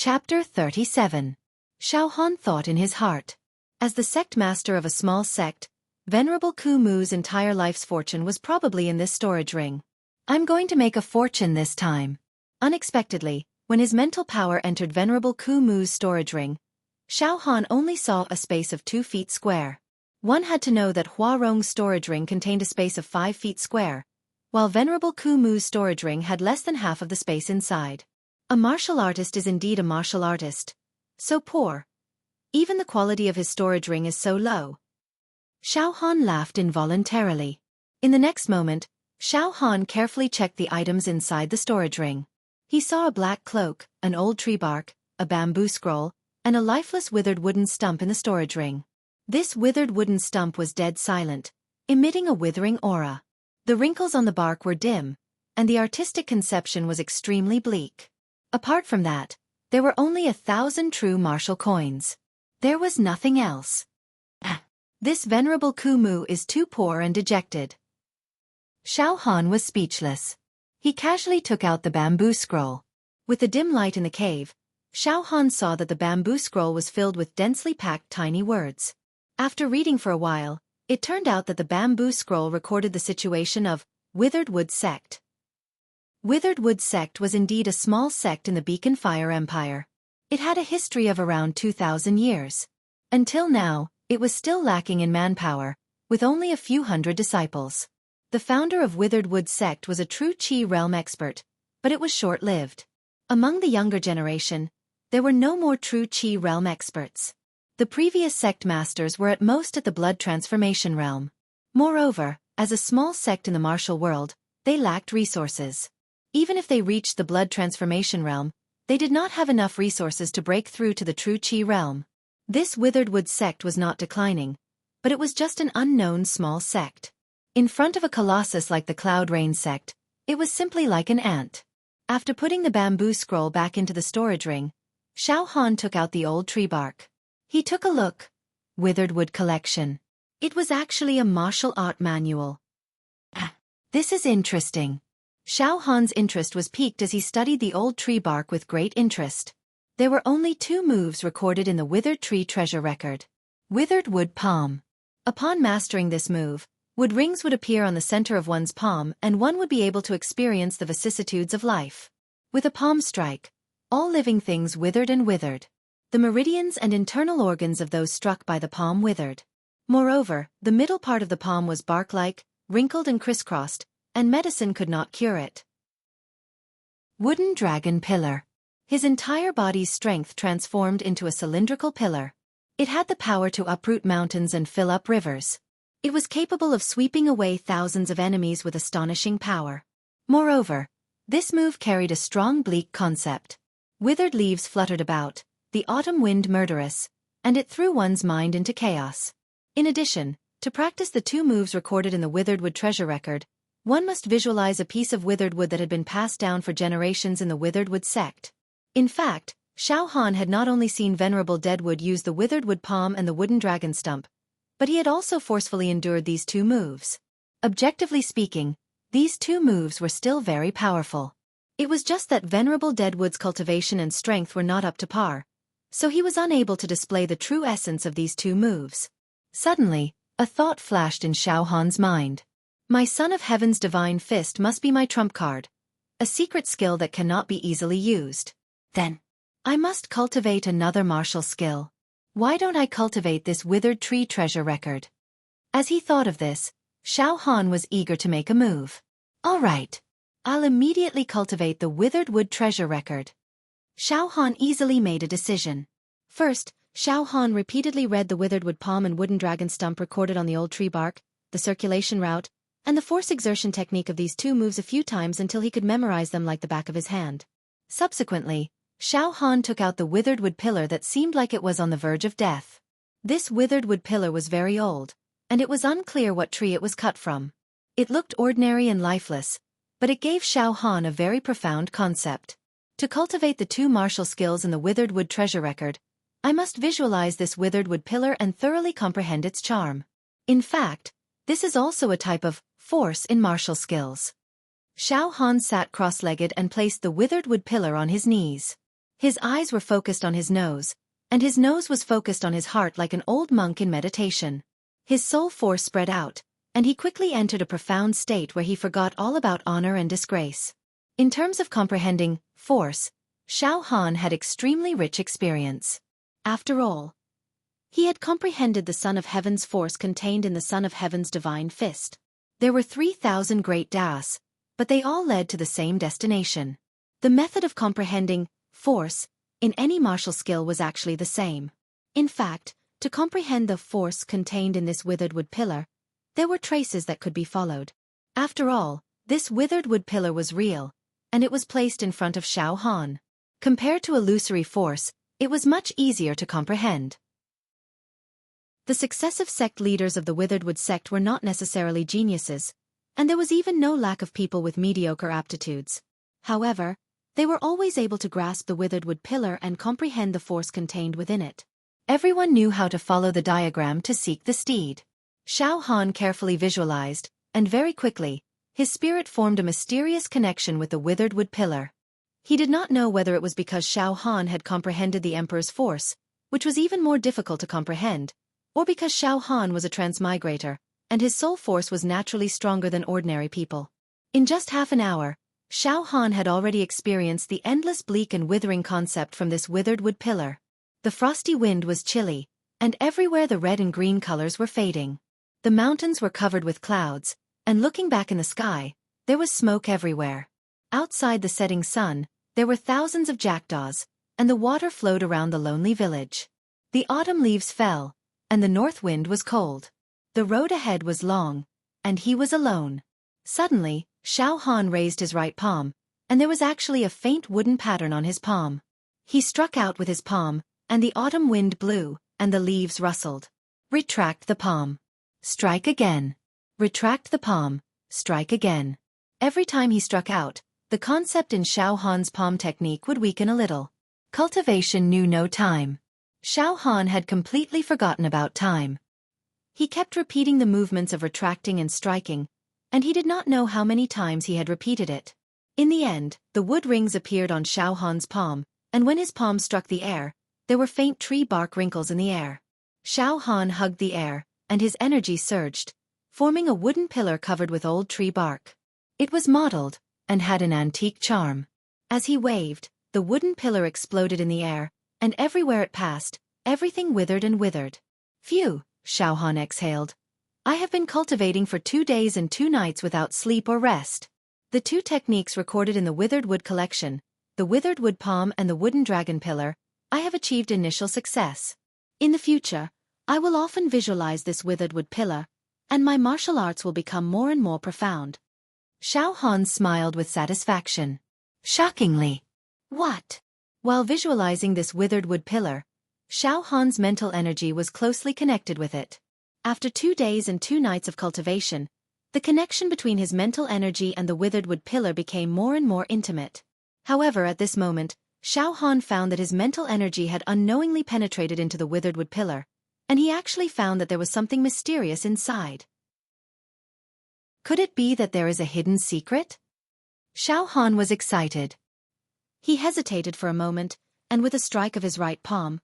Chapter 37. Xiao Han thought in his heart. As the sect master of a small sect, Venerable Ku Mu's entire life's fortune was probably in this storage ring. I'm going to make a fortune this time. Unexpectedly, when his mental power entered Venerable Ku Mu's storage ring, Xiao Han only saw a space of 2 feet square. One had to know that Huarong's storage ring contained a space of 5 feet square, while Venerable Ku Mu's storage ring had less than half of the space inside. A martial artist is indeed a martial artist. So poor. Even the quality of his storage ring is so low. Xiao Han laughed involuntarily. In the next moment, Xiao Han carefully checked the items inside the storage ring. He saw a black cloak, an old tree bark, a bamboo scroll, and a lifeless withered wooden stump in the storage ring. This withered wooden stump was dead silent, emitting a withering aura. The wrinkles on the bark were dim, and the artistic conception was extremely bleak. Apart from that, there were only 1,000 true martial coins. There was nothing else. This Venerable Ku Mu is too poor and dejected. Xiao Han was speechless. He casually took out the bamboo scroll. With the dim light in the cave, Xiao Han saw that the bamboo scroll was filled with densely packed tiny words. After reading for a while, it turned out that the bamboo scroll recorded the situation of Withered Wood Sect. Withered Wood Sect was indeed a small sect in the Beacon Fire Empire. It had a history of around 2,000 years. Until now, it was still lacking in manpower, with only a few hundred disciples. The founder of Withered Wood Sect was a true Qi realm expert, but it was short-lived. Among the younger generation, there were no more true Qi realm experts. The previous sect masters were at most at the blood transformation realm. Moreover, as a small sect in the martial world, they lacked resources. Even if they reached the blood transformation realm, they did not have enough resources to break through to the true Qi realm. This Withered Wood Sect was not declining, but it was just an unknown small sect. In front of a colossus like the Cloud Rain sect, it was simply like an ant. After putting the bamboo scroll back into the storage ring, Xiao Han took out the old tree bark. He took a look. Withered Wood Collection. It was actually a martial art manual. This is interesting. Xiao Han's interest was piqued as he studied the old tree bark with great interest. There were only 2 moves recorded in the Withered Tree Treasure Record. Withered Wood Palm. Upon mastering this move, wood rings would appear on the center of one's palm and one would be able to experience the vicissitudes of life. With a palm strike, all living things withered and withered. The meridians and internal organs of those struck by the palm withered. Moreover, the middle part of the palm was bark-like, wrinkled and crisscrossed, and medicine could not cure it. Wooden Dragon Pillar. His entire body's strength transformed into a cylindrical pillar. It had the power to uproot mountains and fill up rivers. It was capable of sweeping away thousands of enemies with astonishing power. Moreover, this move carried a strong bleak concept. Withered leaves fluttered about, the autumn wind murderous, and it threw one's mind into chaos. In addition, to practice the 2 moves recorded in the Withered Wood Treasure Record, one must visualize a piece of withered wood that had been passed down for generations in the Withered Wood sect. In fact, Xiao Han had not only seen Venerable Deadwood use the Withered Wood Palm and the wooden dragon stump, but he had also forcefully endured these 2 moves. Objectively speaking, these 2 moves were still very powerful. It was just that Venerable Deadwood's cultivation and strength were not up to par, so he was unable to display the true essence of these 2 moves. Suddenly, a thought flashed in Xiao Han's mind. My Son of Heaven's Divine Fist must be my trump card, a secret skill that cannot be easily used. Then, I must cultivate another martial skill. Why don't I cultivate this Withered Tree Treasure Record? As he thought of this, Xiao Han was eager to make a move. All right. I'll immediately cultivate the Withered Wood Treasure Record. Xiao Han easily made a decision. First, Xiao Han repeatedly read the Withered Wood Palm and wooden dragon stump recorded on the old tree bark, the circulation route, and the force exertion technique of these 2 moves a few times until he could memorize them like the back of his hand. Subsequently, Xiao Han took out the Withered Wood Pillar that seemed like it was on the verge of death. This Withered Wood Pillar was very old, and it was unclear what tree it was cut from. It looked ordinary and lifeless, but it gave Xiao Han a very profound concept. To cultivate the 2 martial skills in the Withered Wood Treasure Record, I must visualize this Withered Wood Pillar and thoroughly comprehend its charm. In fact, this is also a type of force in martial skills. Xiao Han sat cross-legged and placed the Withered Wood Pillar on his knees. His eyes were focused on his nose, and his nose was focused on his heart like an old monk in meditation. His soul force spread out, and he quickly entered a profound state where he forgot all about honor and disgrace. In terms of comprehending force, Xiao Han had extremely rich experience. After all, he had comprehended the Son of Heaven's force contained in the Son of Heaven's divine fist. There were 3,000 great das, but they all led to the same destination. The method of comprehending force in any martial skill was actually the same. In fact, to comprehend the force contained in this withered wood pillar, there were traces that could be followed. After all, this withered wood pillar was real, and it was placed in front of Xiao Han. Compared to illusory force, it was much easier to comprehend. The successive sect leaders of the withered wood sect were not necessarily geniuses, and there was even no lack of people with mediocre aptitudes. However, they were always able to grasp the withered wood pillar and comprehend the force contained within it. Everyone knew how to follow the diagram to seek the steed. Xiao Han carefully visualized, and very quickly, his spirit formed a mysterious connection with the withered wood pillar. He did not know whether it was because Xiao Han had comprehended the Emperor's force, which was even more difficult to comprehend, or because Xiao Han was a transmigrator, and his soul force was naturally stronger than ordinary people. In just half an hour, Xiao Han had already experienced the endless bleak and withering concept from this withered wood pillar. The frosty wind was chilly, and everywhere the red and green colors were fading. The mountains were covered with clouds, and looking back in the sky, there was smoke everywhere. Outside the setting sun, there were thousands of jackdaws, and the water flowed around the lonely village. The autumn leaves fell, and the north wind was cold. The road ahead was long, and he was alone. Suddenly, Xiao Han raised his right palm, and there was actually a faint wooden pattern on his palm. He struck out with his palm, and the autumn wind blew, and the leaves rustled. Retract the palm. Strike again. Retract the palm. Strike again. Every time he struck out, the concept in Xiao Han's palm technique would weaken a little. Cultivation knew no time. Xiao Han had completely forgotten about time. He kept repeating the movements of retracting and striking, and he did not know how many times he had repeated it. In the end, the wood rings appeared on Xiao Han's palm, and when his palm struck the air, there were faint tree bark wrinkles in the air. Xiao Han hugged the air, and his energy surged, forming a wooden pillar covered with old tree bark. It was mottled, and had an antique charm. As he waved, the wooden pillar exploded in the air, and everywhere it passed, everything withered and withered. Phew, Xiao Han exhaled. I have been cultivating for 2 days and 2 nights without sleep or rest. The 2 techniques recorded in the withered wood collection, the withered wood palm and the wooden dragon pillar, I have achieved initial success. In the future, I will often visualize this withered wood pillar, and my martial arts will become more and more profound. Xiao Han smiled with satisfaction. Shockingly. What? While visualizing this withered wood pillar, Xiao Han's mental energy was closely connected with it. After 2 days and 2 nights of cultivation, the connection between his mental energy and the withered wood pillar became more and more intimate. However, at this moment, Xiao Han found that his mental energy had unknowingly penetrated into the withered wood pillar, and he actually found that there was something mysterious inside. Could it be that there is a hidden secret? Xiao Han was excited. He hesitated for a moment, and with a strike of his right palm,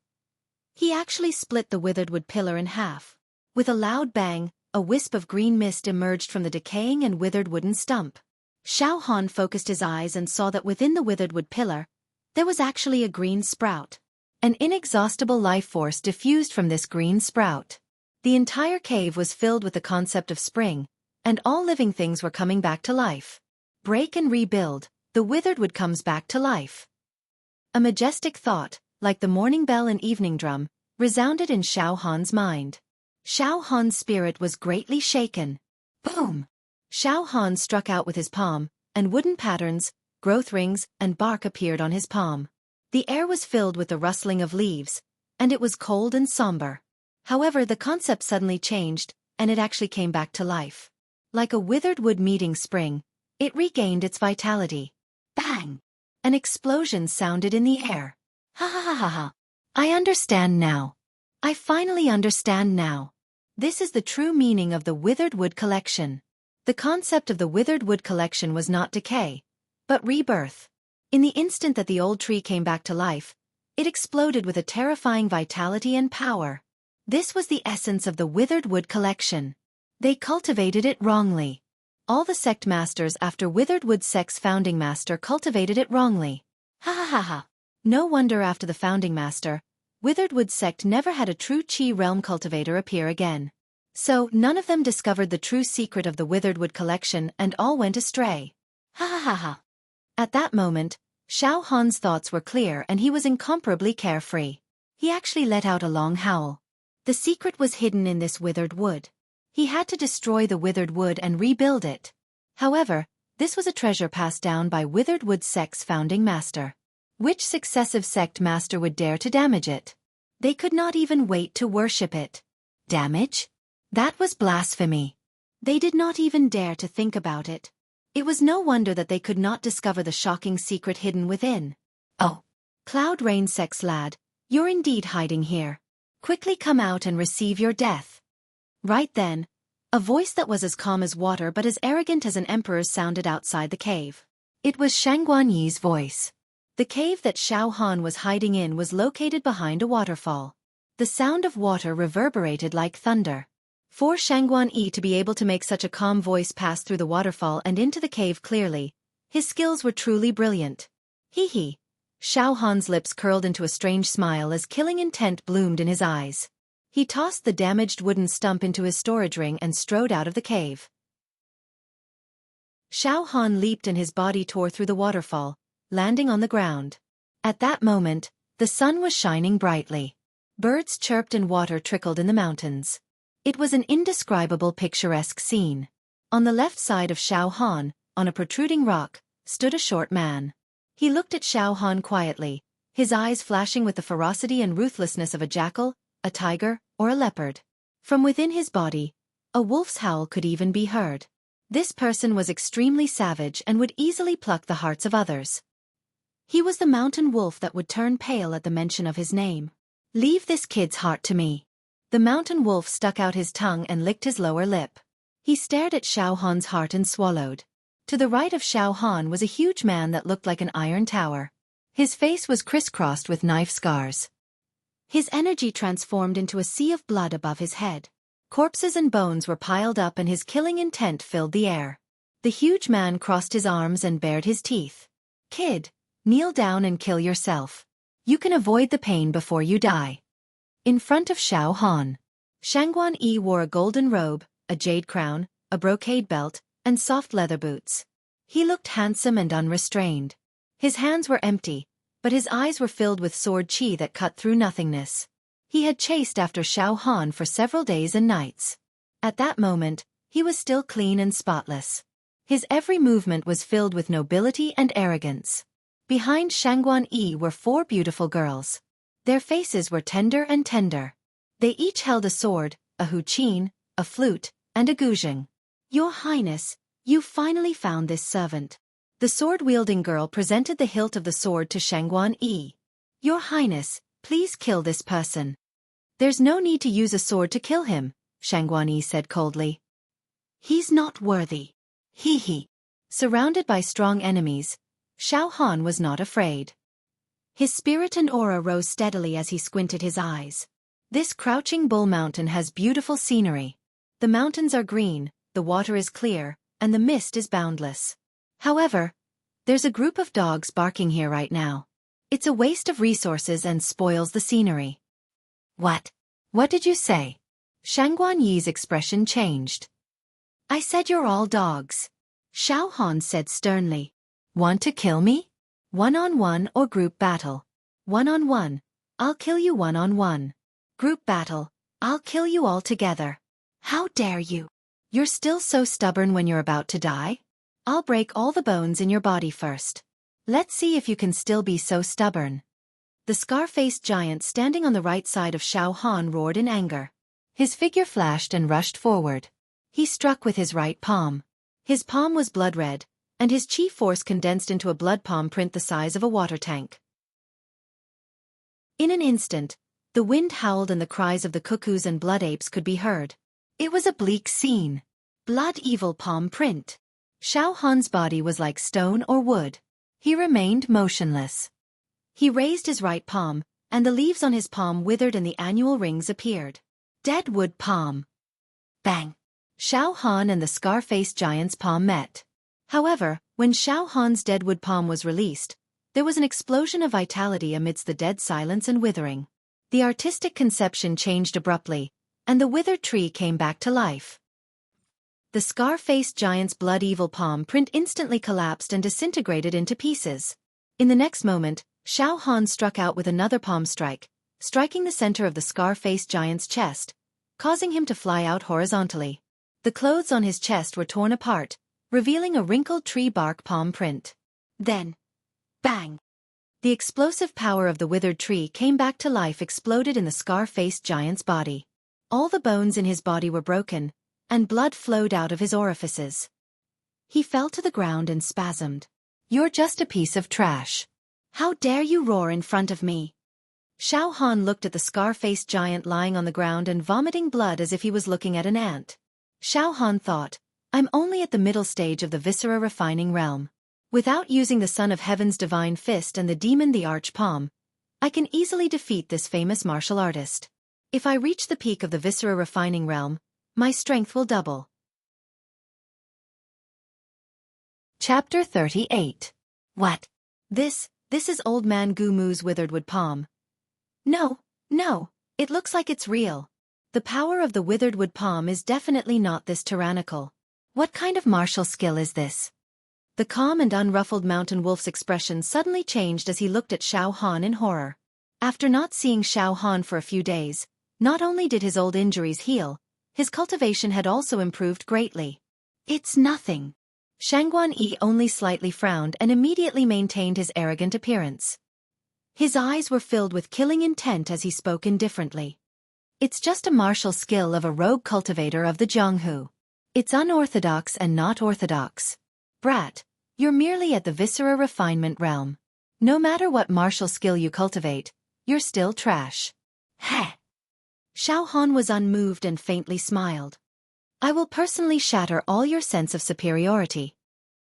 he actually split the withered wood pillar in half. With a loud bang, a wisp of green mist emerged from the decaying and withered wooden stump. Xiao Han focused his eyes and saw that within the withered wood pillar, there was actually a green sprout. An inexhaustible life force diffused from this green sprout. The entire cave was filled with the concept of spring, and all living things were coming back to life. Break and rebuild, the withered wood comes back to life. A majestic thought, like the morning bell and evening drum, resounded in Xiao Han's mind. Xiao Han's spirit was greatly shaken. Boom! Xiao Han struck out with his palm, and wooden patterns, growth rings, and bark appeared on his palm. The air was filled with the rustling of leaves, and it was cold and somber. However, the concept suddenly changed, and it actually came back to life. Like a withered wood meeting spring, it regained its vitality. Bang! An explosion sounded in the air. Ha ha ha ha ha! I understand now. I finally understand now. This is the true meaning of the withered wood collection. The concept of the withered wood collection was not decay, but rebirth. In the instant that the old tree came back to life, it exploded with a terrifying vitality and power. This was the essence of the withered wood collection. They cultivated it wrongly. All the sect masters after Withered Wood Sect's founding master cultivated it wrongly. Ha ha ha ha. No wonder after the founding master, Withered Wood Sect never had a true Chi realm cultivator appear again. So, none of them discovered the true secret of the Withered Wood collection and all went astray. Ha ha ha ha. At that moment, Xiao Han's thoughts were clear and he was incomparably carefree. He actually let out a long howl. The secret was hidden in this withered wood. He had to destroy the withered wood and rebuild it. However, this was a treasure passed down by Withered Wood Sect's founding master. Which successive sect master would dare to damage it? They could not even wait to worship it. Damage? That was blasphemy. They did not even dare to think about it. It was no wonder that they could not discover the shocking secret hidden within. Oh, Cloud Rain Sect's lad, you're indeed hiding here. Quickly come out and receive your death. Right then, a voice that was as calm as water but as arrogant as an emperor's sounded outside the cave. It was Shangguan Yi's voice. The cave that Xiao Han was hiding in was located behind a waterfall. The sound of water reverberated like thunder. For Shangguan Yi to be able to make such a calm voice pass through the waterfall and into the cave clearly, his skills were truly brilliant. Hee hee. Xiao Han's lips curled into a strange smile as killing intent bloomed in his eyes. He tossed the damaged wooden stump into his storage ring and strode out of the cave. Xiao Han leaped and his body tore through the waterfall, landing on the ground. At that moment, the sun was shining brightly. Birds chirped and water trickled in the mountains. It was an indescribable picturesque scene. On the left side of Xiao Han, on a protruding rock, stood a short man. He looked at Xiao Han quietly, his eyes flashing with the ferocity and ruthlessness of a jackal, a tiger, or a leopard. From within his body, a wolf's howl could even be heard. This person was extremely savage and would easily pluck the hearts of others. He was the mountain wolf that would turn pale at the mention of his name. Leave this kid's heart to me. The mountain wolf stuck out his tongue and licked his lower lip. He stared at Xiao Han's heart and swallowed. To the right of Xiao Han was a huge man that looked like an iron tower. His face was crisscrossed with knife scars. His energy transformed into a sea of blood above his head. Corpses and bones were piled up and his killing intent filled the air. The huge man crossed his arms and bared his teeth. Kid, kneel down and kill yourself. You can avoid the pain before you die. In front of Xiao Han, Shangguan Yi wore a golden robe, a jade crown, a brocade belt, and soft leather boots. He looked handsome and unrestrained. His hands were empty, but his eyes were filled with sword chi that cut through nothingness. He had chased after Xiao Han for several days and nights. At that moment, he was still clean and spotless. His every movement was filled with nobility and arrogance. Behind Shangguan Yi were 4 beautiful girls. Their faces were tender and tender. They each held a sword, a huqin, a flute, and a guzheng. Your Highness, you finally found this servant. The sword-wielding girl presented the hilt of the sword to Shangguan Yi. Your Highness, please kill this person. There's no need to use a sword to kill him, Shangguan Yi said coldly. He's not worthy. Hee hee. Surrounded by strong enemies, Xiao Han was not afraid. His spirit and aura rose steadily as he squinted his eyes. This crouching bull mountain has beautiful scenery. The mountains are green, the water is clear, and the mist is boundless. However, there's a group of dogs barking here right now. It's a waste of resources and spoils the scenery. What? What did you say? Shangguan Yi's expression changed. I said you're all dogs. Xiao Han said sternly. Want to kill me? One-on-one or group battle? One-on-one. I'll kill you one-on-one. Group battle. I'll kill you all together. How dare you? You're still so stubborn when you're about to die? I'll break all the bones in your body first. Let's see if you can still be so stubborn. The scar-faced giant standing on the right side of Xiao Han roared in anger. His figure flashed and rushed forward. He struck with his right palm. His palm was blood red, and his chi force condensed into a blood palm print the size of a water tank. In an instant, the wind howled and the cries of the cuckoos and blood apes could be heard. It was a bleak scene. Blood evil palm print. Xiao Han's body was like stone or wood. He remained motionless. He raised his right palm, and the leaves on his palm withered and the annual rings appeared. Deadwood palm. Bang! Xiao Han and the scar-faced giant's palm met. However, when Xiao Han's deadwood palm was released, there was an explosion of vitality amidst the dead silence and withering. The artistic conception changed abruptly, and the withered tree came back to life. The scar-faced giant's blood-evil palm print instantly collapsed and disintegrated into pieces. In the next moment, Xiao Han struck out with another palm strike, striking the center of the scar-faced giant's chest, causing him to fly out horizontally. The clothes on his chest were torn apart, revealing a wrinkled tree bark palm print. Then, bang! The explosive power of the withered tree came back to life, exploded in the scar-faced giant's body. All the bones in his body were broken, and blood flowed out of his orifices. He fell to the ground and spasmed. "You're just a piece of trash. How dare you roar in front of me?" Xiao Han looked at the scar-faced giant lying on the ground and vomiting blood as if he was looking at an ant. Xiao Han thought, "I'm only at the middle stage of the viscera refining realm. Without using the Son of Heaven's divine fist and the demon the arch palm, I can easily defeat this famous martial artist. If I reach the peak of the viscera refining realm, my strength will double." Chapter 38. What? This is old man Gu Mu's withered wood palm. No, it looks like it's real. The power of the withered wood palm is definitely not this tyrannical. What kind of martial skill is this? The calm and unruffled mountain wolf's expression suddenly changed as he looked at Xiao Han in horror. After not seeing Xiao Han for a few days, not only did his old injuries heal, his cultivation had also improved greatly. "It's nothing." Shangguan Yi only slightly frowned and immediately maintained his arrogant appearance. His eyes were filled with killing intent as he spoke indifferently. "It's just a martial skill of a rogue cultivator of the Jianghu. It's unorthodox and not orthodox. Brat, you're merely at the viscera refinement realm. No matter what martial skill you cultivate, you're still trash." Heh! Xiao Han was unmoved and faintly smiled. "I will personally shatter all your sense of superiority."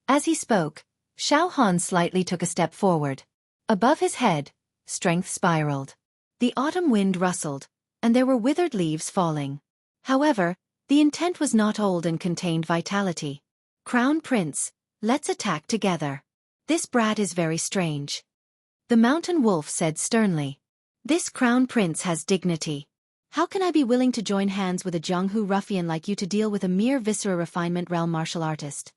As he spoke, Xiao Han slightly took a step forward. Above his head, strength spiraled. The autumn wind rustled, and there were withered leaves falling. However, the intent was not old and contained vitality. "Crown Prince, let's attack together. This brat is very strange," the mountain wolf said sternly. "This Crown Prince has dignity. How can I be willing to join hands with a Jianghu ruffian like you to deal with a mere viscera refinement realm martial artist?"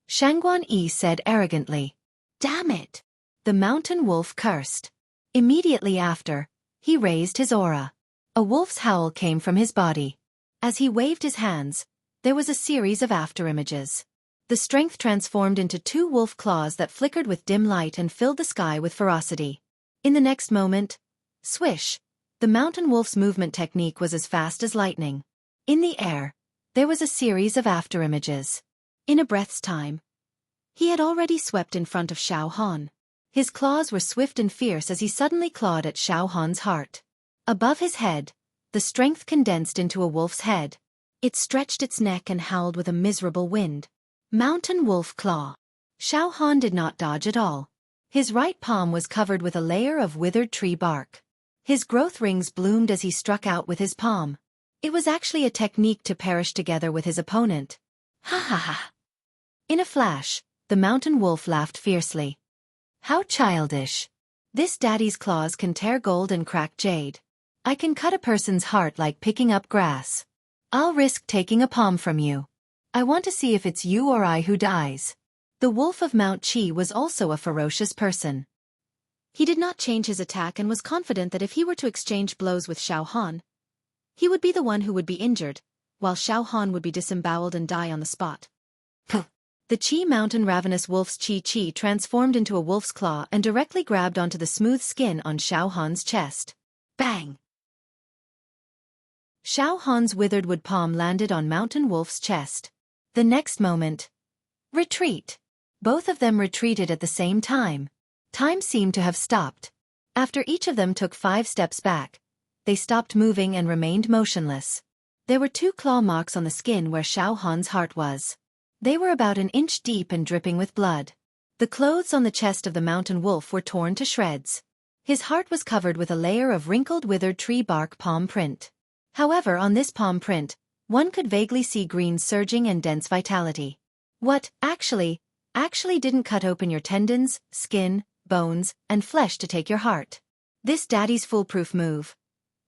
Shangguan Yi said arrogantly. "Damn it!" the mountain wolf cursed. Immediately after, he raised his aura. A wolf's howl came from his body. As he waved his hands, there was a series of afterimages. The strength transformed into 2 wolf claws that flickered with dim light and filled the sky with ferocity. In the next moment, swish, the mountain wolf's movement technique was as fast as lightning. In the air, there was a series of afterimages. In a breath's time, he had already swept in front of Xiao Han. His claws were swift and fierce as he suddenly clawed at Xiao Han's heart. Above his head, the strength condensed into a wolf's head. It stretched its neck and howled with a miserable wind. Mountain wolf claw. Xiao Han did not dodge at all. His right palm was covered with a layer of withered tree bark. His growth rings bloomed as he struck out with his palm. It was actually a technique to perish together with his opponent. Ha ha ha. In a flash, the mountain wolf laughed fiercely. "How childish. This daddy's claws can tear gold and crack jade. I can cut a person's heart like picking up grass. I'll risk taking a palm from you. I want to see if it's you or I who dies." The wolf of Mount Qi was also a ferocious person. He did not change his attack and was confident that if he were to exchange blows with Xiao Han, he would be the one who would be injured, while Xiao Han would be disemboweled and die on the spot. Puh! The Qi Mountain ravenous wolf's Qi transformed into a wolf's claw and directly grabbed onto the smooth skin on Xiao Han's chest. Bang! Xiao Han's withered wood palm landed on Mountain Wolf's chest. The next moment, retreat. Both of them retreated at the same time. Time seemed to have stopped. After each of them took 5 steps back, they stopped moving and remained motionless. There were 2 claw marks on the skin where Xiao Han's heart was. They were about an inch deep and dripping with blood. The clothes on the chest of the mountain wolf were torn to shreds. His heart was covered with a layer of wrinkled withered tree bark palm print. However, on this palm print, one could vaguely see green surging and dense vitality. What, actually didn't cut open your tendons, skin, bones, and flesh to take your heart. This daddy's foolproof move.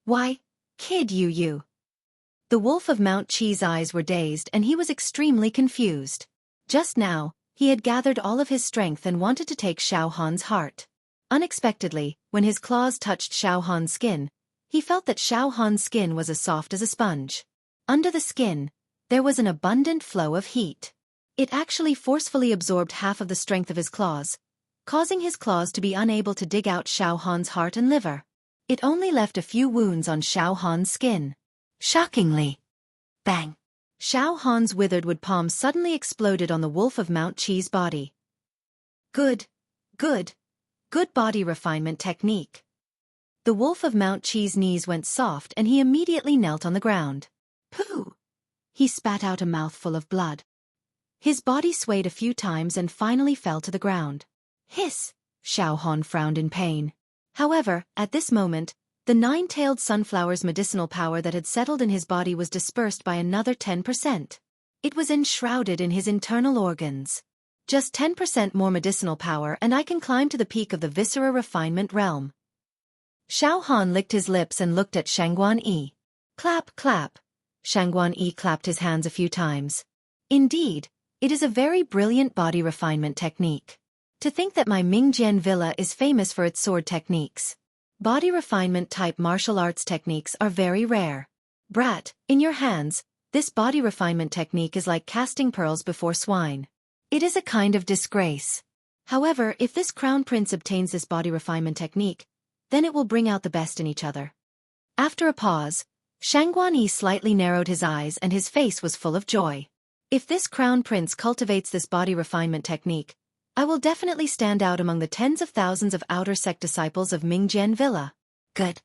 Why, kid you. The wolf of Mount Chi's eyes were dazed and he was extremely confused. Just now, he had gathered all of his strength and wanted to take Xiao Han's heart. Unexpectedly, when his claws touched Xiao Han's skin, he felt that Xiao Han's skin was as soft as a sponge. Under the skin, there was an abundant flow of heat. It actually forcefully absorbed half of the strength of his claws, causing his claws to be unable to dig out Xiao Han's heart and liver. It only left a few wounds on Xiao Han's skin. Shockingly. Bang! Xiao Han's withered wood palm suddenly exploded on the wolf of Mount Chi's body. Good body refinement technique. The wolf of Mount Chi's knees went soft and he immediately knelt on the ground. Pooh! He spat out a mouthful of blood. His body swayed a few times and finally fell to the ground. Hiss! Xiao Han frowned in pain. However, at this moment, the nine-tailed sunflower's medicinal power that had settled in his body was dispersed by another 10%. It was enshrouded in his internal organs. Just 10% more medicinal power and I can climb to the peak of the viscera refinement realm. Xiao Han licked his lips and looked at Shangguan Yi. Clap, clap. Shangguan Yi clapped his hands a few times. Indeed, it is a very brilliant body refinement technique. To think that my Mingjian villa is famous for its sword techniques. Body refinement type martial arts techniques are very rare. Brat, in your hands, this body refinement technique is like casting pearls before swine. It is a kind of disgrace. However, if this crown prince obtains this body refinement technique, then it will bring out the best in each other. After a pause, Shangguan Yi slightly narrowed his eyes and his face was full of joy. If this crown prince cultivates this body refinement technique, I will definitely stand out among the tens of thousands of outer sect disciples of Mingjian Villa. Good.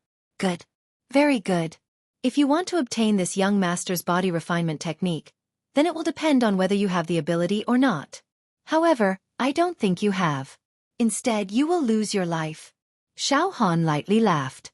Very good. If you want to obtain this young master's body refinement technique, then it will depend on whether you have the ability or not. However, I don't think you have. Instead, you will lose your life. Xiao Han lightly laughed.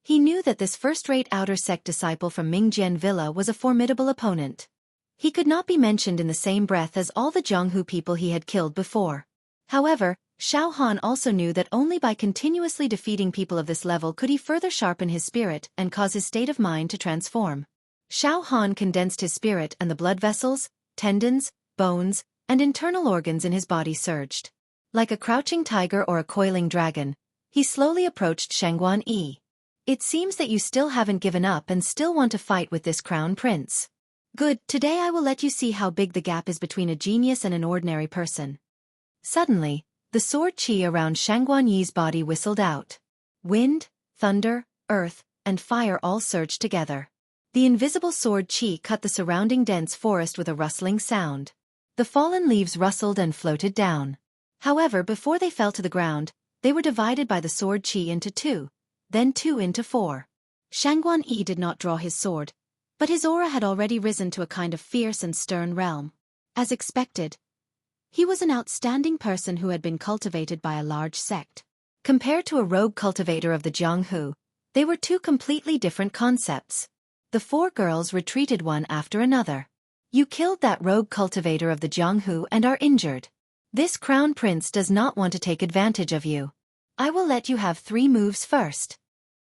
He knew that this first-rate outer sect disciple from Mingjian Villa was a formidable opponent. He could not be mentioned in the same breath as all the Jianghu people he had killed before. However, Xiao Han also knew that only by continuously defeating people of this level could he further sharpen his spirit and cause his state of mind to transform. Xiao Han condensed his spirit and the blood vessels, tendons, bones, and internal organs in his body surged. Like a crouching tiger or a coiling dragon, he slowly approached Shangguan Yi. It seems that you still haven't given up and still want to fight with this crown prince. Good, today I will let you see how big the gap is between a genius and an ordinary person. Suddenly, the sword qi around Shangguan Yi's body whistled out. Wind, thunder, earth, and fire all surged together. The invisible sword qi cut the surrounding dense forest with a rustling sound. The fallen leaves rustled and floated down. However, before they fell to the ground, they were divided by the sword qi into two, then two into four. Shangguan Yi did not draw his sword, but his aura had already risen to a kind of fierce and stern realm. As expected, he was an outstanding person who had been cultivated by a large sect. Compared to a rogue cultivator of the Jianghu, they were two completely different concepts. The four girls retreated one after another. You killed that rogue cultivator of the Jianghu and are injured. This crown prince does not want to take advantage of you. I will let you have 3 moves first.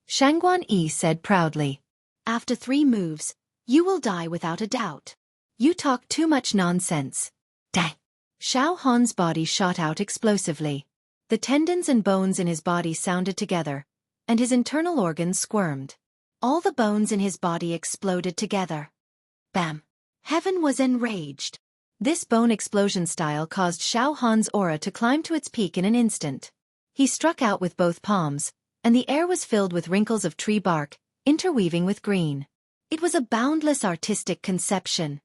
Shangguan Yi said proudly. After 3 moves, you will die without a doubt. You talk too much nonsense. Dang! Xiao Han's body shot out explosively. The tendons and bones in his body sounded together, and his internal organs squirmed. All the bones in his body exploded together. Bam! Heaven was enraged. This bone explosion style caused Xiao Han's aura to climb to its peak in an instant. He struck out with both palms, and the air was filled with wrinkles of tree bark, interweaving with green. It was a boundless artistic conception.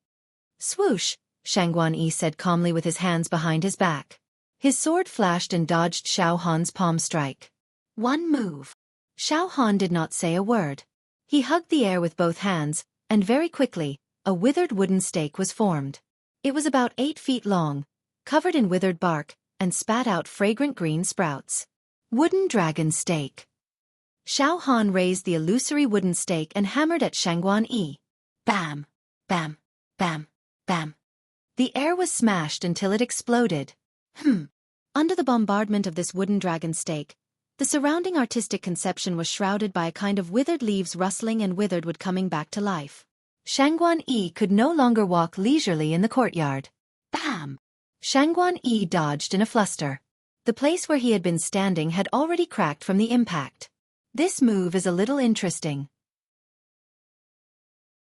Swoosh, Shangguan Yi said calmly with his hands behind his back. His sword flashed and dodged Xiao Han's palm strike. 1 move. Xiao Han did not say a word. He hugged the air with both hands, and very quickly, a withered wooden stake was formed. It was about 8 feet long, covered in withered bark, and spat out fragrant green sprouts. Wooden dragon stake. Xiao Han raised the illusory wooden stake and hammered at Shangguan Yi. Bam! Bam! Bam! Bam! The air was smashed until it exploded. Under the bombardment of this wooden dragon stake, the surrounding artistic conception was shrouded by a kind of withered leaves rustling and withered wood coming back to life. Shangguan Yi could no longer walk leisurely in the courtyard. Bam! Shangguan Yi dodged in a fluster. The place where he had been standing had already cracked from the impact. This move is a little interesting.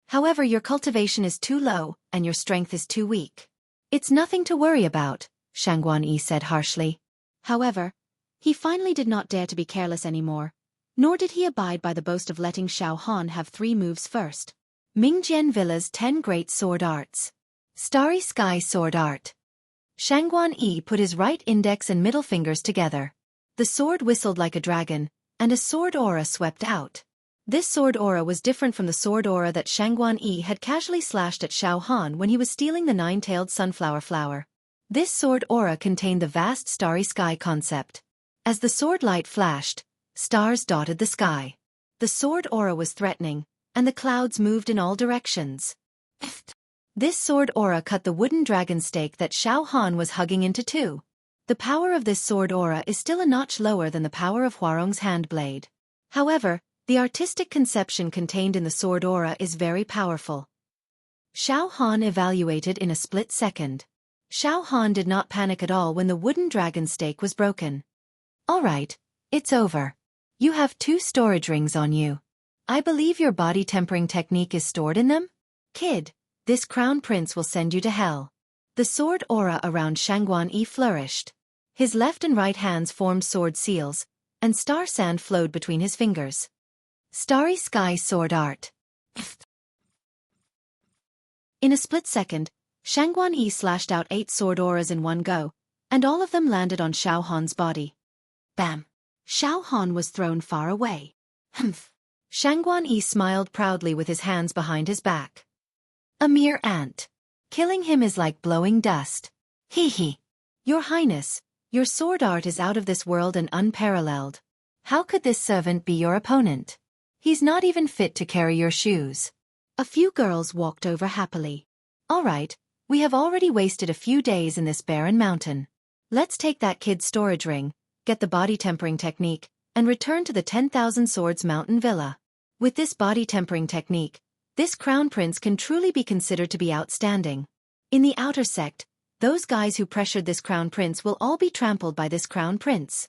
However, your cultivation is too low, and your strength is too weak. It's nothing to worry about, Shangguan Yi said harshly. However, he finally did not dare to be careless anymore, nor did he abide by the boast of letting Xiao Han have 3 moves first. Mingjian Villa's 10 Great Sword Arts. Starry Sky Sword Art. Shangguan Yi put his right index and middle fingers together. The sword whistled like a dragon, and a sword aura swept out. This sword aura was different from the sword aura that Shangguan Yi had casually slashed at Xiao Han when he was stealing the 9-tailed sunflower flower. This sword aura contained the vast starry sky concept. As the sword light flashed, stars dotted the sky. The sword aura was threatening, and the clouds moved in all directions. This sword aura cut the wooden dragon stake that Xiao Han was hugging into 2. The power of this sword aura is still a notch lower than the power of Huarong's hand blade. However, the artistic conception contained in the sword aura is very powerful. Xiao Han evaluated in a split second. Xiao Han did not panic at all when the wooden dragon stake was broken. All right, it's over. You have 2 storage rings on you. I believe your body tempering technique is stored in them? Kid, this crown prince will send you to hell. The sword aura around Shangguan Yi flourished. His left and right hands formed sword seals, and star sand flowed between his fingers. Starry Sky Sword Art. In a split second, Shangguan Yi slashed out 8 sword auras in one go, and all of them landed on Xiao Han's body. Bam! Xiao Han was thrown far away. Shangguan Yi smiled proudly with his hands behind his back. A mere ant. Killing him is like blowing dust. Hee hee. Your Highness, your sword art is out of this world and unparalleled. How could this servant be your opponent? He's not even fit to carry your shoes. A few girls walked over happily. All right, we have already wasted a few days in this barren mountain. Let's take that kid's storage ring, get the body tempering technique, and return to the 10,000 Swords Mountain Villa. With this body tempering technique, this crown prince can truly be considered to be outstanding. In the outer sect, those guys who pressured this crown prince will all be trampled by this crown prince.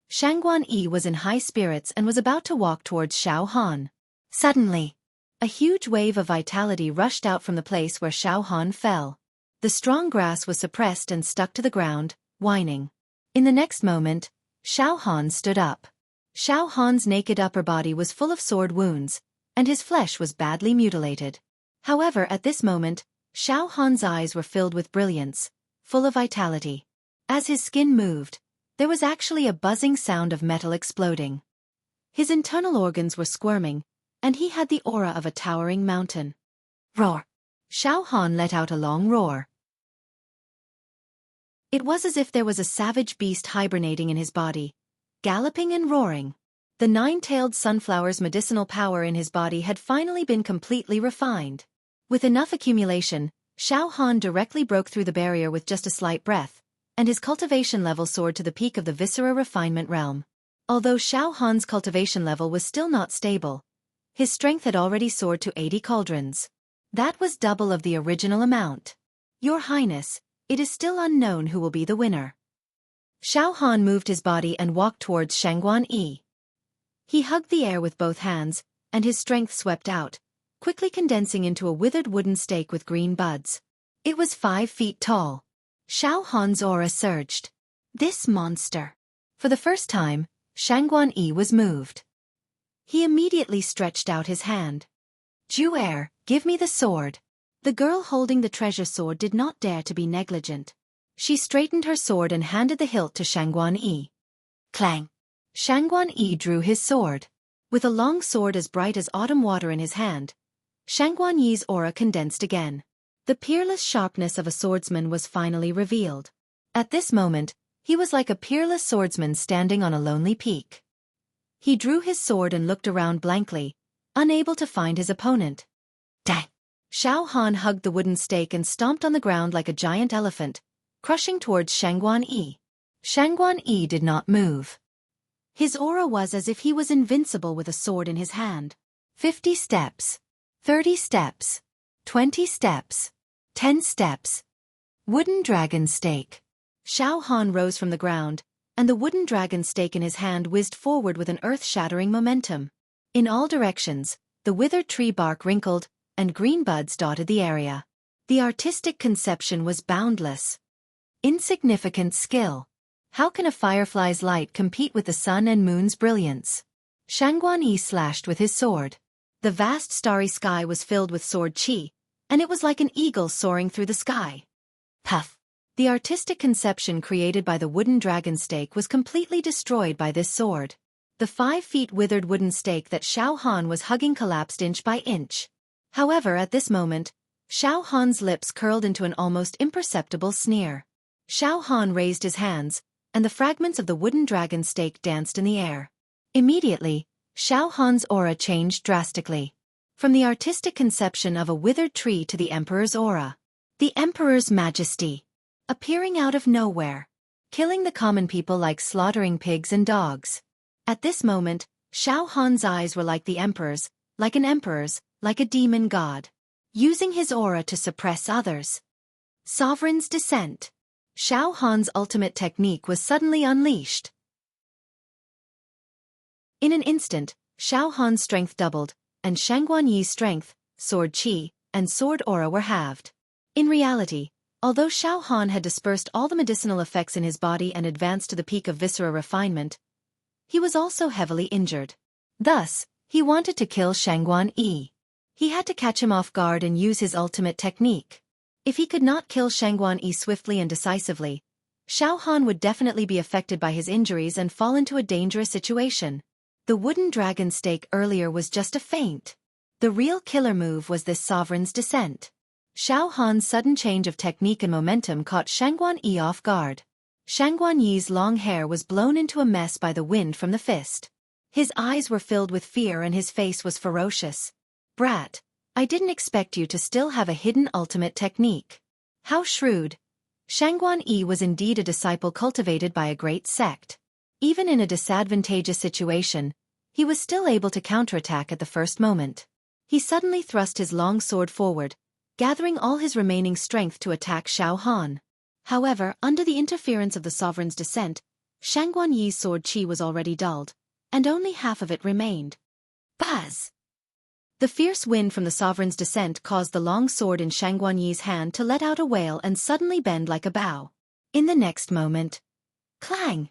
Shangguan Yi was in high spirits and was about to walk towards Xiao Han. Suddenly, a huge wave of vitality rushed out from the place where Xiao Han fell. The strong grass was suppressed and stuck to the ground, whining. In the next moment, Xiao Han stood up. Xiao Han's naked upper body was full of sword wounds, and his flesh was badly mutilated. However, at this moment, Xiao Han's eyes were filled with brilliance, full of vitality. As his skin moved, there was actually a buzzing sound of metal exploding. His internal organs were squirming, and he had the aura of a towering mountain. Roar! Xiao Han let out a long roar. It was as if there was a savage beast hibernating in his body, galloping and roaring. The 9-tailed sunflower's medicinal power in his body had finally been completely refined. With enough accumulation, Xiao Han directly broke through the barrier with just a slight breath, and his cultivation level soared to the peak of the viscera refinement realm. Although Xiao Han's cultivation level was still not stable, his strength had already soared to 80 cauldrons. That was double of the original amount. Your Highness, it is still unknown who will be the winner. Xiao Han moved his body and walked towards Shangguan Yi. He hugged the air with both hands, and his strength swept out, quickly condensing into a withered wooden stake with green buds. It was 5 feet tall. Xiao Han's aura surged. This monster. For the first time, Shangguan Yi was moved. He immediately stretched out his hand. Ju'er, give me the sword. The girl holding the treasure sword did not dare to be negligent. She straightened her sword and handed the hilt to Shangguan Yi. Clang! Shangguan Yi drew his sword. With a long sword as bright as autumn water in his hand, Shangguan Yi's aura condensed again. The peerless sharpness of a swordsman was finally revealed. At this moment, he was like a peerless swordsman standing on a lonely peak. He drew his sword and looked around blankly, unable to find his opponent. Dang! Xiao Han hugged the wooden stake and stomped on the ground like a giant elephant, crushing towards Shangguan Yi. Shangguan Yi did not move. His aura was as if he was invincible with a sword in his hand. 50 steps. 30 steps. 20 steps. 10 steps. Wooden dragon stake. Xiao Han rose from the ground, and the wooden dragon stake in his hand whizzed forward with an earth-shattering momentum. In all directions, the withered tree bark wrinkled, and green buds dotted the area. The artistic conception was boundless. Insignificant skill. How can a firefly's light compete with the sun and moon's brilliance? Shangguan Yi slashed with his sword. The vast starry sky was filled with sword chi, and it was like an eagle soaring through the sky. Puff! The artistic conception created by the wooden dragon stake was completely destroyed by this sword. The 5 feet withered wooden stake that Xiao Han was hugging collapsed inch by inch. However, at this moment, Xiao Han's lips curled into an almost imperceptible sneer. Xiao Han raised his hands, and the fragments of the wooden dragon stake danced in the air. Immediately, Xiao Han's aura changed drastically. From the artistic conception of a withered tree to the Emperor's aura. The Emperor's majesty. Appearing out of nowhere. Killing the common people like slaughtering pigs and dogs. At this moment, Xiao Han's eyes were like the Emperor's, like an emperor's, like a demon god. Using his aura to suppress others. Sovereign's descent. Xiao Han's ultimate technique was suddenly unleashed. In an instant, Xiao Han's strength doubled, and Shangguan Yi's strength, sword chi, and sword aura were halved. In reality, although Xiao Han had dispersed all the medicinal effects in his body and advanced to the peak of viscera refinement, he was also heavily injured. Thus, he wanted to kill Shangguan Yi. He had to catch him off guard and use his ultimate technique. If he could not kill Shangguan Yi swiftly and decisively, Xiao Han would definitely be affected by his injuries and fall into a dangerous situation. The wooden dragon stake earlier was just a feint. The real killer move was this sovereign's descent. Xiao Han's sudden change of technique and momentum caught Shangguan Yi off guard. Shangguan Yi's long hair was blown into a mess by the wind from the fist. His eyes were filled with fear and his face was ferocious. Brat, I didn't expect you to still have a hidden ultimate technique. How shrewd. Shangguan Yi was indeed a disciple cultivated by a great sect. Even in a disadvantageous situation, he was still able to counterattack at the first moment. He suddenly thrust his long sword forward, gathering all his remaining strength to attack Xiao Han. However, under the interference of the sovereign's descent, Shangguan Yi's sword chi was already dulled, and only half of it remained. Buzz! The fierce wind from the sovereign's descent caused the long sword in Shangguan Yi's hand to let out a wail and suddenly bend like a bow. In the next moment, clang!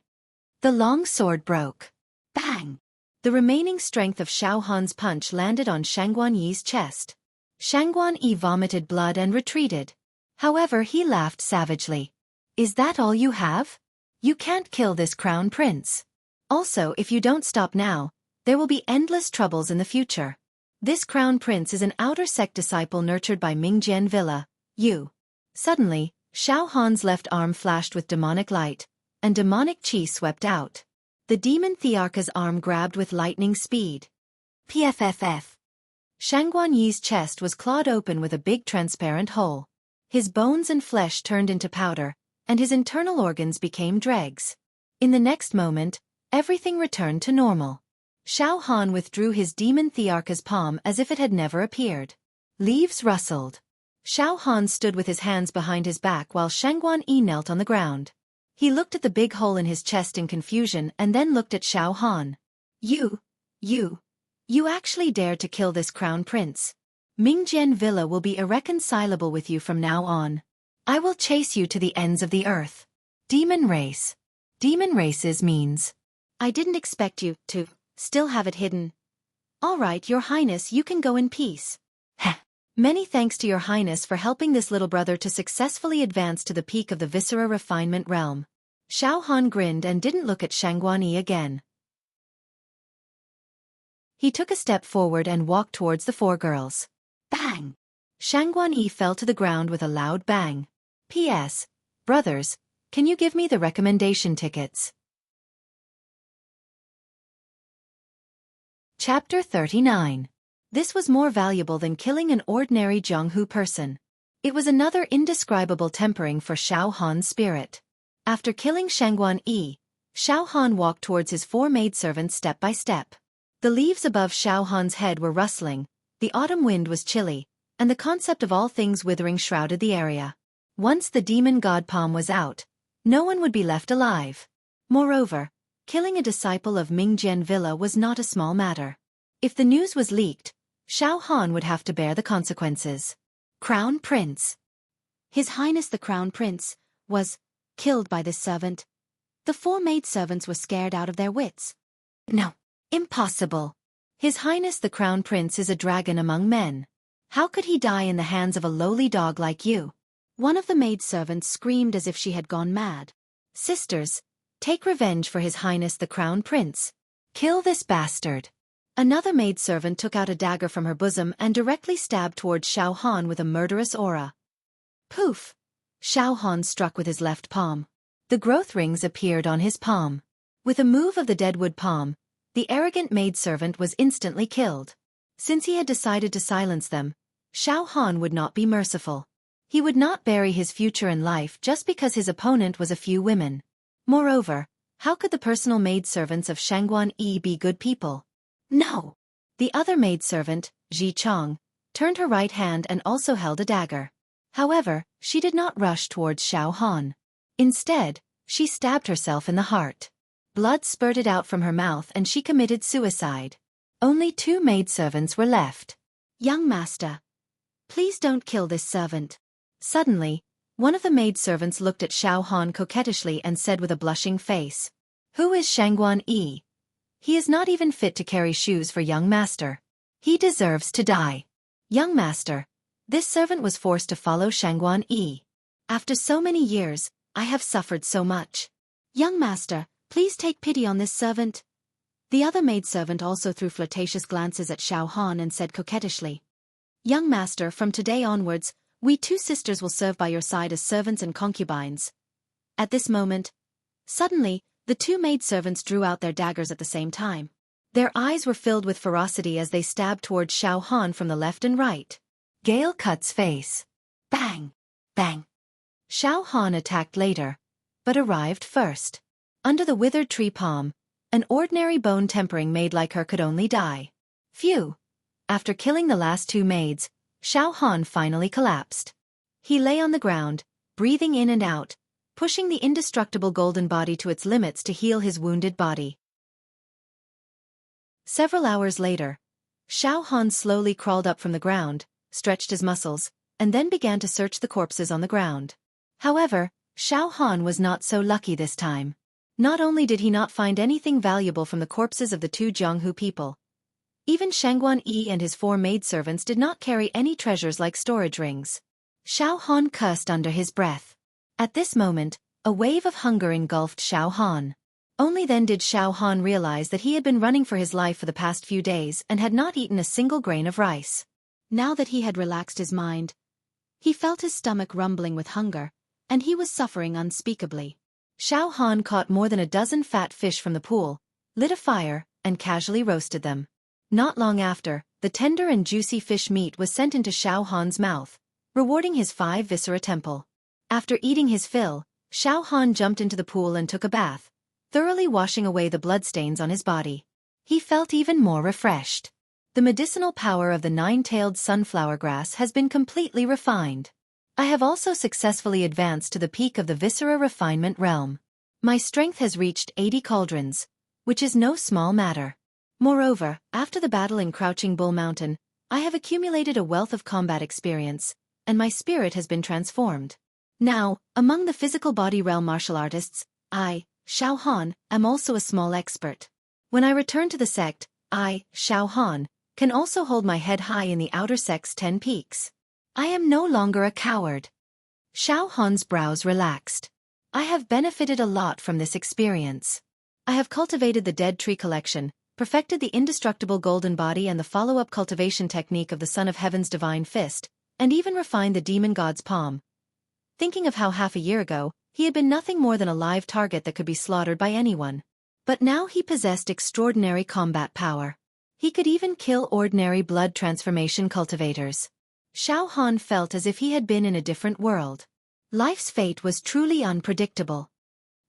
The long sword broke. Bang! The remaining strength of Xiao Han's punch landed on Shangguan Yi's chest. Shangguan Yi vomited blood and retreated. However, he laughed savagely. Is that all you have? You can't kill this crown prince. Also, if you don't stop now, there will be endless troubles in the future. This crown prince is an outer sect disciple nurtured by Mingjian Villa, you. Suddenly, Xiao Han's left arm flashed with demonic light, and demonic chi swept out. The demon Thearka's arm grabbed with lightning speed. PFFF. Shangguan Yi's chest was clawed open with a big transparent hole. His bones and flesh turned into powder, and his internal organs became dregs. In the next moment, everything returned to normal. Xiao Han withdrew his demon Thearka's palm as if it had never appeared. Leaves rustled. Xiao Han stood with his hands behind his back while Shangguan Yi knelt on the ground. He looked at the big hole in his chest in confusion and then looked at Xiao Han. You actually dared to kill this crown prince. Mingjian Villa will be irreconcilable with you from now on. I will chase you to the ends of the earth. Demon race. Demon races means. I didn't expect you to still have it hidden. All right, Your Highness, you can go in peace. Heh. Many thanks to Your Highness for helping this little brother to successfully advance to the peak of the viscera refinement realm. Xiao Han grinned and didn't look at Shangguan Yi again. He took a step forward and walked towards the 4 girls. Bang! Shangguan Yi fell to the ground with a loud bang. P.S. Brothers, Can you give me the recommendation tickets? Chapter 39. This was more valuable than killing an ordinary Jianghu person. It was another indescribable tempering for Xiao Han's spirit. After killing Shangguan Yi, Xiao Han walked towards his 4 maidservants step by step. The leaves above Xiao Han's head were rustling, the autumn wind was chilly, and the concept of all things withering shrouded the area. Once the demon god palm was out, no one would be left alive. Moreover, killing a disciple of Mingjian Villa was not a small matter. If the news was leaked, Xiao Han would have to bear the consequences. Crown Prince. His Highness the Crown Prince was killed by this servant. The 4 maidservants were scared out of their wits. No, impossible. His Highness the Crown Prince is a dragon among men. How could he die in the hands of a lowly dog like you? One of the maidservants screamed as if she had gone mad. Sisters, take revenge for His Highness the Crown Prince. Kill this bastard. Another maidservant took out a dagger from her bosom and directly stabbed towards Xiao Han with a murderous aura. Poof! Xiao Han struck with his left palm. The growth rings appeared on his palm. With a move of the deadwood palm, the arrogant maidservant was instantly killed. Since he had decided to silence them, Xiao Han would not be merciful. He would not bury his future in life just because his opponent was a few women. Moreover, how could the personal maidservants of Shangguan Yi be good people? No! The other maidservant, Ji Chong, turned her right hand and also held a dagger. However, she did not rush towards Xiao Han. Instead, she stabbed herself in the heart. Blood spurted out from her mouth and she committed suicide. Only 2 maidservants were left. Young master, please don't kill this servant. Suddenly, one of the maidservants looked at Xiao Han coquettishly and said with a blushing face, "Who is Shangguan Yi? He is not even fit to carry shoes for young master. He deserves to die." Young master, this servant was forced to follow Shangguan Yi. After so many years, I have suffered so much. Young master, please take pity on this servant. The other maidservant also threw flirtatious glances at Xiao Han and said coquettishly, "Young master, from today onwards, we 2 sisters will serve by your side as servants and concubines." At this moment, suddenly, the 2 maidservants drew out their daggers at the same time. Their eyes were filled with ferocity as they stabbed towards Xiao Han from the left and right. Gale Cut's face. Bang! Bang! Xiao Han attacked later, but arrived first. Under the withered tree palm, an ordinary bone tempering maid like her could only die. Phew! After killing the last 2 maids, Xiao Han finally collapsed. He lay on the ground, breathing in and out, pushing the indestructible golden body to its limits to heal his wounded body. Several hours later, Xiao Han slowly crawled up from the ground, stretched his muscles, and then began to search the corpses on the ground. However, Xiao Han was not so lucky this time. Not only did he not find anything valuable from the corpses of the 2 Jianghu people, even Shangguan Yi and his 4 maidservants did not carry any treasures like storage rings. Xiao Han cursed under his breath. At this moment, a wave of hunger engulfed Xiao Han. Only then did Xiao Han realize that he had been running for his life for the past few days and had not eaten a single grain of rice. Now that he had relaxed his mind, he felt his stomach rumbling with hunger, and he was suffering unspeakably. Xiao Han caught more than a dozen fat fish from the pool, lit a fire, and casually roasted them. Not long after, the tender and juicy fish meat was sent into Xiao Han's mouth, rewarding his 5 viscera temple. After eating his fill, Xiao Han jumped into the pool and took a bath, thoroughly washing away the bloodstains on his body. He felt even more refreshed. The medicinal power of the 9-tailed sunflower grass has been completely refined. I have also successfully advanced to the peak of the viscera refinement realm. My strength has reached 80 cauldrons, which is no small matter. Moreover, after the battle in Crouching Bull Mountain, I have accumulated a wealth of combat experience, and my spirit has been transformed. Now, among the physical body realm martial artists, I, Xiao Han, am also a small expert. When I return to the sect, I, Xiao Han, can also hold my head high in the outer sect's 10 peaks. I am no longer a coward. Xiao Han's brows relaxed. I have benefited a lot from this experience. I have cultivated the Dead Tree Collection, perfected the indestructible golden body and the follow-up cultivation technique of the Son of Heaven's divine fist, and even refined the demon god's palm. Thinking of how half a year ago, He had been nothing more than a live target that could be slaughtered by anyone. But now he possessed extraordinary combat power. He could even kill ordinary blood transformation cultivators. Xiao Han felt as if he had been in a different world. Life's fate was truly unpredictable.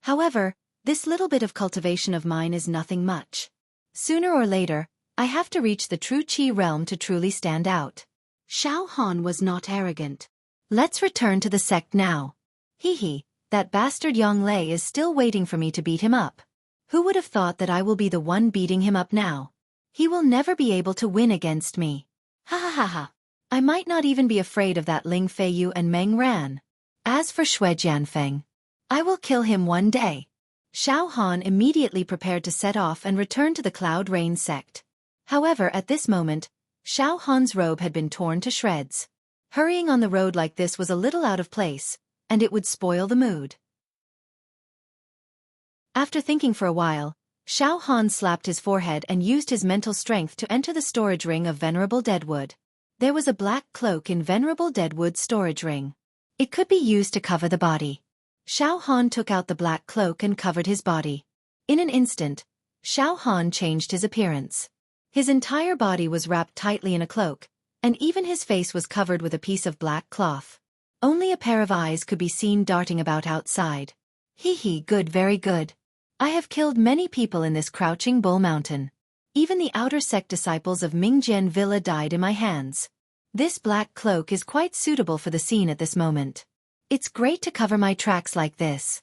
However, this little bit of cultivation of mine is nothing much. Sooner or later, I have to reach the true Qi realm to truly stand out. Xiao Han was not arrogant. Let's return to the sect now. Hee, that bastard Yang Lei is still waiting for me to beat him up. Who would have thought that I will be the one beating him up now? He will never be able to win against me. Ha ha ha ha. I might not even be afraid of that Ling Feiyu and Meng Ran. As for Xue Jianfeng, I will kill him one day. Xiao Han immediately prepared to set off and return to the Cloud Rain sect. However, at this moment, Xiao Han's robe had been torn to shreds. Hurrying on the road like this was a little out of place, and it would spoil the mood. After thinking for a while, Xiao Han slapped his forehead and used his mental strength to enter the storage ring of Venerable Deadwood. There was a black cloak in Venerable Deadwood's storage ring. It could be used to cover the body. Xiao Han took out the black cloak and covered his body. In an instant, Xiao Han changed his appearance. His entire body was wrapped tightly in a cloak, and even his face was covered with a piece of black cloth. Only a pair of eyes could be seen darting about outside. Hee, good, very good. I have killed many people in this Crouching Bull Mountain. Even the outer sect disciples of Mingjian Villa died in my hands. This black cloak is quite suitable for the scene at this moment. It's great to cover my tracks like this.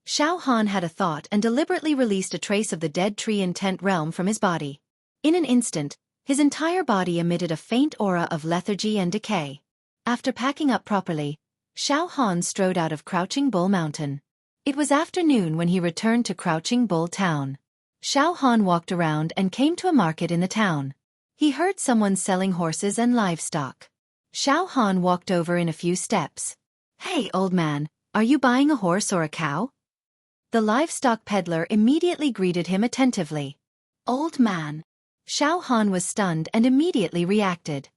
Xiao Han had a thought and deliberately released a trace of the dead tree in Tent Realm from his body. In an instant, his entire body emitted a faint aura of lethargy and decay. After packing up properly, Xiao Han strode out of Crouching Bull Mountain. It was afternoon when he returned to Crouching Bull Town. Xiao Han walked around and came to a market in the town. He heard someone selling horses and livestock. Xiao Han walked over in a few steps. Hey, old man, are you buying a horse or a cow? The livestock peddler immediately greeted him attentively. Old man. Xiao Han was stunned and immediately reacted.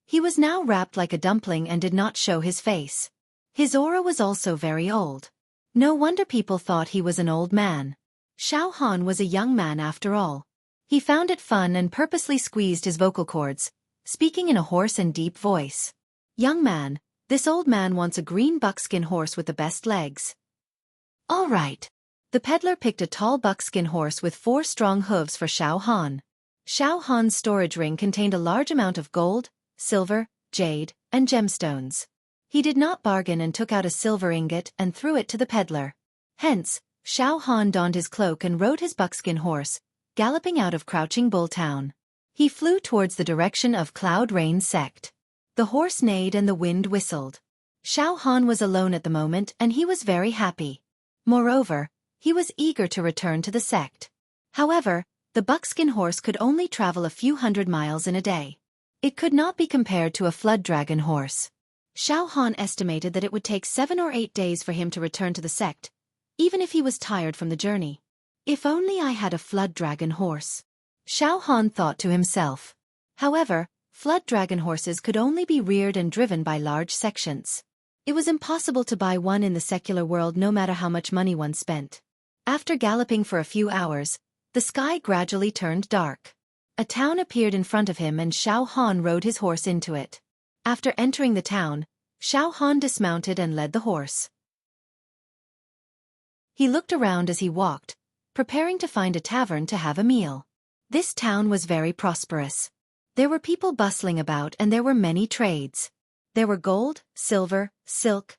He was now wrapped like a dumpling and did not show his face. His aura was also very old. No wonder people thought he was an old man. Xiao Han was a young man after all. He found it fun and purposely squeezed his vocal cords, speaking in a hoarse and deep voice. Young man, this old man wants a green buckskin horse with the best legs. All right. The peddler picked a tall buckskin horse with 4 strong hooves for Xiao Han. Xiao Han's storage ring contained a large amount of gold, silver, jade, and gemstones. He did not bargain and took out a silver ingot and threw it to the peddler. Hence, Xiao Han donned his cloak and rode his buckskin horse, galloping out of Crouching Bull Town. He flew towards the direction of Cloud Rain sect. The horse neighed and the wind whistled. Xiao Han was alone at the moment and he was very happy. Moreover, he was eager to return to the sect. However, the buckskin horse could only travel a few hundred miles in a day. It could not be compared to a flood dragon horse. Xiao Han estimated that it would take 7 or 8 days for him to return to the sect, even if he was tired from the journey. If only I had a flood dragon horse. Xiao Han thought to himself. However, flood dragon horses could only be reared and driven by large sections. It was impossible to buy one in the secular world no matter how much money one spent. After galloping for a few hours, the sky gradually turned dark. A town appeared in front of him and Xiao Han rode his horse into it. After entering the town, Xiao Han dismounted and led the horse. He looked around as he walked, preparing to find a tavern to have a meal. This town was very prosperous. There were people bustling about and there were many trades. There were gold, silver, silk,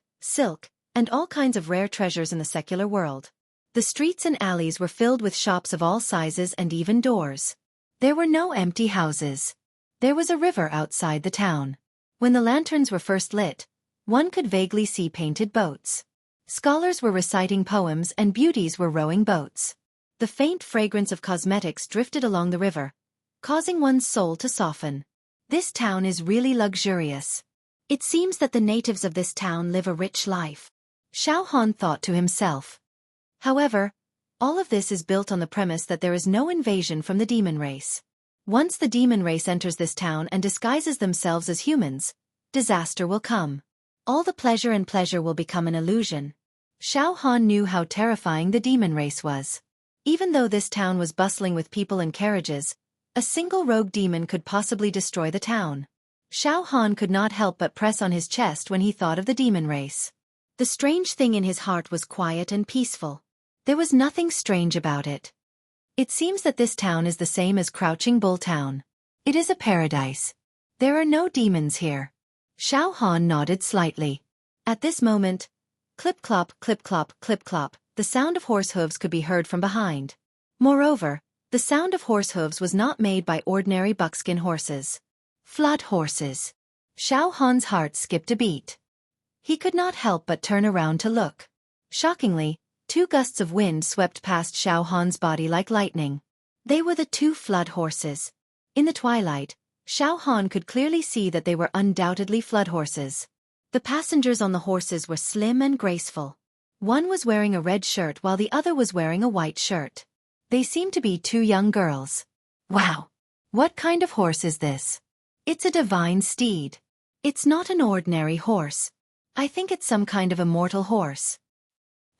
and all kinds of rare treasures in the secular world. The streets and alleys were filled with shops of all sizes and even doors. There were no empty houses. There was a river outside the town. When the lanterns were first lit, one could vaguely see painted boats. Scholars were reciting poems and beauties were rowing boats. The faint fragrance of cosmetics drifted along the river, causing one's soul to soften. This town is really luxurious. It seems that the natives of this town live a rich life. Xiao Han thought to himself. However, all of this is built on the premise that there is no invasion from the demon race. Once the demon race enters this town and disguises themselves as humans, disaster will come. All the pleasure will become an illusion. Xiao Han knew how terrifying the demon race was. Even though this town was bustling with people and carriages, a single rogue demon could possibly destroy the town. Xiao Han could not help but press on his chest when he thought of the demon race. The strange thing in his heart was quiet and peaceful. There was nothing strange about it. It seems that this town is the same as Crouching Bull Town. It is a paradise. There are no demons here. Xiao Han nodded slightly. At this moment, clip-clop, clip-clop, clip-clop, the sound of horse hooves could be heard from behind. Moreover, the sound of horse hooves was not made by ordinary buckskin horses. Flood horses. Xiao Han's heart skipped a beat. He could not help but turn around to look. Shockingly, 2 gusts of wind swept past Xiao Han's body like lightning. They were the 2 flood horses. In the twilight, Xiao Han could clearly see that they were undoubtedly flood horses. The passengers on the horses were slim and graceful. One was wearing a red shirt while the other was wearing a white shirt. They seemed to be 2 young girls. Wow! What kind of horse is this? It's a divine steed. It's not an ordinary horse. I think it's some kind of immortal horse.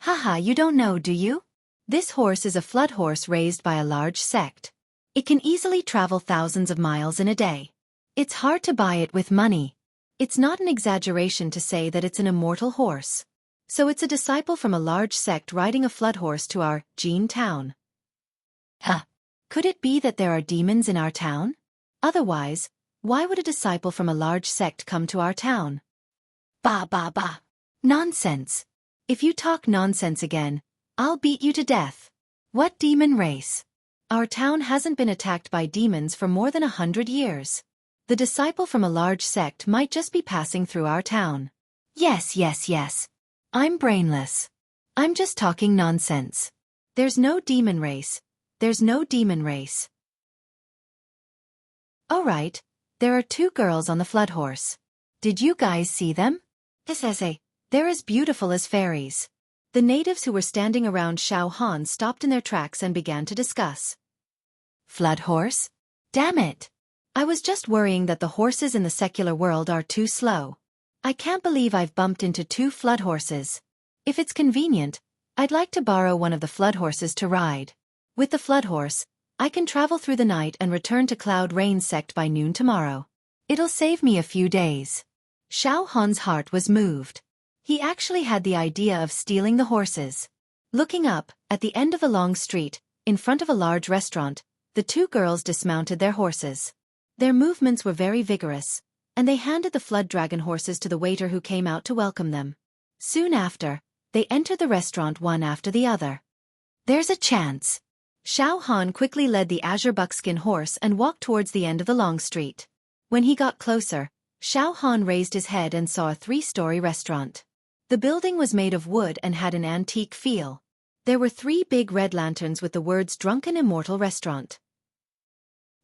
Haha, you don't know, do you? This horse is a flood horse raised by a large sect. It can easily travel thousands of miles in a day. It's hard to buy it with money. It's not an exaggeration to say that it's an immortal horse. So it's a disciple from a large sect riding a flood horse to our Jianghu town. Huh. Could it be that there are demons in our town? Otherwise, why would a disciple from a large sect come to our town? Bah bah bah. Nonsense. If you talk nonsense again, I'll beat you to death. What demon race? Our town hasn't been attacked by demons for more than 100 years. The disciple from a large sect might just be passing through our town. Yes. I'm brainless. I'm just talking nonsense. There's no demon race. There's no demon race. All right, there are 2 girls on the flood horse. Did you guys see them? They're as beautiful as fairies. The natives who were standing around Xiao Han stopped in their tracks and began to discuss. Flood horse? Damn it! I was just worrying that the horses in the secular world are too slow. I can't believe I've bumped into 2 flood horses. If it's convenient, I'd like to borrow one of the flood horses to ride. With the flood horse, I can travel through the night and return to Cloud Rain sect by noon tomorrow. It'll save me a few days. Xiao Han's heart was moved. He actually had the idea of stealing the horses. Looking up, at the end of a long street, in front of a large restaurant, the 2 girls dismounted their horses. Their movements were very vigorous, and they handed the flood dragon horses to the waiter who came out to welcome them. Soon after, they entered the restaurant one after the other. There's a chance. Xiao Han quickly led the azure buckskin horse and walked towards the end of the long street. When he got closer, Xiao Han raised his head and saw a 3-story restaurant. The building was made of wood and had an antique feel. There were 3 big red lanterns with the words Drunken Immortal Restaurant.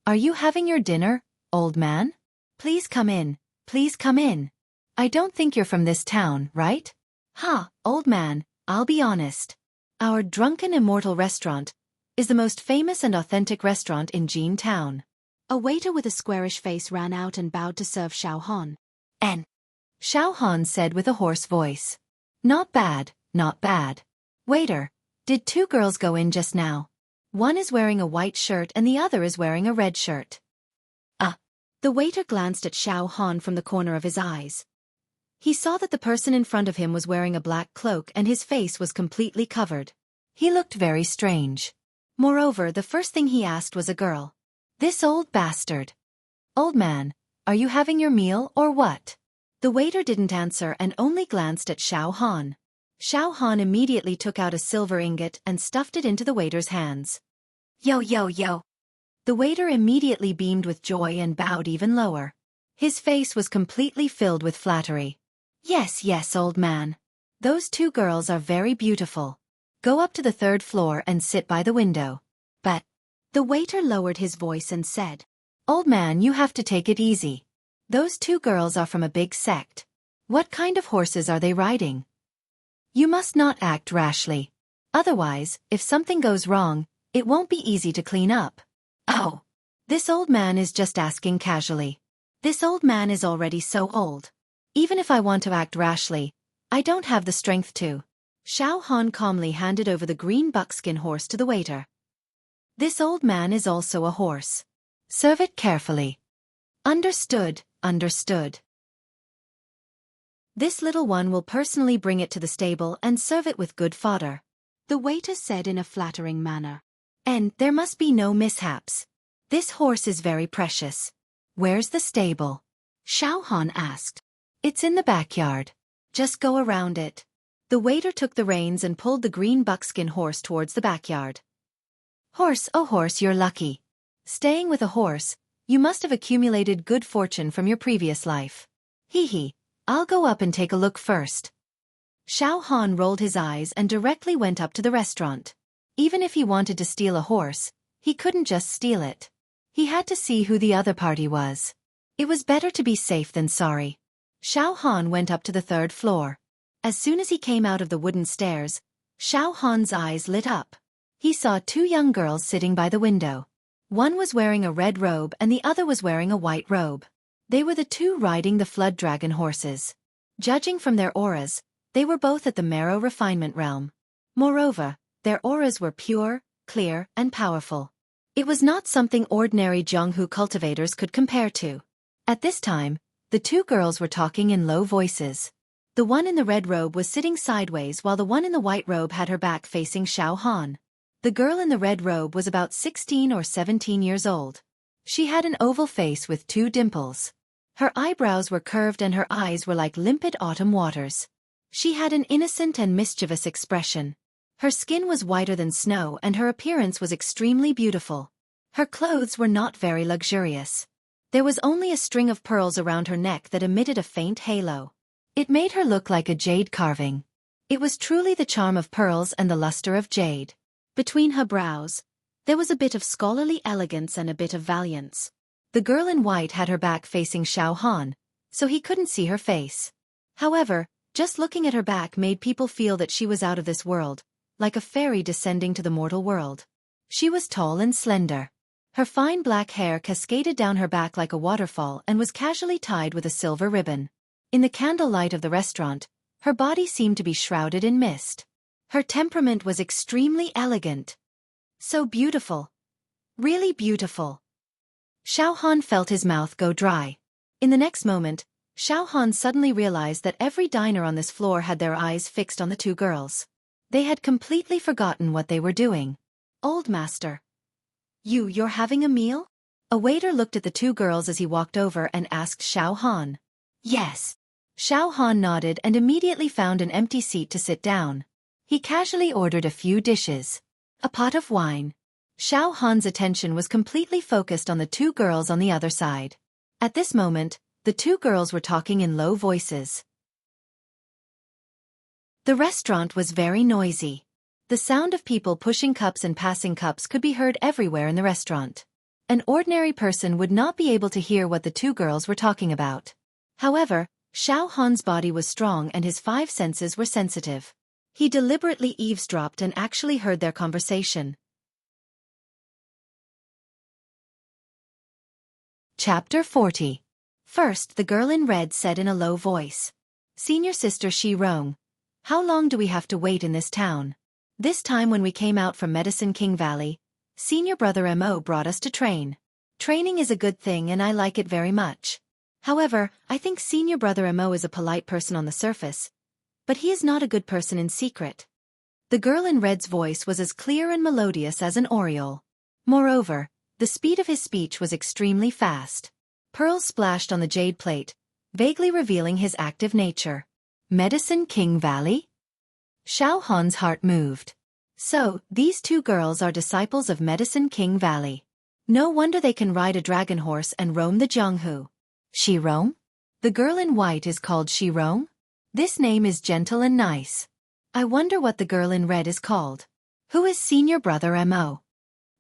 Are you having your dinner, old man? Please come in, please come in. I don't think you're from this town, right? Ha, old man, I'll be honest. Our Drunken Immortal Restaurant is the most famous and authentic restaurant in Jianghu town. A waiter with a squarish face ran out and bowed to serve Xiao Han. Xiao Han said with a hoarse voice. Not bad, not bad. Waiter, did 2 girls go in just now? One is wearing a white shirt and the other is wearing a red shirt. The waiter glanced at Xiao Han from the corner of his eyes. He saw that the person in front of him was wearing a black cloak and his face was completely covered. He looked very strange. Moreover, the first thing he asked was a girl. This old bastard. Old man, are you having your meal or what? The waiter didn't answer and only glanced at Xiao Han. Xiao Han immediately took out a silver ingot and stuffed it into the waiter's hands. Yo. The waiter immediately beamed with joy and bowed even lower. His face was completely filled with flattery. Yes, old man. Those 2 girls are very beautiful. Go up to the 3rd floor and sit by the window. But the waiter lowered his voice and said, Old man, you have to take it easy. Those 2 girls are from a big sect. What kind of horses are they riding? You must not act rashly. Otherwise, if something goes wrong, it won't be easy to clean up. Oh, this old man is just asking casually. This old man is already so old. Even if I want to act rashly, I don't have the strength to. Xiao Han calmly handed over the green buckskin horse to the waiter. This old man is also a horse. Serve it carefully. Understood, understood. This little one will personally bring it to the stable and serve it with good fodder, the waiter said in a flattering manner. And there must be no mishaps. This horse is very precious. Where's the stable? Xiao Han asked. It's in the backyard. Just go around it. The waiter took the reins and pulled the green buckskin horse towards the backyard. Horse, oh horse, you're lucky. Staying with a horse, you must have accumulated good fortune from your previous life. Hee hee, I'll go up and take a look first. Xiao Han rolled his eyes and directly went up to the restaurant. Even if he wanted to steal a horse, he couldn't just steal it. He had to see who the other party was. It was better to be safe than sorry. Xiao Han went up to the 3rd floor. As soon as he came out of the wooden stairs, Xiao Han's eyes lit up. He saw 2 young girls sitting by the window. One was wearing a red robe and the other was wearing a white robe. They were the 2 riding the flood dragon horses. Judging from their auras, they were both at the marrow refinement realm. Moreover, their auras were pure, clear, and powerful. It was not something ordinary Jianghu cultivators could compare to. At this time, the 2 girls were talking in low voices. The one in the red robe was sitting sideways while the one in the white robe had her back facing Xiao Han. The girl in the red robe was about 16 or 17 years old. She had an oval face with 2 dimples. Her eyebrows were curved and her eyes were like limpid autumn waters. She had an innocent and mischievous expression. Her skin was whiter than snow and her appearance was extremely beautiful. Her clothes were not very luxurious. There was only a string of pearls around her neck that emitted a faint halo. It made her look like a jade carving. It was truly the charm of pearls and the luster of jade. Between her brows, there was a bit of scholarly elegance and a bit of valiance. The girl in white had her back facing Xiao Han, so he couldn't see her face. However, just looking at her back made people feel that she was out of this world, like a fairy descending to the mortal world. She was tall and slender. Her fine black hair cascaded down her back like a waterfall and was casually tied with a silver ribbon. In the candlelight of the restaurant, her body seemed to be shrouded in mist. Her temperament was extremely elegant. So beautiful. Really beautiful. Xiao Han felt his mouth go dry. In the next moment, Xiao Han suddenly realized that every diner on this floor had their eyes fixed on the 2 girls. They had completely forgotten what they were doing. Old master. You're having a meal? A waiter looked at the 2 girls as he walked over and asked Xiao Han. Yes. Xiao Han nodded and immediately found an empty seat to sit down. He casually ordered a few dishes. A pot of wine. Xiao Han's attention was completely focused on the 2 girls on the other side. At this moment, the 2 girls were talking in low voices. The restaurant was very noisy. The sound of people pushing cups and passing cups could be heard everywhere in the restaurant. An ordinary person would not be able to hear what the 2 girls were talking about. However, Xiao Han's body was strong and his 5 senses were sensitive. He deliberately eavesdropped and actually heard their conversation. Chapter 40. First, the girl in red said in a low voice. Senior sister Shi Rong, how long do we have to wait in this town? This time when we came out from Medicine King Valley, senior brother Mo brought us to train. Training is a good thing and I like it very much. However, I think senior brother Mo is a polite person on the surface, but he is not a good person in secret. The girl in red's voice was as clear and melodious as an aureole. Moreover, the speed of his speech was extremely fast. Pearls splashed on the jade plate, vaguely revealing his active nature. Medicine King Valley? Xiao Han's heart moved. So, these 2 girls are disciples of Medicine King Valley. No wonder they can ride a dragon horse and roam the Jianghu. Shi Rong? The girl in white is called Shi Rong? This name is gentle and nice. I wonder what the girl in red is called. Who is senior brother Mo?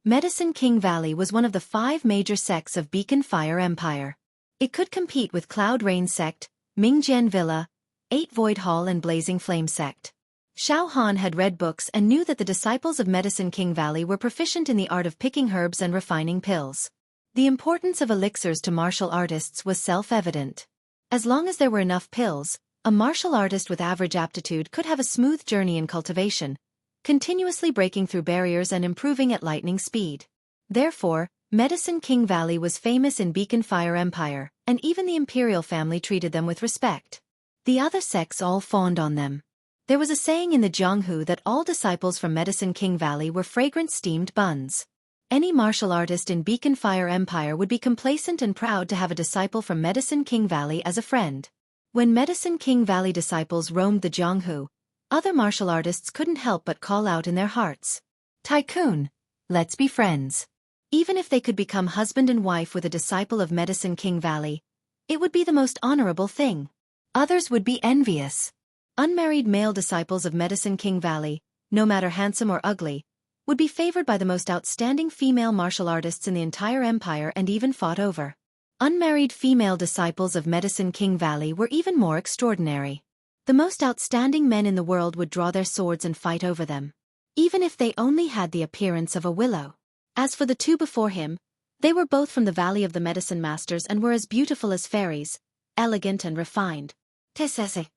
Medicine King Valley was one of the 5 major sects of Beacon Fire Empire. It could compete with Cloud Rain Sect, Mingjian Villa, 8 Void Hall and Blazing Flame Sect. Xiao Han had read books and knew that the disciples of Medicine King Valley were proficient in the art of picking herbs and refining pills. The importance of elixirs to martial artists was self-evident. As long as there were enough pills, A martial artist with average aptitude could have a smooth journey in cultivation, continuously breaking through barriers and improving at lightning speed. Therefore, Medicine King Valley was famous in Beacon Fire Empire, and even the imperial family treated them with respect. The other sects all fawned on them. There was a saying in the Jianghu that all disciples from Medicine King Valley were fragrant steamed buns. Any martial artist in Beacon Fire Empire would be complacent and proud to have a disciple from Medicine King Valley as a friend. When Medicine King Valley disciples roamed the Jianghu, other martial artists couldn't help but call out in their hearts, "Tycoon, let's be friends." Even if they could become husband and wife with a disciple of Medicine King Valley, it would be the most honorable thing. Others would be envious. Unmarried male disciples of Medicine King Valley, no matter handsome or ugly, would be favored by the most outstanding female martial artists in the entire empire and even fought over. Unmarried female disciples of Medicine King Valley were even more extraordinary. The most outstanding men in the world would draw their swords and fight over them, even if they only had the appearance of a willow. As for the two before him, they were both from the Valley of the Medicine Masters and were as beautiful as fairies, elegant and refined. Tesese.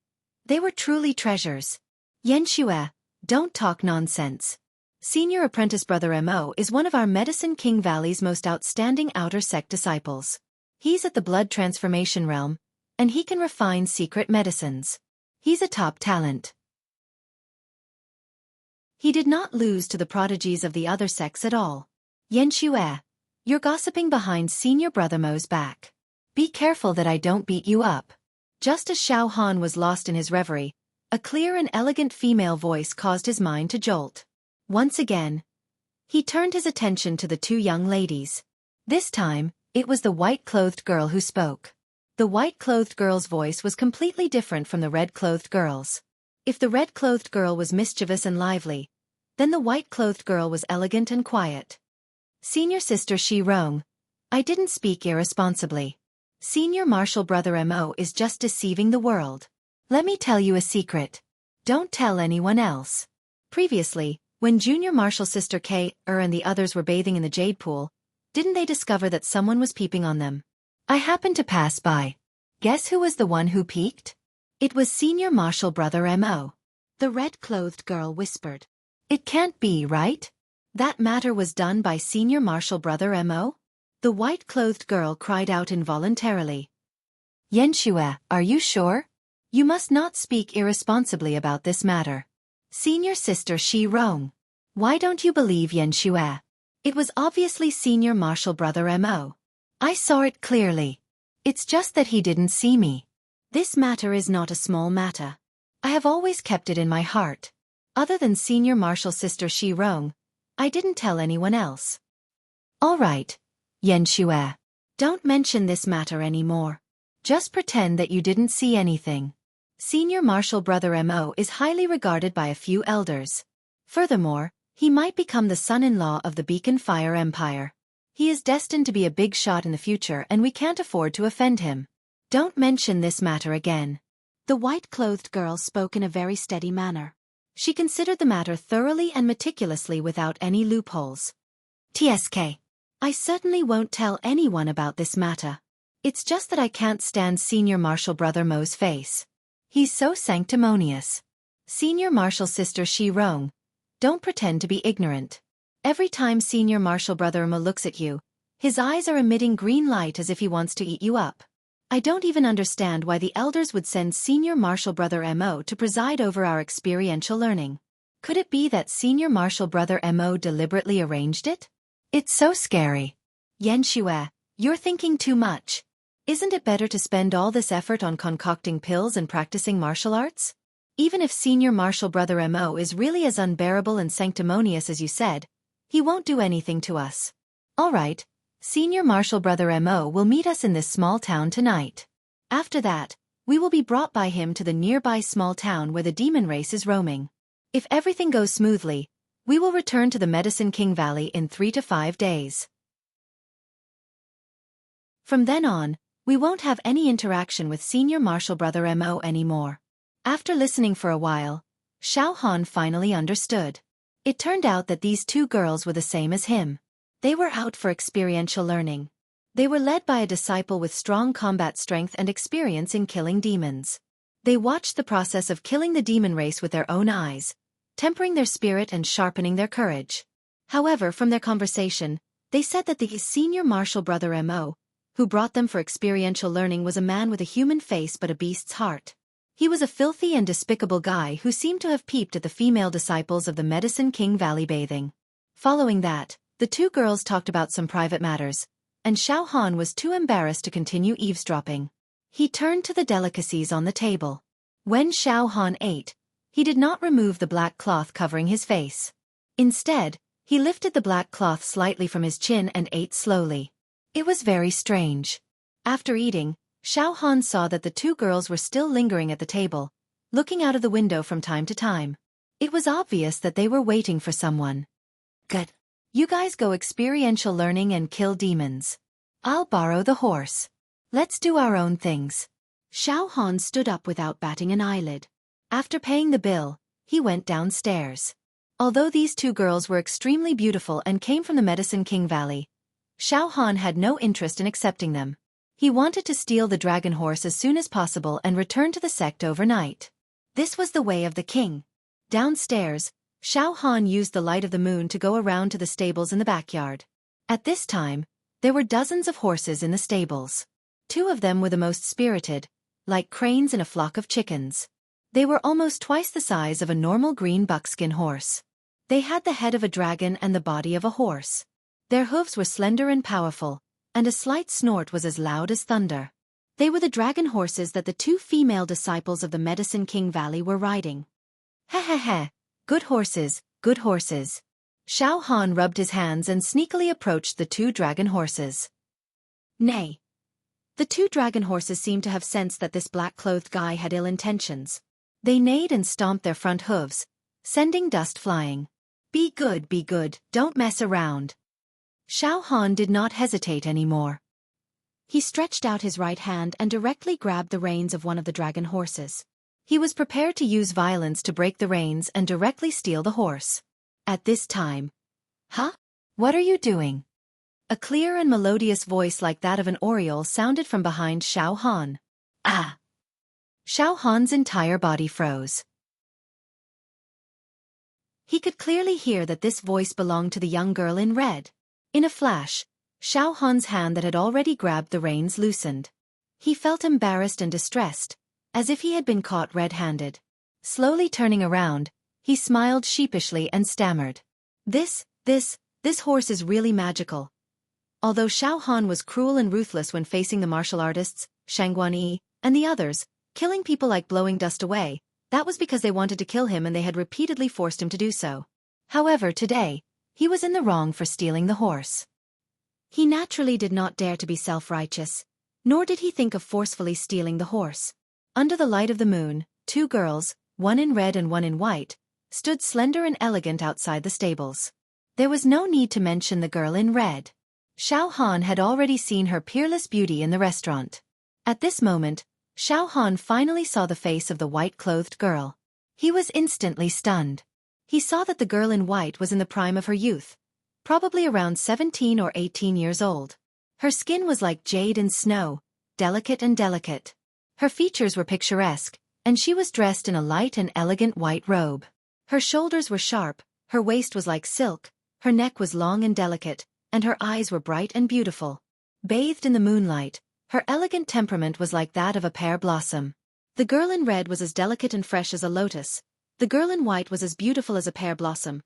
They were truly treasures. Xianxia, don't talk nonsense. Senior Apprentice Brother Mo is one of our Medicine King Valley's most outstanding outer sect disciples. He's at the blood transformation realm, and he can refine secret medicines. He's a top talent. He did not lose to the prodigies of the other sects at all. Xianxia, you're gossiping behind Senior Brother Mo's back. Be careful that I don't beat you up. Just as Xiao Han was lost in his reverie, a clear and elegant female voice caused his mind to jolt. Once again, he turned his attention to the two young ladies. This time, it was the white-clothed girl who spoke. The white-clothed girl's voice was completely different from the red-clothed girl's. If the red-clothed girl was mischievous and lively, then the white-clothed girl was elegant and quiet. Senior Sister Shi Rong, I didn't speak irresponsibly. Senior Martial Brother Mo is just deceiving the world. Let me tell you a secret. Don't tell anyone else. Previously, when Junior Martial Sister K and the others were bathing in the jade pool, didn't they discover that someone was peeping on them? I happened to pass by. Guess who was the one who peeked? It was Senior Martial Brother Mo. The red-clothed girl whispered. It can't be, right? That matter was done by Senior Martial Brother Mo? The white-clothed girl cried out involuntarily. Xianxia, are you sure? You must not speak irresponsibly about this matter. Senior Sister Shi Rong. Why don't you believe Xianxia? It was obviously Senior Martial Brother Mo. I saw it clearly. It's just that he didn't see me. This matter is not a small matter. I have always kept it in my heart. Other than Senior Martial Sister Shi Rong, I didn't tell anyone else. All right, Xianxia. Don't mention this matter anymore. Just pretend that you didn't see anything. Senior Martial Brother Mo is highly regarded by a few elders. Furthermore, he might become the son-in-law of the Beacon Fire Empire. He is destined to be a big shot in the future and we can't afford to offend him. Don't mention this matter again. The white-clothed girl spoke in a very steady manner. She considered the matter thoroughly and meticulously without any loopholes. TSK. I certainly won't tell anyone about this matter. It's just that I can't stand Senior Martial Brother Mo's face. He's so sanctimonious. Senior Martial Sister Shi Rong, don't pretend to be ignorant. Every time Senior Martial Brother Mo looks at you, his eyes are emitting green light as if he wants to eat you up. I don't even understand why the elders would send Senior Martial Brother Mo to preside over our experiential learning. Could it be that Senior Martial Brother Mo deliberately arranged it? It's so scary. Xianxia, you're thinking too much. Isn't it better to spend all this effort on concocting pills and practicing martial arts? Even if Senior Martial Brother Mo is really as unbearable and sanctimonious as you said, he won't do anything to us. All right. Senior Martial Brother Mo will meet us in this small town tonight. After that, we will be brought by him to the nearby small town where the demon race is roaming. If everything goes smoothly, we will return to the Medicine King Valley in 3 to 5 days. From then on, we won't have any interaction with Senior Martial Brother Mo anymore. After listening for a while, Xiao Han finally understood. It turned out that these two girls were the same as him. They were out for experiential learning. They were led by a disciple with strong combat strength and experience in killing demons. They watched the process of killing the demon race with their own eyes, tempering their spirit and sharpening their courage. However, from their conversation, they said that the senior martial brother M.O., who brought them for experiential learning, was a man with a human face but a beast's heart. He was a filthy and despicable guy who seemed to have peeped at the female disciples of the Medicine King Valley bathing. Following that, the two girls talked about some private matters, and Xiao Han was too embarrassed to continue eavesdropping. He turned to the delicacies on the table. When Xiao Han ate, he did not remove the black cloth covering his face. Instead, he lifted the black cloth slightly from his chin and ate slowly. It was very strange. After eating, Xiao Han saw that the two girls were still lingering at the table, looking out of the window from time to time. It was obvious that they were waiting for someone. Good. You guys go experiential learning and kill demons. I'll borrow the horse. Let's do our own things. Xiao Han stood up without batting an eyelid. After paying the bill, he went downstairs. Although these two girls were extremely beautiful and came from the Medicine King Valley, Xiao Han had no interest in accepting them. He wanted to steal the dragon horse as soon as possible and return to the sect overnight. This was the way of the king. Downstairs, Xiao Han used the light of the moon to go around to the stables in the backyard. At this time, there were dozens of horses in the stables. Two of them were the most spirited, like cranes in a flock of chickens. They were almost twice the size of a normal green buckskin horse. They had the head of a dragon and the body of a horse. Their hooves were slender and powerful, and a slight snort was as loud as thunder. They were the dragon horses that the two female disciples of the Medicine King Valley were riding. Heh heh heh, good horses, good horses. Xiao Han rubbed his hands and sneakily approached the two dragon horses. Nay. The two dragon horses seemed to have sensed that this black-clothed guy had ill intentions. They neighed and stomped their front hooves, sending dust flying. Be good, don't mess around. Xiao Han did not hesitate anymore. He stretched out his right hand and directly grabbed the reins of one of the dragon horses. He was prepared to use violence to break the reins and directly steal the horse. At this time, "Huh? What are you doing?" A clear and melodious voice like that of an oriole sounded from behind Xiao Han. Ah! Xiao Han's entire body froze. He could clearly hear that this voice belonged to the young girl in red. In a flash, Xiao Han's hand that had already grabbed the reins loosened. He felt embarrassed and distressed, as if he had been caught red-handed. Slowly turning around, he smiled sheepishly and stammered. This horse is really magical." Although Xiao Han was cruel and ruthless when facing the martial artists, Shangguan and the others, killing people like blowing dust away, that was because they wanted to kill him and they had repeatedly forced him to do so. However, today, he was in the wrong for stealing the horse. He naturally did not dare to be self-righteous, nor did he think of forcefully stealing the horse. Under the light of the moon, two girls, one in red and one in white, stood slender and elegant outside the stables. There was no need to mention the girl in red. Xiao Han had already seen her peerless beauty in the restaurant. At this moment, Xiao Han finally saw the face of the white-clothed girl. He was instantly stunned. He saw that the girl in white was in the prime of her youth, probably around 17 or 18 years old. Her skin was like jade and snow, delicate and delicate. Her features were picturesque, and she was dressed in a light and elegant white robe. Her shoulders were sharp, her waist was like silk, her neck was long and delicate, and her eyes were bright and beautiful. Bathed in the moonlight, her elegant temperament was like that of a pear blossom. The girl in red was as delicate and fresh as a lotus. The girl in white was as beautiful as a pear blossom.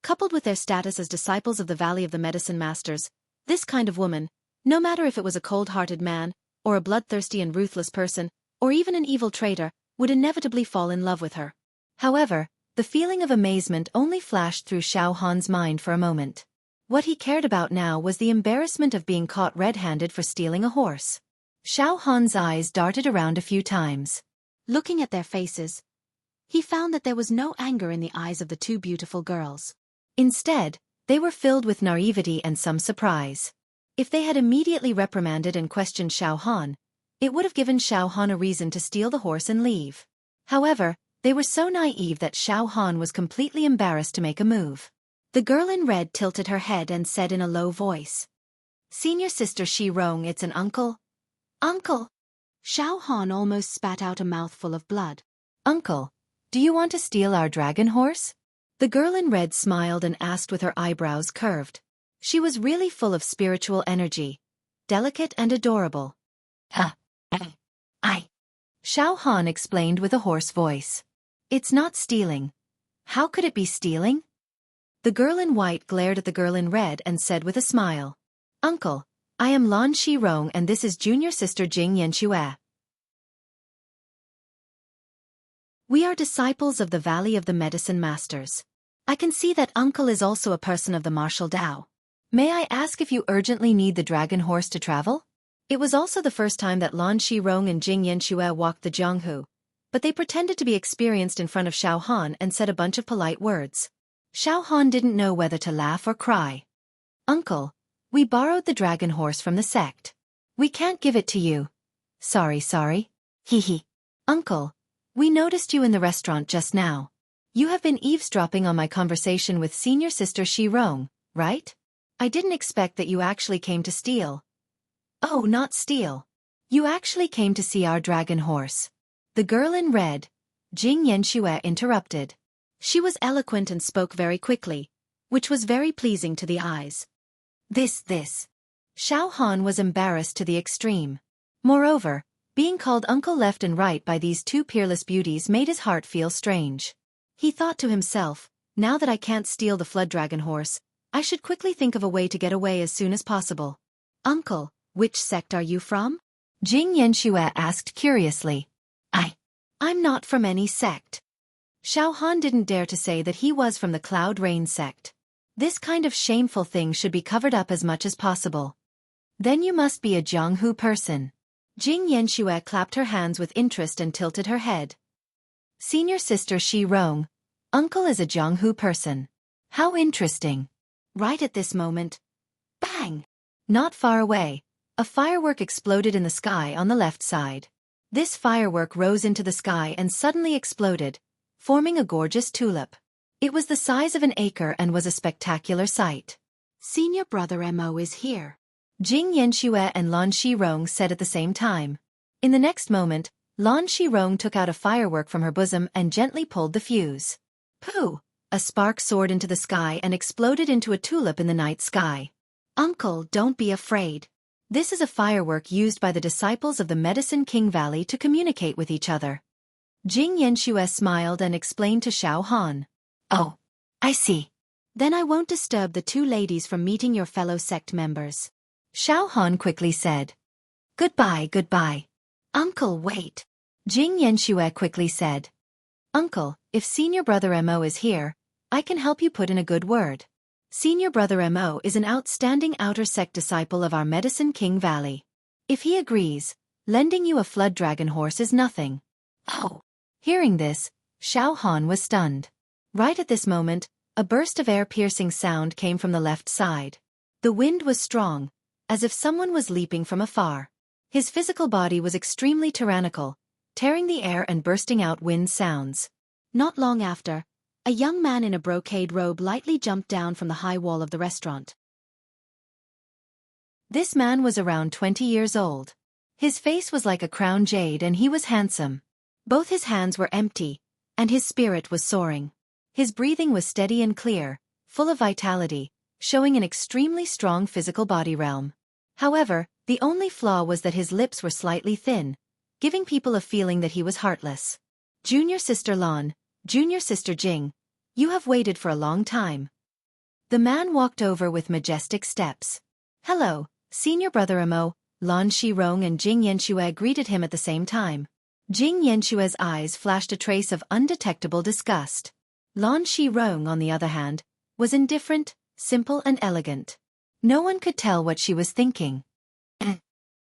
Coupled with their status as disciples of the Valley of the Medicine Masters, this kind of woman, no matter if it was a cold-hearted man, or a bloodthirsty and ruthless person, or even an evil traitor, would inevitably fall in love with her. However, the feeling of amazement only flashed through Xiao Han's mind for a moment. What he cared about now was the embarrassment of being caught red-handed for stealing a horse. Xiao Han's eyes darted around a few times. Looking at their faces, he found that there was no anger in the eyes of the two beautiful girls. Instead, they were filled with naivety and some surprise. If they had immediately reprimanded and questioned Xiao Han, it would have given Xiao Han a reason to steal the horse and leave. However, they were so naive that Xiao Han was completely embarrassed to make a move. The girl in red tilted her head and said in a low voice, "Senior Sister Shi Rong, it's an uncle." "Uncle?" Xiao Han almost spat out a mouthful of blood. Uncle, do you want to steal our dragon horse? The girl in red smiled and asked with her eyebrows curved. She was really full of spiritual energy, delicate and adorable. I. Xiao Han explained with a hoarse voice. It's not stealing. How could it be stealing? The girl in white glared at the girl in red and said with a smile. Uncle, I am Lan Shirong and this is junior sister Xianxia. We are disciples of the Valley of the Medicine Masters. I can see that uncle is also a person of the martial Dao. May I ask if you urgently need the dragon horse to travel? It was also the first time that Lan Shirong and Xianxia walked the Jianghu, but they pretended to be experienced in front of Xiao Han and said a bunch of polite words. Xiao Han didn't know whether to laugh or cry. Uncle, we borrowed the dragon horse from the sect. We can't give it to you. Sorry. Hee. Uncle, we noticed you in the restaurant just now. You have been eavesdropping on my conversation with senior sister Shirong, right? I didn't expect that you actually came to steal. Oh, not steal. You actually came to see our dragon horse. The girl in red, Xianxia, interrupted. She was eloquent and spoke very quickly, which was very pleasing to the eyes. This. Xiao Han was embarrassed to the extreme. Moreover, being called uncle left and right by these two peerless beauties made his heart feel strange. He thought to himself, now that I can't steal the flood dragon horse, I should quickly think of a way to get away as soon as possible. Uncle, which sect are you from? Xianxia asked curiously. I'm not from any sect. Xiao Han didn't dare to say that he was from the Cloud Rain sect. This kind of shameful thing should be covered up as much as possible. Then you must be a Jianghu person. Xianxia clapped her hands with interest and tilted her head. Senior sister Shirong, uncle is a Jianghu person. How interesting. Right at this moment. Bang! Not far away, a firework exploded in the sky on the left side. This firework rose into the sky and suddenly exploded, forming a gorgeous tulip. It was the size of an acre and was a spectacular sight. Senior brother Mo is here. Xianxia and Lan Shirong said at the same time. In the next moment, Lan Shirong took out a firework from her bosom and gently pulled the fuse. Pooh! A spark soared into the sky and exploded into a tulip in the night sky. Uncle, don't be afraid. This is a firework used by the disciples of the Medicine King Valley to communicate with each other. Xianxia smiled and explained to Xiao Han. Oh, I see. Then I won't disturb the two ladies from meeting your fellow sect members. Xiao Han quickly said. Goodbye. Uncle, wait. Xianxia quickly said. Uncle, if senior brother Mo is here, I can help you put in a good word. Senior brother Mo is an outstanding outer sect disciple of our Medicine King Valley. If he agrees, lending you a flood dragon horse is nothing. Oh! Hearing this, Xiao Han was stunned. Right at this moment, a burst of air-piercing sound came from the left side. The wind was strong, as if someone was leaping from afar. His physical body was extremely tyrannical, tearing the air and bursting out wind sounds. Not long after, a young man in a brocade robe lightly jumped down from the high wall of the restaurant. This man was around 20 years old. His face was like a crown jade and he was handsome. Both his hands were empty, and his spirit was soaring. His breathing was steady and clear, full of vitality, showing an extremely strong physical body realm. However, the only flaw was that his lips were slightly thin, giving people a feeling that he was heartless. Junior sister Lan, junior sister Jing, you have waited for a long time. The man walked over with majestic steps. Hello, senior brother Mo. Lan Shirong and Xianxia greeted him at the same time. Xianxia's eyes flashed a trace of undetectable disgust. Lan Shirong, on the other hand, was indifferent, simple and elegant. No one could tell what she was thinking.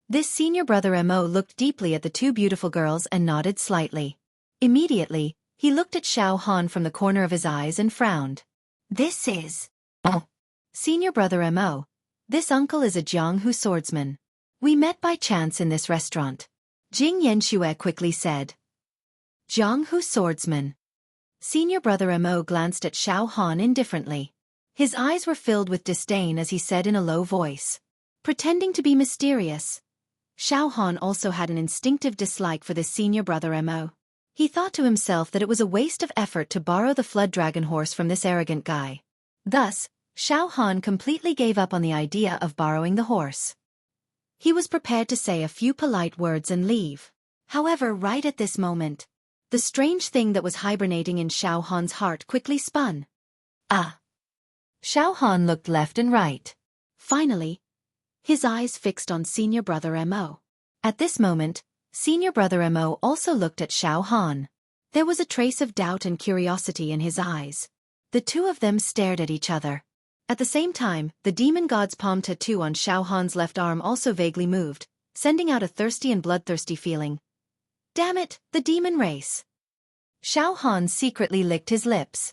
This senior brother Mo looked deeply at the two beautiful girls and nodded slightly. Immediately, he looked at Xiao Han from the corner of his eyes and frowned. This is... Oh. Senior brother Mo. This uncle is a Jianghu swordsman. We met by chance in this restaurant. Xianxia quickly said. Jianghu swordsman. Senior brother Mo glanced at Xiao Han indifferently. His eyes were filled with disdain as he said in a low voice. Pretending to be mysterious. Xiao Han also had an instinctive dislike for this senior brother Mo. He thought to himself that it was a waste of effort to borrow the flood dragon horse from this arrogant guy. Thus, Xiao Han completely gave up on the idea of borrowing the horse. He was prepared to say a few polite words and leave. However, right at this moment, the strange thing that was hibernating in Xiao Han's heart quickly spun. Ah! Xiao Han looked left and right. Finally, his eyes fixed on senior brother Mo. At this moment, senior brother Mo also looked at Xiao Han. There was a trace of doubt and curiosity in his eyes. The two of them stared at each other. At the same time, the demon god's palm tattoo on Xiao Han's left arm also vaguely moved, sending out a thirsty and bloodthirsty feeling. Damn it, the demon race! Xiao Han secretly licked his lips.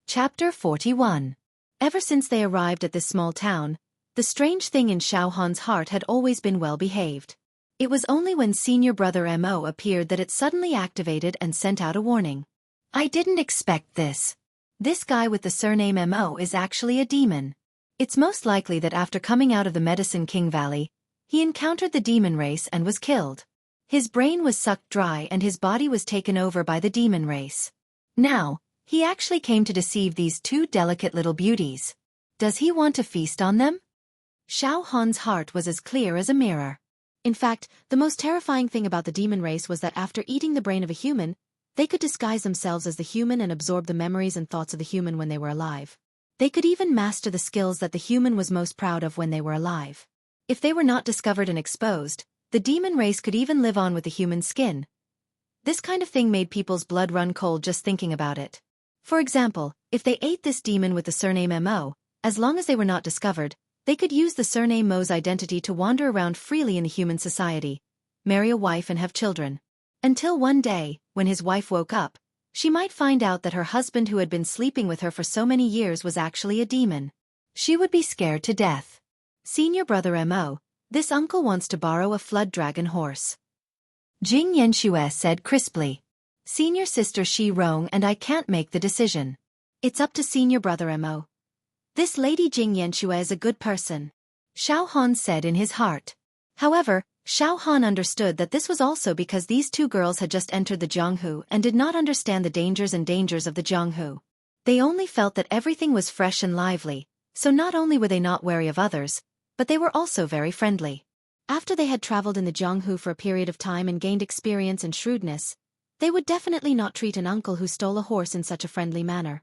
Chapter 41. Ever since they arrived at this small town, the strange thing in Xiao Han's heart had always been well behaved. It was only when senior brother Mo appeared that it suddenly activated and sent out a warning. I didn't expect this. This guy with the surname Mo is actually a demon. It's most likely that after coming out of the Medicine King Valley, he encountered the demon race and was killed. His brain was sucked dry and his body was taken over by the demon race. Now, he actually came to deceive these two delicate little beauties. Does he want to feast on them? Xiao Han's heart was as clear as a mirror. In fact, the most terrifying thing about the demon race was that after eating the brain of a human, they could disguise themselves as the human and absorb the memories and thoughts of the human when they were alive. They could even master the skills that the human was most proud of when they were alive. If they were not discovered and exposed, the demon race could even live on with the human skin. This kind of thing made people's blood run cold just thinking about it. For example, if they ate this demon with the surname Mo, as long as they were not discovered, they could use the surname Mo's identity to wander around freely in the human society, marry a wife and have children. Until one day, when his wife woke up, she might find out that her husband who had been sleeping with her for so many years was actually a demon. She would be scared to death. Senior brother Mo, this uncle wants to borrow a flood dragon horse. Xianxia said crisply. Senior sister Shi Rong and I can't make the decision. It's up to senior brother Mo. This lady Xianxia is a good person, Xiao Han said in his heart. However, Xiao Han understood that this was also because these two girls had just entered the Jianghu and did not understand the dangers of the Jianghu. They only felt that everything was fresh and lively, so not only were they not wary of others, but they were also very friendly. After they had traveled in the Jianghu for a period of time and gained experience and shrewdness, they would definitely not treat an uncle who stole a horse in such a friendly manner.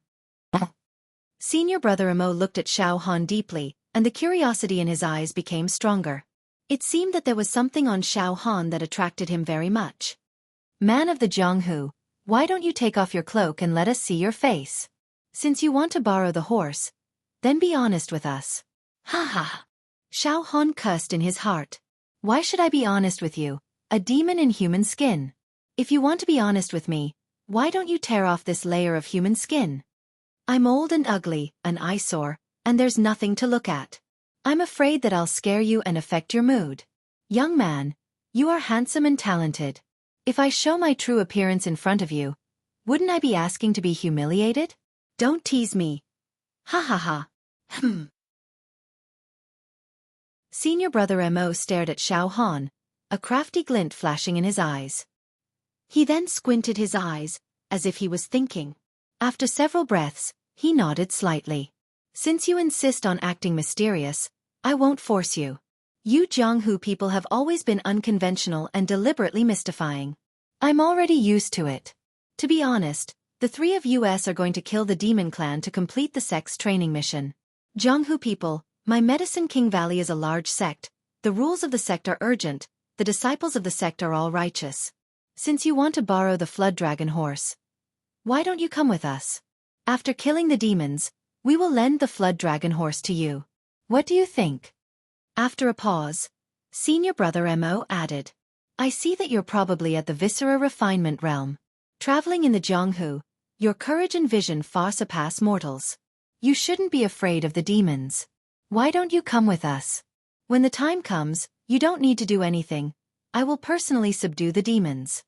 Senior brother Mo looked at Xiao Han deeply, and the curiosity in his eyes became stronger. It seemed that there was something on Xiao Han that attracted him very much. Man of the Jianghu, why don't you take off your cloak and let us see your face? Since you want to borrow the horse, then be honest with us. Ha ha! Xiao Han cussed in his heart. Why should I be honest with you, a demon in human skin? If you want to be honest with me, why don't you tear off this layer of human skin? I'm old and ugly, an eyesore, and there's nothing to look at. I'm afraid that I'll scare you and affect your mood. Young man, you are handsome and talented. If I show my true appearance in front of you, wouldn't I be asking to be humiliated? Don't tease me. Ha ha ha. Senior brother Mo stared at Xiao Han, a crafty glint flashing in his eyes. He then squinted his eyes, as if he was thinking. After several breaths, he nodded slightly. Since you insist on acting mysterious, I won't force you. You Jianghu people have always been unconventional and deliberately mystifying. I'm already used to it. To be honest, the three of us are going to kill the demon clan to complete the sect's training mission. Jianghu people, my Medicine King Valley is a large sect, the rules of the sect are urgent, the disciples of the sect are all righteous. Since you want to borrow the flood dragon horse, why don't you come with us? After killing the demons, we will lend the flood dragon horse to you. What do you think? After a pause, senior brother Mo added, I see that you're probably at the viscera refinement realm. Traveling in the Jianghu, your courage and vision far surpass mortals. You shouldn't be afraid of the demons. Why don't you come with us? When the time comes, you don't need to do anything. I will personally subdue the demons.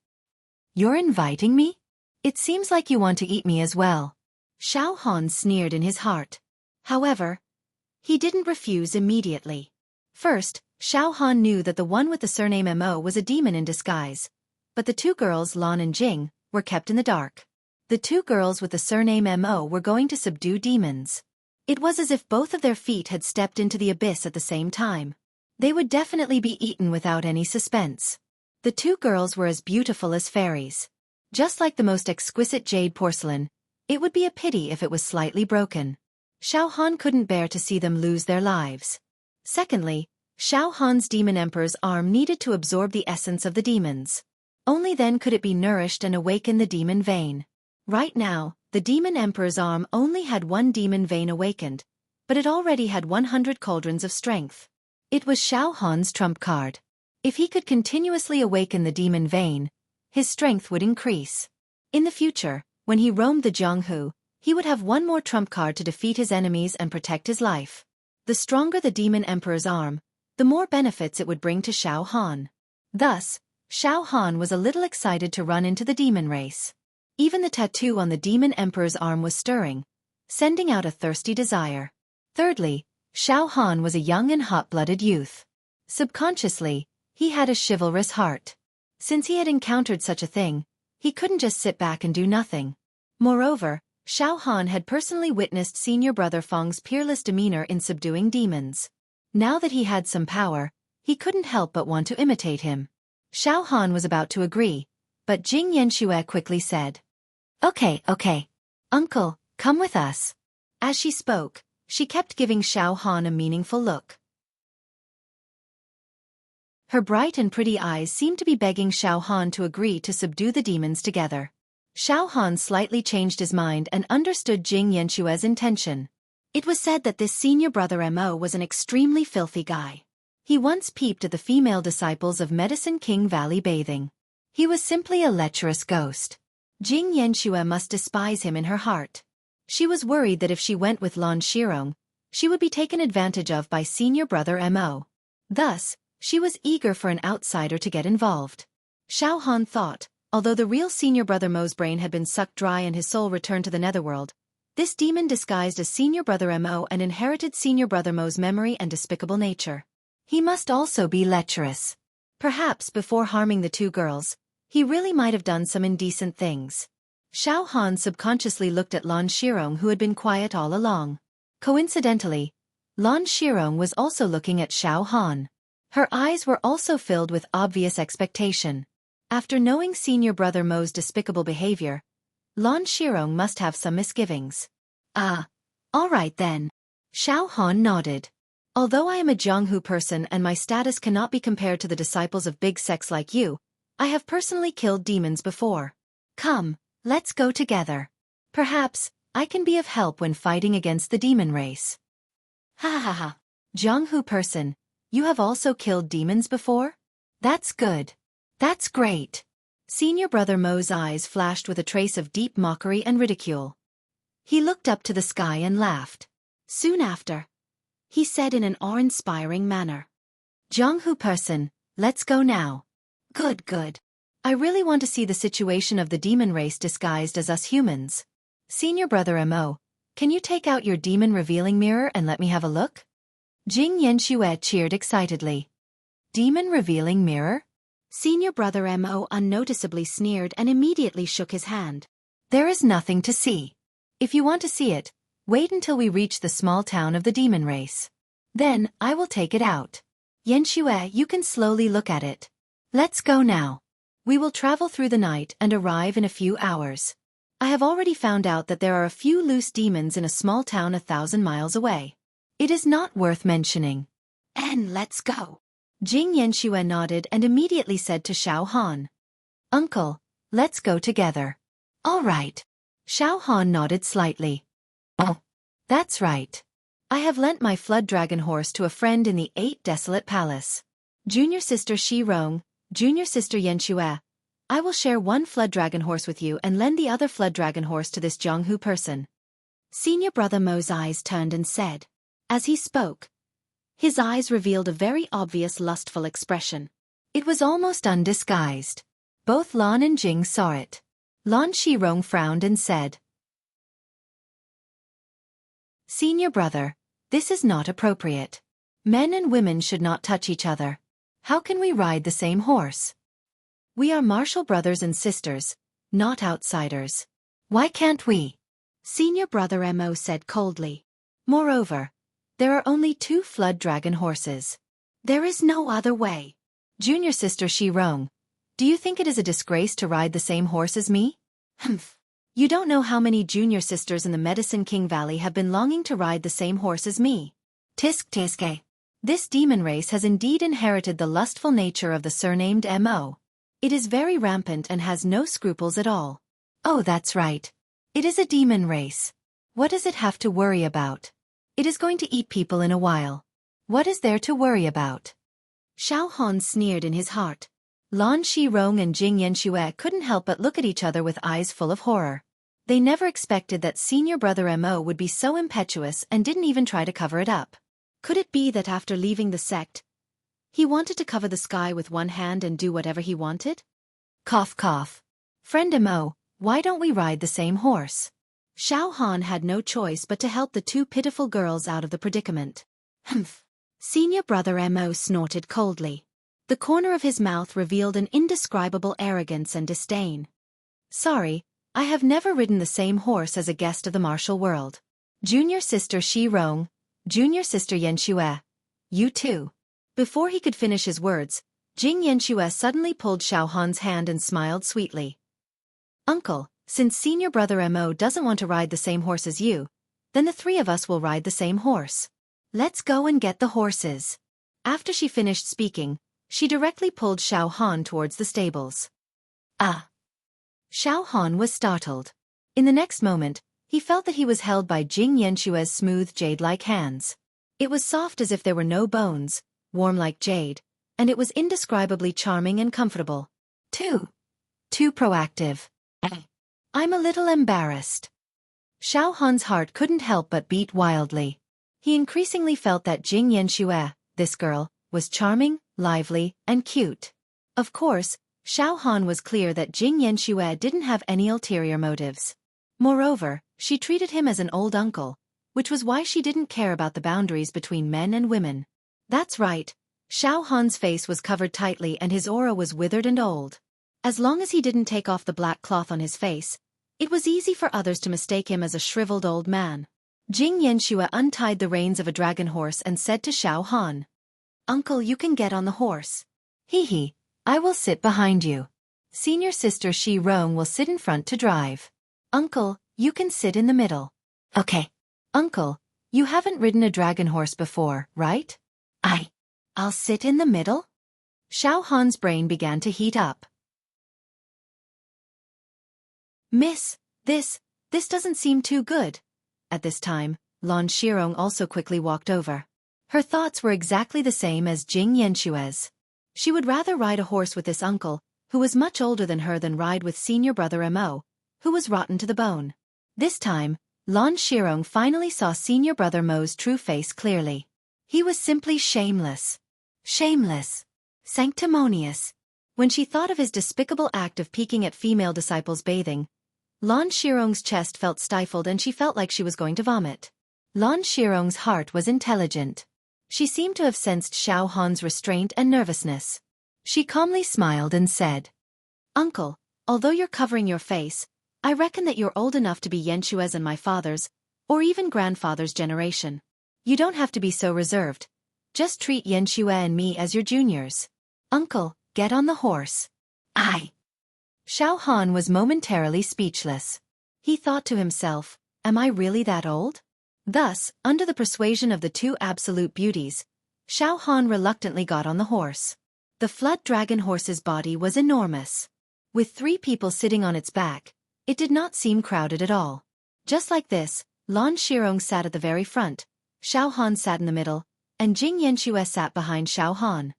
You're inviting me? It seems like you want to eat me as well. Xiao Han sneered in his heart. However, he didn't refuse immediately. First, Xiao Han knew that the one with the surname Mo was a demon in disguise, but the two girls, Lan and Jing, were kept in the dark. The two girls with the surname Mo were going to subdue demons. It was as if both of their feet had stepped into the abyss at the same time. They would definitely be eaten without any suspense. The two girls were as beautiful as fairies. Just like the most exquisite jade porcelain, it would be a pity if it was slightly broken. Xiao Han couldn't bear to see them lose their lives. Secondly, Xiao Han's demon emperor's arm needed to absorb the essence of the demons. Only then could it be nourished and awaken the demon vein. Right now, the demon emperor's arm only had one demon vein awakened, but it already had 100 cauldrons of strength. It was Xiao Han's trump card. If he could continuously awaken the demon vein, his strength would increase. In the future, when he roamed the Jianghu, he would have one more trump card to defeat his enemies and protect his life. The stronger the demon emperor's arm, the more benefits it would bring to Xiao Han. Thus, Xiao Han was a little excited to run into the demon race. Even the tattoo on the demon emperor's arm was stirring, sending out a thirsty desire. Thirdly, Xiao Han was a young and hot-blooded youth. Subconsciously, he had a chivalrous heart. Since he had encountered such a thing, he couldn't just sit back and do nothing. Moreover, Xiao Han had personally witnessed senior brother Feng's peerless demeanor in subduing demons. Now that he had some power, he couldn't help but want to imitate him. Xiao Han was about to agree, but Xianxia quickly said, Okay. Uncle, come with us." As she spoke, she kept giving Xiao Han a meaningful look. Her bright and pretty eyes seemed to be begging Xiao Han to agree to subdue the demons together. Xiao Han slightly changed his mind and understood Xianxia's intention. It was said that this senior brother Mo was an extremely filthy guy. He once peeped at the female disciples of Medicine King Valley bathing. He was simply a lecherous ghost. Xianxia must despise him in her heart. She was worried that if she went with Lan Shirong, she would be taken advantage of by senior brother Mo. Thus, she was eager for an outsider to get involved. Xiao Han thought, although the real senior brother Mo's brain had been sucked dry and his soul returned to the netherworld, this demon disguised as senior brother Mo and inherited senior brother Mo's memory and despicable nature. He must also be lecherous. Perhaps before harming the two girls, he really might have done some indecent things. Xiao Han subconsciously looked at Lan Shirong, who had been quiet all along. Coincidentally, Lan Shirong was also looking at Xiao Han. Her eyes were also filled with obvious expectation. After knowing senior brother Mo's despicable behavior, Lan Shirong must have some misgivings. All right then. Xiao Han nodded. Although I am a Jianghu person and my status cannot be compared to the disciples of big sects like you, I have personally killed demons before. Come, let's go together. Perhaps, I can be of help when fighting against the demon race. Ha ha ha. Jianghu person, you have also killed demons before? That's good. That's great. Senior brother Mo's eyes flashed with a trace of deep mockery and ridicule. He looked up to the sky and laughed. Soon after, he said in an awe-inspiring manner, Jianghu person, let's go now. Good. I really want to see the situation of the demon race disguised as us humans. Senior brother Mo, can you take out your demon revealing mirror and let me have a look? Xianxia cheered excitedly. Demon revealing mirror? Senior brother Mo unnoticeably sneered and immediately shook his hand. There is nothing to see. If you want to see it, wait until we reach the small town of the demon race. Then, I will take it out. Xianxia, you can slowly look at it. Let's go now. We will travel through the night and arrive in a few hours. I have already found out that there are a few loose demons in a small town 1,000 miles away. It is not worth mentioning. And let's go. Xianxia nodded and immediately said to Xiao Han, Uncle, let's go together. All right. Xiao Han nodded slightly. Oh, that's right. I have lent my flood dragon horse to a friend in the 8 Desolate Palace. Junior sister Shirong, junior sister Xianxia, I will share one flood dragon horse with you and lend the other flood dragon horse to this Jianghu person. Senior brother Mo's eyes turned and said. As he spoke, his eyes revealed a very obvious lustful expression. It was almost undisguised. Both Lan and Jing saw it. Lan Shirong frowned and said, Senior brother, this is not appropriate. Men and women should not touch each other. How can we ride the same horse? We are martial brothers and sisters, not outsiders. Why can't we? Senior brother Mo said coldly. Moreover, there are only 2 flood dragon horses. There is no other way. Junior sister Shirong, do you think it is a disgrace to ride the same horse as me? Humph. You don't know how many junior sisters in the Medicine King Valley have been longing to ride the same horse as me. Tisk tiske. This demon race has indeed inherited the lustful nature of the surnamed Mo. It is very rampant and has no scruples at all. Oh, that's right. It is a demon race. What does it have to worry about? It is going to eat people in a while. What is there to worry about? Xiao Han sneered in his heart. Lan Shirong and Xianxia couldn't help but look at each other with eyes full of horror. They never expected that senior brother Mo would be so impetuous and didn't even try to cover it up. Could it be that after leaving the sect, he wanted to cover the sky with one hand and do whatever he wanted? Cough cough. Friend Mo, why don't we ride the same horse? Xiao Han had no choice but to help the 2 pitiful girls out of the predicament. Humph. Senior brother Mo snorted coldly. The corner of his mouth revealed an indescribable arrogance and disdain. Sorry, I have never ridden the same horse as a guest of the martial world. Junior sister Shirong, junior sister Xianxia, you too. Before he could finish his words, Xianxia suddenly pulled Xiao Han's hand and smiled sweetly. Uncle, since senior brother Mo doesn't want to ride the same horse as you, then the 3 of us will ride the same horse. Let's go and get the horses. After she finished speaking, she directly pulled Xiao Han towards the stables. Ah! Xiao Han was startled. In the next moment, he felt that he was held by Xianxia's smooth jade-like hands. It was soft as if there were no bones, warm like jade, and it was indescribably charming and comfortable. Too proactive. I'm a little embarrassed. Xiao Han's heart couldn't help but beat wildly. He increasingly felt that Xianxia, this girl, was charming, lively, and cute. Of course, Xiao Han was clear that Xianxia didn't have any ulterior motives. Moreover, she treated him as an old uncle, which was why she didn't care about the boundaries between men and women. That's right, Xiao Han's face was covered tightly and his aura was withered and old. As long as he didn't take off the black cloth on his face, it was easy for others to mistake him as a shriveled old man. Xianxia untied the reins of a dragon horse and said to Xiao Han, "Uncle, you can get on the horse. Hee, I will sit behind you. Senior sister Shirong will sit in front to drive. Uncle, you can sit in the middle." Okay. Uncle, you haven't ridden a dragon horse before, right? I'll sit in the middle? Xiao Han's brain began to heat up. Miss, this doesn't seem too good. At this time, Lan Shirong also quickly walked over. Her thoughts were exactly the same as Xianxia's. She would rather ride a horse with this uncle, who was much older than her, than ride with senior brother Mo, who was rotten to the bone. This time, Lan Shirong finally saw senior brother Mo's true face clearly. He was simply shameless. Shameless. Sanctimonious. When she thought of his despicable act of peeking at female disciples bathing, Lan Shirong's chest felt stifled and she felt like she was going to vomit. Lan Shirong's heart was intelligent. She seemed to have sensed Xiao Han's restraint and nervousness. She calmly smiled and said, "Uncle, although you're covering your face, I reckon that you're old enough to be Xianxia's and my father's, or even grandfather's generation. You don't have to be so reserved. Just treat Xianxia and me as your juniors. Uncle, get on the horse." Xiao Han was momentarily speechless. He thought to himself, am I really that old? Thus, under the persuasion of the 2 absolute beauties, Xiao Han reluctantly got on the horse. The flood dragon horse's body was enormous. With 3 people sitting on its back, it did not seem crowded at all. Just like this, Lan Shirong sat at the very front, Xiao Han sat in the middle, and Xianxia sat behind Xiao Han.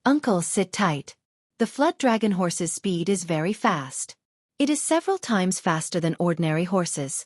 Uncle, sit tight. The flood dragon horse's speed is very fast. It is several times faster than ordinary horses.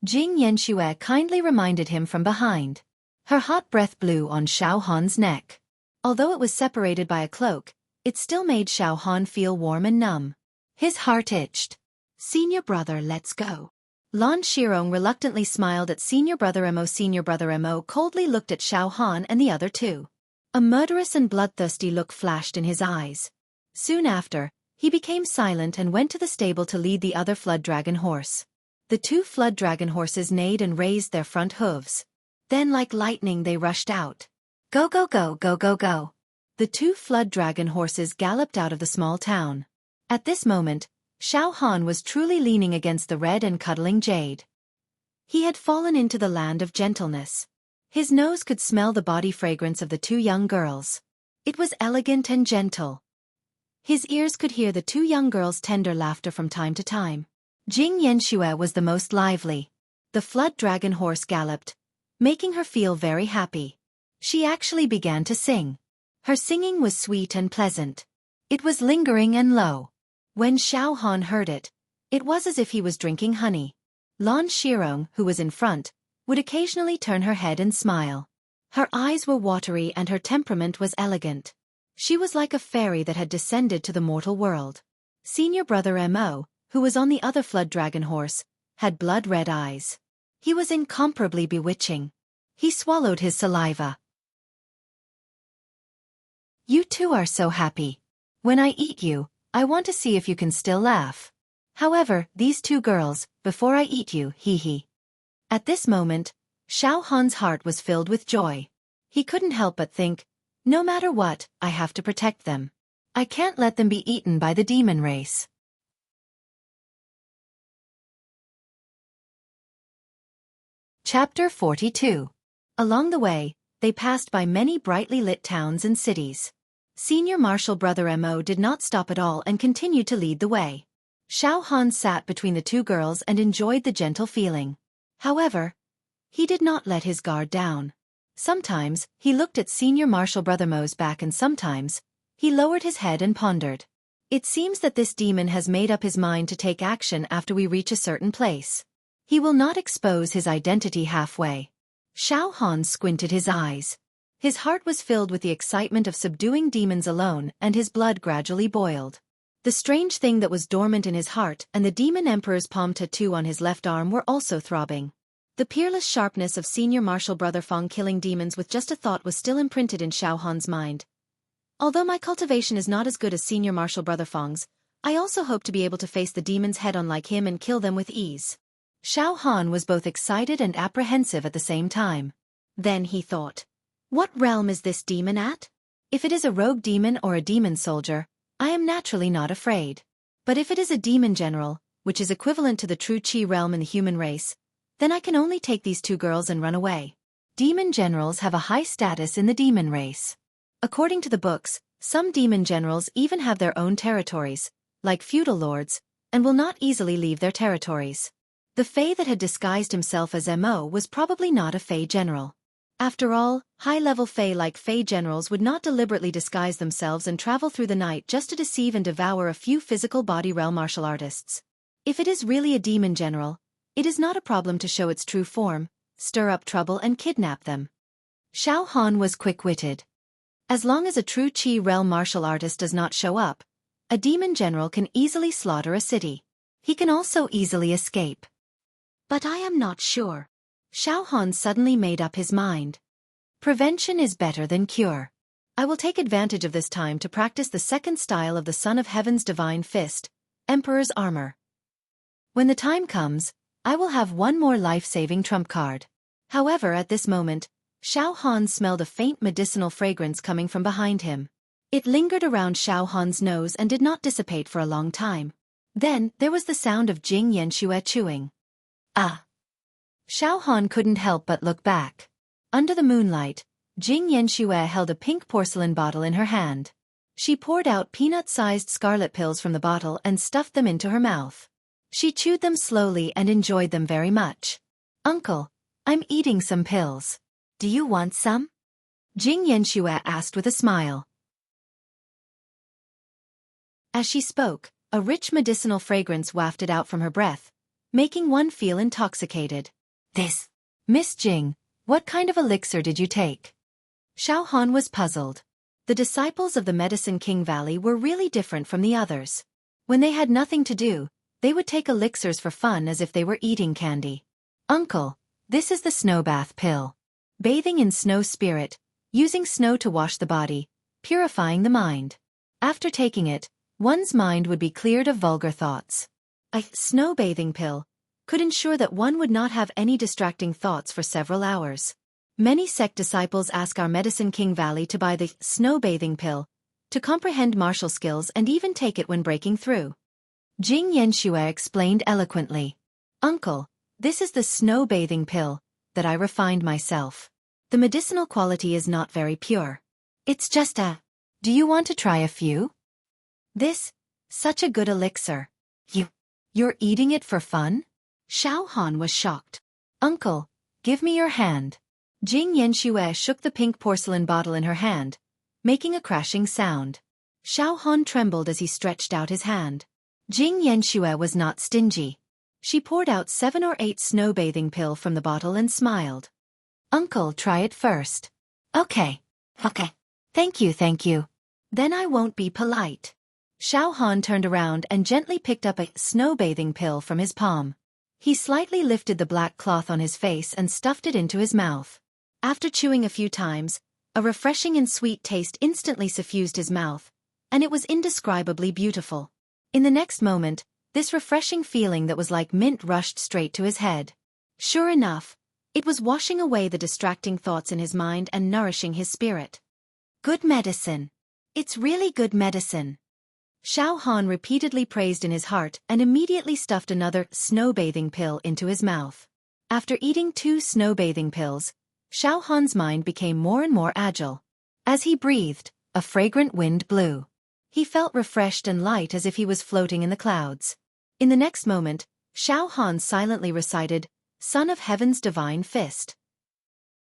Xianxia kindly reminded him from behind. Her hot breath blew on Xiao Han's neck. Although it was separated by a cloak, it still made Xiao Han feel warm and numb. His heart itched. "Senior brother, let's go." Lan Shirong reluctantly smiled at Senior Brother Mo. Senior Brother Mo coldly looked at Xiao Han and the other two. A murderous and bloodthirsty look flashed in his eyes. Soon after, he became silent and went to the stable to lead the other flood dragon horse. The two flood dragon horses neighed and raised their front hooves. Then like lightning they rushed out. Go go go go go go. The two flood dragon horses galloped out of the small town. At this moment, Xiao Han was truly leaning against the red and cuddling jade. He had fallen into the land of gentleness. His nose could smell the body fragrance of the two young girls. It was elegant and gentle. His ears could hear the two young girls' tender laughter from time to time. Xianxia was the most lively. The flood dragon horse galloped, making her feel very happy. She actually began to sing. Her singing was sweet and pleasant. It was lingering and low. When Xiao Han heard it, it was as if he was drinking honey. Lan Shirong, who was in front, would occasionally turn her head and smile. Her eyes were watery and her temperament was elegant. She was like a fairy that had descended to the mortal world. Senior Brother Mo, who was on the other flood dragon horse, had blood-red eyes. He was incomparably bewitching. He swallowed his saliva. You two are so happy. When I eat you, I want to see if you can still laugh. However, these two girls, before I eat you, hee hee. At this moment, Xiao Han's heart was filled with joy. He couldn't help but think, no matter what, I have to protect them. I can't let them be eaten by the demon race. Chapter 42. Along the way, they passed by many brightly lit towns and cities. Senior Marshal Brother Mo did not stop at all and continued to lead the way. Xiao Han sat between the two girls and enjoyed the gentle feeling. However, he did not let his guard down. Sometimes, he looked at Senior Marshal Brother Mo's back and sometimes, he lowered his head and pondered. It seems that this demon has made up his mind to take action after we reach a certain place. He will not expose his identity halfway. Xiao Han squinted his eyes. His heart was filled with the excitement of subduing demons alone and his blood gradually boiled. The strange thing that was dormant in his heart and the demon emperor's palm tattoo on his left arm were also throbbing. The peerless sharpness of Senior Marshal Brother Fong killing demons with just a thought was still imprinted in Xiao Han's mind. Although my cultivation is not as good as Senior Marshal Brother Fong's, I also hope to be able to face the demons head-on like him and kill them with ease. Xiao Han was both excited and apprehensive at the same time. Then he thought, what realm is this demon at? If it is a rogue demon or a demon soldier, I am naturally not afraid. But if it is a demon general, which is equivalent to the true Qi realm in the human race, then I can only take these two girls and run away. Demon generals have a high status in the demon race. According to the books, some demon generals even have their own territories, like feudal lords, and will not easily leave their territories. The Fae that had disguised himself as Mo was probably not a Fae general. After all, high-level Fae like Fae generals would not deliberately disguise themselves and travel through the night just to deceive and devour a few physical body realm martial artists. If it is really a demon general, it is not a problem to show its true form, stir up trouble and kidnap them. Xiao Han was quick-witted. As long as a true Qi realm martial artist does not show up, a demon general can easily slaughter a city. He can also easily escape. But I am not sure. Xiao Han suddenly made up his mind. Prevention is better than cure. I will take advantage of this time to practice the second style of the Son of Heaven's Divine Fist, Emperor's Armor. When the time comes, I will have one more life-saving trump card. However, at this moment, Xiao Han smelled a faint medicinal fragrance coming from behind him. It lingered around Xiao Han's nose and did not dissipate for a long time. Then, there was the sound of Xianxia chewing. Ah! Xiao Han couldn't help but look back. Under the moonlight, Xianxia held a pink porcelain bottle in her hand. She poured out peanut-sized scarlet pills from the bottle and stuffed them into her mouth. She chewed them slowly and enjoyed them very much. Uncle, I'm eating some pills. Do you want some? Xianxia asked with a smile. As she spoke, a rich medicinal fragrance wafted out from her breath, making one feel intoxicated. This. Miss Jing, what kind of elixir did you take? Xiao Han was puzzled. The disciples of the Medicine King Valley were really different from the others. When they had nothing to do, They would take elixirs for fun as if they were eating candy. Uncle, this is the snow bath pill. Bathing in snow spirit, using snow to wash the body, purifying the mind. After taking it, one's mind would be cleared of vulgar thoughts. A snow bathing pill could ensure that one would not have any distracting thoughts for several hours. Many sect disciples ask our Medicine King Valley to buy the snow bathing pill to comprehend martial skills and even take it when breaking through. Xianxia explained eloquently. Uncle, this is the snow bathing pill that I refined myself. The medicinal quality is not very pure. It's just a... Do you want to try a few? This, such a good elixir. You're eating it for fun? Xiao Han was shocked. Uncle, give me your hand. Xianxia shook the pink porcelain bottle in her hand, making a crashing sound. Xiao Han trembled as he stretched out his hand. Xianxia was not stingy. She poured out 7 or 8 snow bathing pill from the bottle and smiled. Uncle, try it first. Okay. Thank you. Then I won't be polite. Xiao Han turned around and gently picked up a snow bathing pill from his palm. He slightly lifted the black cloth on his face and stuffed it into his mouth. After chewing a few times, a refreshing and sweet taste instantly suffused his mouth, and it was indescribably beautiful. In the next moment, this refreshing feeling that was like mint rushed straight to his head. Sure enough, it was washing away the distracting thoughts in his mind and nourishing his spirit. Good medicine. It's really good medicine. Xiao Han repeatedly praised in his heart and immediately stuffed another snow bathing pill into his mouth. After eating 2 snow bathing pills, Xiao Han's mind became more and more agile. As he breathed, a fragrant wind blew. He felt refreshed and light as if he was floating in the clouds. In the next moment, Xiao Han silently recited, Son of Heaven's Divine Fist.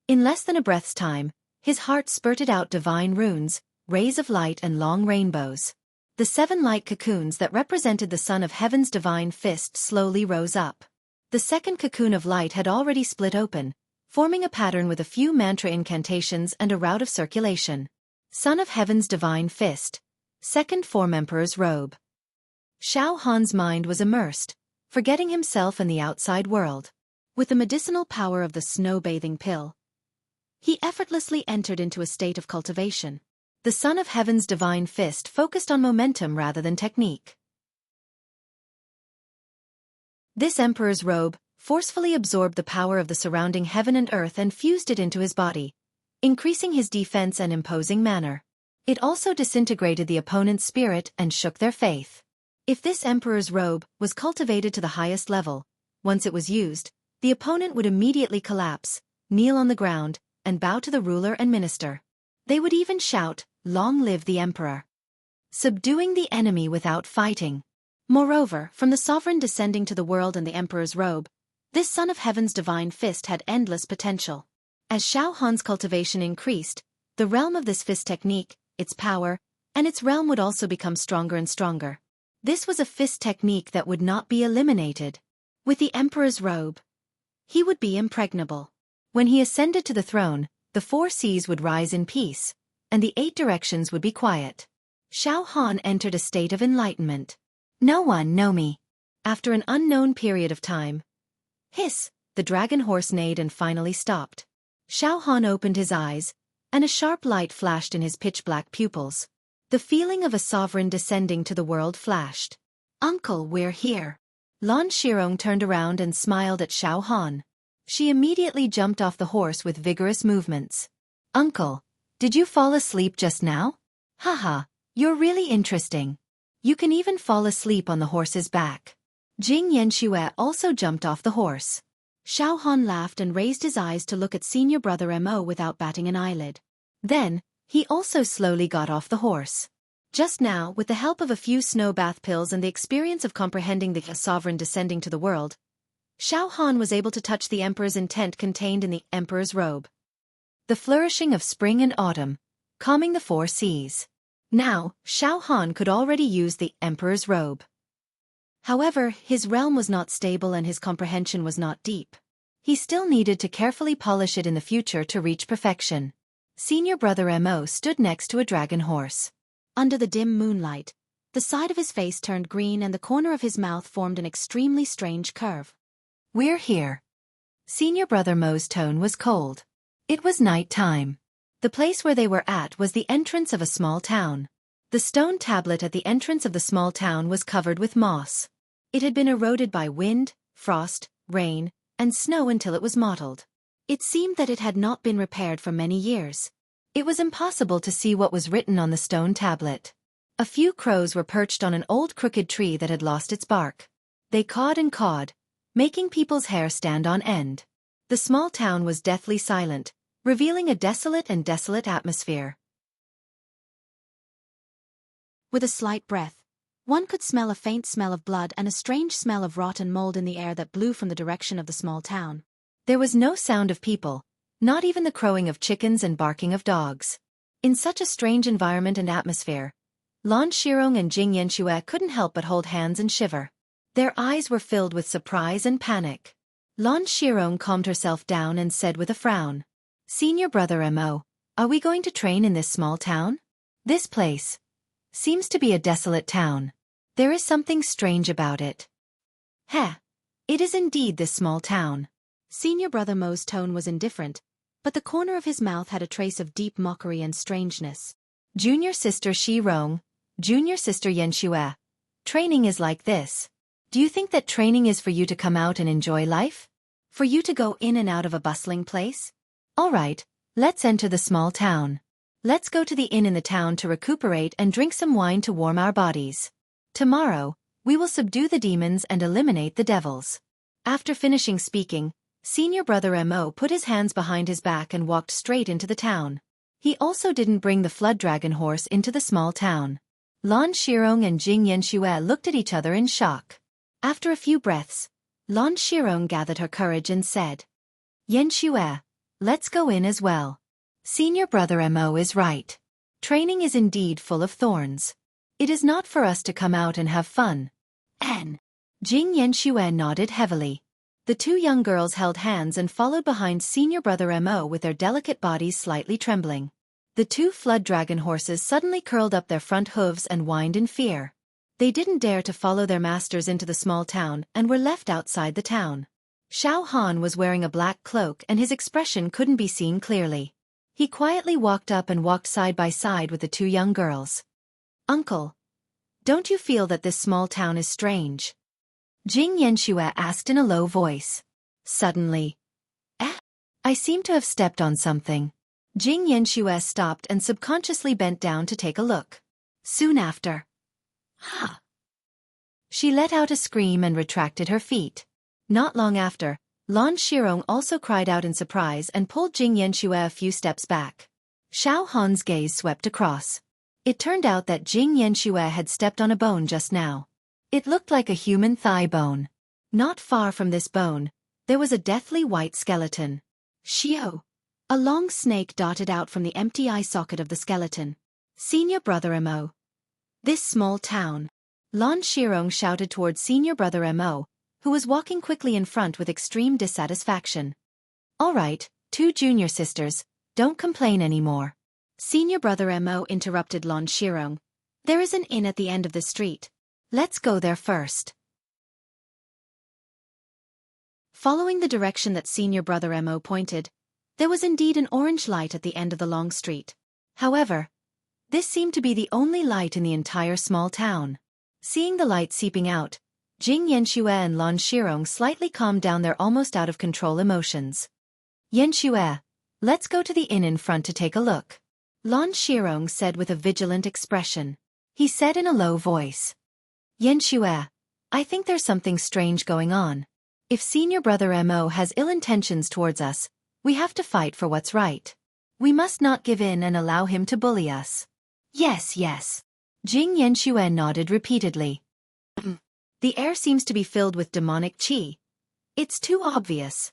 In less than a breath's time, his heart spurted out divine runes, rays of light and long rainbows. The 7 light cocoons that represented the Son of Heaven's Divine Fist slowly rose up. The second cocoon of light had already split open, forming a pattern with a few mantra incantations and a route of circulation. Son of Heaven's Divine Fist. Second form Emperor's Robe. Xiao Han's mind was immersed, forgetting himself and the outside world. With the medicinal power of the snow bathing pill, he effortlessly entered into a state of cultivation. The Son of Heaven's Divine Fist focused on momentum rather than technique. This Emperor's Robe forcefully absorbed the power of the surrounding heaven and earth and fused it into his body, increasing his defense and imposing manner. It also disintegrated the opponent's spirit and shook their faith. If this Emperor's Robe was cultivated to the highest level, once it was used, the opponent would immediately collapse, kneel on the ground, and bow to the ruler and minister. They would even shout, Long live the Emperor! Subduing the enemy without fighting. Moreover, from the sovereign descending to the world and the Emperor's Robe, this Son of Heaven's Divine Fist had endless potential. As Xiao Han's cultivation increased, the realm of this fist technique, its power, and its realm would also become stronger and stronger. This was a fist technique that would not be eliminated. With the Emperor's Robe, he would be impregnable. When he ascended to the throne, the 4 seas would rise in peace, and the 8 directions would be quiet. Xiao Han entered a state of enlightenment. No one know me. After an unknown period of time. Hiss, the dragon horse neighed and finally stopped. Xiao Han opened his eyes, and a sharp light flashed in his pitch-black pupils. The feeling of a sovereign descending to the world flashed. Uncle, we're here. Lan Shirong turned around and smiled at Xiao Han. She immediately jumped off the horse with vigorous movements. Uncle, did you fall asleep just now? Haha, you're really interesting. You can even fall asleep on the horse's back. Xianxia also jumped off the horse. Xiao Han laughed and raised his eyes to look at senior brother Mo without batting an eyelid. Then, he also slowly got off the horse. Just now, with the help of a few snow bath pills and the experience of comprehending the sovereign descending to the world, Xiao Han was able to touch the Emperor's intent contained in the Emperor's Robe. The flourishing of spring and autumn, calming the 4 seas. Now, Xiao Han could already use the Emperor's Robe. However, his realm was not stable and his comprehension was not deep. He still needed to carefully polish it in the future to reach perfection. Senior brother Mo stood next to a dragon horse. Under the dim moonlight, The side of his face turned green and the corner of his mouth formed an extremely strange curve. We're here. Senior Brother Mo's tone was cold. It was night time. The place where they were at was the entrance of a small town. The stone tablet at the entrance of the small town was covered with moss. It had been eroded by wind, frost, rain, and snow until it was mottled. It seemed that it had not been repaired for many years. It was impossible to see what was written on the stone tablet. A few crows were perched on an old crooked tree that had lost its bark. They cawed and cawed, making people's hair stand on end. The small town was deathly silent, revealing a desolate atmosphere. With a slight breath, one could smell a faint smell of blood and a strange smell of rotten mold in the air that blew from the direction of the small town. There was no sound of people, not even the crowing of chickens and barking of dogs. In such a strange environment and atmosphere, Lan Shirong and Xianxia couldn't help but hold hands and shiver. Their eyes were filled with surprise and panic. Lan Shirong calmed herself down and said with a frown, "Senior Brother Mo, are we going to train in this small town? This place seems to be a desolate town. There is something strange about it." "Heh, it is indeed this small town." Senior Brother Mo's tone was indifferent, but the corner of his mouth had a trace of deep mockery and strangeness. "Junior Sister Shirong, Junior Sister Xianxia, training is like this. Do you think that training is for you to come out and enjoy life? For you to go in and out of a bustling place? All right, let's enter the small town. Let's go to the inn in the town to recuperate and drink some wine to warm our bodies. Tomorrow, we will subdue the demons and eliminate the devils." After finishing speaking, Senior Brother Mo put his hands behind his back and walked straight into the town. He also didn't bring the flood dragon horse into the small town. Lan Shirong and Xianxia looked at each other in shock. After a few breaths, Lan Shirong gathered her courage and said, "Xianxia, let's go in as well. Senior Brother Mo is right. Training is indeed full of thorns. It is not for us to come out and have fun." "N." Xianxia nodded heavily. The two young girls held hands and followed behind Senior Brother Mo with their delicate bodies slightly trembling. The two flood dragon horses suddenly curled up their front hooves and whined in fear. They didn't dare to follow their masters into the small town and were left outside the town. Xiao Han was wearing a black cloak and his expression couldn't be seen clearly. He quietly walked up and walked side by side with the two young girls. "Uncle, don't you feel that this small town is strange?" Xianxia asked in a low voice. Suddenly, I seem to have stepped on something." Xianxia stopped and subconsciously bent down to take a look. Soon after, she let out a scream and retracted her feet. Not long after, Lan Shirong also cried out in surprise and pulled Xianxia a few steps back. Xiao Han's gaze swept across. It turned out that Xianxia had stepped on a bone just now. It looked like a human thigh bone. Not far from this bone, there was a deathly white skeleton. Shio! A long snake darted out from the empty eye socket of the skeleton. "Senior Brother Mo. This small town." Lan Shirong shouted towards Senior Brother Mo, who was walking quickly in front with extreme dissatisfaction. "All right, two junior sisters, don't complain anymore." Senior Brother Mo interrupted Lan Shirong. "There is an inn at the end of the street. Let's go there first." Following the direction that Senior Brother Mo pointed, there was indeed an orange light at the end of the long street. However, this seemed to be the only light in the entire small town. Seeing the light seeping out, Xianxia and Lan Shirong slightly calmed down their almost out-of-control emotions. "Xianxia, let's go to the inn in front to take a look," Lan Shirong said with a vigilant expression. He said in a low voice. "Xianxia, I think there's something strange going on. If Senior Brother Mo has ill intentions towards us, we have to fight for what's right. We must not give in and allow him to bully us." "Yes, yes." Xianxia nodded repeatedly. "The air seems to be filled with demonic qi. It's too obvious."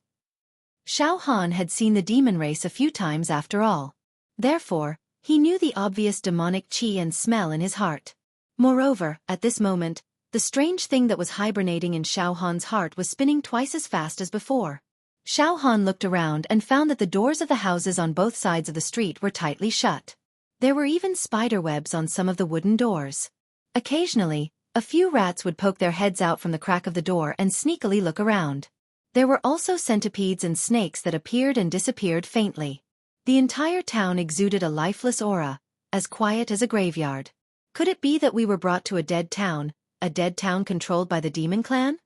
Xiao Han had seen the demon race a few times after all. Therefore, he knew the obvious demonic qi and smell in his heart. Moreover, at this moment, the strange thing that was hibernating in Xiao Han's heart was spinning twice as fast as before. Xiao Han looked around and found that the doors of the houses on both sides of the street were tightly shut. There were even spider webs on some of the wooden doors. Occasionally, a few rats would poke their heads out from the crack of the door and sneakily look around. There were also centipedes and snakes that appeared and disappeared faintly. The entire town exuded a lifeless aura, as quiet as a graveyard. Could it be that we were brought to a dead town controlled by the demon clan?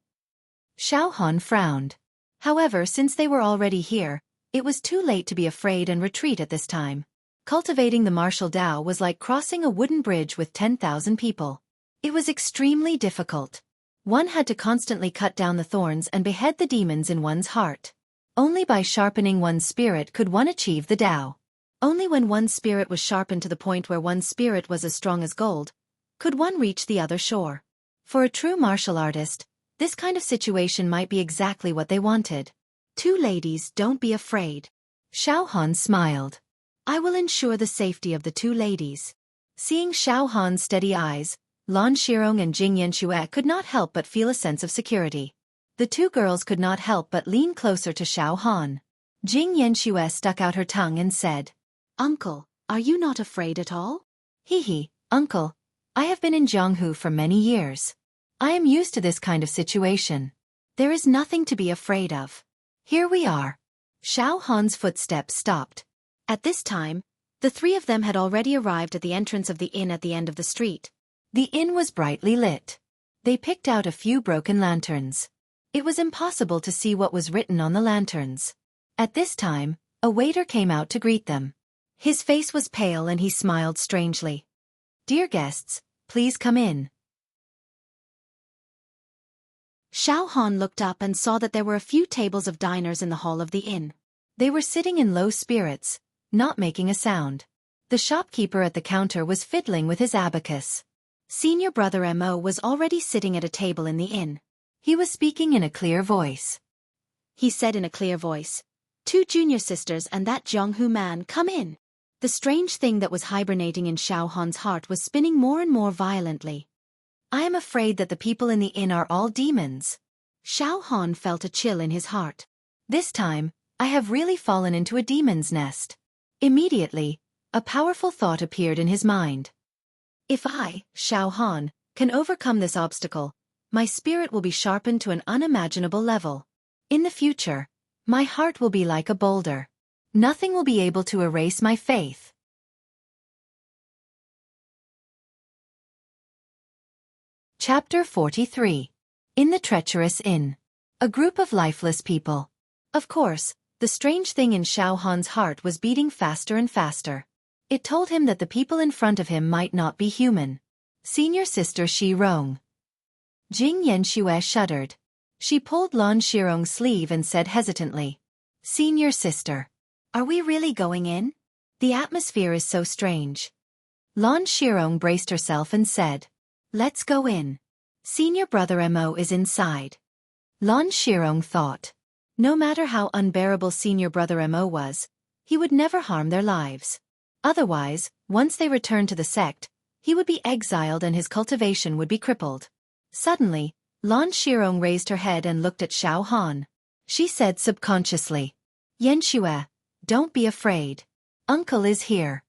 Xiao Han frowned. However, since they were already here, it was too late to be afraid and retreat at this time. Cultivating the martial Tao was like crossing a wooden bridge with 10,000 people. It was extremely difficult. One had to constantly cut down the thorns and behead the demons in one's heart. Only by sharpening one's spirit could one achieve the Tao. Only when one's spirit was sharpened to the point where one's spirit was as strong as gold, could one reach the other shore. For a true martial artist, this kind of situation might be exactly what they wanted. Two ladies, don't be afraid. Xiao Han smiled. I will ensure the safety of the two ladies. Seeing Xiao Han's steady eyes, Lan Shirong and Xianxia could not help but feel a sense of security. The two girls could not help but lean closer to Xiao Han. Xianxia stuck out her tongue and said, Uncle, are you not afraid at all? Hee, Uncle, I have been in Jianghu for many years. I am used to this kind of situation. There is nothing to be afraid of. Here we are. Xiao Han's footsteps stopped. At this time, the three of them had already arrived at the entrance of the inn at the end of the street. The inn was brightly lit. They picked out a few broken lanterns. It was impossible to see what was written on the lanterns. At this time, a waiter came out to greet them. His face was pale and he smiled strangely. Dear guests, please come in. Xiao Han looked up and saw that there were a few tables of diners in the hall of the inn. They were sitting in low spirits, not making a sound. The shopkeeper at the counter was fiddling with his abacus. Senior brother Mo was already sitting at a table in the inn. He was speaking in a clear voice. He said in a clear voice, Two junior sisters and that Jianghu man, come in. The strange thing that was hibernating in Xiao Han's heart was spinning more and more violently. I am afraid that the people in the inn are all demons. Xiao Han felt a chill in his heart. This time, I have really fallen into a demon's nest. Immediately, a powerful thought appeared in his mind. If I, Xiao Han, can overcome this obstacle, my spirit will be sharpened to an unimaginable level. In the future, my heart will be like a boulder. Nothing will be able to erase my faith. Chapter 43. In the Treacherous Inn. A group of lifeless people. Of course, the strange thing in Xiao Han's heart was beating faster and faster. It told him that the people in front of him might not be human. Senior sister Shi Rong. Xianxia shuddered. She pulled Lan Shirong's sleeve and said hesitantly, Senior sister. Are we really going in? The atmosphere is so strange. Lan Shirong braced herself and said, Let's go in. Senior brother Mo is inside. Lan Shirong thought. No matter how unbearable senior brother Mo was, he would never harm their lives. Otherwise, once they returned to the sect, he would be exiled and his cultivation would be crippled. Suddenly, Lan Shirong raised her head and looked at Xiao Han. She said subconsciously, Yanxue, don't be afraid. Uncle is here.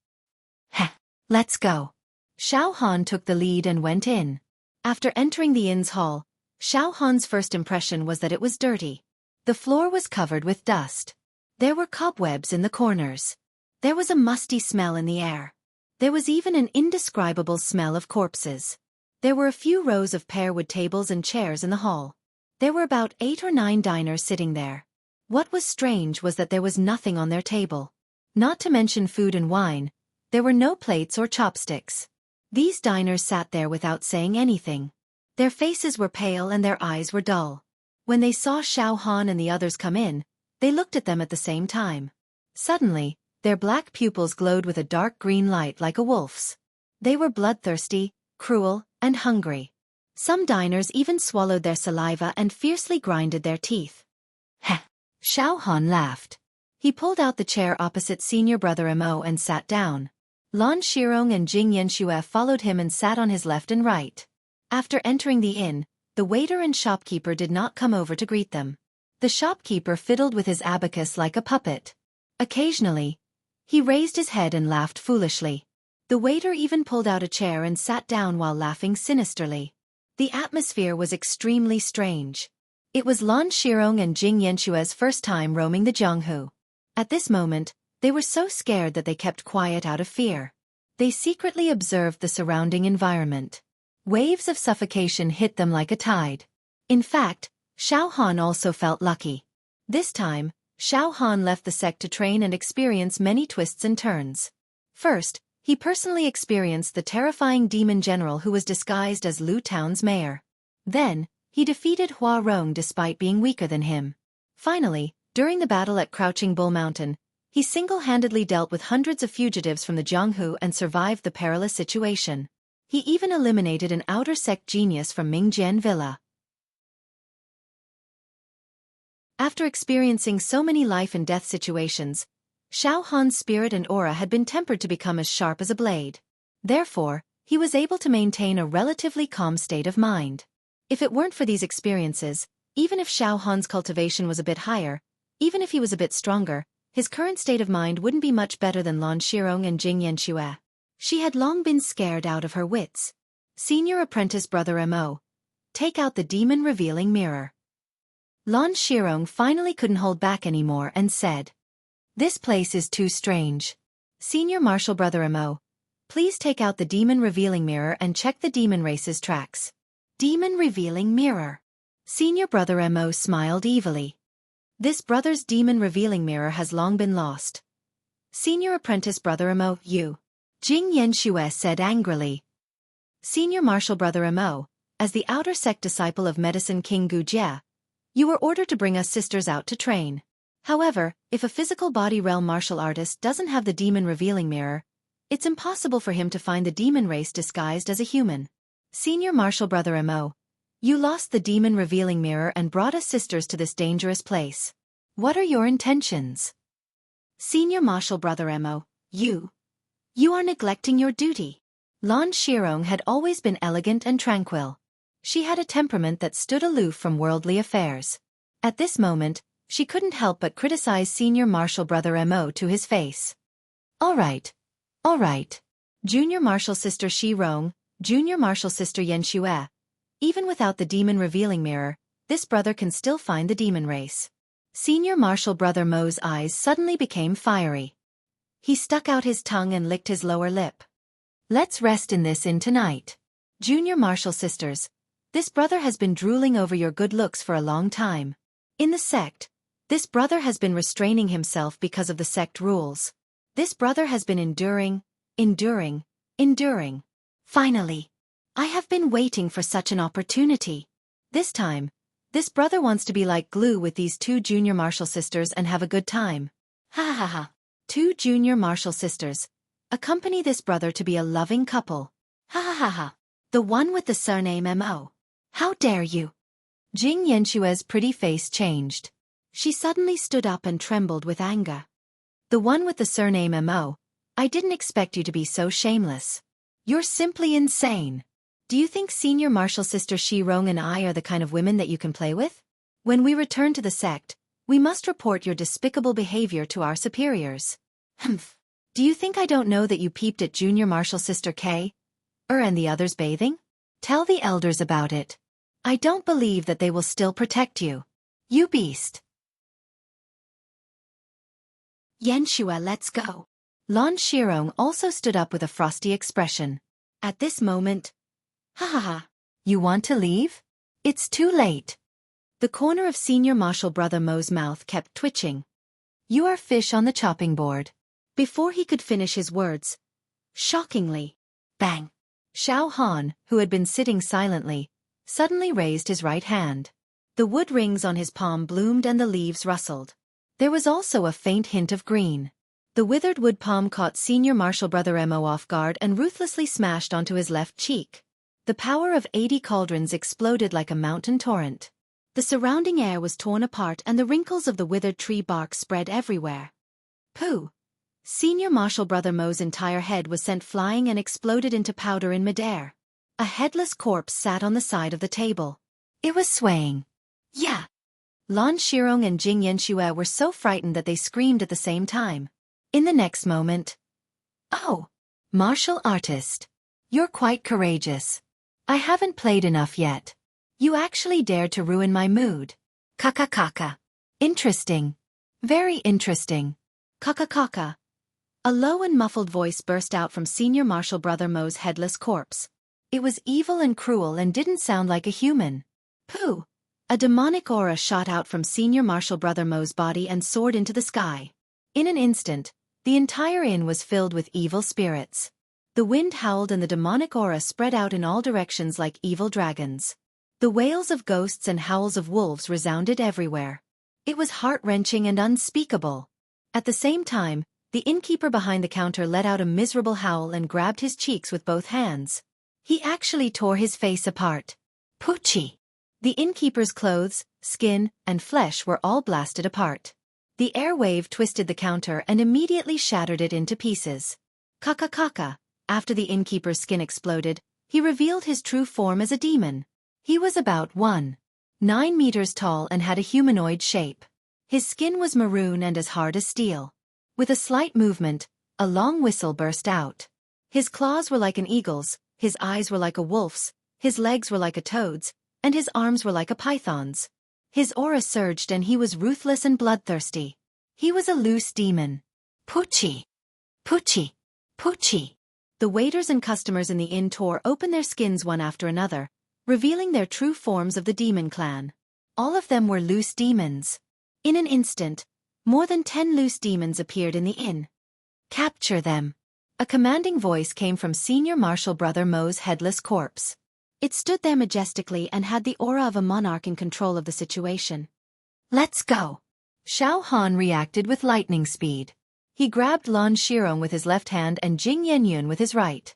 Heh, let's go. Xiao Han took the lead and went in. After entering the inn's hall, Xiao Han's first impression was that it was dirty. The floor was covered with dust. There were cobwebs in the corners. There was a musty smell in the air. There was even an indescribable smell of corpses. There were a few rows of pearwood tables and chairs in the hall. There were about 8 or 9 diners sitting there. What was strange was that there was nothing on their table. Not to mention food and wine, there were no plates or chopsticks. These diners sat there without saying anything. Their faces were pale and their eyes were dull. When they saw Xiao Han and the others come in, they looked at them at the same time. Suddenly, their black pupils glowed with a dark green light like a wolf's. They were bloodthirsty, cruel, and hungry. Some diners even swallowed their saliva and fiercely grinded their teeth. Heh! Xiao Han laughed. He pulled out the chair opposite senior brother Mo and sat down. Lan Shirong and Xianxia followed him and sat on his left and right. After entering the inn, the waiter and shopkeeper did not come over to greet them. The shopkeeper fiddled with his abacus like a puppet. Occasionally, he raised his head and laughed foolishly. The waiter even pulled out a chair and sat down while laughing sinisterly. The atmosphere was extremely strange. It was Lan Shirong and Xianxia's first time roaming the Jianghu. At this moment, they were so scared that they kept quiet out of fear. They secretly observed the surrounding environment. Waves of suffocation hit them like a tide. In fact, Xiao Han also felt lucky. This time, Xiao Han left the sect to train and experience many twists and turns. First, he personally experienced the terrifying demon general who was disguised as Lu Town's mayor. Then, he defeated Hua Rong despite being weaker than him. Finally, during the battle at Crouching Bull Mountain, he single-handedly dealt with hundreds of fugitives from the Jianghu and survived the perilous situation. He even eliminated an outer sect genius from Mingjian Villa. After experiencing so many life-and-death situations, Xiao Han's spirit and aura had been tempered to become as sharp as a blade. Therefore, he was able to maintain a relatively calm state of mind. If it weren't for these experiences, even if Xiao Han's cultivation was a bit higher, even if he was a bit stronger, his current state of mind wouldn't be much better than Lan Shirong and Xianxia. She had long been scared out of her wits. Senior apprentice brother Mo. Take out the demon-revealing mirror. Lan Shirong finally couldn't hold back anymore and said, "This place is too strange. Senior martial brother Mo, please take out the demon-revealing mirror and check the demon race's tracks." Demon-revealing mirror. Senior brother Mo smiled evilly. This brother's demon-revealing mirror has long been lost. Senior apprentice brother Mo, you. Jianghu said angrily. Senior martial brother Mo, as the outer sect disciple of medicine king Gujia, you were ordered to bring us sisters out to train. However, if a physical body realm martial artist doesn't have the demon-revealing mirror, it's impossible for him to find the demon race disguised as a human. Senior martial brother Mo, you lost the demon-revealing mirror and brought us sisters to this dangerous place. What are your intentions? Senior martial brother Mo, you are neglecting your duty. Lan Shirong had always been elegant and tranquil. She had a temperament that stood aloof from worldly affairs. At this moment, she couldn't help but criticize senior martial brother Mo to his face. All right. Junior martial sister Shi Rong, junior martial sister Xianxia. Even without the demon-revealing mirror, this brother can still find the demon race. Senior martial brother Mo's eyes suddenly became fiery. He stuck out his tongue and licked his lower lip. Let's rest in this tonight. Junior martial sisters, this brother has been drooling over your good looks for a long time. In the sect, this brother has been restraining himself because of the sect rules. This brother has been enduring. Finally, I have been waiting for such an opportunity. This time, this brother wants to be like glue with these two junior martial sisters and have a good time. Ha ha ha. Two junior martial sisters. Accompany this brother to be a loving couple. Ha ha ha ha. The one with the surname Mo. How dare you? Xianxia's pretty face changed. She suddenly stood up and trembled with anger. The one with the surname Mo, I didn't expect you to be so shameless. You're simply insane. Do you think senior martial sister Shi Rong and I are the kind of women that you can play with? When we return to the sect, we must report your despicable behavior to our superiors. Humph. Do you think I don't know that you peeped at junior martial sister K? And the others bathing? Tell the elders about it. I don't believe that they will still protect you. You beast. Xianxia, let's go. Lan Shirong also stood up with a frosty expression. At this moment, ha ha ha. You want to leave? It's too late. The corner of senior martial brother Mo's mouth kept twitching. You are fish on the chopping board. Before he could finish his words, shockingly, bang! Xiao Han, who had been sitting silently, suddenly raised his right hand. The wood rings on his palm bloomed and the leaves rustled. There was also a faint hint of green. The withered wood palm caught senior martial brother Mo off guard and ruthlessly smashed onto his left cheek. The power of 80 cauldrons exploded like a mountain torrent. The surrounding air was torn apart and the wrinkles of the withered tree bark spread everywhere. Pooh! Senior martial brother Mo's entire head was sent flying and exploded into powder in midair. A headless corpse sat on the side of the table. It was swaying. Yeah! Lan Shirong and Xianxia were so frightened that they screamed at the same time. In the next moment, oh! Martial artist. You're quite courageous. I haven't played enough yet. You actually dared to ruin my mood. Kaka kaka. Interesting. Very interesting. Kaka kaka. A low and muffled voice burst out from Senior Martial Brother Mo's headless corpse. It was evil and cruel and didn't sound like a human. Pooh! A demonic aura shot out from Senior Martial Brother Mo's body and soared into the sky. In an instant, the entire inn was filled with evil spirits. The wind howled and the demonic aura spread out in all directions like evil dragons. The wails of ghosts and howls of wolves resounded everywhere. It was heart-wrenching and unspeakable. At the same time, the innkeeper behind the counter let out a miserable howl and grabbed his cheeks with both hands. He actually tore his face apart. Poochie! The innkeeper's clothes, skin, and flesh were all blasted apart. The air wave twisted the counter and immediately shattered it into pieces. Kaka kaka! After the innkeeper's skin exploded, he revealed his true form as a demon. He was about 1.9 meters tall and had a humanoid shape. His skin was maroon and as hard as steel. With a slight movement, a long whistle burst out. His claws were like an eagle's, his eyes were like a wolf's, his legs were like a toad's, and his arms were like a python's. His aura surged and he was ruthless and bloodthirsty. He was a loose demon. Poochie! Poochie! Poochie! The waiters and customers in the inn tore open their skins one after another, revealing their true forms of the demon clan. All of them were loose demons. In an instant, more than 10 loose demons appeared in the inn. Capture them! A commanding voice came from Senior Martial Brother Mo's headless corpse. It stood there majestically and had the aura of a monarch in control of the situation. Let's go! Xiao Han reacted with lightning speed. He grabbed Lan Shirong with his left hand and Jing Yenyun with his right.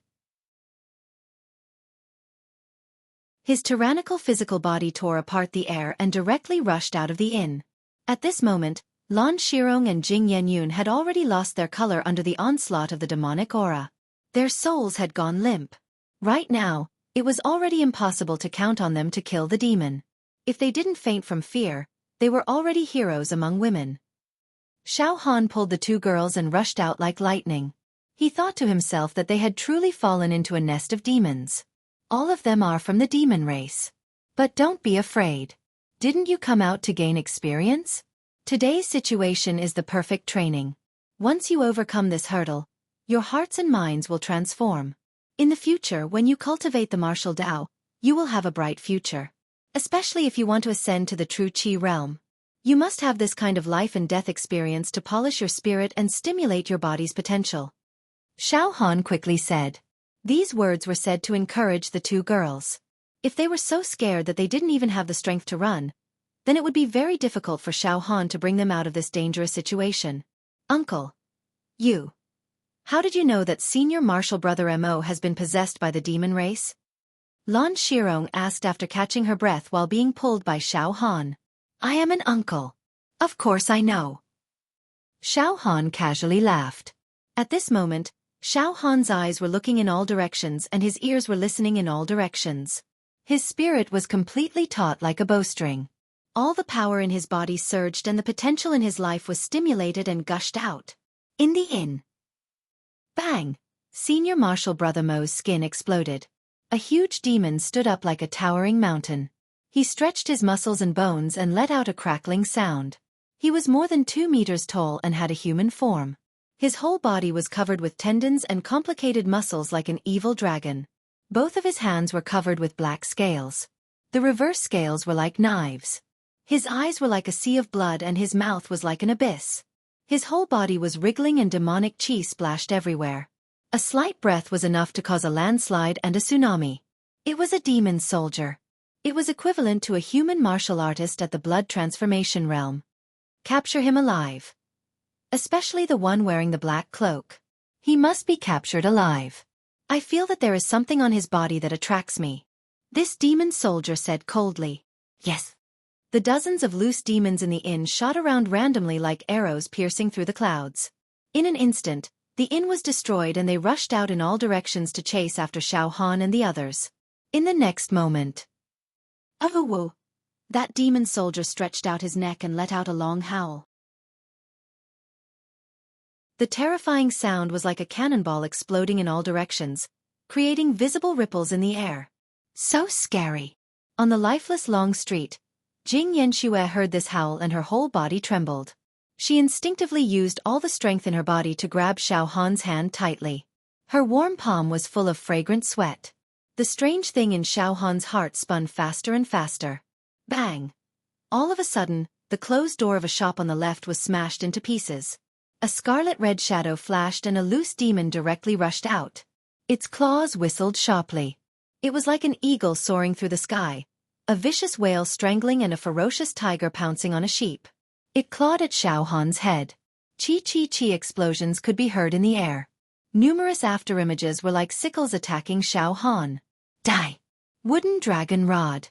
His tyrannical physical body tore apart the air and directly rushed out of the inn. At this moment, Lan Shirong and Jing Yenyun had already lost their color under the onslaught of the demonic aura. Their souls had gone limp. Right now, it was already impossible to count on them to kill the demon. If they didn't faint from fear, they were already heroes among women. Xiao Han pulled the two girls and rushed out like lightning. He thought to himself that they had truly fallen into a nest of demons. All of them are from the demon race. But don't be afraid. Didn't you come out to gain experience? Today's situation is the perfect training. Once you overcome this hurdle, your hearts and minds will transform. In the future, when you cultivate the martial Tao, you will have a bright future. Especially if you want to ascend to the true Qi realm. You must have this kind of life and death experience to polish your spirit and stimulate your body's potential. Xiao Han quickly said. These words were said to encourage the two girls. If they were so scared that they didn't even have the strength to run, then it would be very difficult for Xiao Han to bring them out of this dangerous situation. Uncle. You. How did you know that Senior Martial Brother Mo has been possessed by the demon race? Lan Shirong asked after catching her breath while being pulled by Xiao Han. I am an uncle. Of course I know. Xiao Han casually laughed. At this moment, Xiao Han's eyes were looking in all directions and his ears were listening in all directions. His spirit was completely taut like a bowstring. All the power in his body surged and the potential in his life was stimulated and gushed out. In the inn. Bang! Senior Martial Brother Mo's skin exploded. A huge demon stood up like a towering mountain. He stretched his muscles and bones and let out a crackling sound. He was more than 2 meters tall and had a human form. His whole body was covered with tendons and complicated muscles like an evil dragon. Both of his hands were covered with black scales. The reverse scales were like knives. His eyes were like a sea of blood and his mouth was like an abyss. His whole body was wriggling and demonic chi splashed everywhere. A slight breath was enough to cause a landslide and a tsunami. It was a demon soldier. It was equivalent to a human martial artist at the blood transformation realm. Capture him alive. Especially the one wearing the black cloak. He must be captured alive. I feel that there is something on his body that attracts me. This demon soldier said coldly. Yes. The dozens of loose demons in the inn shot around randomly like arrows piercing through the clouds. In an instant, the inn was destroyed and they rushed out in all directions to chase after Xiao Han and the others. In the next moment. Oh whoa! That demon soldier stretched out his neck and let out a long howl. The terrifying sound was like a cannonball exploding in all directions, creating visible ripples in the air. So scary. On the lifeless long street, Xianxia heard this howl and her whole body trembled. She instinctively used all the strength in her body to grab Xiao Han's hand tightly. Her warm palm was full of fragrant sweat. The strange thing in Xiao Han's heart spun faster and faster. Bang! All of a sudden, the closed door of a shop on the left was smashed into pieces. A scarlet-red shadow flashed and a loose demon directly rushed out. Its claws whistled sharply. It was like an eagle soaring through the sky, a vicious whale strangling and a ferocious tiger pouncing on a sheep. It clawed at Xiao Han's head. Chi-chi-chi explosions could be heard in the air. Numerous afterimages were like sickles attacking Xiao Han. Die! Wooden dragon rod.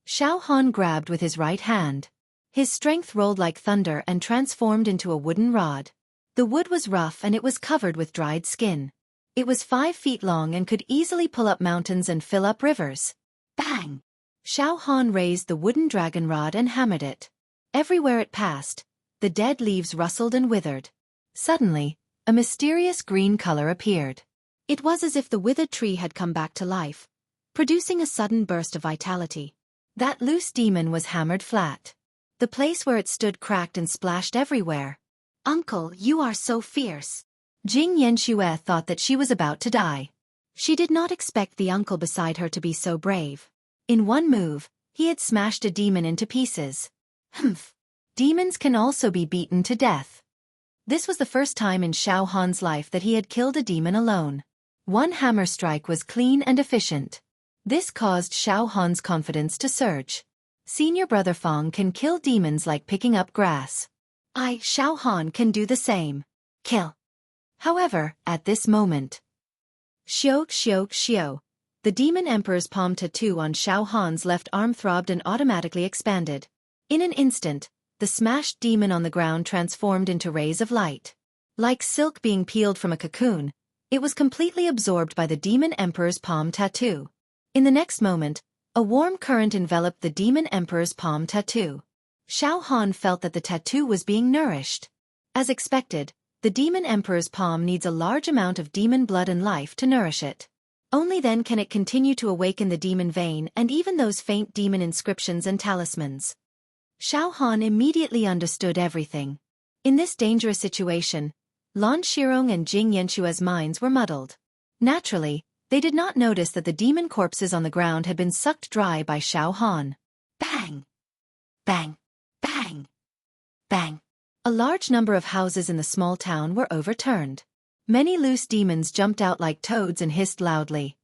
Xiao Han grabbed with his right hand. His strength rolled like thunder and transformed into a wooden rod. The wood was rough and it was covered with dried skin. It was 5 feet long and could easily pull up mountains and fill up rivers. Bang! Xiao Han raised the wooden dragon rod and hammered it. Everywhere it passed, the dead leaves rustled and withered. Suddenly, a mysterious green color appeared. It was as if the withered tree had come back to life, producing a sudden burst of vitality. That loose demon was hammered flat. The place where it stood cracked and splashed everywhere. Uncle, you are so fierce. Xianxia thought that she was about to die. She did not expect the uncle beside her to be so brave. In one move, he had smashed a demon into pieces. Humph. Demons can also be beaten to death. This was the first time in Xiao Han's life that he had killed a demon alone. One hammer strike was clean and efficient. This caused Xiao Han's confidence to surge. Senior brother Fang can kill demons like picking up grass. Xiao Han can do the same. Kill. However, at this moment, Xiao, the demon emperor's palm tattoo on Xiao Han's left arm throbbed and automatically expanded. In an instant, the smashed demon on the ground transformed into rays of light. Like silk being peeled from a cocoon, it was completely absorbed by the demon emperor's palm tattoo. In the next moment, a warm current enveloped the demon emperor's palm tattoo. Xiao Han felt that the tattoo was being nourished. As expected, the demon emperor's palm needs a large amount of demon blood and life to nourish it. Only then can it continue to awaken the demon vein and even those faint demon inscriptions and talismans. Xiao Han immediately understood everything. In this dangerous situation, Lan Shirong and Xianxia's minds were muddled. Naturally, they did not notice that the demon corpses on the ground had been sucked dry by Xiao Han. Bang! Bang! Bang! Bang! A large number of houses in the small town were overturned. Many loose demons jumped out like toads and hissed loudly.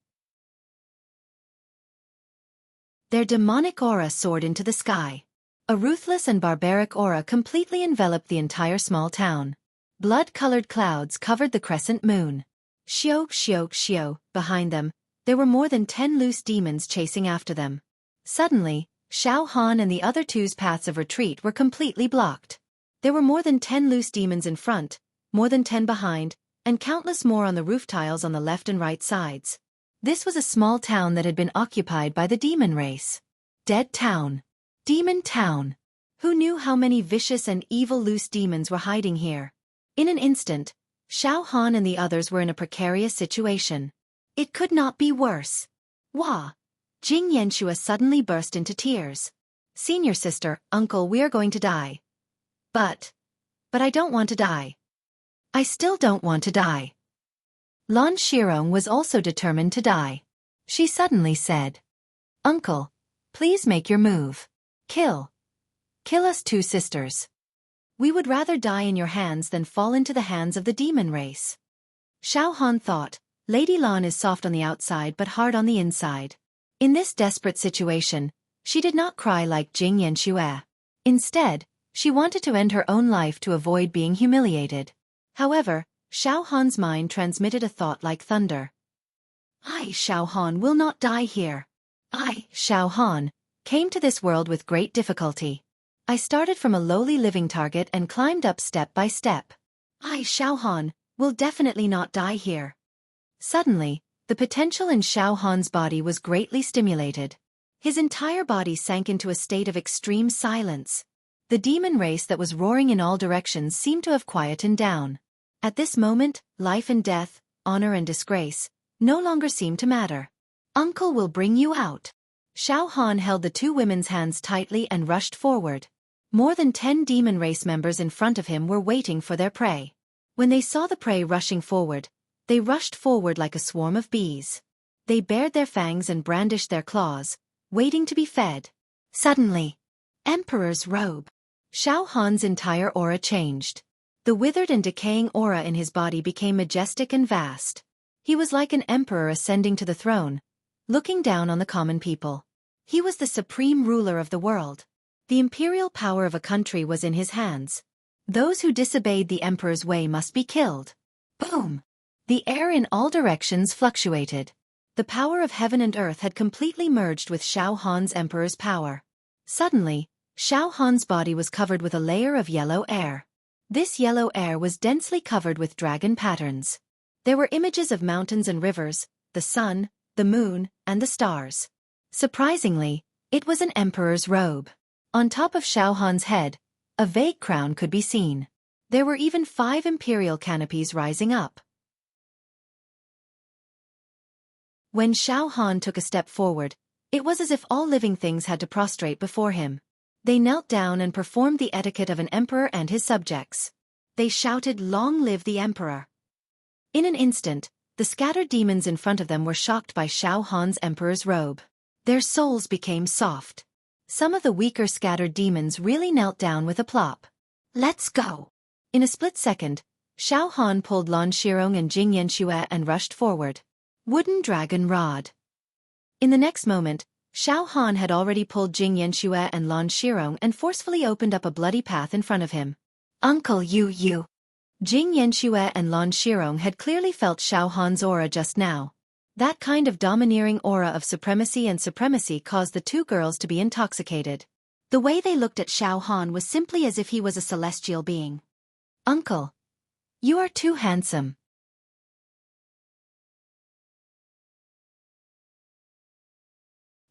Their demonic aura soared into the sky. A ruthless and barbaric aura completely enveloped the entire small town. Blood-colored clouds covered the crescent moon. Xiao, behind them, there were more than 10 loose demons chasing after them. Suddenly, Xiao Han and the other two's paths of retreat were completely blocked. There were more than 10 loose demons in front, more than 10 behind, and countless more on the roof tiles on the left and right sides. This was a small town that had been occupied by the demon race. Dead town. Demon town. Who knew how many vicious and evil loose demons were hiding here? In an instant, Xiao Han and the others were in a precarious situation. It could not be worse. Wah! Xianxia suddenly burst into tears. Senior sister, uncle, we are going to die. But I don't want to die. I still don't want to die. Lan Shirong was also determined to die. She suddenly said, Uncle, please make your move. Kill us two sisters. We would rather die in your hands than fall into the hands of the demon race. Xiao Han thought, Lady Lan is soft on the outside but hard on the inside. In this desperate situation, she did not cry like Xianxia. Instead, she wanted to end her own life to avoid being humiliated. However, Xiao Han's mind transmitted a thought like thunder. Xiao Han will not die here. Xiao Han, came to this world with great difficulty. I started from a lowly living target and climbed up step by step. Xiao Han, will definitely not die here. Suddenly, the potential in Xiao Han's body was greatly stimulated. His entire body sank into a state of extreme silence. The demon race that was roaring in all directions seemed to have quietened down. At this moment, life and death, honor and disgrace, no longer seemed to matter. Uncle will bring you out. Xiao Han held the two women's hands tightly and rushed forward. More than 10 demon race members in front of him were waiting for their prey. When they saw the prey rushing forward, they rushed forward like a swarm of bees. They bared their fangs and brandished their claws, waiting to be fed. Suddenly, Emperor's robe. Xiao Han's entire aura changed. The withered and decaying aura in his body became majestic and vast. He was like an emperor ascending to the throne, looking down on the common people. He was the supreme ruler of the world. The imperial power of a country was in his hands. Those who disobeyed the emperor's way must be killed. Boom! The air in all directions fluctuated. The power of heaven and earth had completely merged with Xiao Han's emperor's power. Suddenly, Xiao Han's body was covered with a layer of yellow air. This yellow air was densely covered with dragon patterns. There were images of mountains and rivers, the sun, the moon, and the stars. Surprisingly, it was an emperor's robe. On top of Xiao Han's head, a vague crown could be seen. There were even 5 imperial canopies rising up. When Xiao Han took a step forward, it was as if all living things had to prostrate before him. They knelt down and performed the etiquette of an emperor and his subjects. They shouted, "Long live the emperor!" In an instant, the scattered demons in front of them were shocked by Xiao Han's emperor's robe. Their souls became soft. Some of the weaker scattered demons really knelt down with a plop. "Let's go!" In a split second, Xiao Han pulled Lan Shirong and Xianxia and rushed forward. Wooden dragon rod. In the next moment, Xiao Han had already pulled Xianxia and Lan Shirong and forcefully opened up a bloody path in front of him. "Uncle you. Xianxia and Lan Shirong had clearly felt Xiao Han's aura just now. That kind of domineering aura of supremacy caused the two girls to be intoxicated. The way they looked at Xiao Han was simply as if he was a celestial being. "Uncle, you are too handsome."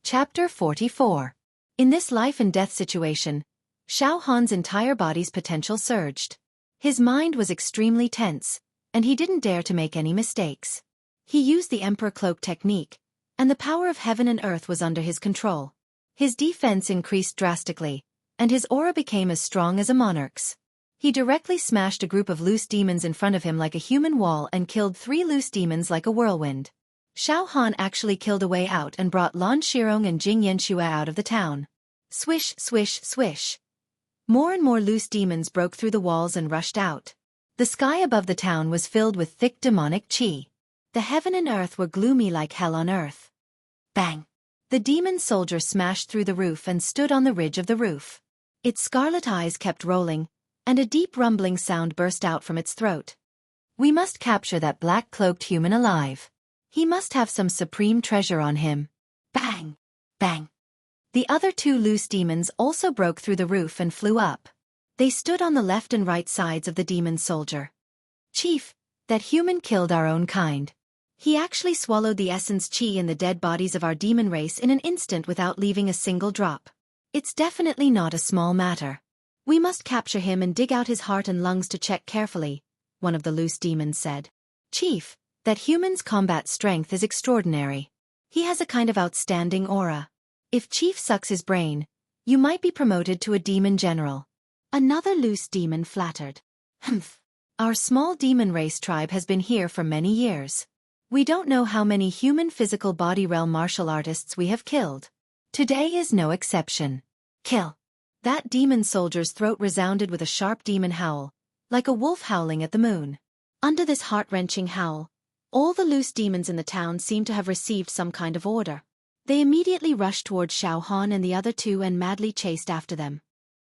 Chapter 44. In this life and death situation, Xiao Han's entire body's potential surged. His mind was extremely tense, and he didn't dare to make any mistakes. He used the Emperor Cloak technique, and the power of heaven and earth was under his control. His defense increased drastically, and his aura became as strong as a monarch's. He directly smashed a group of loose demons in front of him like a human wall and killed 3 loose demons like a whirlwind. Xiao Han actually killed a way out and brought Lan Shirong and Xianxia out of the town. Swish, swish, swish. More and more loose demons broke through the walls and rushed out. The sky above the town was filled with thick demonic qi. The heaven and earth were gloomy like hell on earth. Bang! The demon soldier smashed through the roof and stood on the ridge of the roof. Its scarlet eyes kept rolling, and a deep rumbling sound burst out from its throat. "We must capture that black-cloaked human alive. He must have some supreme treasure on him." Bang! Bang! The other 2 loose demons also broke through the roof and flew up. They stood on the left and right sides of the demon soldier. "Chief, that human killed our own kind. He actually swallowed the essence qi in the dead bodies of our demon race in an instant without leaving a single drop. It's definitely not a small matter. We must capture him and dig out his heart and lungs to check carefully," one of the loose demons said. "Chief, that human's combat strength is extraordinary. He has a kind of outstanding aura. If Chief sucks his brain, you might be promoted to a demon general." Another loose demon flattered. "Humph. Our small demon race tribe has been here for many years. We don't know how many human physical body realm martial artists we have killed. Today is no exception. Kill." That demon soldier's throat resounded with a sharp demon howl, like a wolf howling at the moon. Under this heart-wrenching howl, all the loose demons in the town seemed to have received some kind of order. They immediately rushed toward Xiao Han and the other 2 and madly chased after them.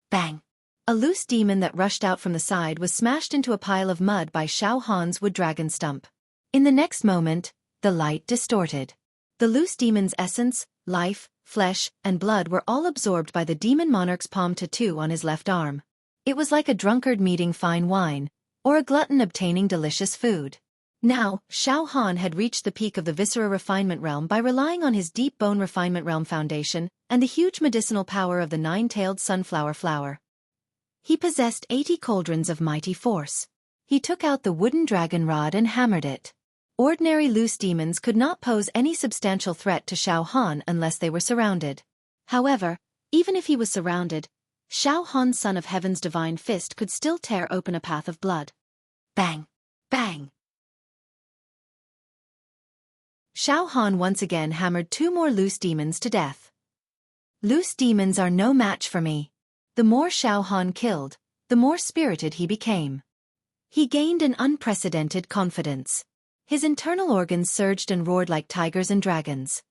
Bang! A loose demon that rushed out from the side was smashed into a pile of mud by Xiao Han's wood dragon stump. In the next moment, the light distorted. The loose demon's essence, life, flesh, and blood were all absorbed by the demon monarch's palm tattoo on his left arm. It was like a drunkard meeting fine wine, or a glutton obtaining delicious food. Now, Xiao Han had reached the peak of the Viscera Refinement Realm by relying on his Deep Bone Refinement Realm foundation and the huge medicinal power of the 9-tailed sunflower flower. He possessed 80 cauldrons of mighty force. He took out the wooden dragon rod and hammered it. Ordinary loose demons could not pose any substantial threat to Xiao Han unless they were surrounded. However, even if he was surrounded, Xiao Han, son of heaven's divine fist, could still tear open a path of blood. Bang! Bang! Xiao Han once again hammered 2 more loose demons to death. Loose demons are no match for me. The more Xiao Han killed, the more spirited he became. He gained an unprecedented confidence. His internal organs surged and roared like tigers and dragons.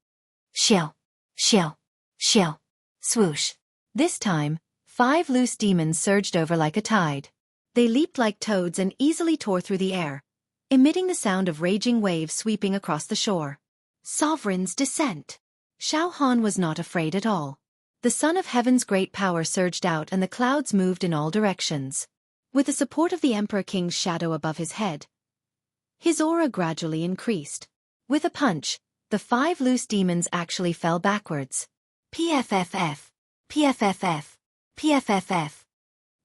Shill! Shill! Shill! Swoosh! This time, 5 loose demons surged over like a tide. They leaped like toads and easily tore through the air, emitting the sound of raging waves sweeping across the shore. Sovereign's descent! Xiao Han was not afraid at all. The Son of Heaven's great power surged out and the clouds moved in all directions. With the support of the Emperor King's shadow above his head, his aura gradually increased. With a punch, the 5 loose demons actually fell backwards. PFFF! PFFF! PFFF!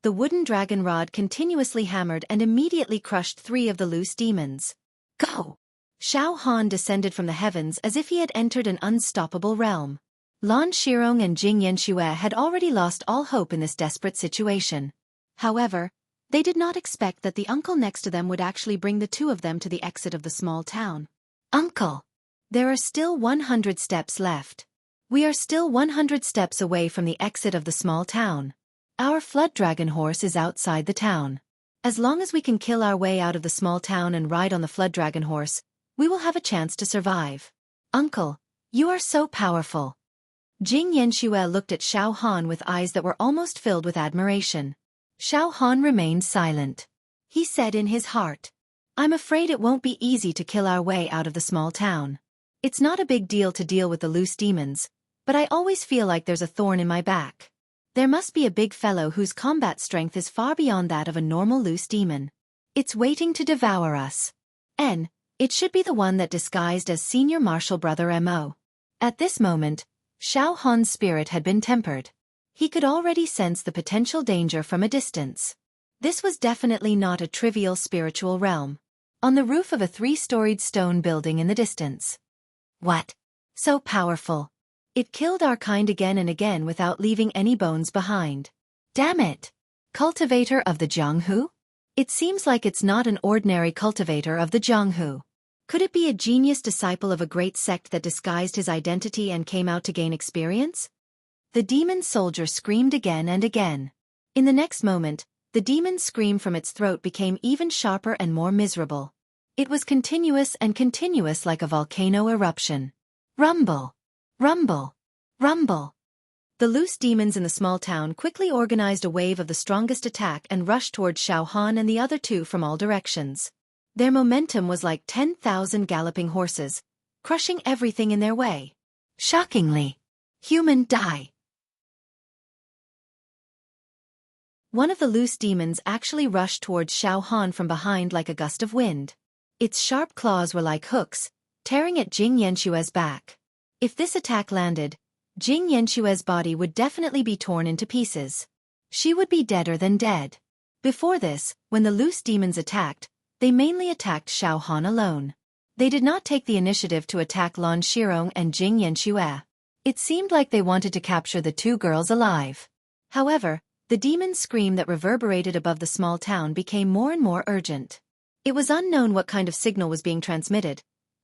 The wooden dragon rod continuously hammered and immediately crushed 3 of the loose demons. Go! Xiao Han descended from the heavens as if he had entered an unstoppable realm. Lan Shirong and Xianxia had already lost all hope in this desperate situation. However, they did not expect that the uncle next to them would actually bring the 2 of them to the exit of the small town. Uncle! There are still 100 steps left. We are still 100 steps away from the exit of the small town. Our flood dragon horse is outside the town. As long as we can kill our way out of the small town and ride on the flood dragon horse, we will have a chance to survive. Uncle, you are so powerful. Xianxia looked at Xiao Han with eyes that were almost filled with admiration. Xiao Han remained silent. He said in his heart, I'm afraid it won't be easy to kill our way out of the small town. It's not a big deal to deal with the loose demons, but I always feel like there's a thorn in my back. There must be a big fellow whose combat strength is far beyond that of a normal loose demon. It's waiting to devour us. It should be the one that disguised as senior martial brother Mo. At this moment, Xiao Han's spirit had been tempered. He could already sense the potential danger from a distance. This was definitely not a trivial spiritual realm. On the roof of a 3-storied stone building in the distance. What? So powerful. It killed our kind again and again without leaving any bones behind. Damn it! Cultivator of the Jianghu? It seems like it's not an ordinary cultivator of the Jianghu. Could it be a genius disciple of a great sect that disguised his identity and came out to gain experience? The demon soldier screamed again and again. In the next moment, the demon's scream from its throat became even sharper and more miserable. It was continuous and continuous like a volcano eruption. Rumble! Rumble! Rumble! The loose demons in the small town quickly organized a wave of the strongest attack and rushed toward Xiao Han and the other 2 from all directions. Their momentum was like 10,000 galloping horses, crushing everything in their way. Shockingly, human die. One of the loose demons actually rushed towards Xiao Han from behind like a gust of wind. Its sharp claws were like hooks, tearing at Xianxia's back. If this attack landed, Xianxia's body would definitely be torn into pieces. She would be deader than dead. Before this, when the loose demons attacked, they mainly attacked Xiao Han alone. They did not take the initiative to attack Lan Shirong and Xianxia. It seemed like they wanted to capture the 2 girls alive. However, the demon's scream that reverberated above the small town became more and more urgent. It was unknown what kind of signal was being transmitted,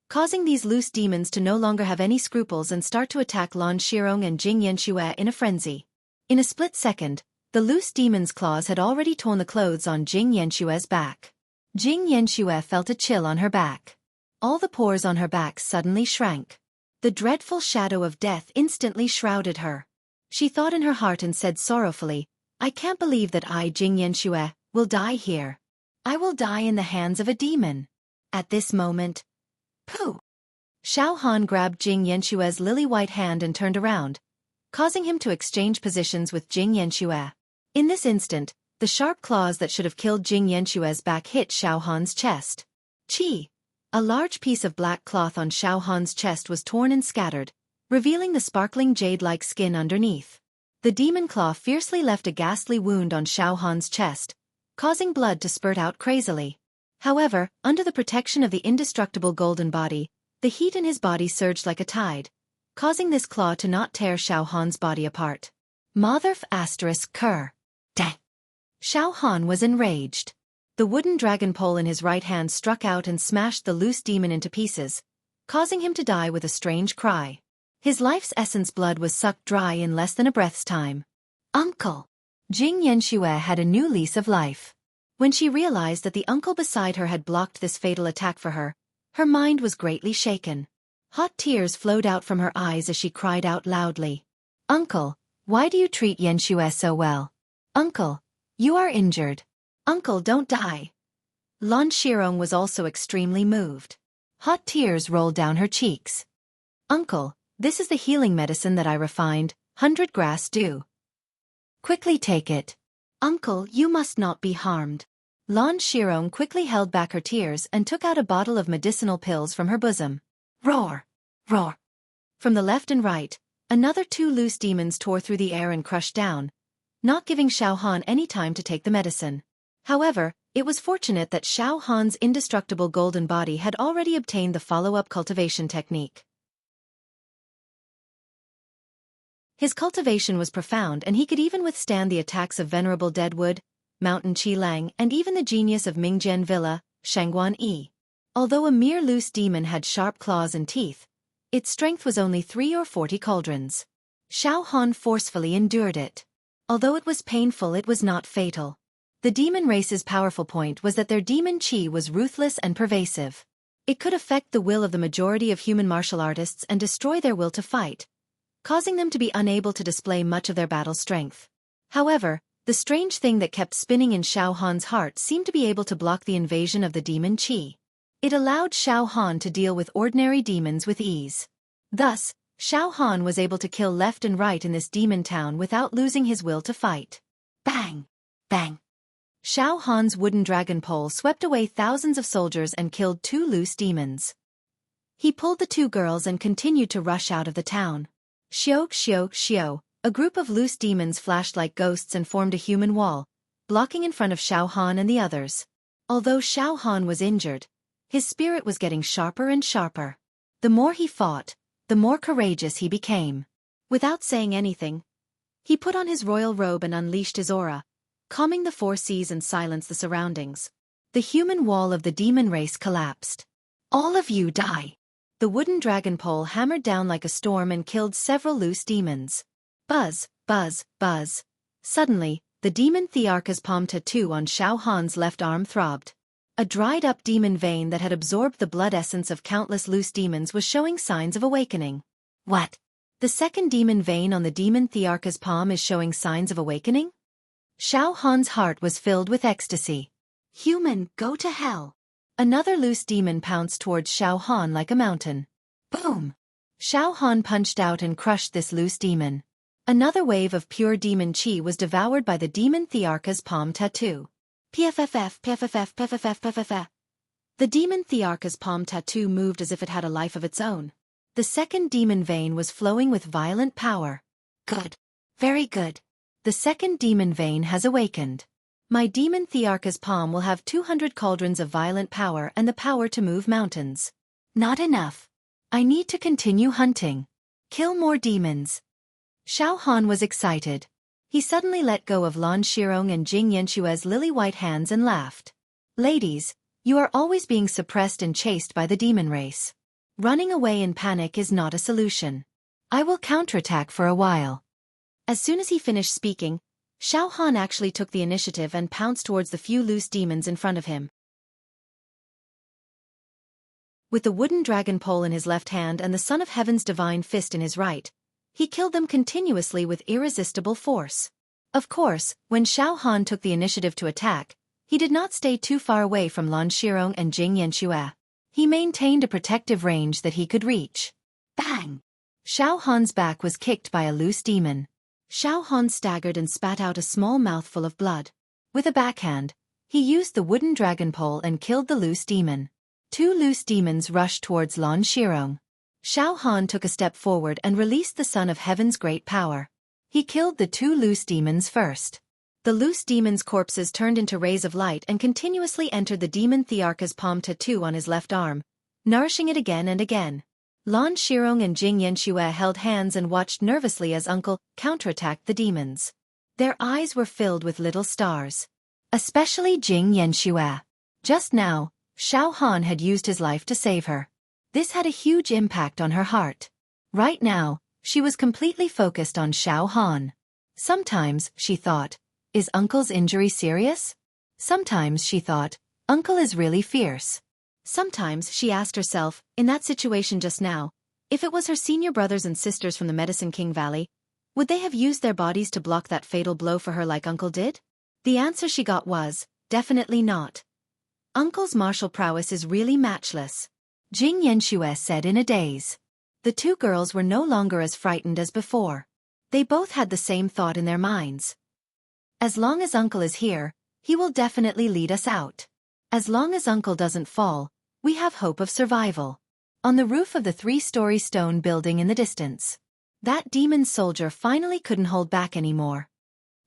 causing these loose demons to no longer have any scruples and start to attack Lan Shirong and Xianxia in a frenzy. In a split second, the loose demon's claws had already torn the clothes on Xianxia's back. Xianxia felt a chill on her back. All the pores on her back suddenly shrank. The dreadful shadow of death instantly shrouded her. She thought in her heart and said sorrowfully, I can't believe that I, Xianxia, will die here. I will die in the hands of a demon. At this moment, pooh! Xiao Han grabbed Xianxia's lily-white hand and turned around, causing him to exchange positions with Xianxia. In this instant, the sharp claws that should have killed Xianxia's back hit Xiao Han's chest. Chi! A large piece of black cloth on Xiao Han's chest was torn and scattered, revealing the sparkling jade-like skin underneath. The demon claw fiercely left a ghastly wound on Xiao Han's chest, causing blood to spurt out crazily. However, under the protection of the indestructible golden body, the heat in his body surged like a tide, causing this claw to not tear Xiao Han's body apart. Motherf * Cur. Dang. Xiao Han was enraged. The wooden dragon pole in his right hand struck out and smashed the loose demon into pieces, causing him to die with a strange cry. His life's essence blood was sucked dry in less than a breath's time. Uncle! Jianghu had a new lease of life. When she realized that the uncle beside her had blocked this fatal attack for her, her mind was greatly shaken. Hot tears flowed out from her eyes as she cried out loudly. Uncle, why do you treat Xianxia so well? Uncle, you are injured. Uncle, don't die. Lan Shirong was also extremely moved. Hot tears rolled down her cheeks. Uncle, this is the healing medicine that I refined, 100 grass dew. Quickly take it. Uncle, you must not be harmed. Lan Shirong quickly held back her tears and took out a bottle of medicinal pills from her bosom. Roar! Roar! From the left and right, another 2 loose demons tore through the air and crushed down, not giving Xiao Han any time to take the medicine. However, it was fortunate that Xiao Han's indestructible golden body had already obtained the follow-up cultivation technique. His cultivation was profound and he could even withstand the attacks of Venerable Deadwood, Mountain Qilang and even the genius of Mingjian Villa, Shangguan Yi. Although a mere loose demon had sharp claws and teeth, its strength was only 3 or 40 cauldrons. Xiao Han forcefully endured it. Although it was painful, it was not fatal. The demon race's powerful point was that their demon qi was ruthless and pervasive. It could affect the will of the majority of human martial artists and destroy their will to fight, causing them to be unable to display much of their battle strength. However, the strange thing that kept spinning in Xiao Han's heart seemed to be able to block the invasion of the demon qi. It allowed Xiao Han to deal with ordinary demons with ease. Thus, Xiao Han was able to kill left and right in this demon town without losing his will to fight. Bang! Bang! Xiao Han's wooden dragon pole swept away thousands of soldiers and killed 2 loose demons. He pulled the 2 girls and continued to rush out of the town. Xiao, xiao, xiao, a group of loose demons flashed like ghosts and formed a human wall, blocking in front of Xiao Han and the others. Although Xiao Han was injured, his spirit was getting sharper and sharper. The more he fought, the more courageous he became. Without saying anything, he put on his royal robe and unleashed his aura, calming the 4 seas and silenced the surroundings. The human wall of the demon race collapsed. All of you die! The wooden dragon pole hammered down like a storm and killed several loose demons. Buzz, buzz, buzz. Suddenly, the demon Thearka's palm tattoo on Xiao Han's left arm throbbed. A dried-up demon vein that had absorbed the blood essence of countless loose demons was showing signs of awakening. What? The second demon vein on the demon Thearka's palm is showing signs of awakening? Xiao Han's heart was filled with ecstasy. Human, go to hell! Another loose demon pounced towards Xiao Han like a mountain. Boom! Xiao Han punched out and crushed this loose demon. Another wave of pure demon qi was devoured by the demon Thearka's palm tattoo. PFFF, PFFF, PFFF, PFFF. The demon Thearka's palm tattoo moved as if it had a life of its own. The second demon vein was flowing with violent power. Good. Very good. The second demon vein has awakened. My demon Thearka's palm will have 200 cauldrons of violent power and the power to move mountains. Not enough. I need to continue hunting. Kill more demons. Xiao Han was excited. He suddenly let go of Lan Shirong and Jing Yanxue's lily-white hands and laughed. Ladies, you are always being suppressed and chased by the demon race. Running away in panic is not a solution. I will counterattack for a while. As soon as he finished speaking, Xiao Han actually took the initiative and pounced towards the few loose demons in front of him. With the wooden dragon pole in his left hand and the Son of Heaven's divine fist in his right, he killed them continuously with irresistible force. Of course, when Xiao Han took the initiative to attack, he did not stay too far away from Lan Shirong and Jing Yanxue. He maintained a protective range that he could reach. Bang! Xiao Han's back was kicked by a loose demon. Xiao Han staggered and spat out a small mouthful of blood. With a backhand, he used the wooden dragon pole and killed the loose demon. 2 loose demons rushed towards Lan Shirong. Xiao Han took a step forward and released the Son of Heaven's great power. He killed the 2 loose demons first. The loose demons' corpses turned into rays of light and continuously entered the demon Thearcha's palm tattoo on his left arm, nourishing it again and again. Lan Shirong and Xianxia held hands and watched nervously as Uncle counterattacked the demons. Their eyes were filled with little stars. Especially Xianxia. Just now, Xiao Han had used his life to save her. This had a huge impact on her heart. Right now, she was completely focused on Xiao Han. Sometimes, she thought, is Uncle's injury serious? Sometimes she thought, Uncle is really fierce. Sometimes she asked herself, in that situation just now, if it was her senior brothers and sisters from the Medicine King Valley, would they have used their bodies to block that fatal blow for her like Uncle did? The answer she got was, definitely not. Uncle's martial prowess is really matchless. Xianxia said in a daze. The two girls were no longer as frightened as before. They both had the same thought in their minds. As long as Uncle is here, he will definitely lead us out. As long as Uncle doesn't fall, we have hope of survival. On the roof of the 3-story stone building in the distance, that demon soldier finally couldn't hold back anymore.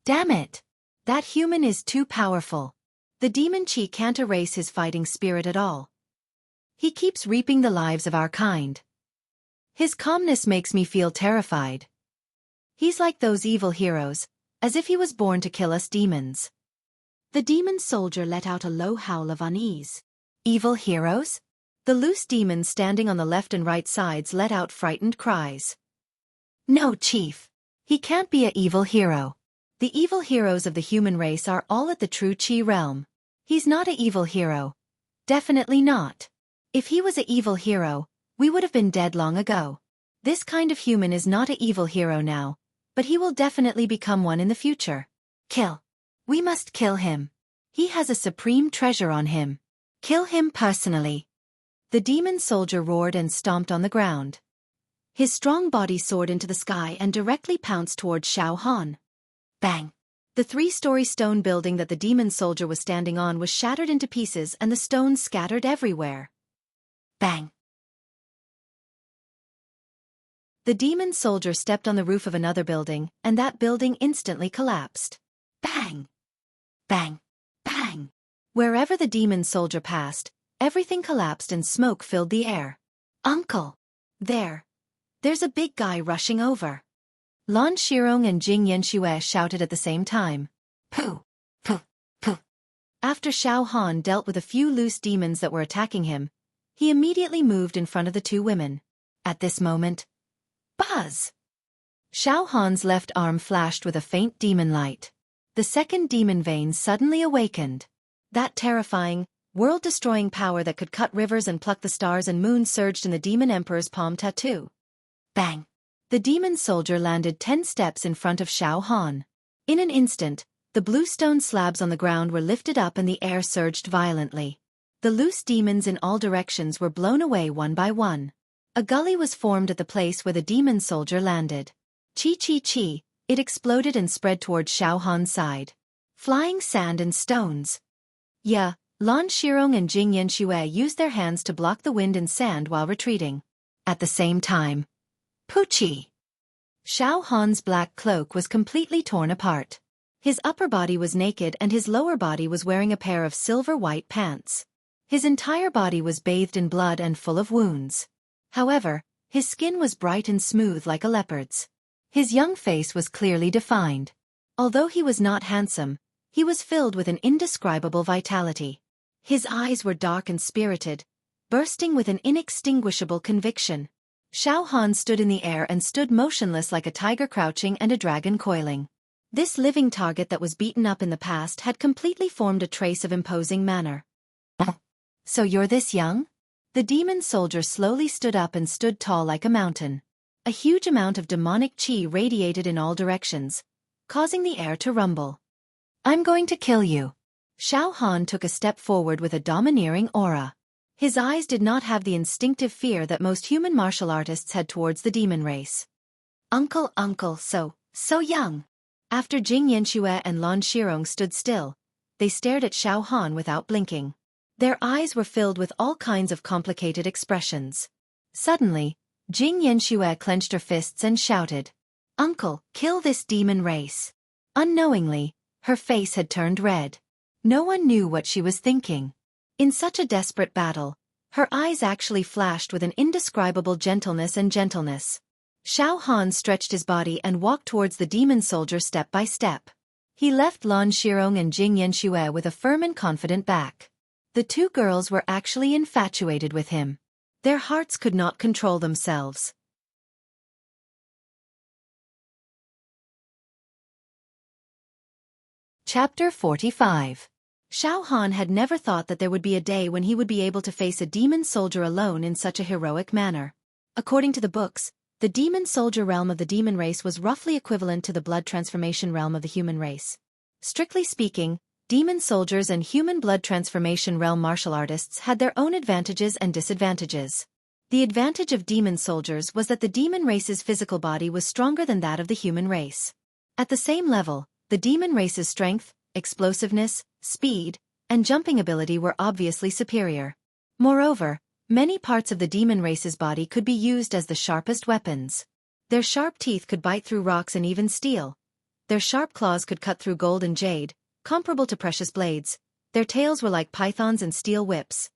Damn it! That human is too powerful. The demon chi can't erase his fighting spirit at all. He keeps reaping the lives of our kind. His calmness makes me feel terrified. He's like those evil heroes, as if he was born to kill us demons. The demon soldier let out a low howl of unease. Evil heroes? The loose demons standing on the left and right sides let out frightened cries. No, Chief. He can't be an evil hero. The evil heroes of the human race are all at the true Chi realm. He's not an evil hero. Definitely not. If he was an evil hero, we would have been dead long ago. This kind of human is not an evil hero now, but he will definitely become one in the future. Kill. We must kill him. He has a supreme treasure on him. Kill him personally. The demon soldier roared and stomped on the ground. His strong body soared into the sky and directly pounced toward Xiao Han. Bang! The 3-story stone building that the demon soldier was standing on was shattered into pieces and the stones scattered everywhere. Bang! The demon soldier stepped on the roof of another building, and that building instantly collapsed. Bang! Bang! Bang! Wherever the demon soldier passed, everything collapsed and smoke filled the air. Uncle! There's a big guy rushing over. Lan Shirong and Xianxia shouted at the same time. Pooh! Pooh! Pooh! After Xiao Han dealt with a few loose demons that were attacking him, he immediately moved in front of the two women. At this moment, buzz! Xiao Han's left arm flashed with a faint demon light. The second demon vein suddenly awakened. That terrifying, world-destroying power that could cut rivers and pluck the stars and moon surged in the demon emperor's palm tattoo. Bang! The demon soldier landed 10 steps in front of Xiao Han. In an instant, the blue stone slabs on the ground were lifted up and the air surged violently. The loose demons in all directions were blown away one by one. A gully was formed at the place where the demon soldier landed. Chi chi chi, it exploded and spread towards Xiao Han's side. Flying sand and stones. Yeah, Lan Shirong and Xianxia used their hands to block the wind and sand while retreating. At the same time, Poochie! Xiao Han's black cloak was completely torn apart. His upper body was naked and his lower body was wearing a pair of silver-white pants. His entire body was bathed in blood and full of wounds. However, his skin was bright and smooth like a leopard's. His young face was clearly defined. Although he was not handsome, he was filled with an indescribable vitality. His eyes were dark and spirited, bursting with an inextinguishable conviction. Xiao Han stood in the air and stood motionless like a tiger crouching and a dragon coiling. This living target that was beaten up in the past had completely formed a trace of imposing manner. So you're this young? The demon soldier slowly stood up and stood tall like a mountain. A huge amount of demonic chi radiated in all directions, causing the air to rumble. I'm going to kill you. Xiao Han took a step forward with a domineering aura. His eyes did not have the instinctive fear that most human martial artists had towards the demon race. Uncle, so young. After Xianxia and Lan Shirong stood still, they stared at Xiao Han without blinking. Their eyes were filled with all kinds of complicated expressions. Suddenly, Xianxia clenched her fists and shouted, Uncle, kill this demon race. Unknowingly, Her face had turned red. No one knew what she was thinking. In such a desperate battle, her eyes actually flashed with an indescribable gentleness. Xiao Han stretched his body and walked towards the demon soldier step by step. He left Lan Shirong and Jianghu with a firm and confident back. The two girls were actually infatuated with him. Their hearts could not control themselves. Chapter 45. Xiao Han had never thought that there would be a day when he would be able to face a demon soldier alone in such a heroic manner. According to the books, the demon soldier realm of the demon race was roughly equivalent to the blood transformation realm of the human race. Strictly speaking, demon soldiers and human blood transformation realm martial artists had their own advantages and disadvantages. The advantage of demon soldiers was that the demon race's physical body was stronger than that of the human race. At the same level, the demon race's strength, explosiveness, speed, and jumping ability were obviously superior. Moreover, many parts of the demon race's body could be used as the sharpest weapons. Their sharp teeth could bite through rocks and even steel. Their sharp claws could cut through gold and jade, comparable to precious blades. Their tails were like pythons and steel whips.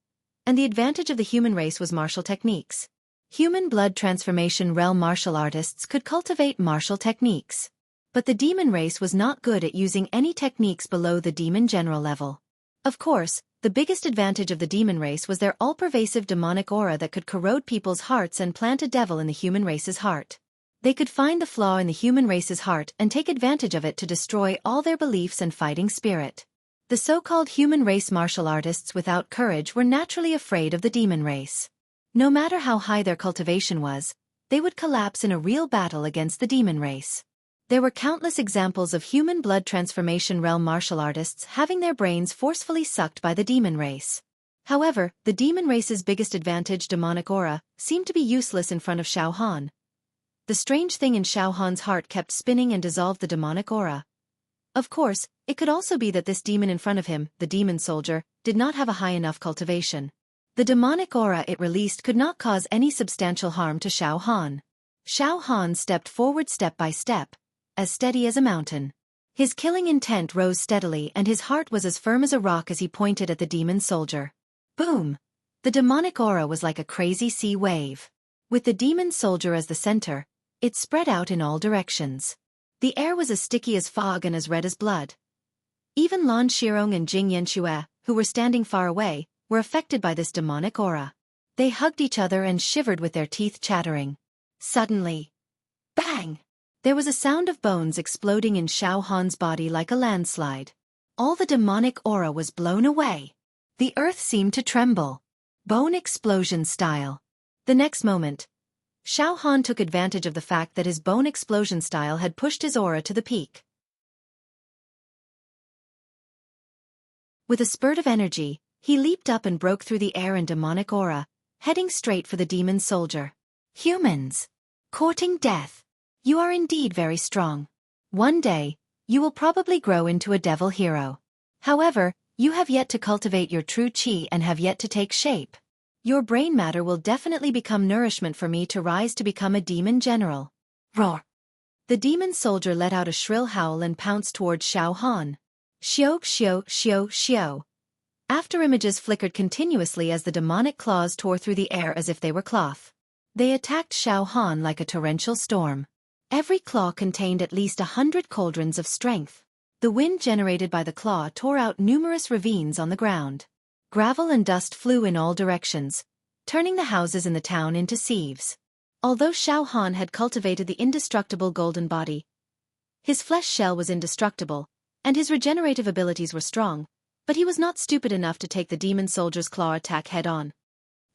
And the advantage of the human race was martial techniques. Human blood transformation realm martial artists could cultivate martial techniques. But the demon race was not good at using any techniques below the demon general level. Of course, the biggest advantage of the demon race was their all-pervasive demonic aura that could corrode people's hearts and plant a devil in the human race's heart. They could find the flaw in the human race's heart and take advantage of it to destroy all their beliefs and fighting spirit. The so-called human race martial artists without courage were naturally afraid of the demon race. No matter how high their cultivation was, they would collapse in a real battle against the demon race. There were countless examples of human blood transformation realm martial artists having their brains forcefully sucked by the demon race. However, the demon race's biggest advantage, demonic aura, seemed to be useless in front of Xiao Han. The strange thing in Xiao Han's heart kept spinning and dissolved the demonic aura. Of course, it could also be that this demon in front of him, the demon soldier, did not have a high enough cultivation. The demonic aura it released could not cause any substantial harm to Xiao Han. Xiao Han stepped forward step by step, as steady as a mountain. His killing intent rose steadily and his heart was as firm as a rock as he pointed at the demon soldier. Boom! The demonic aura was like a crazy sea wave. With the demon soldier as the center, it spread out in all directions. The air was as sticky as fog and as red as blood. Even Lan Shirong and Jianghu, who were standing far away, were affected by this demonic aura. They hugged each other and shivered with their teeth chattering. Suddenly, bang! There was a sound of bones exploding in Xiao Han's body like a landslide. All the demonic aura was blown away. The earth seemed to tremble. Bone explosion style. The next moment, Xiao Han took advantage of the fact that his bone explosion style had pushed his aura to the peak. With a spurt of energy, he leaped up and broke through the air and demonic aura, heading straight for the demon soldier. Humans! Courting death! You are indeed very strong. One day, you will probably grow into a devil hero. However, you have yet to cultivate your true chi and have yet to take shape. Your brain matter will definitely become nourishment for me to rise to become a demon general. Roar! The demon soldier let out a shrill howl and pounced towards Xiao Han. Xiao, xiao, xiao, xiao. After images flickered continuously as the demonic claws tore through the air as if they were cloth. They attacked Xiao Han like a torrential storm. Every claw contained at least 100 cauldrons of strength. The wind generated by the claw tore out numerous ravines on the ground. Gravel and dust flew in all directions, turning the houses in the town into sieves. Although Xiao Han had cultivated the indestructible golden body, his flesh shell was indestructible, and his regenerative abilities were strong, but he was not stupid enough to take the demon soldier's claw attack head-on.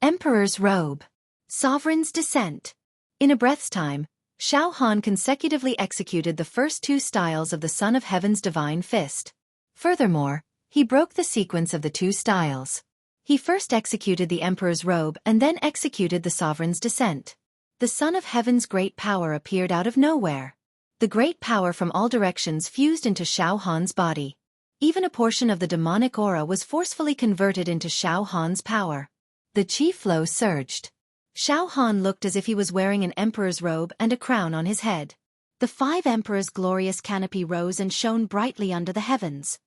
Emperor's Robe. Sovereign's Descent. In a breath's time, Xiao Han consecutively executed the first two styles of the Son of Heaven's divine fist. Furthermore, he broke the sequence of the two styles. He first executed the Emperor's Robe and then executed the Sovereign's Descent. The Son of Heaven's great power appeared out of nowhere. The great power from all directions fused into Xiao Han's body. Even a portion of the demonic aura was forcefully converted into Xiao Han's power. The chi flow surged. Xiao Han looked as if he was wearing an emperor's robe and a crown on his head. The 5 emperors' glorious canopy rose and shone brightly under the heavens.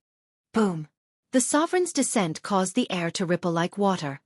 Boom! The sovereign's descent caused the air to ripple like water.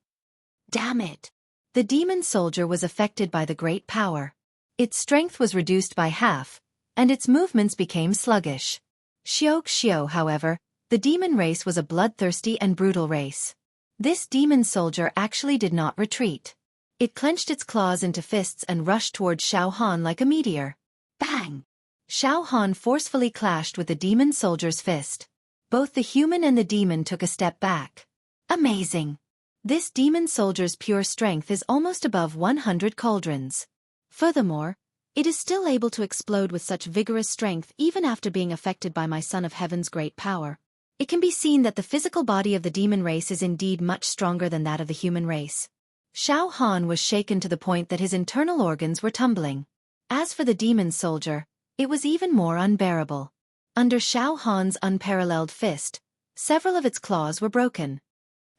Damn it! The demon soldier was affected by the great power. Its strength was reduced by half, and its movements became sluggish. Xiao, however, the demon race was a bloodthirsty and brutal race. This demon soldier actually did not retreat. It clenched its claws into fists and rushed toward Xiao Han like a meteor. Bang! Xiao Han forcefully clashed with the demon soldier's fist. Both the human and the demon took a step back. Amazing! This demon soldier's pure strength is almost above 100 cauldrons. Furthermore, it is still able to explode with such vigorous strength even after being affected by my Son of Heaven's great power. It can be seen that the physical body of the demon race is indeed much stronger than that of the human race. Xiao Han was shaken to the point that his internal organs were tumbling. As for the demon soldier, it was even more unbearable. Under Xiao Han's unparalleled fist, several of its claws were broken.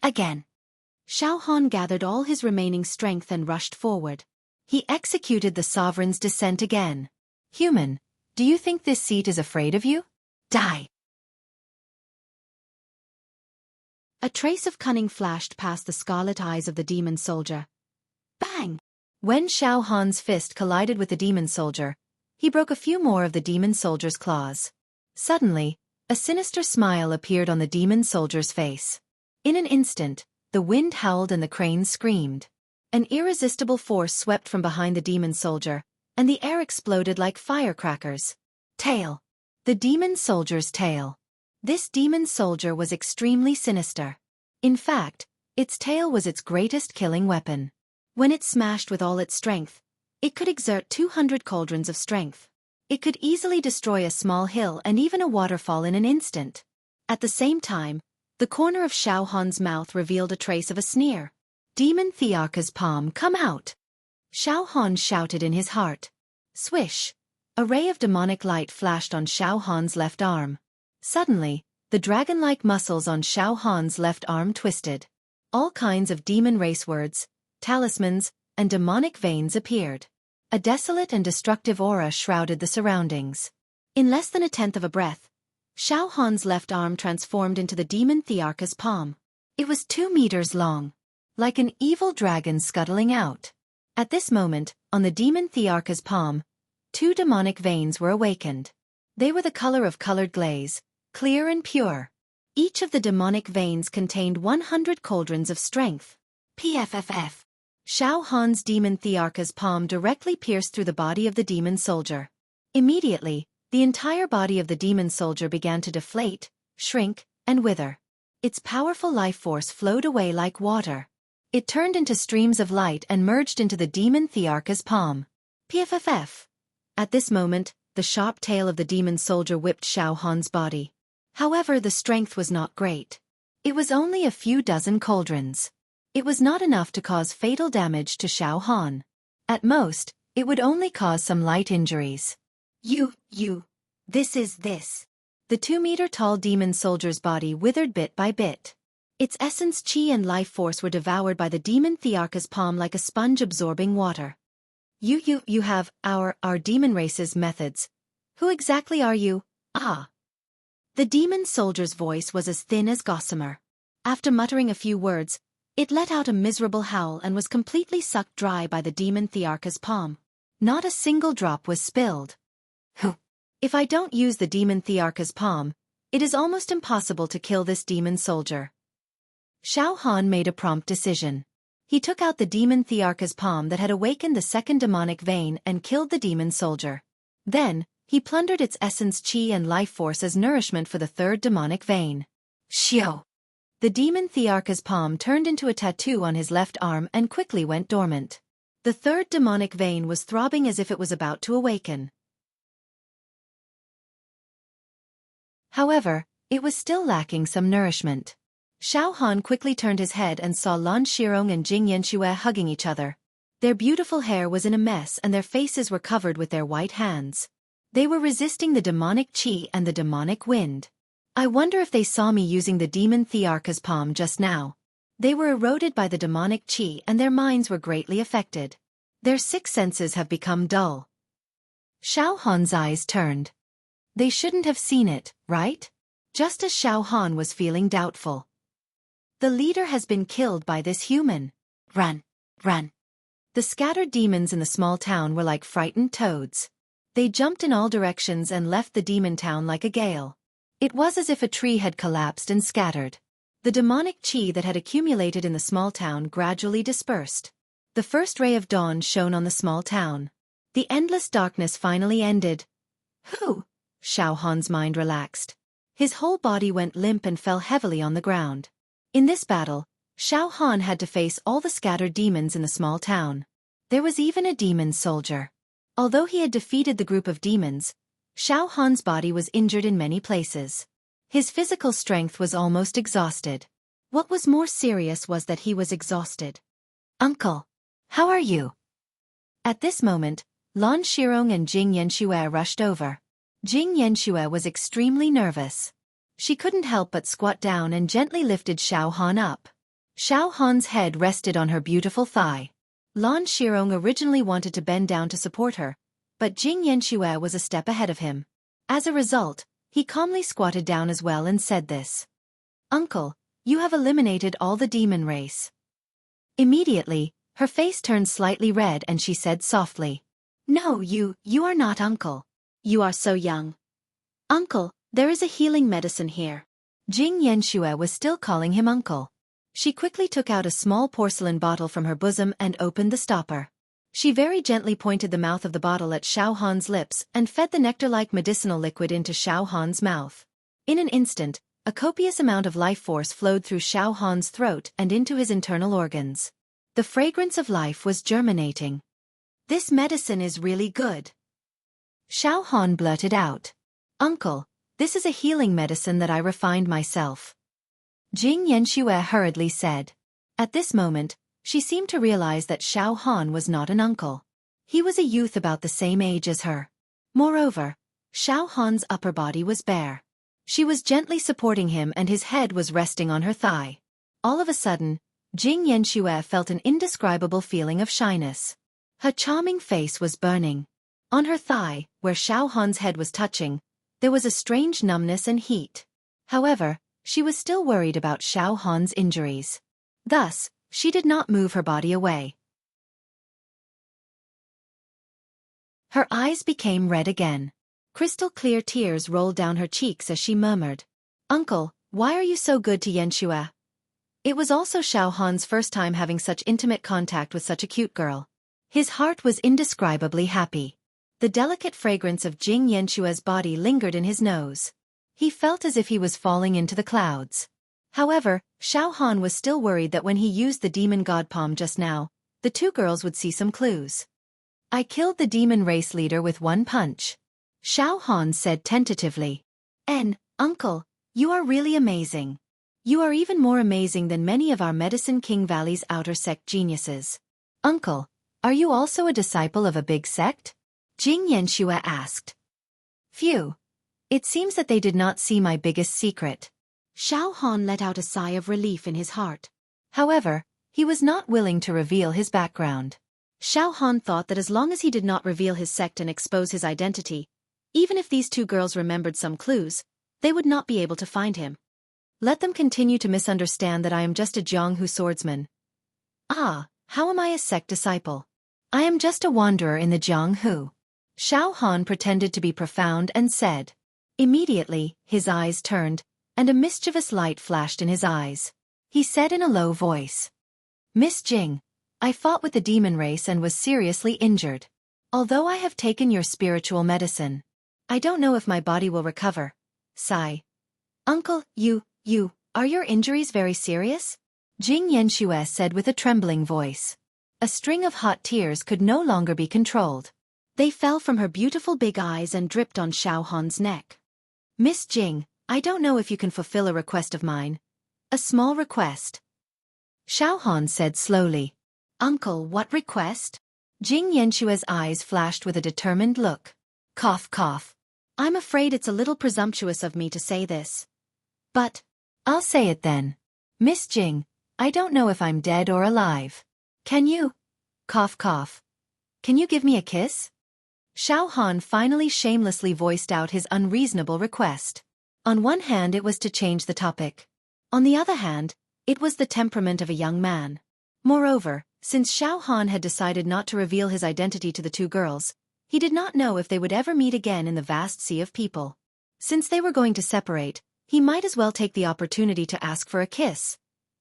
Again. Xiao Han gathered all his remaining strength and rushed forward. He executed the sovereign's descent again. Human, do you think this seat is afraid of you? Die! A trace of cunning flashed past the scarlet eyes of the demon soldier. Bang! When Xiao Han's fist collided with the demon soldier, he broke a few more of the demon soldier's claws. Suddenly, a sinister smile appeared on the demon soldier's face. In an instant, the wind howled and the cranes screamed. An irresistible force swept from behind the demon soldier, and the air exploded like firecrackers. Tail. The demon soldier's tail. This demon soldier was extremely sinister. In fact, its tail was its greatest killing weapon. When it smashed with all its strength, it could exert 200 cauldrons of strength. It could easily destroy a small hill and even a waterfall in an instant. At the same time, the corner of Xiao Han's mouth revealed a trace of a sneer. Demon Thearka's palm, come out! Xiao Han shouted in his heart. Swish! A ray of demonic light flashed on Xiao Han's left arm. Suddenly, the dragon-like muscles on Xiao Han's left arm twisted. All kinds of demon race words, talismans, and demonic veins appeared. A desolate and destructive aura shrouded the surroundings. In less than a tenth of a breath, Xiao Han's left arm transformed into the demon Thearka's palm. It was 2 meters long, like an evil dragon scuttling out. At this moment, on the demon Thearka's palm, 2 demonic veins were awakened. They were the color of colored glaze, clear and pure. Each of the demonic veins contained 100 cauldrons of strength. PFFF. Xiao Han's demon Thearka's palm directly pierced through the body of the demon soldier. Immediately, the entire body of the demon soldier began to deflate, shrink, and wither. Its powerful life force flowed away like water. It turned into streams of light and merged into the demon Thearka's palm. PFFF. At this moment, the sharp tail of the demon soldier whipped Xiao Han's body. However, the strength was not great. It was only a few dozen cauldrons. It was not enough to cause fatal damage to Xiao Han. At most, it would only cause some light injuries. This. The 2-meter-tall demon soldier's body withered bit by bit. Its essence, chi, and life force were devoured by the demon Thearka's palm like a sponge absorbing water. You have our demon race's methods. Who exactly are you? Ah. The demon soldier's voice was as thin as gossamer. After muttering a few words, it let out a miserable howl and was completely sucked dry by the demon Thearka's palm. Not a single drop was spilled. If I don't use the demon Thearka's palm, it is almost impossible to kill this demon soldier. Xiao Han made a prompt decision. He took out the demon Thearka's palm that had awakened the second demonic vein and killed the demon soldier. Then, he plundered its essence, chi, and life force as nourishment for the third demonic vein. Xiao! The demon Thearka's palm turned into a tattoo on his left arm and quickly went dormant. The third demonic vein was throbbing as if it was about to awaken. However, it was still lacking some nourishment. Xiao Han quickly turned his head and saw Lan Shirong and Xianxia hugging each other. Their beautiful hair was in a mess and their faces were covered with their white hands. They were resisting the demonic chi and the demonic wind. I wonder if they saw me using the demon Thearka's palm just now. They were eroded by the demonic chi and their minds were greatly affected. Their 6 senses have become dull. Xiao Han's eyes turned. They shouldn't have seen it, right? Just as Xiao Han was feeling doubtful. The leader has been killed by this human. Run, run. The scattered demons in the small town were like frightened toads. They jumped in all directions and left the demon town like a gale. It was as if a tree had collapsed and scattered. The demonic qi that had accumulated in the small town gradually dispersed. The first ray of dawn shone on the small town. The endless darkness finally ended. Whew! Xiao Han's mind relaxed. His whole body went limp and fell heavily on the ground. In this battle, Xiao Han had to face all the scattered demons in the small town. There was even a demon soldier. Although he had defeated the group of demons, Xiao Han's body was injured in many places. His physical strength was almost exhausted. What was more serious was that he was exhausted. Uncle, how are you? At this moment, Lan Shirong and Jing Yanxue rushed over. Jing Yanxue was extremely nervous. She couldn't help but squat down and gently lifted Xiao Han up. Xiao Han's head rested on her beautiful thigh. Lan Shirong originally wanted to bend down to support her, but Jing Yanxue was a step ahead of him. As a result, he calmly squatted down as well and said this. Uncle, you have eliminated all the demon race. Immediately, her face turned slightly red and she said softly. No, you are not uncle. You are so young. Uncle, there is a healing medicine here. Jing Yanxue was still calling him uncle. She quickly took out a small porcelain bottle from her bosom and opened the stopper. She very gently pointed the mouth of the bottle at Xiao Han's lips and fed the nectar-like medicinal liquid into Xiao Han's mouth. In an instant, a copious amount of life force flowed through Xiao Han's throat and into his internal organs. The fragrance of life was germinating. This medicine is really good. Xiao Han blurted out. Uncle, this is a healing medicine that I refined myself. Jing Yanxue hurriedly said. At this moment, she seemed to realize that Xiao Han was not an uncle. He was a youth about the same age as her. Moreover, Xiao Han's upper body was bare. She was gently supporting him and his head was resting on her thigh. All of a sudden, Jing Yanxue felt an indescribable feeling of shyness. Her charming face was burning. On her thigh, where Xiao Han's head was touching, there was a strange numbness and heat. However, she was still worried about Xiao Han's injuries. Thus, she did not move her body away. Her eyes became red again. Crystal-clear tears rolled down her cheeks as she murmured, Uncle, why are you so good to Yanxue? It was also Xiao Han's first time having such intimate contact with such a cute girl. His heart was indescribably happy. The delicate fragrance of Jing Yanxue's body lingered in his nose. He felt as if he was falling into the clouds. However, Xiao Han was still worried that when he used the demon god palm just now, the two girls would see some clues. I killed the demon race leader with one punch. Xiao Han said tentatively. Uncle, you are really amazing. You are even more amazing than many of our Medicine King Valley's outer sect geniuses. Uncle, are you also a disciple of a big sect? Jing Yanxue asked. Phew. It seems that they did not see my biggest secret. Xiao Han let out a sigh of relief in his heart. However, he was not willing to reveal his background. Xiao Han thought that as long as he did not reveal his sect and expose his identity, even if these two girls remembered some clues, they would not be able to find him. Let them continue to misunderstand that I am just a Jianghu swordsman. Ah, how am I a sect disciple? I am just a wanderer in the Jianghu. Xiao Han pretended to be profound and said. Immediately, his eyes turned, and a mischievous light flashed in his eyes. He said in a low voice. Miss Jing, I fought with the demon race and was seriously injured. Although I have taken your spiritual medicine, I don't know if my body will recover. Sigh. Uncle, are your injuries very serious? Jing Yanxue said with a trembling voice. A string of hot tears could no longer be controlled. They fell from her beautiful big eyes and dripped on Xiao Han's neck. Miss Jing, I don't know if you can fulfill a request of mine. A small request. Xiao Han said slowly. Uncle, what request? Jing Yanxue's eyes flashed with a determined look. Cough, cough. I'm afraid it's a little presumptuous of me to say this. But, I'll say it then. Miss Jing, I don't know if I'm dead or alive. Can you? Cough, cough. Can you give me a kiss? Xiao Han finally shamelessly voiced out his unreasonable request. On one hand it was to change the topic. On the other hand, it was the temperament of a young man. Moreover, since Xiao Han had decided not to reveal his identity to the two girls, he did not know if they would ever meet again in the vast sea of people. Since they were going to separate, he might as well take the opportunity to ask for a kiss.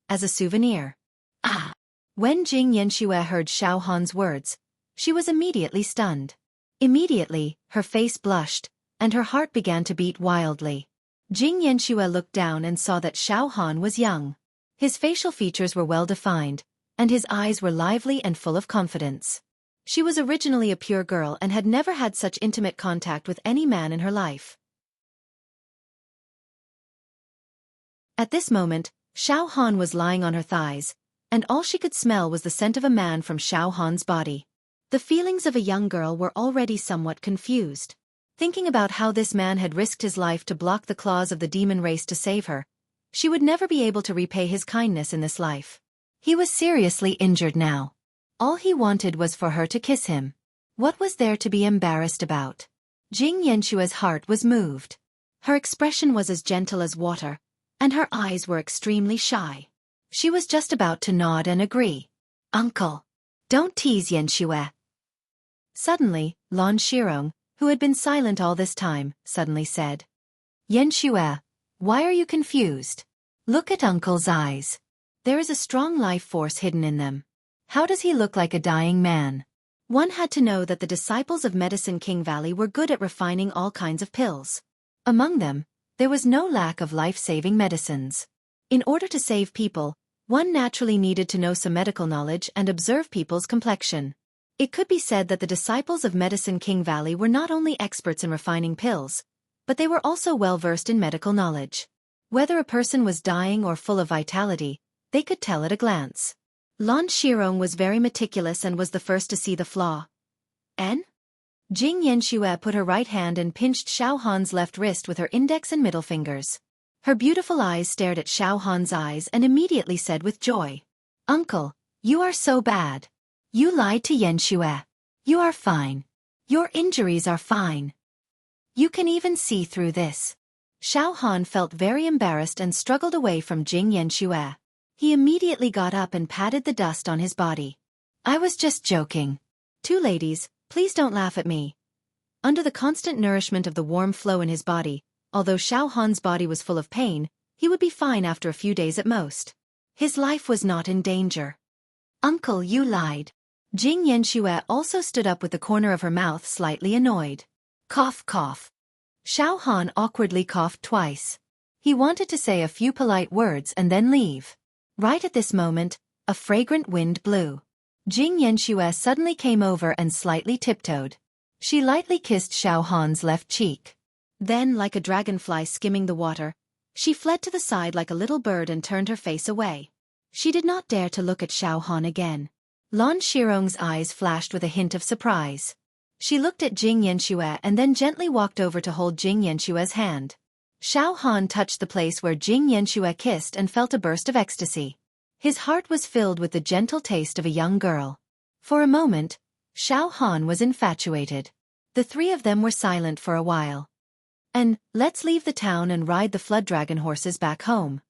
As a souvenir. Ah! When Xianxia heard Xiao Han's words, she was immediately stunned. Immediately, her face blushed, and her heart began to beat wildly. Xianxia looked down and saw that Xiao Han was young. His facial features were well defined, and his eyes were lively and full of confidence. She was originally a pure girl and had never had such intimate contact with any man in her life. At this moment, Xiao Han was lying on her thighs, and all she could smell was the scent of a man from Xiao Han's body. The feelings of a young girl were already somewhat confused. Thinking about how this man had risked his life to block the claws of the demon race to save her, she would never be able to repay his kindness in this life. He was seriously injured now. All he wanted was for her to kiss him. What was there to be embarrassed about? Xianxia's heart was moved. Her expression was as gentle as water, and her eyes were extremely shy. She was just about to nod and agree. Uncle! Don't tease Xianxia. Suddenly, Lan Shirong, who had been silent all this time, suddenly said. Xianxia, why are you confused? Look at Uncle's eyes. There is a strong life force hidden in them. How does he look like a dying man? One had to know that the disciples of Medicine King Valley were good at refining all kinds of pills. Among them, there was no lack of life-saving medicines. In order to save people, one naturally needed to know some medical knowledge and observe people's complexion. It could be said that the disciples of Medicine King Valley were not only experts in refining pills, but they were also well-versed in medical knowledge. Whether a person was dying or full of vitality, they could tell at a glance. Lan Shirong was very meticulous and was the first to see the flaw. Xianxia put her right hand and pinched Xiao Han's left wrist with her index and middle fingers. Her beautiful eyes stared at Xiao Han's eyes and immediately said with joy, Uncle, you are so bad. You lied to Xianxia. You are fine. Your injuries are fine. You can even see through this. Xiao Han felt very embarrassed and struggled away from Xianxia. He immediately got up and patted the dust on his body. I was just joking. Two ladies, please don't laugh at me. Under the constant nourishment of the warm flow in his body, although Xiao Han's body was full of pain, he would be fine after a few days at most. His life was not in danger. Uncle, you lied. Xianxia also stood up with the corner of her mouth slightly annoyed. Cough, cough. Xiao Han awkwardly coughed twice. He wanted to say a few polite words and then leave. Right at this moment, a fragrant wind blew. Xianxia suddenly came over and slightly tiptoed. She lightly kissed Xiao Han's left cheek. Then, like a dragonfly skimming the water, she fled to the side like a little bird and turned her face away. She did not dare to look at Xiao Han again. Lan Shirong's eyes flashed with a hint of surprise. She looked at Xianxia and then gently walked over to hold Xianxia's hand. Xiao Han touched the place where Xianxia kissed and felt a burst of ecstasy. His heart was filled with the gentle taste of a young girl. For a moment, Xiao Han was infatuated. The three of them were silent for a while. And, let's leave the town and ride the flood dragon horses back home.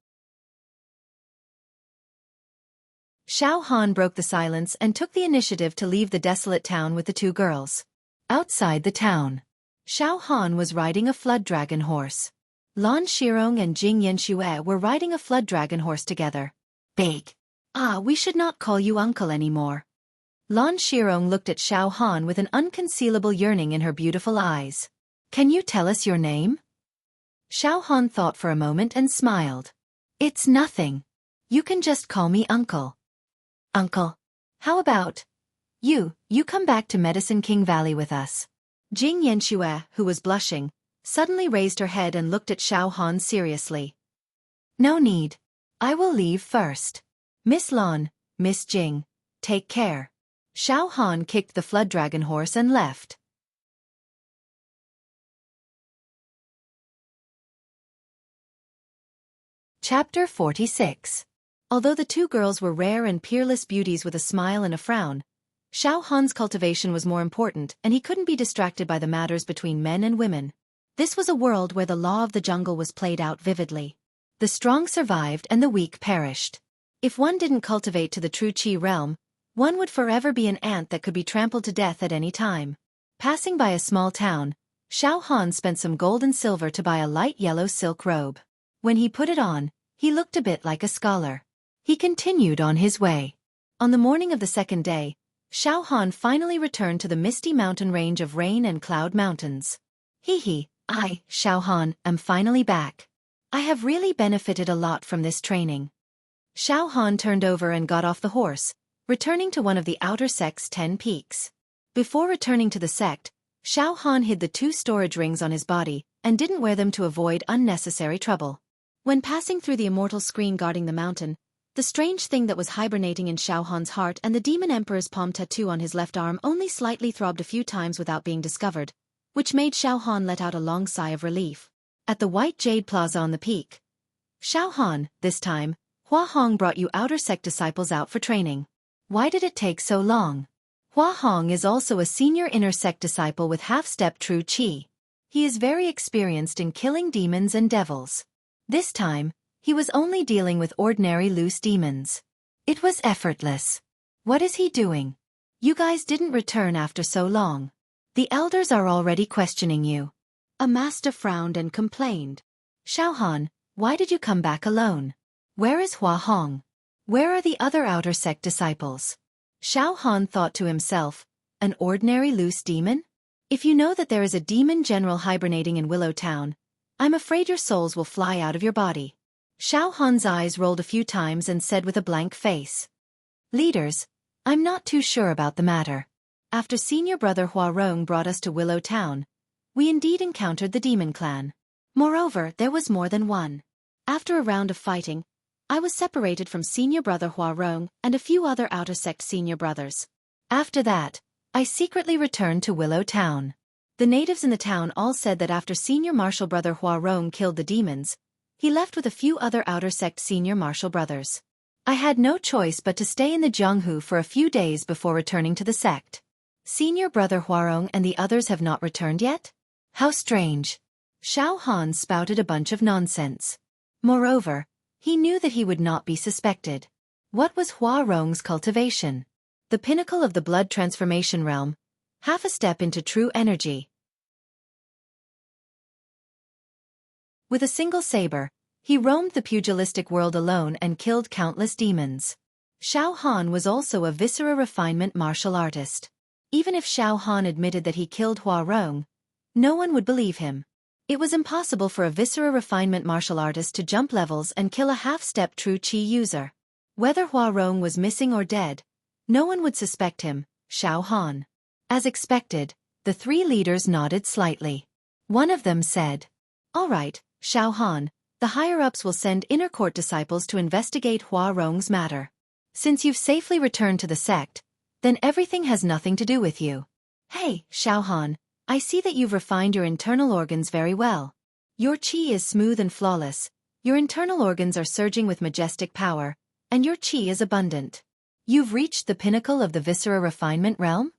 Xiao Han broke the silence and took the initiative to leave the desolate town with the two girls. Outside the town, Xiao Han was riding a flood dragon horse. Lan Shirong and Xianxia were riding a flood dragon horse together. Big. We should not call you uncle anymore. Lan Shirong looked at Xiao Han with an unconcealable yearning in her beautiful eyes. Can you tell us your name? Xiao Han thought for a moment and smiled. It's nothing. You can just call me uncle. Uncle. How about you come back to Medicine King Valley with us. Xianxia, who was blushing, suddenly raised her head and looked at Xiao Han seriously. No need. I will leave first. Miss Lan, Miss Jing, take care. Xiao Han kicked the flood dragon horse and left. Chapter 46. Although the two girls were rare and peerless beauties with a smile and a frown, Xiao Han's cultivation was more important and he couldn't be distracted by the matters between men and women. This was a world where the law of the jungle was played out vividly. The strong survived and the weak perished. If one didn't cultivate to the true Qi realm, one would forever be an ant that could be trampled to death at any time. Passing by a small town, Xiao Han spent some gold and silver to buy a light yellow silk robe. When he put it on, he looked a bit like a scholar. He continued on his way. On the morning of the second day, Xiao Han finally returned to the misty mountain range of Rain and Cloud Mountains. I, Xiao Han, am finally back. I have really benefited a lot from this training. Xiao Han turned over and got off the horse, returning to one of the outer sect's 10 peaks. Before returning to the sect, Xiao Han hid the 2 storage rings on his body and didn't wear them to avoid unnecessary trouble. When passing through the immortal screen guarding the mountain, the strange thing that was hibernating in Xiao Han's heart and the Demon Emperor's palm tattoo on his left arm only slightly throbbed a few times without being discovered, which made Xiao Han let out a long sigh of relief. At the White Jade Plaza on the peak. Xiao Han, this time, Hua Hong brought you outer sect disciples out for training. Why did it take so long? Hua Hong is also a senior inner sect disciple with half-step true Qi. He is very experienced in killing demons and devils. This time, he was only dealing with ordinary loose demons. It was effortless. What is he doing? You guys didn't return after so long. The elders are already questioning you. A master frowned and complained. Xiao Han, why did you come back alone? Where is Hua Hong? Where are the other outer sect disciples? Xiao Han thought to himself, an ordinary loose demon? If you know that there is a demon general hibernating in Willow Town, I'm afraid your souls will fly out of your body. Xiao Han's eyes rolled a few times and said with a blank face. Leaders, I'm not too sure about the matter. After senior brother Hua Rong brought us to Willow Town, we indeed encountered the demon clan. Moreover, there was more than one. After a round of fighting, I was separated from senior brother Hua Rong and a few other outer sect senior brothers. After that, I secretly returned to Willow Town. The natives in the town all said that after senior martial brother Hua Rong killed the demons, he left with a few other outer sect senior martial brothers. I had no choice but to stay in the Jianghu for a few days before returning to the sect. Senior brother Huarong and the others have not returned yet? How strange. Xiao Han spouted a bunch of nonsense. Moreover, he knew that he would not be suspected. What was Huarong's cultivation? The pinnacle of the blood transformation realm, half a step into true energy. With a single saber, he roamed the pugilistic world alone and killed countless demons. Xiao Han was also a viscera refinement martial artist. Even if Xiao Han admitted that he killed Huarong, no one would believe him. It was impossible for a viscera refinement martial artist to jump levels and kill a half-step true Qi user. Whether Huarong was missing or dead, no one would suspect him, Xiao Han. As expected, the 3 leaders nodded slightly. One of them said, "All right, Xiao Han, the higher-ups will send inner court disciples to investigate Huarong's matter. Since you've safely returned to the sect, then everything has nothing to do with you. Hey, Xiao Han, I see that you've refined your internal organs very well. Your Qi is smooth and flawless, your internal organs are surging with majestic power, and your Qi is abundant. You've reached the pinnacle of the viscera refinement realm?"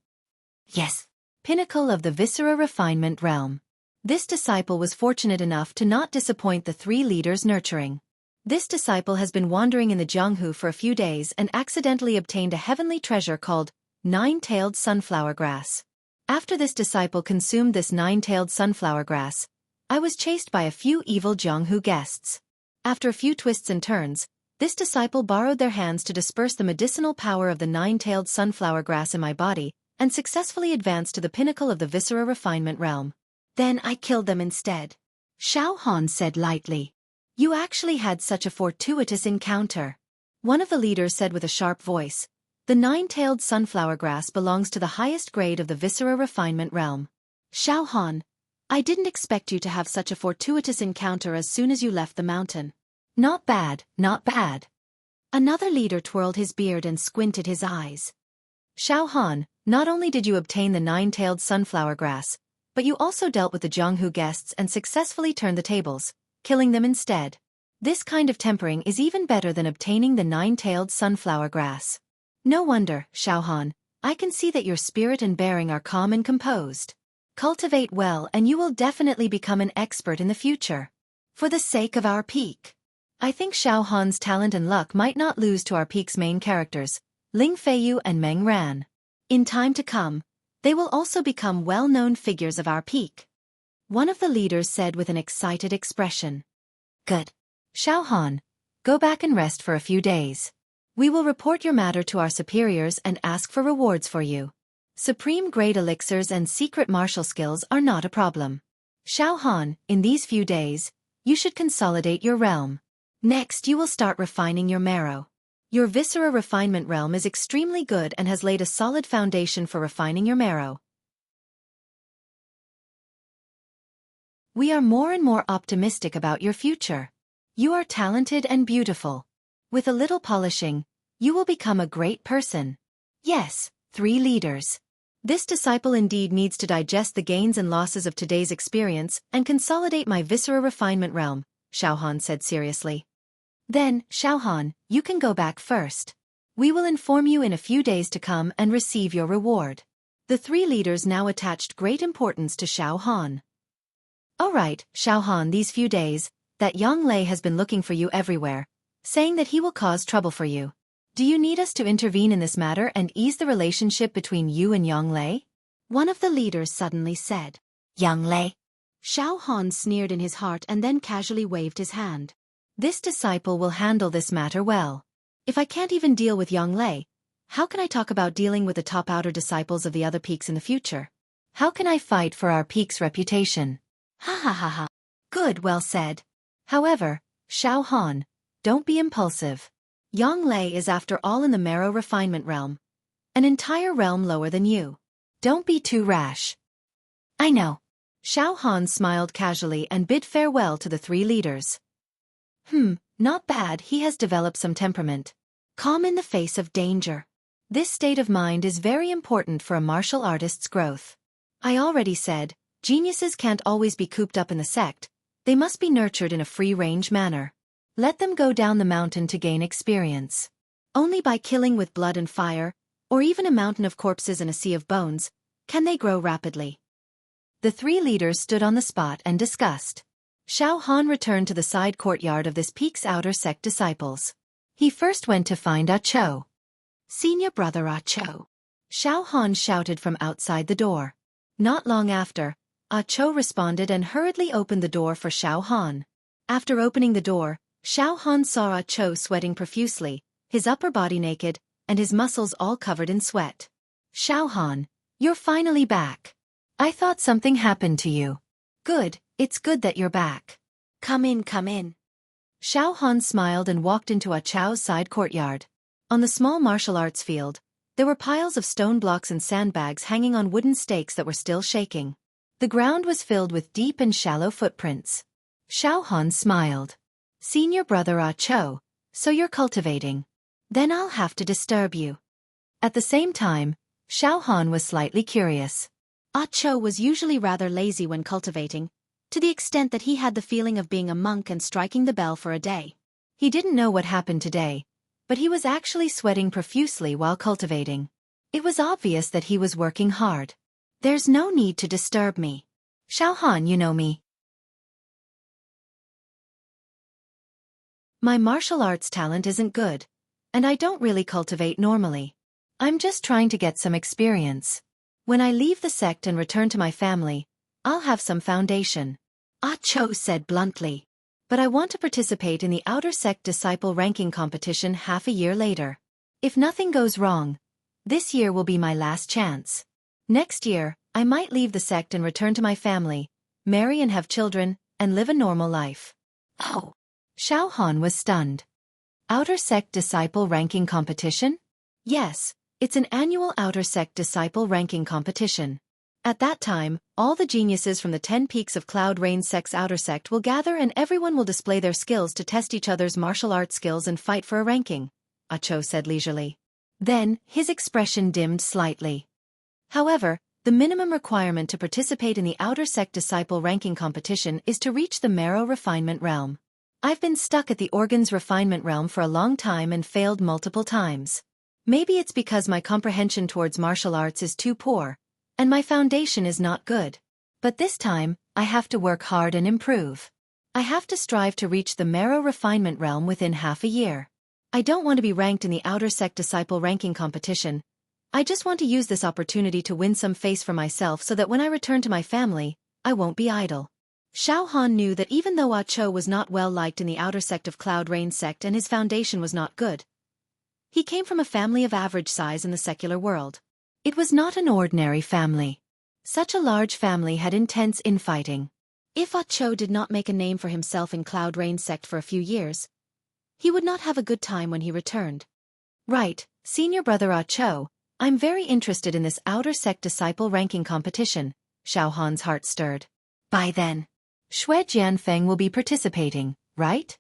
Yes. Pinnacle of the viscera refinement realm. This disciple was fortunate enough to not disappoint the 3 leaders' nurturing. This disciple has been wandering in the Jianghu for a few days and accidentally obtained a heavenly treasure called 9-tailed sunflower grass. After this disciple consumed this 9-tailed sunflower grass, I was chased by a few evil Jianghu guests. After a few twists and turns, this disciple borrowed their hands to disperse the medicinal power of the 9-tailed sunflower grass in my body and successfully advanced to the pinnacle of the viscera refinement realm. Then I killed them instead. Xiao Han said lightly. You actually had such a fortuitous encounter. One of the leaders said with a sharp voice. The 9-tailed sunflower grass belongs to the highest grade of the viscera refinement realm. Xiao Han, I didn't expect you to have such a fortuitous encounter as soon as you left the mountain. Not bad, not bad. Another leader twirled his beard and squinted his eyes. Xiao Han, not only did you obtain the 9-tailed sunflower grass, but you also dealt with the Jianghu guests and successfully turned the tables, killing them instead. This kind of tempering is even better than obtaining the 9-tailed sunflower grass. No wonder, Xiao Han, I can see that your spirit and bearing are calm and composed. Cultivate well and you will definitely become an expert in the future. For the sake of our peak. I think Xiao Han's talent and luck might not lose to our peak's main characters, Ling Feiyu and Meng Ran. In time to come, they will also become well-known figures of our peak. One of the leaders said with an excited expression. Good. Xiao Han, go back and rest for a few days. We will report your matter to our superiors and ask for rewards for you. Supreme-grade elixirs and secret martial skills are not a problem. Xiao Han, in these few days, you should consolidate your realm. Next you will start refining your marrow. Your viscera refinement realm is extremely good and has laid a solid foundation for refining your marrow. We are more and more optimistic about your future. You are talented and beautiful. With a little polishing, you will become a great person. Yes, 3 leaders. This disciple indeed needs to digest the gains and losses of today's experience and consolidate my viscera refinement realm, Xiao Han said seriously. Then, Xiao Han, you can go back first. We will inform you in a few days to come and receive your reward. The 3 leaders now attached great importance to Xiao Han. All right, Xiao Han, these few days, that Yang Lei has been looking for you everywhere, saying that he will cause trouble for you. Do you need us to intervene in this matter and ease the relationship between you and Yang Lei? One of the leaders suddenly said. Yang Lei? Xiao Han sneered in his heart and then casually waved his hand. This disciple will handle this matter well. If I can't even deal with Yang Lei, how can I talk about dealing with the top outer disciples of the other peaks in the future? How can I fight for our peak's reputation? Ha ha ha ha. Good, well said. However, Xiao Han, don't be impulsive. Yang Lei is after all in the marrow refinement realm. An entire realm lower than you. Don't be too rash. I know. Xiao Han smiled casually and bid farewell to the 3 leaders. Not bad, he has developed some temperament. Calm in the face of danger. This state of mind is very important for a martial artist's growth. I already said, geniuses can't always be cooped up in the sect, they must be nurtured in a free-range manner. Let them go down the mountain to gain experience. Only by killing with blood and fire, or even a mountain of corpses and a sea of bones, can they grow rapidly. The 3 leaders stood on the spot and discussed. Xiao Han returned to the side courtyard of this peak's outer sect disciples. He first went to find Ah Cho. Senior brother Ah Cho. Xiao Han shouted from outside the door. Not long after, Ah Cho responded and hurriedly opened the door for Xiao Han. After opening the door, Xiao Han saw Ah Cho sweating profusely, his upper body naked, and his muscles all covered in sweat. Xiao Han, you're finally back. I thought something happened to you. Good, it's good that you're back. Come in, come in. Xiao Han smiled and walked into Ah Cho's side courtyard. On the small martial arts field, there were piles of stone blocks and sandbags hanging on wooden stakes that were still shaking. The ground was filled with deep and shallow footprints. Xiao Han smiled. Senior brother Ah Cho, so you're cultivating. Then I'll have to disturb you. At the same time, Xiao Han was slightly curious. Ah Cho was usually rather lazy when cultivating, to the extent that he had the feeling of being a monk and striking the bell for a day. He didn't know what happened today, but he was actually sweating profusely while cultivating. It was obvious that he was working hard. There's no need to disturb me. Xiao Han, you know me. My martial arts talent isn't good, and I don't really cultivate normally. I'm just trying to get some experience. When I leave the sect and return to my family, I'll have some foundation. Ah Cho said bluntly. But I want to participate in the outer sect disciple ranking competition half a year later. If nothing goes wrong, this year will be my last chance. Next year, I might leave the sect and return to my family, marry and have children, and live a normal life. Oh. Xiao Han was stunned. Outer sect disciple ranking competition? Yes, it's an annual outer sect disciple ranking competition. At that time, all the geniuses from the 10 peaks of Cloud Rain sect's outer sect will gather and everyone will display their skills to test each other's martial arts skills and fight for a ranking, Ah Cho said leisurely. Then, his expression dimmed slightly. However, the minimum requirement to participate in the outer sect disciple ranking competition is to reach the marrow refinement realm. I've been stuck at the organs refinement realm for a long time and failed multiple times. Maybe it's because my comprehension towards martial arts is too poor, and my foundation is not good. But this time, I have to work hard and improve. I have to strive to reach the marrow refinement realm within half a year. I don't want to be ranked in the outer sect disciple ranking competition. I just want to use this opportunity to win some face for myself so that when I return to my family, I won't be idle. Xiao Han knew that even though Ah Cho was not well liked in the outer sect of Cloud Rain sect and his foundation was not good, he came from a family of average size in the secular world. It was not an ordinary family. Such a large family had intense infighting. If Ah Cho did not make a name for himself in Cloud Rain sect for a few years, he would not have a good time when he returned. Right, senior brother Ah Cho, I'm very interested in this outer sect disciple ranking competition. Xiao Han's heart stirred. By then, Xue Jianfeng will be participating, right?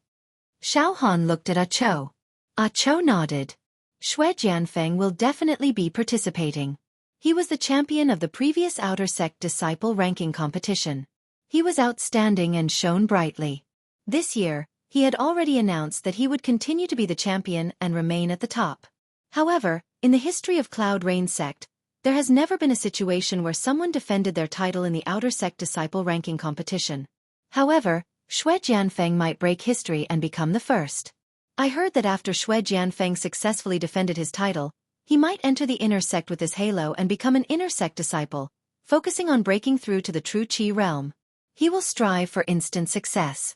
Xiao Han looked at Ah Cho. Ah Cho nodded. Xue Jianfeng will definitely be participating. He was the champion of the previous outer sect disciple ranking competition. He was outstanding and shone brightly. This year, he had already announced that he would continue to be the champion and remain at the top. However, in the history of Cloud Rain sect, there has never been a situation where someone defended their title in the outer sect disciple ranking competition. However, Xue Jianfeng might break history and become the first. I heard that after Xue Jianfeng successfully defended his title, he might enter the inner sect with his halo and become an inner sect disciple, focusing on breaking through to the true Qi realm. He will strive for instant success.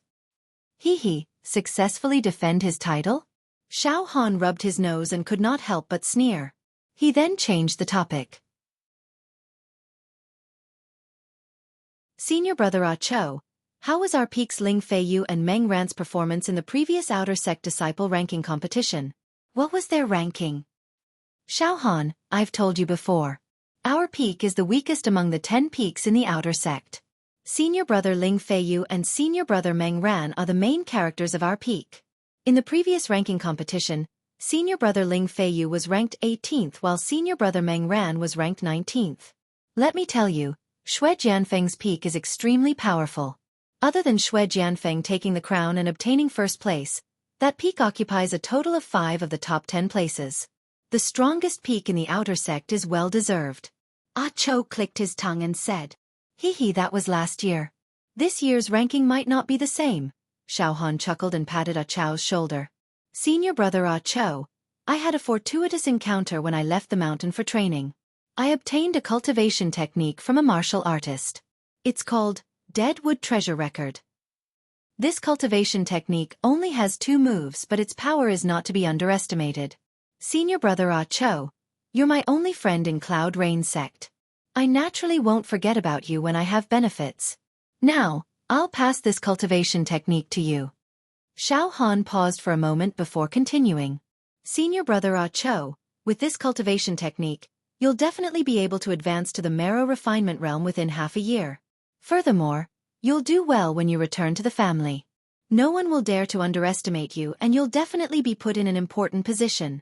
Successfully defend his title? Xiao Han rubbed his nose and could not help but sneer. He then changed the topic. Senior brother Ah Cho, how was our peaks Ling Feiyu and Meng Ran's performance in the previous outer sect disciple ranking competition? What was their ranking? Xiao Han, I've told you before. Our peak is the weakest among the 10 peaks in the outer sect. Senior brother Ling Feiyu and senior brother Meng Ran are the main characters of our peak. In the previous ranking competition, senior brother Ling Feiyu was ranked 18th while senior brother Meng Ran was ranked 19th. Let me tell you, Xue Jianfeng's peak is extremely powerful. Other than Xue Jianfeng taking the crown and obtaining first place, that peak occupies a total of 5 of the top 10 places. The strongest peak in the outer sect is well deserved. Ah Cho clicked his tongue and said, that was last year. This year's ranking might not be the same. Xiao Han chuckled and patted Ah Cho's shoulder. Senior brother Ah Cho, I had a fortuitous encounter when I left the mountain for training. I obtained a cultivation technique from a martial artist. It's called Deadwood Treasure Record. This cultivation technique only has 2 moves, but its power is not to be underestimated. Senior brother Ah Cho, you're my only friend in Cloud Rain sect. I naturally won't forget about you when I have benefits. Now, I'll pass this cultivation technique to you. Xiao Han paused for a moment before continuing. Senior brother Ah Cho, with this cultivation technique, you'll definitely be able to advance to the marrow refinement realm within half a year. Furthermore, you'll do well when you return to the family. No one will dare to underestimate you and you'll definitely be put in an important position.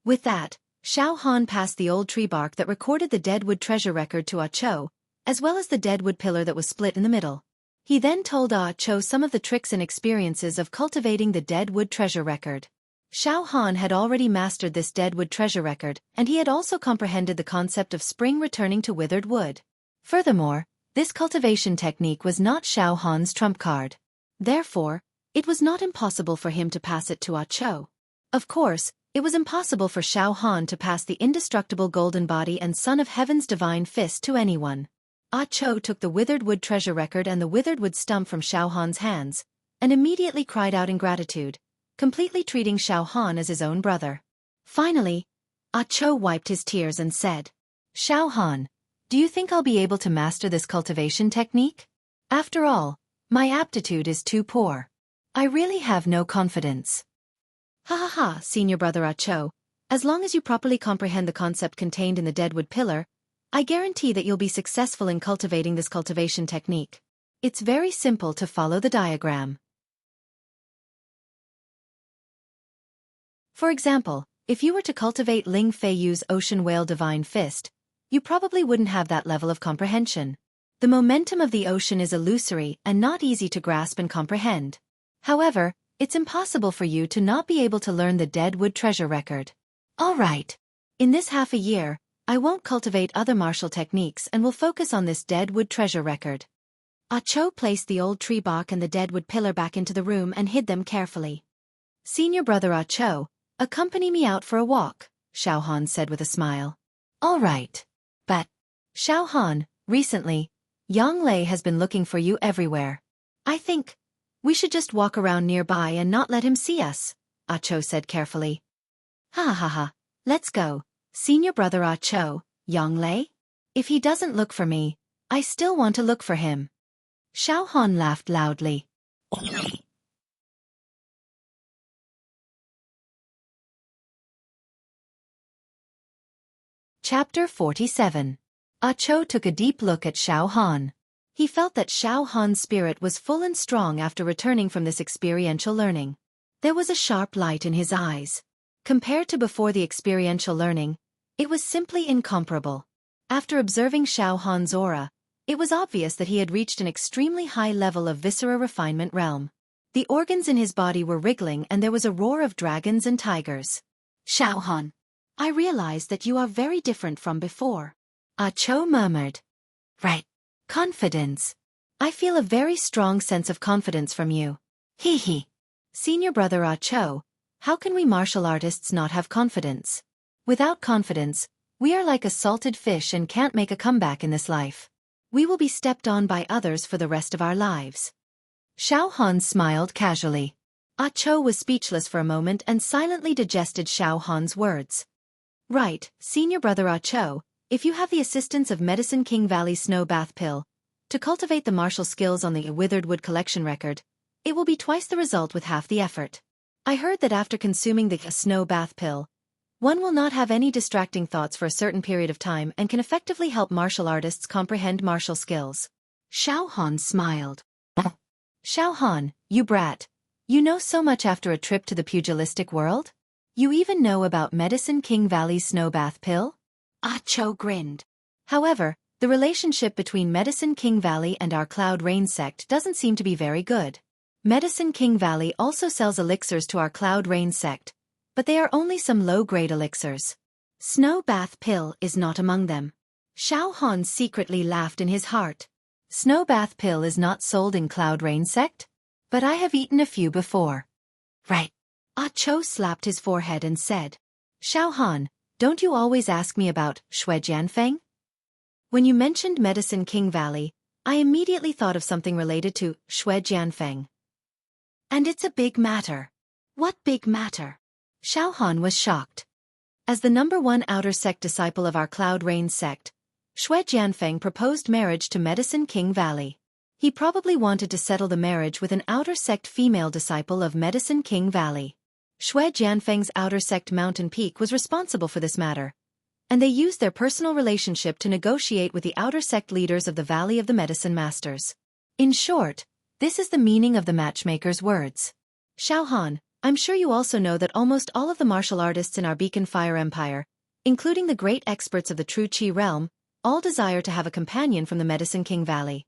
With that, Xiao Han passed the old tree bark that recorded the Deadwood Treasure Record to Ah Cho, as well as the Deadwood pillar that was split in the middle. He then told Ah Cho some of the tricks and experiences of cultivating the Deadwood Treasure Record. Xiao Han had already mastered this Deadwood Treasure Record, and he had also comprehended the concept of spring returning to withered wood. Furthermore, this cultivation technique was not Xiao Han's trump card. Therefore, it was not impossible for him to pass it to Ah Cho. Of course, it was impossible for Xiao Han to pass the indestructible golden body and Son of Heaven's divine fist to anyone. Ah Cho took the withered wood treasure record and the withered wood stump from Xiao Han's hands, and immediately cried out in gratitude, completely treating Xiao Han as his own brother. Finally, Ah Cho wiped his tears and said, Xiao Han, do you think I'll be able to master this cultivation technique? After all, my aptitude is too poor. I really have no confidence. Senior brother Ah Cho, as long as you properly comprehend the concept contained in the Deadwood Pillar, I guarantee that you'll be successful in cultivating this cultivation technique. It's very simple to follow the diagram. For example, if you were to cultivate Ling Feiyu's Ocean Whale Divine Fist, you probably wouldn't have that level of comprehension. The momentum of the ocean is illusory and not easy to grasp and comprehend. However, it's impossible for you to not be able to learn the Deadwood Treasure Record. All right. In this half a year, I won't cultivate other martial techniques and will focus on this deadwood treasure record. Cho placed the old tree bark and the deadwood pillar back into the room and hid them carefully. Senior brother Cho, accompany me out for a walk, Xiaohan said with a smile. All right. But, Xiaohan, recently, Yang Lei has been looking for you everywhere. I think we should just walk around nearby and not let him see us, Cho said carefully. Ha ha ha, let's go, senior brother Cho, Yang Lei? If he doesn't look for me, I still want to look for him. Xiaohan laughed loudly. Chapter 47. Cho took a deep look at Xiaohan. He felt that Xiaohan's spirit was full and strong after returning from this experiential learning. There was a sharp light in his eyes. Compared to before the experiential learning, it was simply incomparable. After observing Xiaohan's aura, it was obvious that he had reached an extremely high level of viscera refinement realm. The organs in his body were wriggling and there was a roar of dragons and tigers. Xiaohan, I realize that you are very different from before. Cho murmured. Right. Confidence. I feel a very strong sense of confidence from you. Hee hee. Senior brother Cho, how can we martial artists not have confidence? Without confidence, we are like a salted fish and can't make a comeback in this life. We will be stepped on by others for the rest of our lives. Xiaohan smiled casually. Cho was speechless for a moment and silently digested Xiaohan's words. Right, senior brother Cho, if you have the assistance of Medicine King Valley Snow Bath Pill, to cultivate the martial skills on the Withered Wood collection record, it will be twice the result with half the effort. I heard that after consuming the Snow Bath Pill, one will not have any distracting thoughts for a certain period of time and can effectively help martial artists comprehend martial skills. Xiaohan smiled. Xiaohan, you brat. You know so much after a trip to the pugilistic world? You even know about Medicine King Valley's Snow Bath Pill? Cho grinned. However, the relationship between Medicine King Valley and our Cloud Rain sect doesn't seem to be very good. Medicine King Valley also sells elixirs to our Cloud Rain sect, but they are only some low-grade elixirs. Snow Bath Pill is not among them. Xiaohan secretly laughed in his heart. Snow Bath Pill is not sold in Cloud Rain sect? But I have eaten a few before. Right. Cho slapped his forehead and said, Xiaohan, don't you always ask me about Shui Jianfeng? When you mentioned Medicine King Valley, I immediately thought of something related to Shui Jianfeng. And it's a big matter. What big matter? Xiaohan was shocked. As the #1 outer sect disciple of our Cloud Rain sect, Shui Jianfeng proposed marriage to Medicine King Valley. He probably wanted to settle the marriage with an outer sect female disciple of Medicine King Valley. Shui Jianfeng's outer sect Mountain Peak was responsible for this matter, and they used their personal relationship to negotiate with the outer sect leaders of the Valley of the Medicine Masters. In short, this is the meaning of the matchmaker's words. Xiaohan, I'm sure you also know that almost all of the martial artists in our Beacon Fire Empire, including the great experts of the True Qi realm, all desire to have a companion from the Medicine King Valley.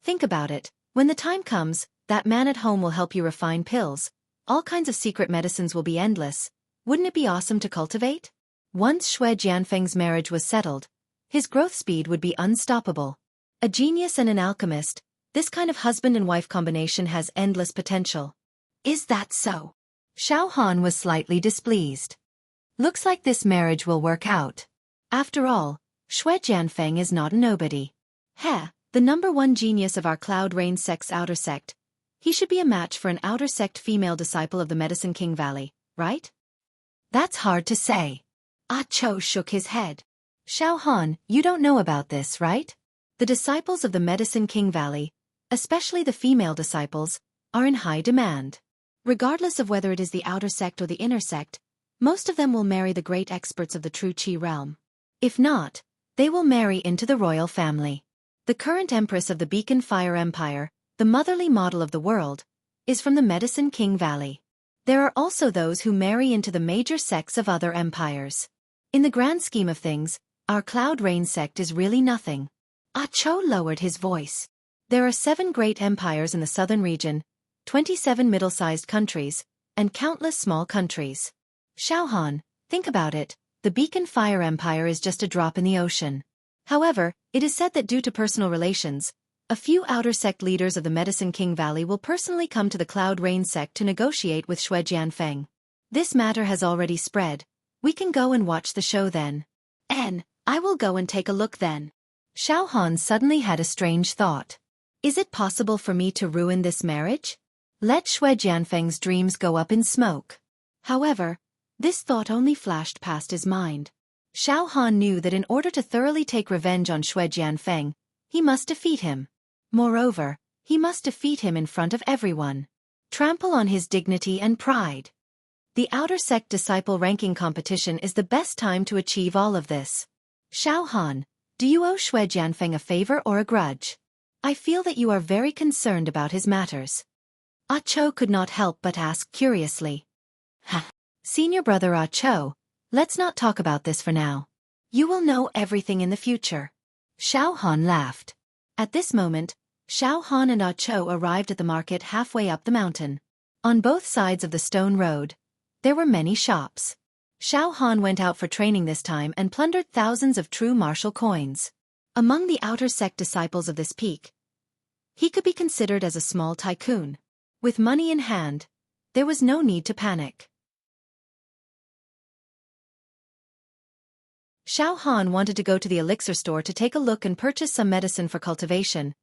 Think about it. When the time comes, that man at home will help you refine pills. All kinds of secret medicines will be endless. Wouldn't it be awesome to cultivate? Once Shui Jianfeng's marriage was settled, his growth speed would be unstoppable. A genius and an alchemist, this kind of husband and wife combination has endless potential. Is that so? Xiaohan was slightly displeased. Looks like this marriage will work out. After all, Shui Jianfeng is not a nobody. The #1 genius of our Cloud Rain sect's outer sect. He should be a match for an outer sect female disciple of the Medicine King Valley, right? That's hard to say. Cho shook his head. Xiaohan, you don't know about this, right? The disciples of the Medicine King Valley, especially the female disciples, are in high demand. Regardless of whether it is the outer sect or the inner sect, most of them will marry the great experts of the True Qi realm. If not, they will marry into the royal family. The current empress of the Beacon Fire Empire, the motherly model of the world, is from the Medicine King Valley. There are also those who marry into the major sects of other empires. In the grand scheme of things, our Cloud Rain sect is really nothing. Cho lowered his voice. There are 7 great empires in the southern region, 27 middle-sized countries, and countless small countries. Xiaohan, think about it, the Beacon Fire Empire is just a drop in the ocean. However, it is said that due to personal relations, a few outer sect leaders of the Medicine King Valley will personally come to the Cloud Rain sect to negotiate with Shui Jianfeng. This matter has already spread. We can go and watch the show then. I will go and take a look then. Xiaohan suddenly had a strange thought. Is it possible for me to ruin this marriage? Let Shui Jianfeng's dreams go up in smoke. However, this thought only flashed past his mind. Xiaohan knew that in order to thoroughly take revenge on Shui Jianfeng, he must defeat him. Moreover, he must defeat him in front of everyone. Trample on his dignity and pride. The outer sect disciple ranking competition is the best time to achieve all of this. Xiaohan, do you owe Shui Jianfeng a favor or a grudge? I feel that you are very concerned about his matters. Ah Cho could not help but ask curiously. Senior brother Ah Cho, let's not talk about this for now. You will know everything in the future. Xiaohan laughed. At this moment, Xiaohan and Ah Cho arrived at the market halfway up the mountain. On both sides of the stone road, there were many shops. Xiaohan went out for training this time and plundered thousands of true martial coins. Among the outer sect disciples of this peak, he could be considered as a small tycoon. With money in hand, there was no need to panic. Xiaohan wanted to go to the elixir store to take a look and purchase some medicine for cultivation,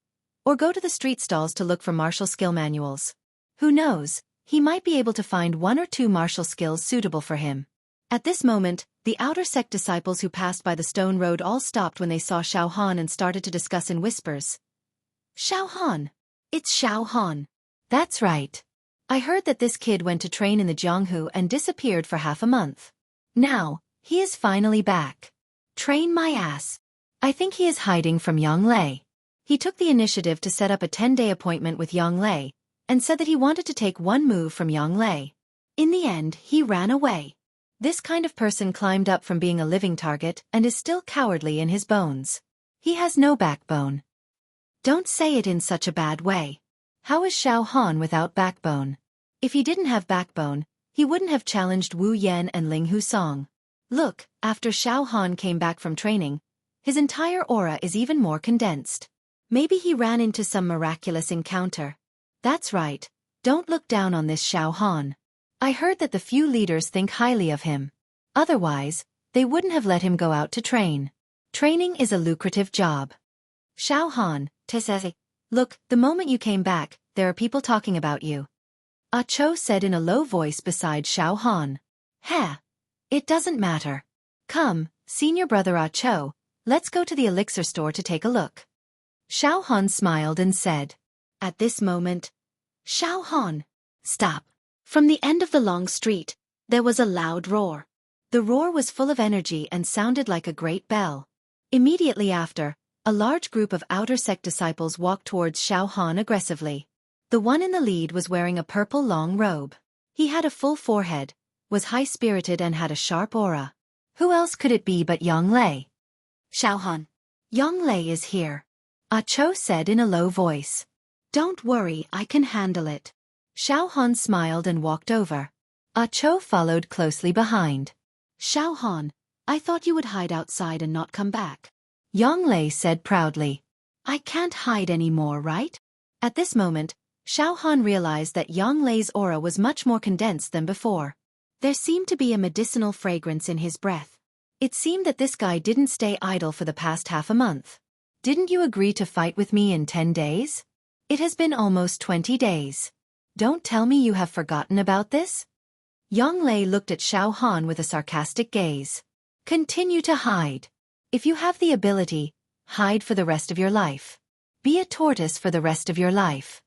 or go to the street stalls to look for martial skill manuals. Who knows, he might be able to find one or two martial skills suitable for him. At this moment, the outer sect disciples who passed by the stone road all stopped when they saw Xiaohan and started to discuss in whispers. Xiaohan! It's Xiaohan! That's right. I heard that this kid went to train in the Jianghu and disappeared for half a month. Now, he is finally back. Train my ass. I think he is hiding from Yang Lei. He took the initiative to set up a 10-day appointment with Yang Lei, and said that he wanted to take one move from Yang Lei. In the end, he ran away. This kind of person climbed up from being a living target and is still cowardly in his bones. He has no backbone. Don't say it in such a bad way. How is Xiaohan without backbone? If he didn't have backbone, he wouldn't have challenged Wu Yan and Ling Husong. Look, after Xiaohan came back from training, his entire aura is even more condensed. Maybe he ran into some miraculous encounter. That's right, don't look down on this Xiaohan. I heard that the few leaders think highly of him. Otherwise, they wouldn't have let him go out to train. Training is a lucrative job. Xiaohan, look, the moment you came back, there are people talking about you. Ah Cho said in a low voice beside Xiaohan. It doesn't matter. Come, senior brother Ah Cho, let's go to the elixir store to take a look. Xiaohan smiled and said. At this moment, Xiaohan, stop. From the end of the long street, there was a loud roar. The roar was full of energy and sounded like a great bell. Immediately after, a large group of outer sect disciples walked towards Xiaohan aggressively. The one in the lead was wearing a purple long robe. He had a full forehead, was high-spirited and had a sharp aura. Who else could it be but Yang Lei? Xiaohan. Yang Lei is here. Ah Cho said in a low voice. Don't worry, I can handle it. Xiaohan smiled and walked over. Ah Cho followed closely behind. Xiaohan, I thought you would hide outside and not come back. Yang Lei said proudly. I can't hide anymore, right? At this moment, Xiaohan realized that Yang Lei's aura was much more condensed than before. There seemed to be a medicinal fragrance in his breath. It seemed that this guy didn't stay idle for the past half a month. Didn't you agree to fight with me in 10 days? It has been almost 20 days. Don't tell me you have forgotten about this? Yang Lei looked at Xiaohan with a sarcastic gaze. Continue to hide. If you have the ability, hide for the rest of your life. Be a tortoise for the rest of your life.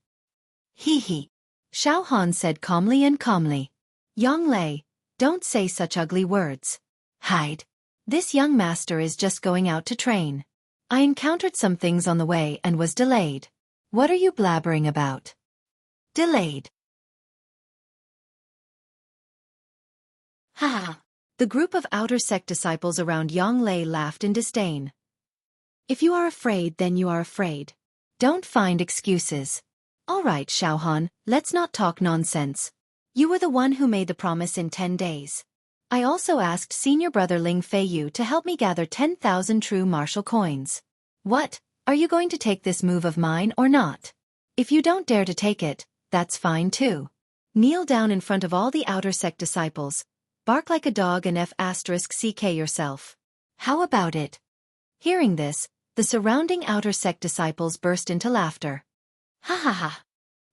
Hee. Xiaohan said calmly. Yang Lei, don't say such ugly words. Hide. This young master is just going out to train. I encountered some things on the way and was delayed. What are you blabbering about? Delayed. The group of outer sect disciples around Yang Lei laughed in disdain. If you are afraid, then you are afraid. Don't find excuses. All right, Xiaohan, let's not talk nonsense. You were the one who made the promise in 10 days. I also asked senior brother Ling Feiyu to help me gather 10,000 true martial coins. What? Are you going to take this move of mine or not? If you don't dare to take it, that's fine too. Kneel down in front of all the outer sect disciples. Bark like a dog and F***ck yourself. How about it? Hearing this, the surrounding outer sect disciples burst into laughter. Ha ha ha.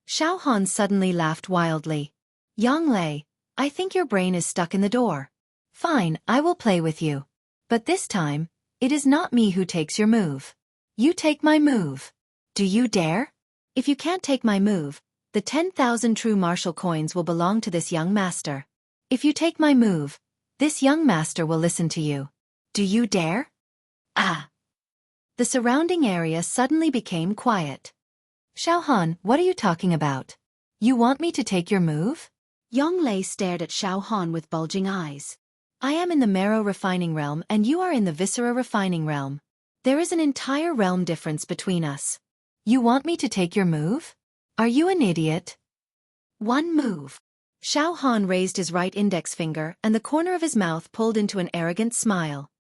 Xiao Han suddenly laughed wildly. Yang Lei, I think your brain is stuck in the door. Fine, I will play with you. But this time, it is not me who takes your move. You take my move. Do you dare? If you can't take my move, the 10,000 true martial coins will belong to this young master. If you take my move, this young master will listen to you. Do you dare? Ah! The surrounding area suddenly became quiet. Xiao Han, what are you talking about? You want me to take your move? Yang Lei stared at Xiao Han with bulging eyes. I am in the marrow refining realm and you are in the viscera refining realm. There is an entire realm difference between us. You want me to take your move? Are you an idiot? One move. Xiao Han raised his right index finger and the corner of his mouth pulled into an arrogant smile.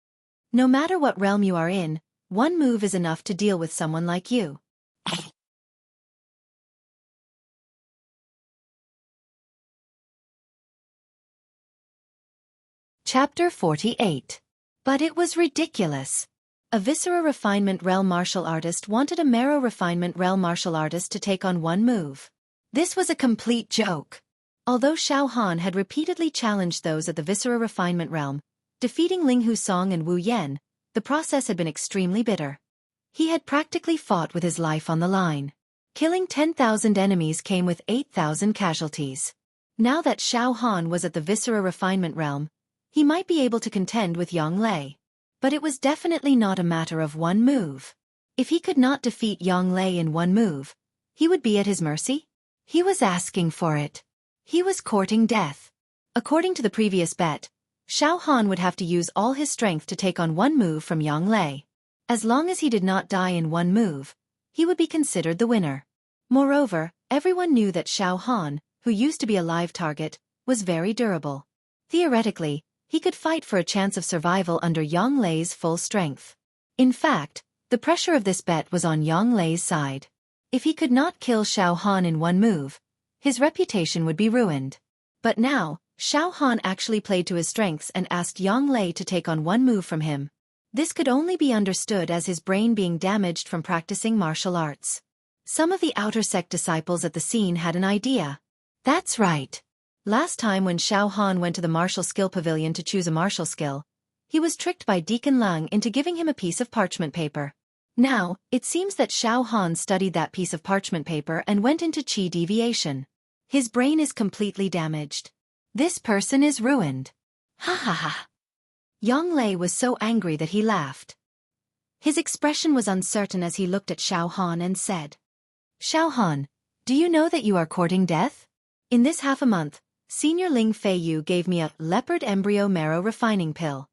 No matter what realm you are in, one move is enough to deal with someone like you. Chapter 48. But it was ridiculous. A viscera refinement realm martial artist wanted a marrow refinement realm martial artist to take on one move. This was a complete joke. Although Xiao Han had repeatedly challenged those at the viscera refinement realm, defeating Ling Husong and Wu Yan, the process had been extremely bitter. He had practically fought with his life on the line. Killing 10,000 enemies came with 8,000 casualties. Now that Xiao Han was at the viscera refinement realm, he might be able to contend with Yang Lei. But it was definitely not a matter of one move. If he could not defeat Yang Lei in one move, he would be at his mercy? He was asking for it. He was courting death. According to the previous bet, Xiao Han would have to use all his strength to take on one move from Yang Lei. As long as he did not die in one move, he would be considered the winner. Moreover, everyone knew that Xiao Han, who used to be a live target, was very durable. Theoretically, he could fight for a chance of survival under Yang Lei's full strength. In fact, the pressure of this bet was on Yang Lei's side. If he could not kill Xiao Han in one move, his reputation would be ruined. But now, Xiao Han actually played to his strengths and asked Yang Lei to take on one move from him. This could only be understood as his brain being damaged from practicing martial arts. Some of the outer sect disciples at the scene had an idea. That's right. Last time when Xiao Han went to the martial skill pavilion to choose a martial skill, he was tricked by Deacon Lang into giving him a piece of parchment paper. Now, it seems that Xiao Han studied that piece of parchment paper and went into qi deviation. His brain is completely damaged. This person is ruined. Ha ha ha. Yang Lei was so angry that he laughed. His expression was uncertain as he looked at Xiao Han and said, Xiao Han, do you know that you are courting death? In this half a month, Senior Ling Feiyu gave me a leopard embryo marrow refining pill.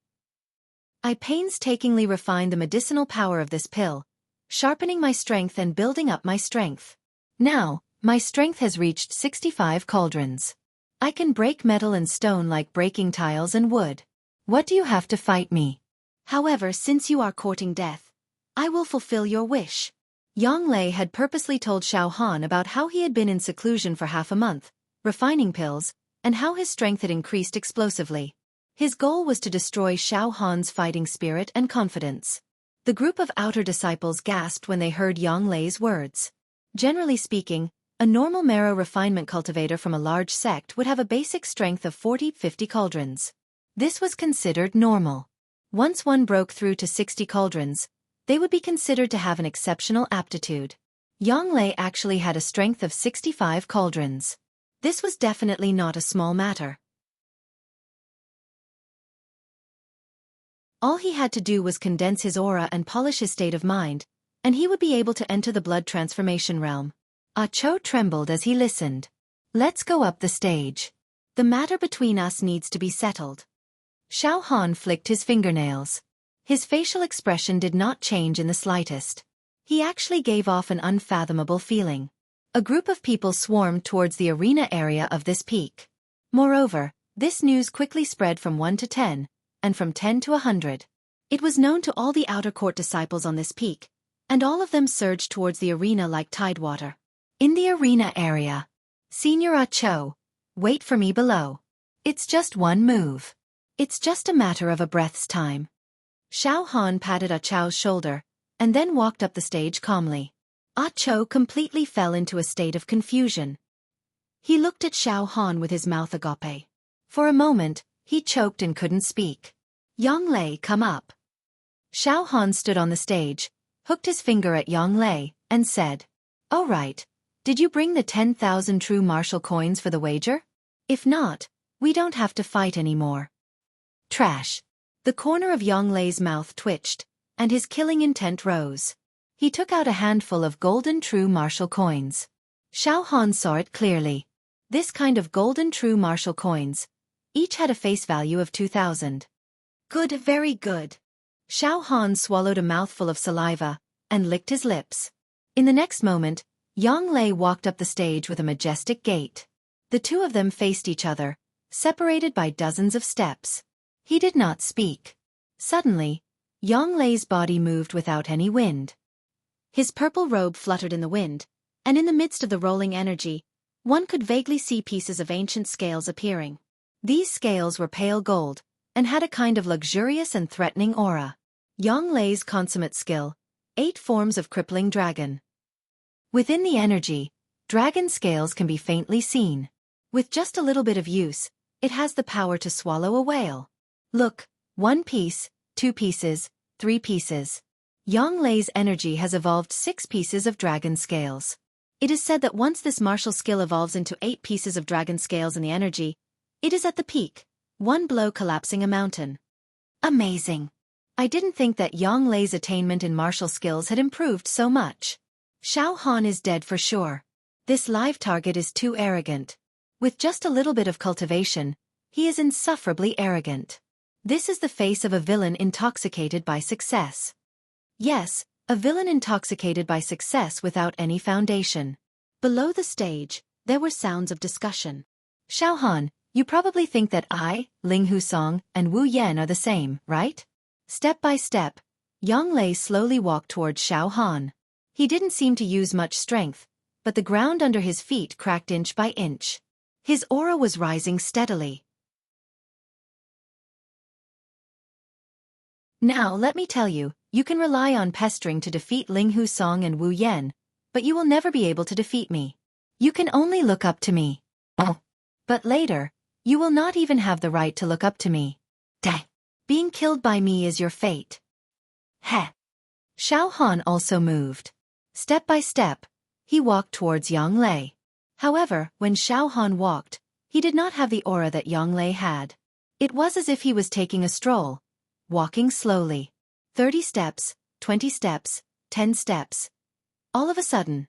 I painstakingly refined the medicinal power of this pill, sharpening my strength and building up my strength. Now, my strength has reached 65 cauldrons. I can break metal and stone like breaking tiles and wood. What do you have to fight me? However, since you are courting death, I will fulfill your wish. Yang Lei had purposely told Xiao Han about how he had been in seclusion for half a month, refining pills, and how his strength had increased explosively. His goal was to destroy Xiao Han's fighting spirit and confidence. The group of outer disciples gasped when they heard Yang Lei's words. Generally speaking, a normal marrow refinement cultivator from a large sect would have a basic strength of 40-50 cauldrons. This was considered normal. Once one broke through to 60 cauldrons, they would be considered to have an exceptional aptitude. Yang Lei actually had a strength of 65 cauldrons. This was definitely not a small matter. All he had to do was condense his aura and polish his state of mind, and he would be able to enter the blood transformation realm. Ah Cho trembled as he listened. Let's go up the stage. The matter between us needs to be settled. Xiao Han flicked his fingernails. His facial expression did not change in the slightest. He actually gave off an unfathomable feeling. A group of people swarmed towards the arena area of this peak. Moreover, this news quickly spread from 1 to 10, and from 10 to 100. It was known to all the outer court disciples on this peak, and all of them surged towards the arena like tidewater. In the arena area. Señora Cho, wait for me below. It's just one move. It's just a matter of a breath's time. Xiao Han patted Ah Cho's shoulder, and then walked up the stage calmly. Ah Cho completely fell into a state of confusion. He looked at Xiao Han with his mouth agape. For a moment, he choked and couldn't speak. Yang Lei, come up. Xiao Han stood on the stage, hooked his finger at Yang Lei, and said, "Oh right, did you bring the 10,000 true martial coins for the wager? If not, we don't have to fight anymore." Trash. The corner of Yang Lei's mouth twitched, and his killing intent rose. He took out a handful of golden true martial coins. Xiao Han saw it clearly. This kind of golden true martial coins, each had a face value of 2,000. Good, very good. Xiao Han swallowed a mouthful of saliva, and licked his lips. In the next moment, Yang Lei walked up the stage with a majestic gait. The two of them faced each other, separated by dozens of steps. He did not speak. Suddenly, Yang Lei's body moved without any wind. His purple robe fluttered in the wind, and in the midst of the rolling energy, one could vaguely see pieces of ancient scales appearing. These scales were pale gold, and had a kind of luxurious and threatening aura. Yang Lei's consummate skill, 8 forms of crippling dragon. Within the energy, dragon scales can be faintly seen. With just a little bit of use, it has the power to swallow a whale. Look, 1 piece, 2 pieces, 3 pieces. Yang Lei's energy has evolved 6 pieces of dragon scales. It is said that once this martial skill evolves into 8 pieces of dragon scales in the energy, it is at the peak, one blow collapsing a mountain. Amazing. I didn't think that Yang Lei's attainment in martial skills had improved so much. Xiao Han is dead for sure. This live target is too arrogant. With just a little bit of cultivation, he is insufferably arrogant. This is the face of a villain intoxicated by success. Yes, a villain intoxicated by success without any foundation. Below the stage, there were sounds of discussion. Xiao Han, you probably think that I, Ling Husong, and Wu Yan are the same, right? Step by step, Yang Lei slowly walked towards Xiao Han. He didn't seem to use much strength, but the ground under his feet cracked inch by inch. His aura was rising steadily. Now let me tell you, you can rely on pestering to defeat Ling Husong and Wu Yan, but you will never be able to defeat me. You can only look up to me. Oh. But later, you will not even have the right to look up to me. Deh. Being killed by me is your fate. Heh. Xiao Han also moved. Step by step, he walked towards Yang Lei. However, when Xiao Han walked, he did not have the aura that Yang Lei had. It was as if he was taking a stroll, walking slowly. 30 steps, 20 steps, 10 steps. All of a sudden,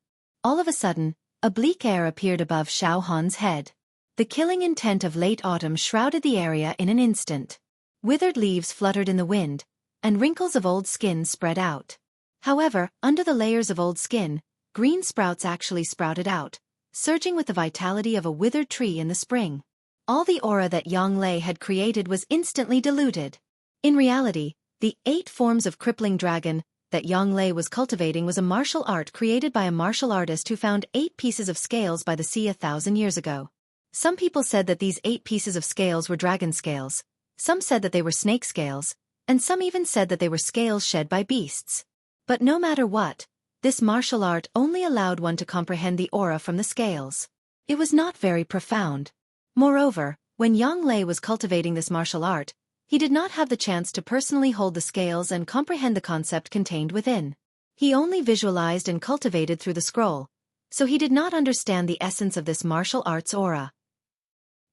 a bleak air appeared above Xiao Han's head. The killing intent of late autumn shrouded the area in an instant. Withered leaves fluttered in the wind, and wrinkles of old skin spread out. However, under the layers of old skin, green sprouts actually sprouted out, surging with the vitality of a withered tree in the spring. All the aura that Yang Lei had created was instantly diluted. In reality, the 8 forms of crippling dragon that Yang Lei was cultivating was a martial art created by a martial artist who found 8 pieces of scales by the sea 1,000 years ago. Some people said that these 8 pieces of scales were dragon scales, some said that they were snake scales, and some even said that they were scales shed by beasts. But no matter what, this martial art only allowed one to comprehend the aura from the scales. It was not very profound. Moreover, when Yang Lei was cultivating this martial art, he did not have the chance to personally hold the scales and comprehend the concept contained within. He only visualized and cultivated through the scroll, so he did not understand the essence of this martial art's aura.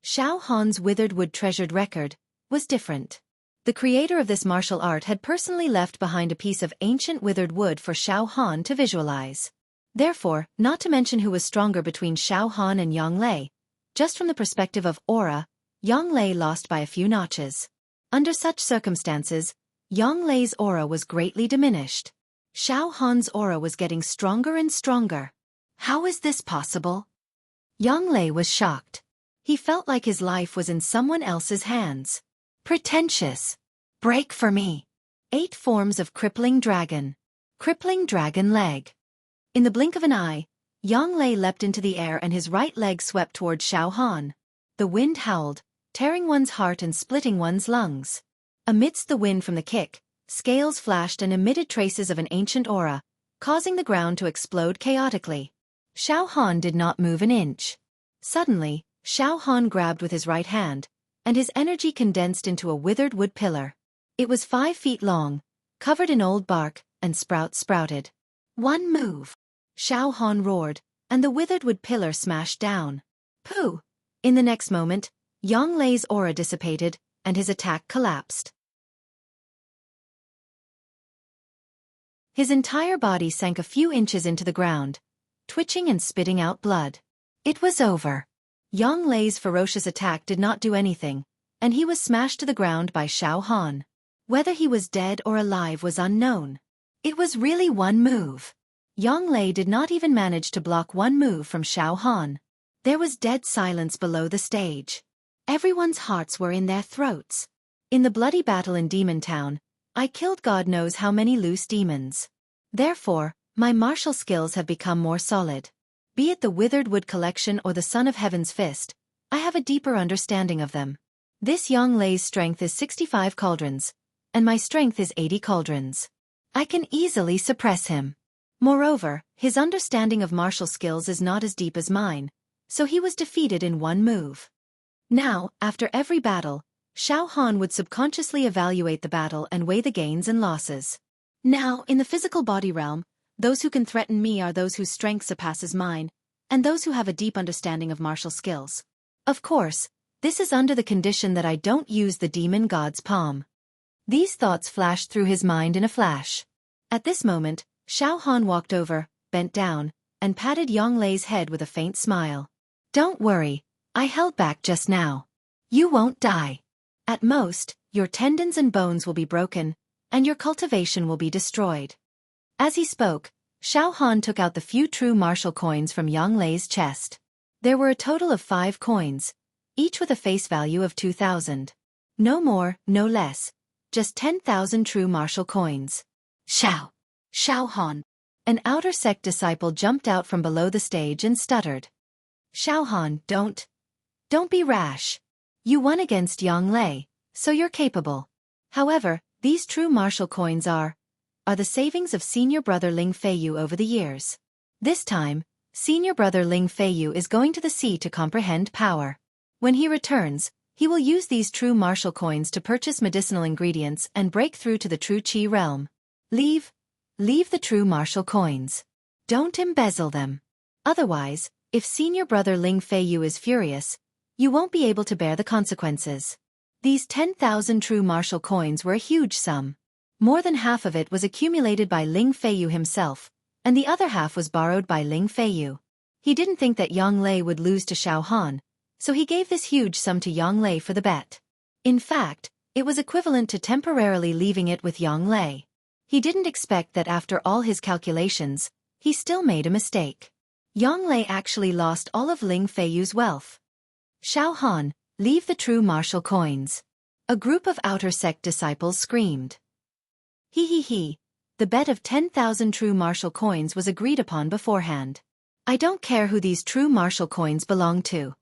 Xiao Han's withered wood treasured record was different. The creator of this martial art had personally left behind a piece of ancient withered wood for Xiao Han to visualize. Therefore, not to mention who was stronger between Xiao Han and Yang Lei, just from the perspective of aura, Yang Lei lost by a few notches. Under such circumstances, Yang Lei's aura was greatly diminished. Xiao Han's aura was getting stronger and stronger. How is this possible? Yang Lei was shocked. He felt like his life was in someone else's hands. Pretentious. Break for me. 8 forms of crippling dragon. Crippling dragon leg. In the blink of an eye, Yang Lei leapt into the air and his right leg swept toward Xiao Han. The wind howled, tearing one's heart and splitting one's lungs. Amidst the wind from the kick, scales flashed and emitted traces of an ancient aura, causing the ground to explode chaotically. Xiao Han did not move an inch. Suddenly, Xiao Han grabbed with his right hand, and his energy condensed into a withered wood pillar. It was 5 feet long, covered in old bark, and sprouts sprouted. One move! Xiao Han roared, and the withered wood pillar smashed down. Pooh! In the next moment, Yang Lei's aura dissipated, and his attack collapsed. His entire body sank a few inches into the ground, twitching and spitting out blood. It was over. Yang Lei's ferocious attack did not do anything, and he was smashed to the ground by Xiao Han. Whether he was dead or alive was unknown. It was really one move. Yang Lei did not even manage to block one move from Xiao Han. There was dead silence below the stage. Everyone's hearts were in their throats. In the bloody battle in Demon Town, I killed God knows how many loose demons. Therefore, my martial skills have become more solid. Be it the Withered Wood Collection or the Son of Heaven's Fist, I have a deeper understanding of them. This Yang Lei's strength is 65 cauldrons, and my strength is 80 cauldrons. I can easily suppress him. Moreover, his understanding of martial skills is not as deep as mine, so he was defeated in one move. Now, after every battle, Xiao Han would subconsciously evaluate the battle and weigh the gains and losses. Now, in the physical body realm, those who can threaten me are those whose strength surpasses mine, and those who have a deep understanding of martial skills. Of course, this is under the condition that I don't use the demon god's palm. These thoughts flashed through his mind in a flash. At this moment, Xiao Han walked over, bent down, and patted Yang Lei's head with a faint smile. Don't worry, I held back just now. You won't die. At most, your tendons and bones will be broken, and your cultivation will be destroyed. As he spoke, Xiao Han took out the few true martial coins from Yang Lei's chest. There were a total of 5 coins, each with a face value of 2,000. No more, no less, just 10,000 true martial coins. Xiao Han. An outer sect disciple jumped out from below the stage and stuttered. Xiao Han, don't be rash. You won against Yang Lei, so you're capable. However, these true martial coins are the savings of senior brother Ling Feiyu over the years. This time, senior brother Ling Feiyu is going to the sea to comprehend power. When he returns, he will use these true martial coins to purchase medicinal ingredients and break through to the true Qi realm. Leave the true martial coins. Don't embezzle them. Otherwise, if senior brother Ling Feiyu is furious, you won't be able to bear the consequences. These 10,000 true martial coins were a huge sum. More than half of it was accumulated by Ling Feiyu himself, and the other half was borrowed by Ling Feiyu. He didn't think that Yang Lei would lose to Xiao Han, so he gave this huge sum to Yang Lei for the bet. In fact, it was equivalent to temporarily leaving it with Yang Lei. He didn't expect that after all his calculations, he still made a mistake. Yang Lei actually lost all of Ling Feiyu's wealth. Xiao Han, leave the true martial coins. A group of outer sect disciples screamed. He. The bet of 10,000 true martial coins was agreed upon beforehand. I don't care who these true martial coins belong to.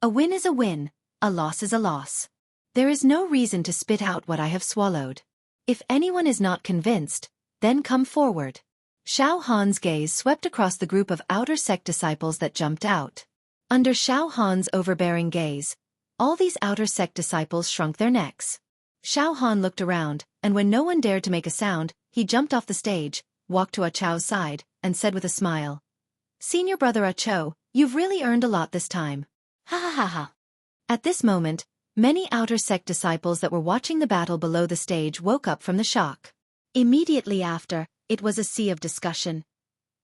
A win is a win, a loss is a loss. There is no reason to spit out what I have swallowed. If anyone is not convinced, then come forward. Xiao Han's gaze swept across the group of outer sect disciples that jumped out. Under Xiao Han's overbearing gaze, all these outer sect disciples shrunk their necks. Xiao Han looked around, and when no one dared to make a sound, he jumped off the stage, walked to Ah Chou's side, and said with a smile, "Senior brother Ah Chou, you've really earned a lot this time. Ha ha ha ha." At this moment, many outer sect disciples that were watching the battle below the stage woke up from the shock. Immediately after, it was a sea of discussion.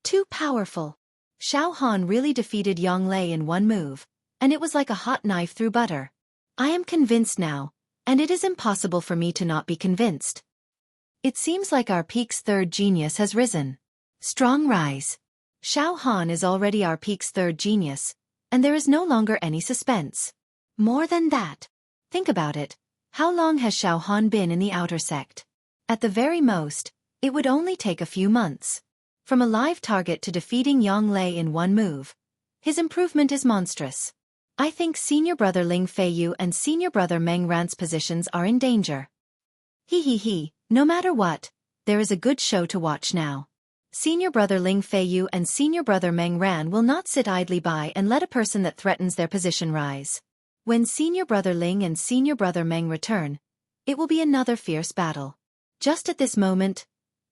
Too powerful. Xiao Han really defeated Yang Lei in one move, and it was like a hot knife through butter. I am convinced now, and it is impossible for me to not be convinced. It seems like our peak's third genius has risen. Strong rise. Xiao Han is already our peak's third genius, and there is no longer any suspense. More than that. Think about it. How long has Xiao Han been in the outer sect? At the very most, it would only take a few months. From a live target to defeating Yang Lei in one move. His improvement is monstrous. I think senior brother Ling Feiyu and senior brother Meng Ran's positions are in danger. He, no matter what, there is a good show to watch now. Senior brother Ling Feiyu and senior brother Meng Ran will not sit idly by and let a person that threatens their position rise. When senior brother Ling and senior brother Meng return, it will be another fierce battle. Just at this moment,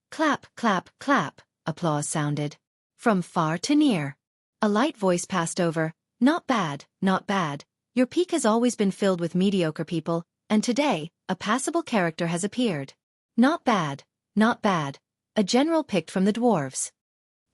clap, clap, clap, applause sounded. From far to near. A light voice passed over. Not bad, not bad. Your peak has always been filled with mediocre people, and today, a passable character has appeared. Not bad, not bad. A general picked from the dwarves.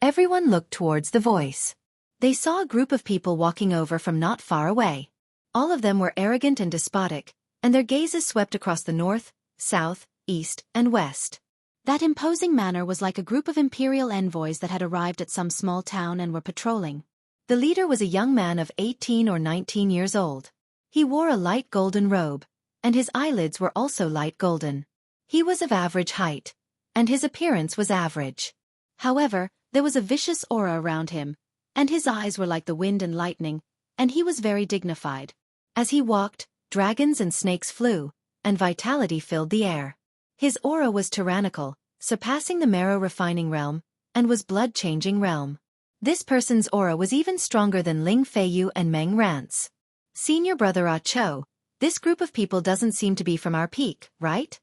Everyone looked towards the voice. They saw a group of people walking over from not far away. All of them were arrogant and despotic, and their gazes swept across the north, south, east, and west. That imposing manner was like a group of imperial envoys that had arrived at some small town and were patrolling. The leader was a young man of 18 or 19 years old. He wore a light golden robe, and his eyelids were also light golden. He was of average height, and his appearance was average. However, there was a vicious aura around him, and his eyes were like the wind and lightning, and he was very dignified. As he walked, dragons and snakes flew, and vitality filled the air. His aura was tyrannical, surpassing the marrow refining realm, and was blood-changing realm. This person's aura was even stronger than Ling Feiyu and Meng Ran's. Senior brother Ah Cho, this group of people doesn't seem to be from our peak, right?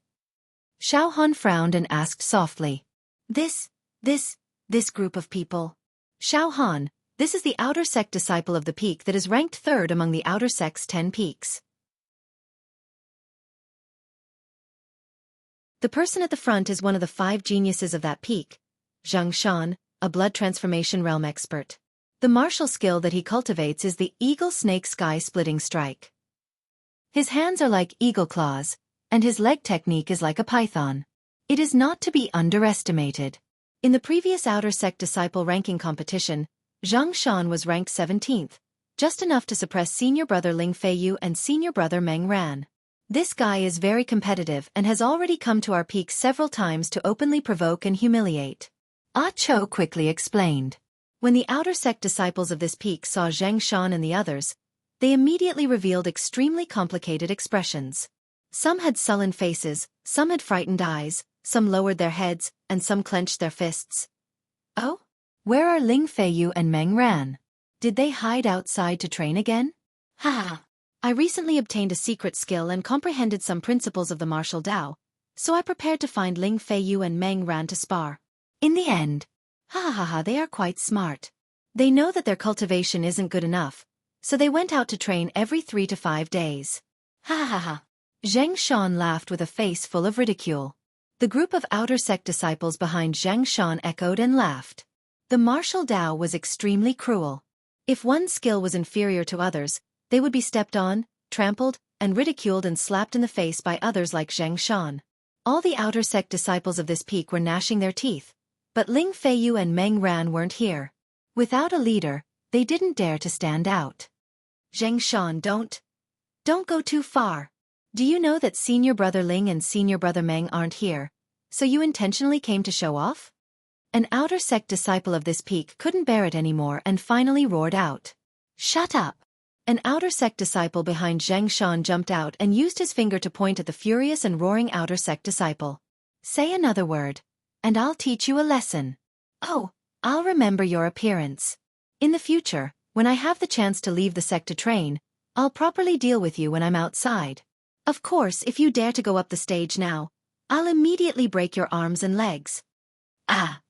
Xiao Han frowned and asked softly. This group of people. Xiao Han, this is the outer sect disciple of the peak that is ranked third among the outer sect's 10 peaks. The person at the front is one of the 5 geniuses of that peak, Xianxia, a blood transformation realm expert. The martial skill that he cultivates is the eagle snake sky splitting strike. His hands are like eagle claws, and his leg technique is like a python. It is not to be underestimated. In the previous outer sect disciple ranking competition, Zhang Shan was ranked 17th, just enough to suppress senior brother Ling Feiyu and senior brother Meng Ran. This guy is very competitive and has already come to our peak several times to openly provoke and humiliate. Ah Cho quickly explained. When the outer sect disciples of this peak saw Zhang Shan and the others, they immediately revealed extremely complicated expressions. Some had sullen faces, some had frightened eyes, some lowered their heads, and some clenched their fists. Oh? Where are Ling Feiyu and Meng Ran? Did they hide outside to train again? Ha! I recently obtained a secret skill and comprehended some principles of the martial Tao, so I prepared to find Ling Feiyu and Meng Ran to spar. In the end, they are quite smart. They know that their cultivation isn't good enough, so they went out to train every 3 to 5 days. Zhang Shan laughed with a face full of ridicule. The group of outer sect disciples behind Zhang Shan echoed and laughed. The martial Tao was extremely cruel. If one skill was inferior to others, they would be stepped on, trampled, and ridiculed and slapped in the face by others like Zhang Shan. All the outer sect disciples of this peak were gnashing their teeth, but Ling Feiyu and Meng Ran weren't here. Without a leader, they didn't dare to stand out. Zhang Shan, don't go too far. Do you know that senior brother Ling and senior brother Meng aren't here, so you intentionally came to show off? An outer sect disciple of this peak couldn't bear it anymore and finally roared out. Shut up! An outer sect disciple behind Zhang Shan jumped out and used his finger to point at the furious and roaring outer sect disciple. Say another word, and I'll teach you a lesson. Oh, I'll remember your appearance. In the future, when I have the chance to leave the sect to train, I'll properly deal with you when I'm outside. Of course, if you dare to go up the stage now, I'll immediately break your arms and legs. Ah!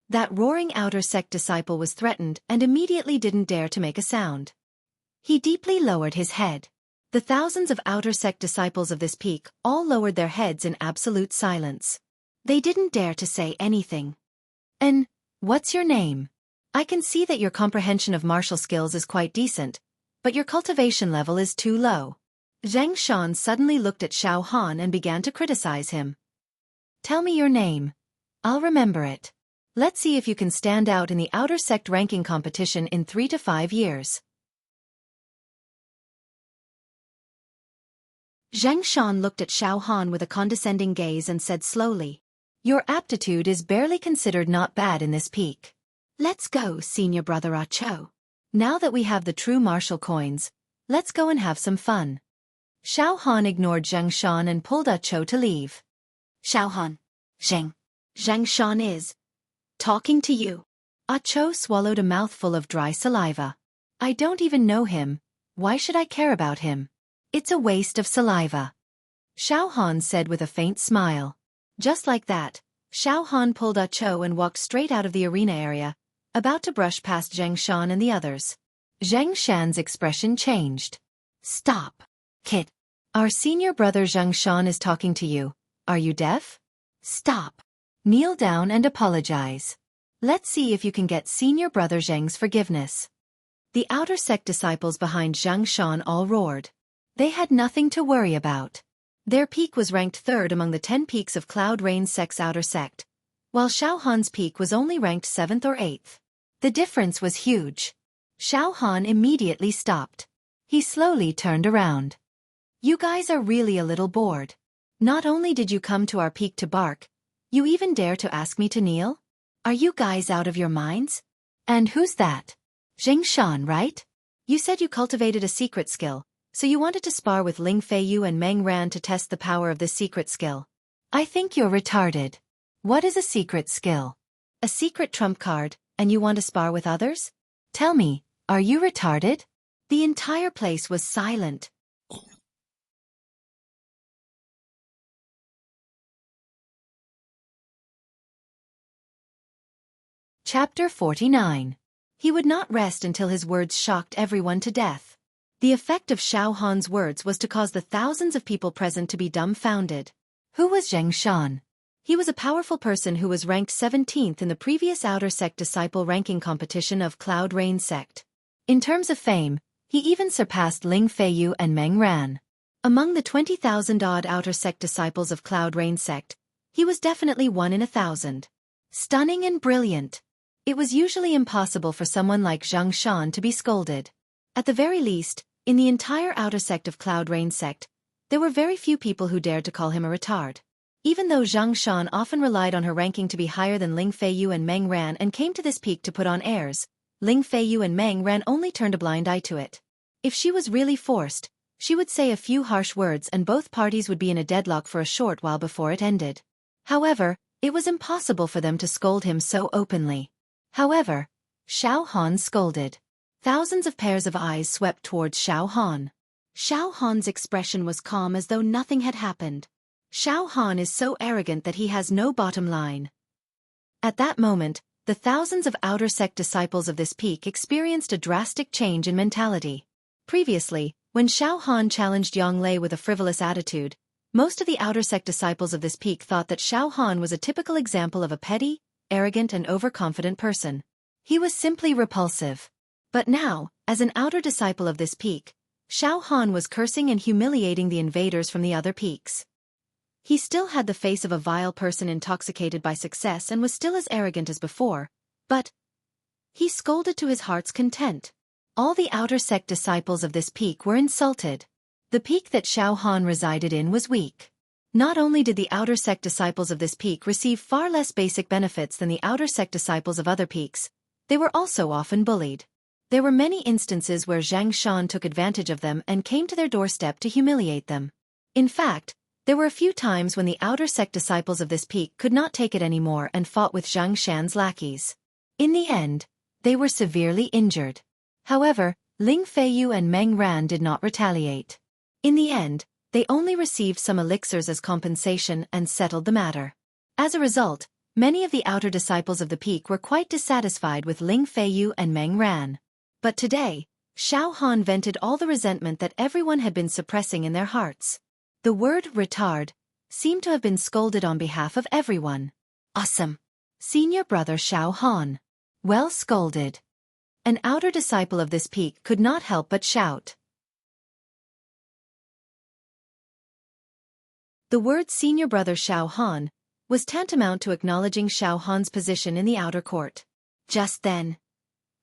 That roaring outer sect disciple was threatened and immediately didn't dare to make a sound. He deeply lowered his head. The thousands of outer sect disciples of this peak all lowered their heads in absolute silence. They didn't dare to say anything. And, what's your name? I can see that your comprehension of martial skills is quite decent, but your cultivation level is too low. Zhang Shan suddenly looked at Xiao Han and began to criticize him. Tell me your name. I'll remember it. Let's see if you can stand out in the outer sect ranking competition in 3 to 5 years. Xianxia looked at Xiao Han with a condescending gaze and said slowly, Your aptitude is barely considered not bad in this peak. "Let's go, senior brother Ah Cho. Now that we have the true martial coins, let's go and have some fun." Xiao Han ignored Xianxia and pulled Ah Cho to leave. Xiao Han. Xianxia is talking to you. Ah Cho swallowed a mouthful of dry saliva. I don't even know him. Why should I care about him? It's a waste of saliva. Xiao Han said with a faint smile. Just like that, Xiao Han pulled Ah Cho and walked straight out of the arena area, about to brush past Xianxia and the others. Xianxia's expression changed. Stop, kid. Our senior brother Xianxia is talking to you. Are you deaf? Stop. Kneel down and apologize. Let's see if you can get senior brother Zheng's forgiveness. The outer sect disciples behind Xianxia all roared. They had nothing to worry about. Their peak was ranked 3rd among the 10 peaks of Cloud Rain Sect's outer sect, while Xiao Han's peak was only ranked 7th or 8th. The difference was huge. Xiao Han immediately stopped. He slowly turned around. You guys are really a little bored. Not only did you come to our peak to bark, you even dare to ask me to kneel? Are you guys out of your minds? And who's that? Xianxia, right? You said you cultivated a secret skill, so you wanted to spar with Ling Feiyu and Meng Ran to test the power of this secret skill. I think you're retarded. What is a secret skill? A secret trump card, and you want to spar with others? Tell me, are you retarded? The entire place was silent. Chapter 49. He would not rest until his words shocked everyone to death. The effect of Xiao Han's words was to cause the thousands of people present to be dumbfounded. Who was Xianxia? He was a powerful person who was ranked 17th in the previous outer sect disciple ranking competition of Cloud Rain Sect. In terms of fame, he even surpassed Ling Feiyu and Meng Ran. Among the 20,000-odd outer sect disciples of Cloud Rain Sect, he was definitely 1 in 1,000. Stunning and brilliant. It was usually impossible for someone like Xianxia to be scolded. At the very least, in the entire outer sect of Cloud Rain Sect, there were very few people who dared to call him a retard. Even though Xianxia often relied on her ranking to be higher than Ling Feiyu and Meng Ran and came to this peak to put on airs, Ling Feiyu and Meng Ran only turned a blind eye to it. If she was really forced, she would say a few harsh words and both parties would be in a deadlock for a short while before it ended. However, it was impossible for them to scold him so openly. However, Xiao Han scolded. Thousands of pairs of eyes swept towards Xiao Han. Xiao Han's expression was calm as though nothing had happened. Xiao Han is so arrogant that he has no bottom line. At that moment, the thousands of outer sect disciples of this peak experienced a drastic change in mentality. Previously, when Xiao Han challenged Yang Lei with a frivolous attitude, most of the outer sect disciples of this peak thought that Xiao Han was a typical example of a petty, arrogant and overconfident person. He was simply repulsive. But now, as an outer disciple of this peak, Xiao Han was cursing and humiliating the invaders from the other peaks. He still had the face of a vile person intoxicated by success and was still as arrogant as before, but he scolded to his heart's content. All the outer sect disciples of this peak were insulted. The peak that Xiao Han resided in was weak. Not only did the outer sect disciples of this peak receive far less basic benefits than the outer sect disciples of other peaks, they were also often bullied. There were many instances where Xianxia took advantage of them and came to their doorstep to humiliate them. In fact, there were a few times when the outer sect disciples of this peak could not take it anymore and fought with Xianxia's lackeys. In the end, they were severely injured. However, Ling Feiyu and Meng Ran did not retaliate. In the end, they only received some elixirs as compensation and settled the matter. As a result, many of the outer disciples of the peak were quite dissatisfied with Ling Feiyu and Meng Ran. But today, Xiao Han vented all the resentment that everyone had been suppressing in their hearts. The word retard seemed to have been scolded on behalf of everyone. Awesome. Senior brother Xiao Han. Well scolded. An outer disciple of this peak could not help but shout. The word senior brother Xiao Han was tantamount to acknowledging Xiao Han's position in the outer court. Just then.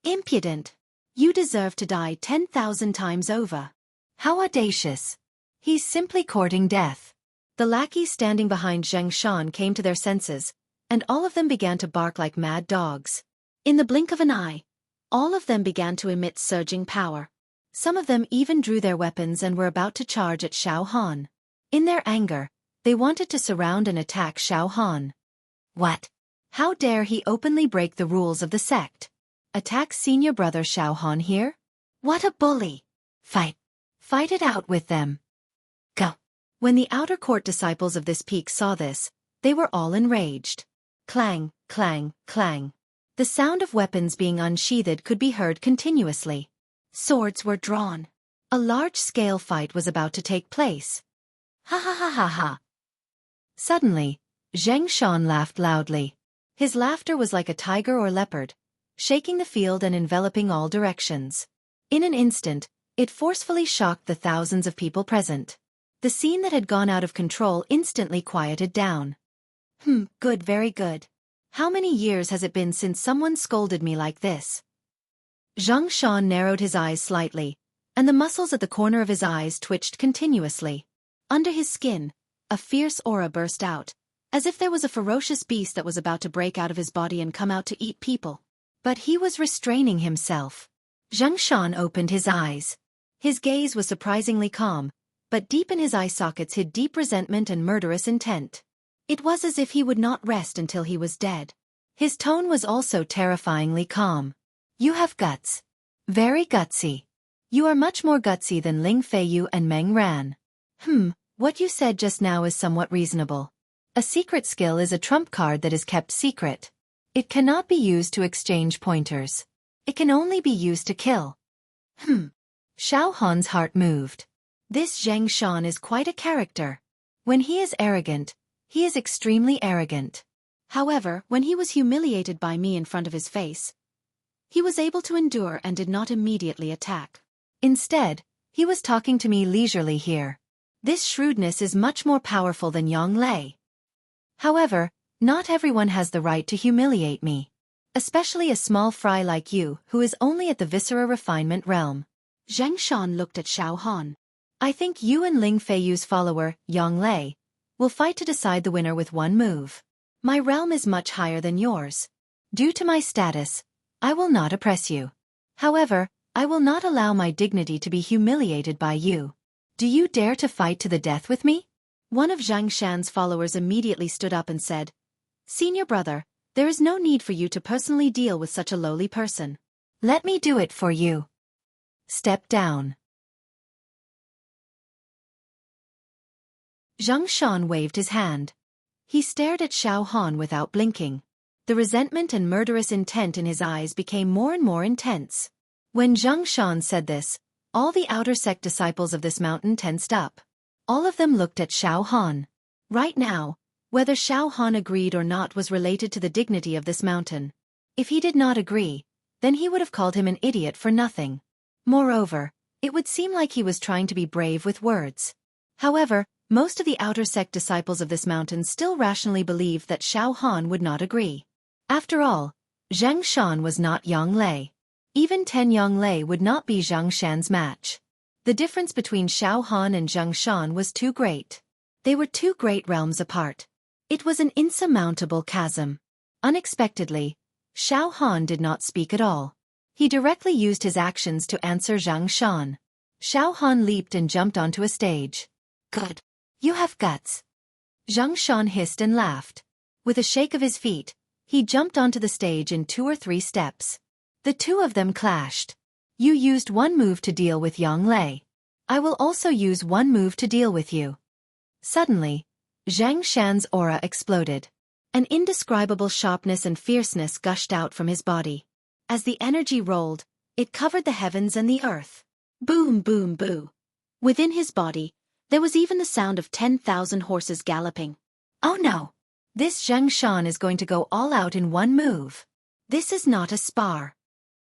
Impudent! You deserve to die 10,000 times over. How audacious! He's simply courting death. The lackeys standing behind Xianxia came to their senses, and all of them began to bark like mad dogs. In the blink of an eye, all of them began to emit surging power. Some of them even drew their weapons and were about to charge at Xiao Han. In their anger, they wanted to surround and attack Xiao Han. What? How dare he openly break the rules of the sect? Attack senior brother Xiao Han here? What a bully! Fight! Fight it out with them! Go! When the outer court disciples of this peak saw this, they were all enraged. Clang, clang, clang. The sound of weapons being unsheathed could be heard continuously. Swords were drawn. A large-scale fight was about to take place. Ha ha ha ha ha. Suddenly, Xianxia laughed loudly. His laughter was like a tiger or leopard, shaking the field and enveloping all directions. In an instant, it forcefully shocked the thousands of people present. The scene that had gone out of control instantly quieted down. Good, very good. How many years has it been since someone scolded me like this? Xianxia narrowed his eyes slightly, and the muscles at the corner of his eyes twitched continuously. Under his skin, a fierce aura burst out, as if there was a ferocious beast that was about to break out of his body and come out to eat people. But he was restraining himself. Xianxia opened his eyes. His gaze was surprisingly calm, but deep in his eye sockets hid deep resentment and murderous intent. It was as if he would not rest until he was dead. His tone was also terrifyingly calm. You have guts. Very gutsy. You are much more gutsy than Ling Feiyu and Meng Ran. What you said just now is somewhat reasonable. A secret skill is a trump card that is kept secret. It cannot be used to exchange pointers. It can only be used to kill. Xiao Han's heart moved. This Xianxia is quite a character. When he is arrogant, he is extremely arrogant. However, when he was humiliated by me in front of his face, he was able to endure and did not immediately attack. Instead, he was talking to me leisurely here. This shrewdness is much more powerful than Yang Lei. However, not everyone has the right to humiliate me. Especially a small fry like you who is only at the viscera refinement realm. Xianxia looked at Xiao Han. I think you and Ling Feiyu's follower, Yang Lei, will fight to decide the winner with one move. My realm is much higher than yours. Due to my status, I will not oppress you. However, I will not allow my dignity to be humiliated by you. Do you dare to fight to the death with me? One of Xianxia's followers immediately stood up and said, Senior brother, there is no need for you to personally deal with such a lowly person. Let me do it for you. Step down. Xianxia waved his hand. He stared at Xiao Han without blinking. The resentment and murderous intent in his eyes became more and more intense. When Xianxia said this, all the outer sect disciples of this mountain tensed up. All of them looked at Xiao Han. Right now, whether Xiao Han agreed or not was related to the dignity of this mountain. If he did not agree, then he would have called him an idiot for nothing. Moreover, it would seem like he was trying to be brave with words. However, most of the outer sect disciples of this mountain still rationally believed that Xiao Han would not agree. After all, Xianxia was not Yang Lei. Even 10 Yang Lei would not be Xianxia's match. The difference between Xiao Han and Xianxia was too great. They were two great realms apart. It was an insurmountable chasm. Unexpectedly, Xiao Han did not speak at all. He directly used his actions to answer Xianxia. Xiao Han leaped and jumped onto a stage. Good. You have guts. Xianxia hissed and laughed. With a shake of his feet, he jumped onto the stage in 2 or 3 steps. The two of them clashed. You used one move to deal with Yang Lei. I will also use one move to deal with you. Suddenly, Xianxia's aura exploded. An indescribable sharpness and fierceness gushed out from his body. As the energy rolled, it covered the heavens and the earth. Boom, boom, boo. Within his body, there was even the sound of 10,000 horses galloping. Oh no! This Xianxia is going to go all out in one move. This is not a spar.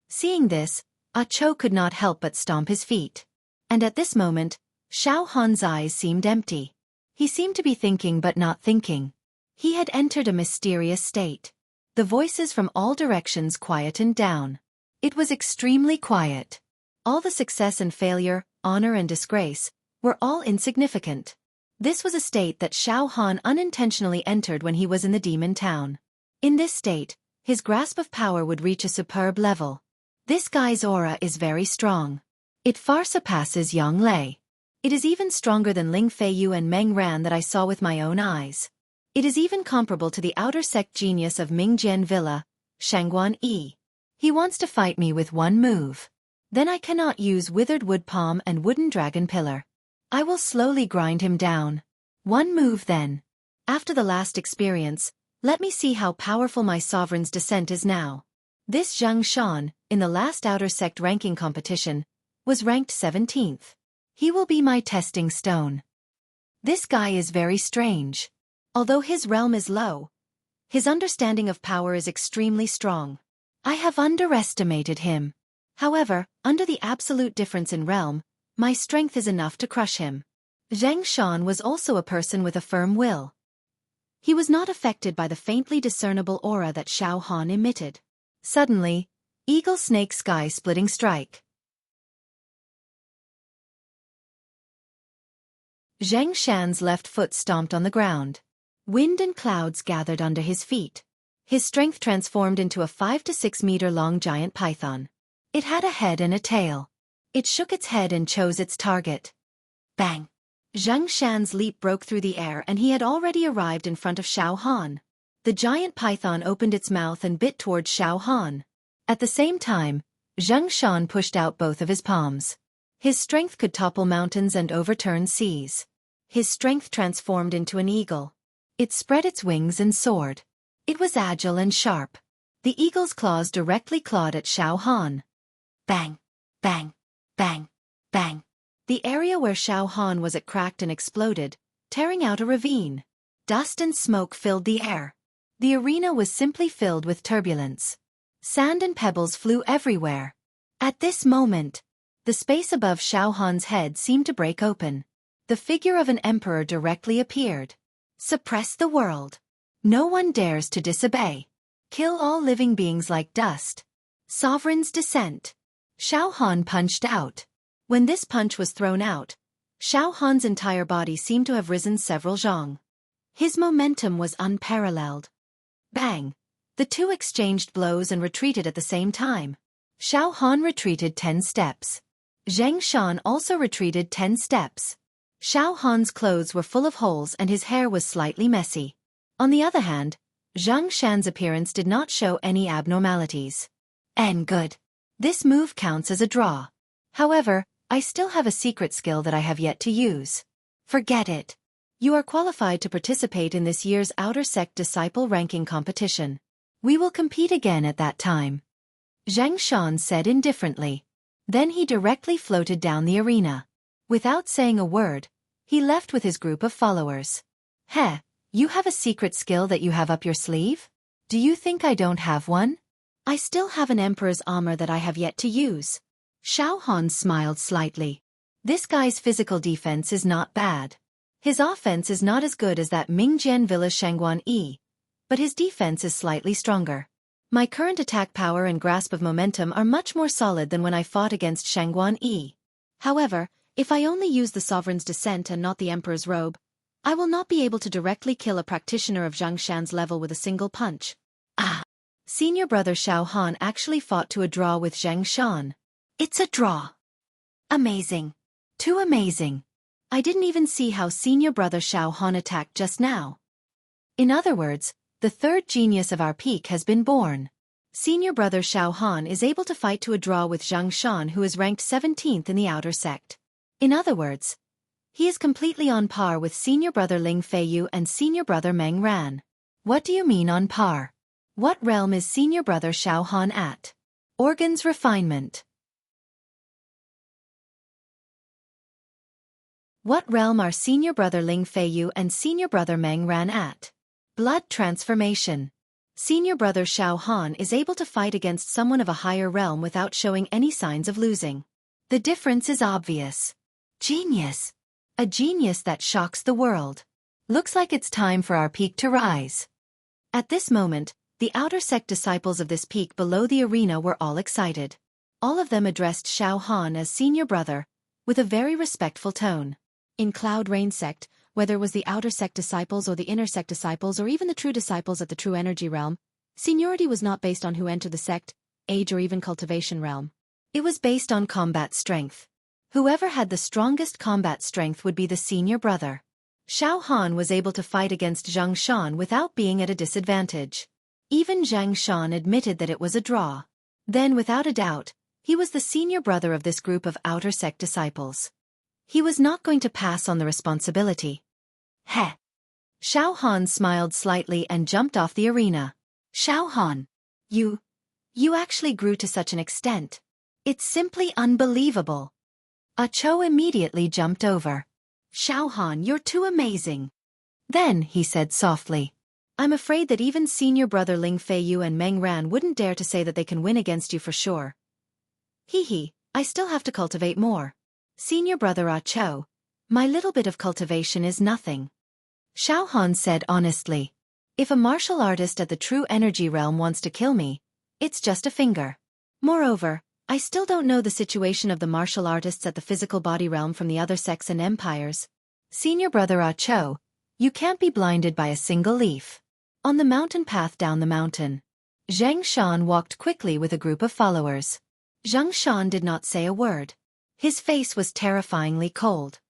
Seeing this, Cho could not help but stomp his feet. And at this moment, Xiao Han's eyes seemed empty. He seemed to be thinking but not thinking. He had entered a mysterious state. The voices from all directions quietened down. It was extremely quiet. All the success and failure, honor and disgrace, were all insignificant. This was a state that Xiao Han unintentionally entered when he was in the demon town. In this state, his grasp of power would reach a superb level. This guy's aura is very strong. It far surpasses Yang Lei. It is even stronger than Ling Feiyu and Meng Ran that I saw with my own eyes. It is even comparable to the outer sect genius of Mingjian Villa, Shangguan Yi. He wants to fight me with one move. Then I cannot use withered wood palm and wooden dragon pillar. I will slowly grind him down. One move then. After the last experience, let me see how powerful my sovereign's descent is now. This Zhang Shan, in the last outer sect ranking competition, was ranked 17th. He will be my testing stone. This guy is very strange. Although his realm is low, his understanding of power is extremely strong. I have underestimated him. However, under the absolute difference in realm, my strength is enough to crush him. Zhang Shan was also a person with a firm will. He was not affected by the faintly discernible aura that Xiao Han emitted. Suddenly, eagle snake sky splitting strike. Zhang Shan's left foot stomped on the ground. Wind and clouds gathered under his feet. His strength transformed into a 5 to 6 meter long giant python. It had a head and a tail. It shook its head and chose its target. Bang! Zhang Shan's leap broke through the air and he had already arrived in front of Xiao Han. The giant python opened its mouth and bit towards Xiao Han. At the same time, Zhang Shan pushed out both of his palms. His strength could topple mountains and overturn seas. His strength transformed into an eagle. It spread its wings and soared. It was agile and sharp. The eagle's claws directly clawed at Xiao Han. Bang! Bang! Bang! Bang! The area where Xiao Han was at cracked and exploded, tearing out a ravine. Dust and smoke filled the air. The arena was simply filled with turbulence. Sand and pebbles flew everywhere. At this moment, the space above Xiao Han's head seemed to break open. The figure of an emperor directly appeared. Suppress the world. No one dares to disobey. Kill all living beings like dust. Sovereign's descent. Xiao Han punched out. When this punch was thrown out, Xiao Han's entire body seemed to have risen several zhang. His momentum was unparalleled. Bang! The two exchanged blows and retreated at the same time. Xiao Han retreated 10 steps. Zhang Shan also retreated 10 steps. Xiao Han's clothes were full of holes and his hair was slightly messy. On the other hand, Zhang Shan's appearance did not show any abnormalities. And good. This move counts as a draw. However, I still have a secret skill that I have yet to use. Forget it. You are qualified to participate in this year's Outer Sect Disciple Ranking Competition. We will compete again at that time. Zhang Shan said indifferently. Then he directly floated down the arena. Without saying a word, he left with his group of followers. Heh, you have a secret skill that you have up your sleeve? Do you think I don't have one? I still have an emperor's armor that I have yet to use. Xiao Han smiled slightly. This guy's physical defense is not bad. His offense is not as good as that Mingjian Villa Shangguan Yi, but his defense is slightly stronger. My current attack power and grasp of momentum are much more solid than when I fought against Shangguan Yi. However, if I only use the Sovereign's Descent and not the Emperor's Robe, I will not be able to directly kill a practitioner of Zhang Shan's level with a single punch. Ah! Senior brother Xiao Han actually fought to a draw with Zhang Shan. It's a draw. Amazing. Too amazing. I didn't even see how senior brother Xiao Han attacked just now. In other words, the third genius of our peak has been born. Senior brother Xiao Han is able to fight to a draw with Zhang Shan, who is ranked 17th in the outer sect. In other words, he is completely on par with senior brother Ling Feiyu and senior brother Meng Ran. What do you mean on par? What realm is senior brother Xiao Han at? Organs refinement. What realm are senior brother Ling Feiyu and senior brother Meng Ran at? Blood transformation. Senior brother Xiao Han is able to fight against someone of a higher realm without showing any signs of losing. The difference is obvious. Genius. A genius that shocks the world. Looks like it's time for our peak to rise. At this moment, the outer sect disciples of this peak below the arena were all excited. All of them addressed Xiao Han as senior brother, with a very respectful tone. In Cloud Rain sect, whether it was the outer sect disciples or the inner sect disciples or even the true disciples at the true energy realm, seniority was not based on who entered the sect, age or even cultivation realm. It was based on combat strength. Whoever had the strongest combat strength would be the senior brother. Xiao Han was able to fight against Zhang Shan without being at a disadvantage. Even Zhang Shan admitted that it was a draw. Then, without a doubt, he was the senior brother of this group of outer sect disciples. He was not going to pass on the responsibility. Heh. Xiao Han smiled slightly and jumped off the arena. Xiao Han, you actually grew to such an extent. It's simply unbelievable. Cho immediately jumped over. Xiao Han, you're too amazing. Then, he said softly, I'm afraid that even senior brother Ling Feiyu and Meng Ran wouldn't dare to say that they can win against you for sure. I still have to cultivate more. Senior brother Cho, my little bit of cultivation is nothing. Xiao Han said honestly. If a martial artist at the true energy realm wants to kill me, it's just a finger. Moreover, I still don't know the situation of the martial artists at the physical body realm from the other sects and empires. Senior brother Cho, you can't be blinded by a single leaf. On the mountain path down the mountain, Zhang Shan walked quickly with a group of followers. Zhang Shan did not say a word. His face was terrifyingly cold.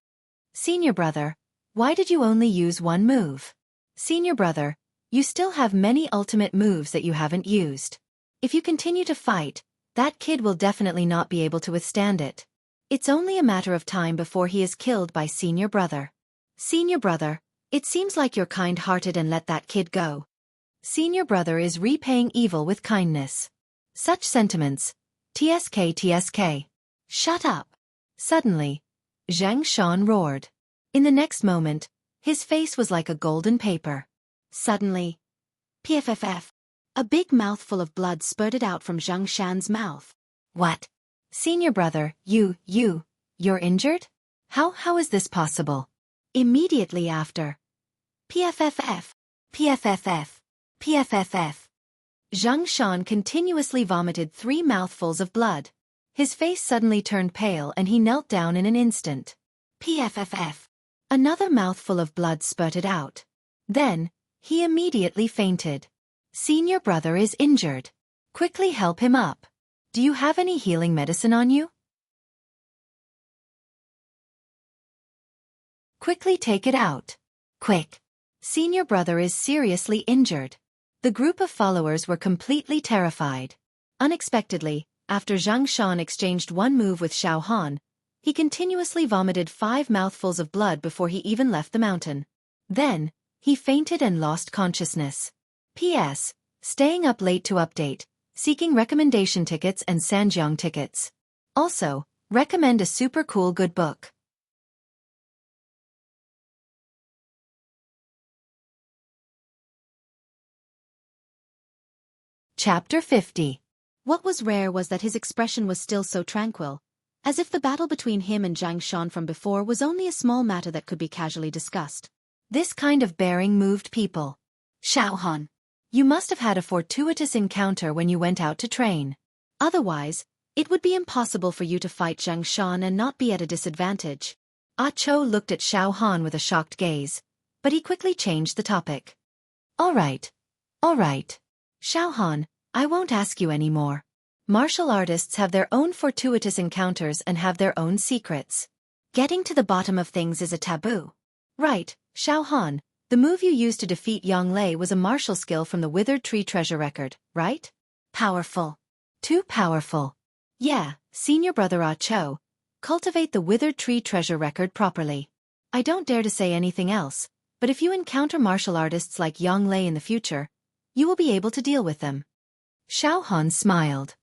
Senior brother, why did you only use one move? Senior brother, you still have many ultimate moves that you haven't used. If you continue to fight, that kid will definitely not be able to withstand it. It's only a matter of time before he is killed by senior brother. Senior brother, it seems like you're kind-hearted and let that kid go. Senior brother is repaying evil with kindness. Such sentiments. TSK. Shut up. Suddenly, Zhang Shan roared. In the next moment, his face was like a golden paper. Suddenly, PFFF. A big mouthful of blood spurted out from Zhang Shan's mouth. What? Senior brother, you're injured? How is this possible? Immediately after. PFFF. Zhang Shan continuously vomited 3 mouthfuls of blood. His face suddenly turned pale and he knelt down in an instant. PFFF. Another mouthful of blood spurted out. Then, he immediately fainted. Senior brother is injured. Quickly help him up. Do you have any healing medicine on you? Quickly take it out. Quick. Senior brother is seriously injured. The group of followers were completely terrified. Unexpectedly, after Zhang Shan exchanged one move with Xiao Han, he continuously vomited 5 mouthfuls of blood before he even left the mountain. Then, he fainted and lost consciousness. P.S. Staying up late to update, seeking recommendation tickets and Sanjiang tickets. Also, recommend a super cool good book. Chapter 50. What was rare was that his expression was still so tranquil, as if the battle between him and Zhang Shan from before was only a small matter that could be casually discussed. This kind of bearing moved people. Xiao Han, you must have had a fortuitous encounter when you went out to train. Otherwise, it would be impossible for you to fight Zhang Shan and not be at a disadvantage. Cho looked at Xiao Han with a shocked gaze, but he quickly changed the topic. All right. Xiao Han, I won't ask you anymore. Martial artists have their own fortuitous encounters and have their own secrets. Getting to the bottom of things is a taboo. Right, Xiao Han, the move you used to defeat Yang Lei was a martial skill from the Withered Tree Treasure Record, right? Powerful. Too powerful. Yeah, senior brother Cho, cultivate the Withered Tree Treasure Record properly. I don't dare to say anything else, but if you encounter martial artists like Yang Lei in the future, you will be able to deal with them. Xiao Han smiled.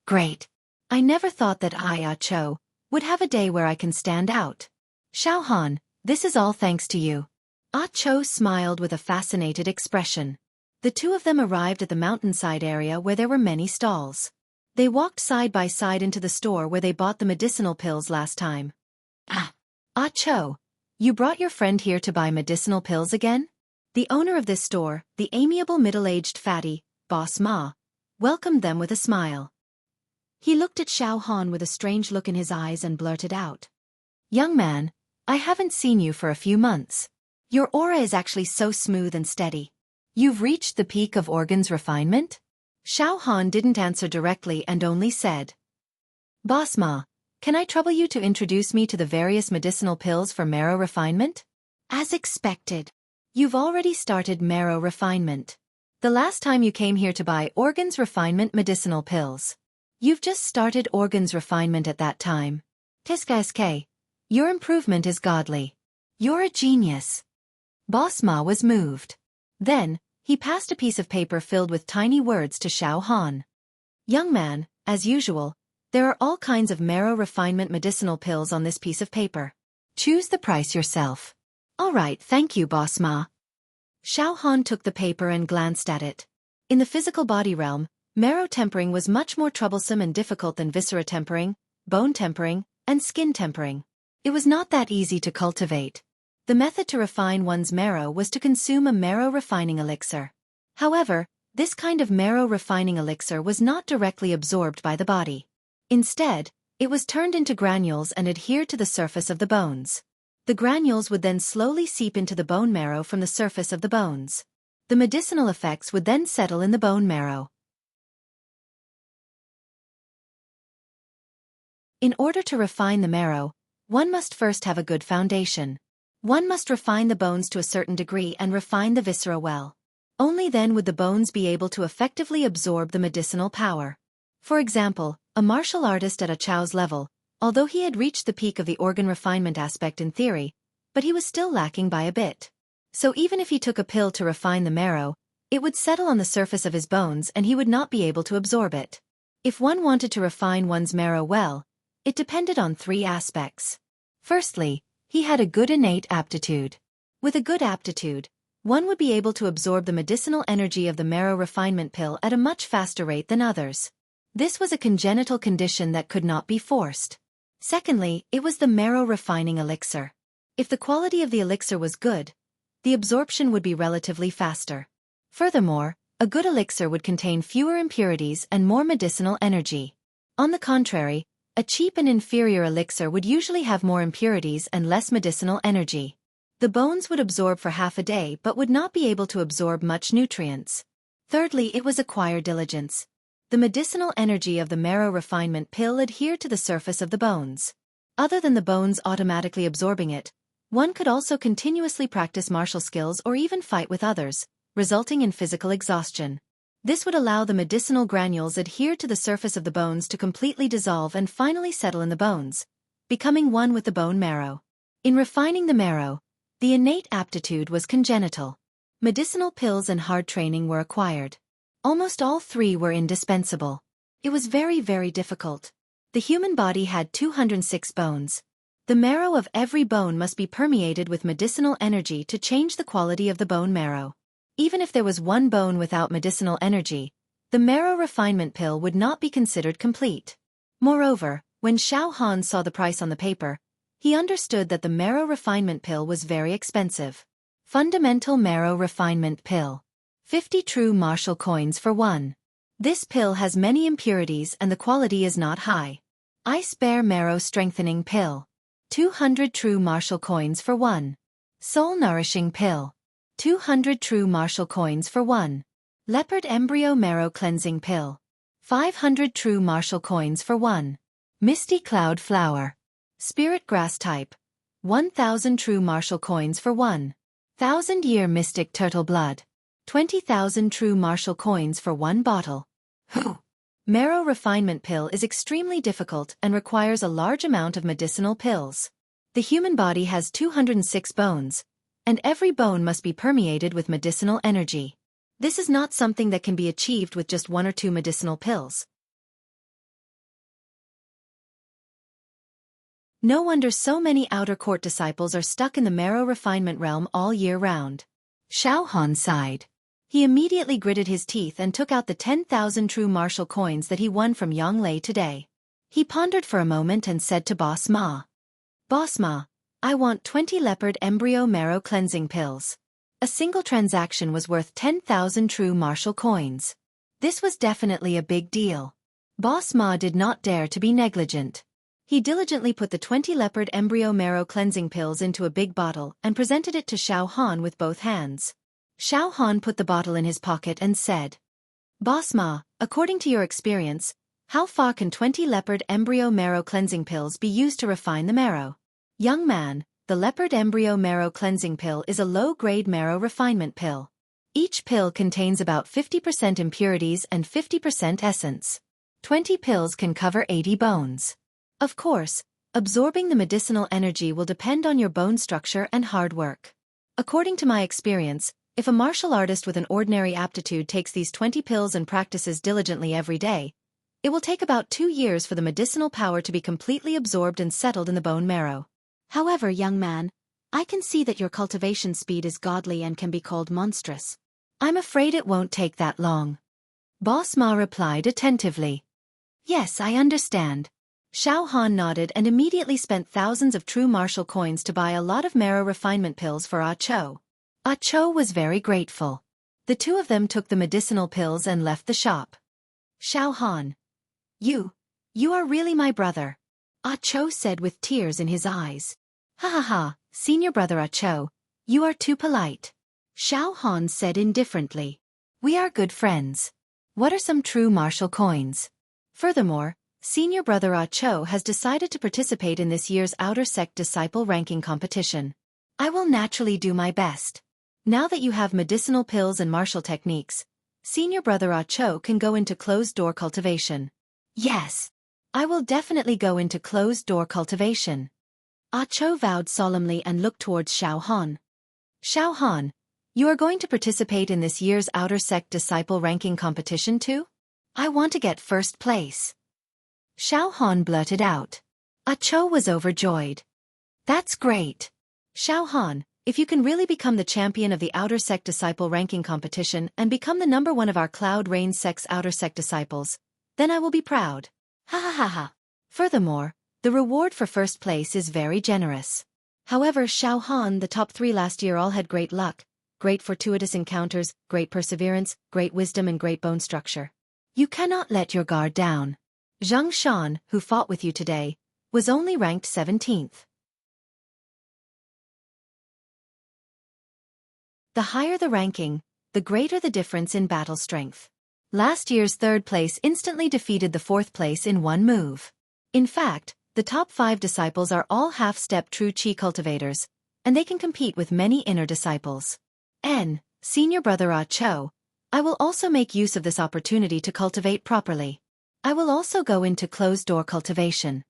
Great. I never thought that Cho would have a day where I can stand out. Xiao Han, this is all thanks to you. Cho smiled with a fascinated expression. The two of them arrived at the mountainside area where there were many stalls. They walked side by side into the store where they bought the medicinal pills last time. Cho, You brought your friend here to buy medicinal pills again? The owner of this store, the amiable middle-aged fatty, Boss Ma, welcomed them with a smile. He looked at Xiao Han with a strange look in his eyes and blurted out. Young man, I haven't seen you for a few months. Your aura is actually so smooth and steady. You've reached the peak of organs refinement? Xiao Han didn't answer directly and only said, Boss Ma, can I trouble you to introduce me to the various medicinal pills for marrow refinement? As expected. You've already started marrow refinement. The last time you came here to buy organs refinement medicinal pills. You've just started organs refinement at that time. Tiska, your improvement is godly. You're a genius. Boss Ma was moved. Then, he passed a piece of paper filled with tiny words to Xiao Han. Young man, as usual, there are all kinds of marrow refinement medicinal pills on this piece of paper. Choose the price yourself. All right, thank you, Boss Ma. Xiao Han took the paper and glanced at it. In the physical body realm, marrow tempering was much more troublesome and difficult than viscera tempering, bone tempering, and skin tempering. It was not that easy to cultivate. The method to refine one's marrow was to consume a marrow refining elixir. However, this kind of marrow refining elixir was not directly absorbed by the body. Instead, it was turned into granules and adhered to the surface of the bones. The granules would then slowly seep into the bone marrow from the surface of the bones. The medicinal effects would then settle in the bone marrow. In order to refine the marrow, one must first have a good foundation. One must refine the bones to a certain degree and refine the viscera well. Only then would the bones be able to effectively absorb the medicinal power. For example, a martial artist at a Chao's level, although he had reached the peak of the organ refinement aspect in theory, but he was still lacking by a bit. So even if he took a pill to refine the marrow, it would settle on the surface of his bones and he would not be able to absorb it. If one wanted to refine one's marrow well, it depended on three aspects. Firstly, he had a good innate aptitude. With a good aptitude, one would be able to absorb the medicinal energy of the marrow refinement pill at a much faster rate than others. This was a congenital condition that could not be forced. Secondly, it was the marrow refining elixir. If the quality of the elixir was good, the absorption would be relatively faster. Furthermore, a good elixir would contain fewer impurities and more medicinal energy. On the contrary, a cheap and inferior elixir would usually have more impurities and less medicinal energy. The bones would absorb for half a day but would not be able to absorb much nutrients. Thirdly, it was acquired diligence. The medicinal energy of the marrow refinement pill adhered to the surface of the bones. Other than the bones automatically absorbing it, one could also continuously practice martial skills or even fight with others, resulting in physical exhaustion. This would allow the medicinal granules adhered to the surface of the bones to completely dissolve and finally settle in the bones, becoming one with the bone marrow. In refining the marrow, the innate aptitude was congenital. Medicinal pills and hard training were acquired. Almost all three were indispensable. It was very, very difficult. The human body had 206 bones. The marrow of every bone must be permeated with medicinal energy to change the quality of the bone marrow. Even if there was one bone without medicinal energy, the marrow refinement pill would not be considered complete. Moreover, when Xiao Han saw the price on the paper, he understood that the marrow refinement pill was very expensive. Fundamental marrow refinement pill. 50 true martial coins for one. This pill has many impurities and the quality is not high. Ice Bear Marrow Strengthening Pill. 200 true martial coins for one. Soul Nourishing Pill. 200 true martial coins for one. Leopard Embryo Marrow Cleansing Pill. 500 true martial coins for one. Misty Cloud Flower. Spirit Grass Type. 1000 true martial coins for one. 1000-year Mystic Turtle Blood. 20,000 true martial coins for one bottle. Marrow refinement pill is extremely difficult and requires a large amount of medicinal pills. The human body has 206 bones, and every bone must be permeated with medicinal energy. This is not something that can be achieved with just one or two medicinal pills. No wonder so many outer court disciples are stuck in the marrow refinement realm all year round. Xiao Han sighed. He immediately gritted his teeth and took out the 10,000 true martial coins that he won from Yang Lei today. He pondered for a moment and said to Boss Ma. Boss Ma, I want 20 leopard embryo marrow cleansing pills. A single transaction was worth 10,000 true martial coins. This was definitely a big deal. Boss Ma did not dare to be negligent. He diligently put the 20 leopard embryo marrow cleansing pills into a big bottle and presented it to Xiao Han with both hands. Xiao Han put the bottle in his pocket and said, Boss Ma, according to your experience, how far can 20 leopard embryo marrow cleansing pills be used to refine the marrow? Young man, the leopard embryo marrow cleansing pill is a low-grade marrow refinement pill. Each pill contains about 50% impurities and 50% essence. 20 pills can cover 80 bones. Of course, absorbing the medicinal energy will depend on your bone structure and hard work. According to my experience, if a martial artist with an ordinary aptitude takes these 20 pills and practices diligently every day, it will take about 2 years for the medicinal power to be completely absorbed and settled in the bone marrow. However, young man, I can see that your cultivation speed is godly and can be called monstrous. I'm afraid it won't take that long. Boss Ma replied attentively. Yes, I understand. Xiao Han nodded and immediately spent thousands of true martial coins to buy a lot of marrow refinement pills for Ah Cho. Ah Cho was very grateful. The two of them took the medicinal pills and left the shop. Xiao Han. You are really my brother. Ah Cho said with tears in his eyes. Ha ha ha, senior brother Ah Cho, you are too polite. Xiao Han said indifferently. We are good friends. What are some true martial coins? Furthermore, senior brother Ah Cho has decided to participate in this year's Outer Sect Disciple ranking competition. I will naturally do my best. Now that you have medicinal pills and martial techniques, senior brother Ah Cho can go into closed-door cultivation. Yes. I will definitely go into closed-door cultivation. Ah Cho vowed solemnly and looked towards Xiao Han. Xiao Han, you are going to participate in this year's Outer Sect Disciple ranking competition too? I want to get first place. Xiao Han blurted out. Ah Cho was overjoyed. That's great. Xiao Han, if you can really become the champion of the Outer Sect Disciple ranking competition and become the #1 of our Cloud Rain Sect's Outer Sect Disciples, then I will be proud. Ha ha ha ha. Furthermore, the reward for first place is very generous. However, Xiao Han, the top 3 last year all had great luck, great fortuitous encounters, great perseverance, great wisdom and great bone structure. You cannot let your guard down. Zhang Shan, who fought with you today, was only ranked 17th. The higher the ranking, the greater the difference in battle strength. Last year's 3rd place instantly defeated the 4th place in one move. In fact, the top 5 disciples are all half-step true Qi cultivators, and they can compete with many inner disciples. Senior brother Ah Cho, I will also make use of this opportunity to cultivate properly. I will also go into closed-door cultivation.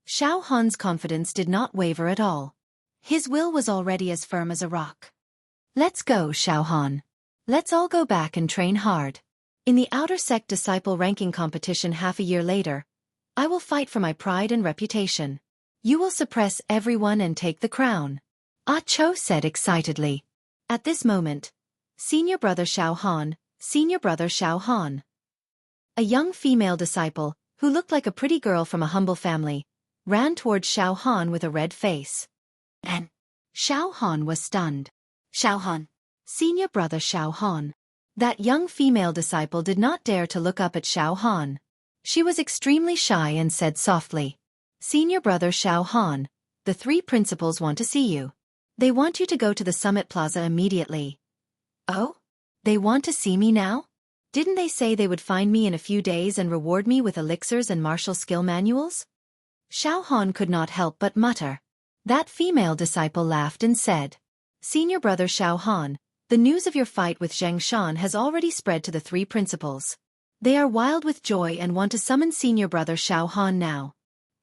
Xiao Han's confidence did not waver at all. His will was already as firm as a rock. Let's go, Xiao Han. Let's all go back and train hard. In the Outer Sect Disciple ranking competition half a year later, I will fight for my pride and reputation. You will suppress everyone and take the crown. Ah Cho said excitedly. At this moment, senior brother Xiao Han, a young female disciple, who looked like a pretty girl from a humble family, ran towards Xiao Han with a red face. And Xiao Han was stunned. Xiao Han, senior brother Xiao Han. That young female disciple did not dare to look up at Xiao Han. She was extremely shy and said softly, Senior brother Xiao Han, the 3 principals want to see you. They want you to go to the Summit Plaza immediately. Oh? They want to see me now? Didn't they say they would find me in a few days and reward me with elixirs and martial skill manuals? Xiao Han could not help but mutter. That female disciple laughed and said, Senior brother Xiao Han, the news of your fight with Xianxia has already spread to the 3 principals. They are wild with joy and want to summon senior brother Xiao Han now.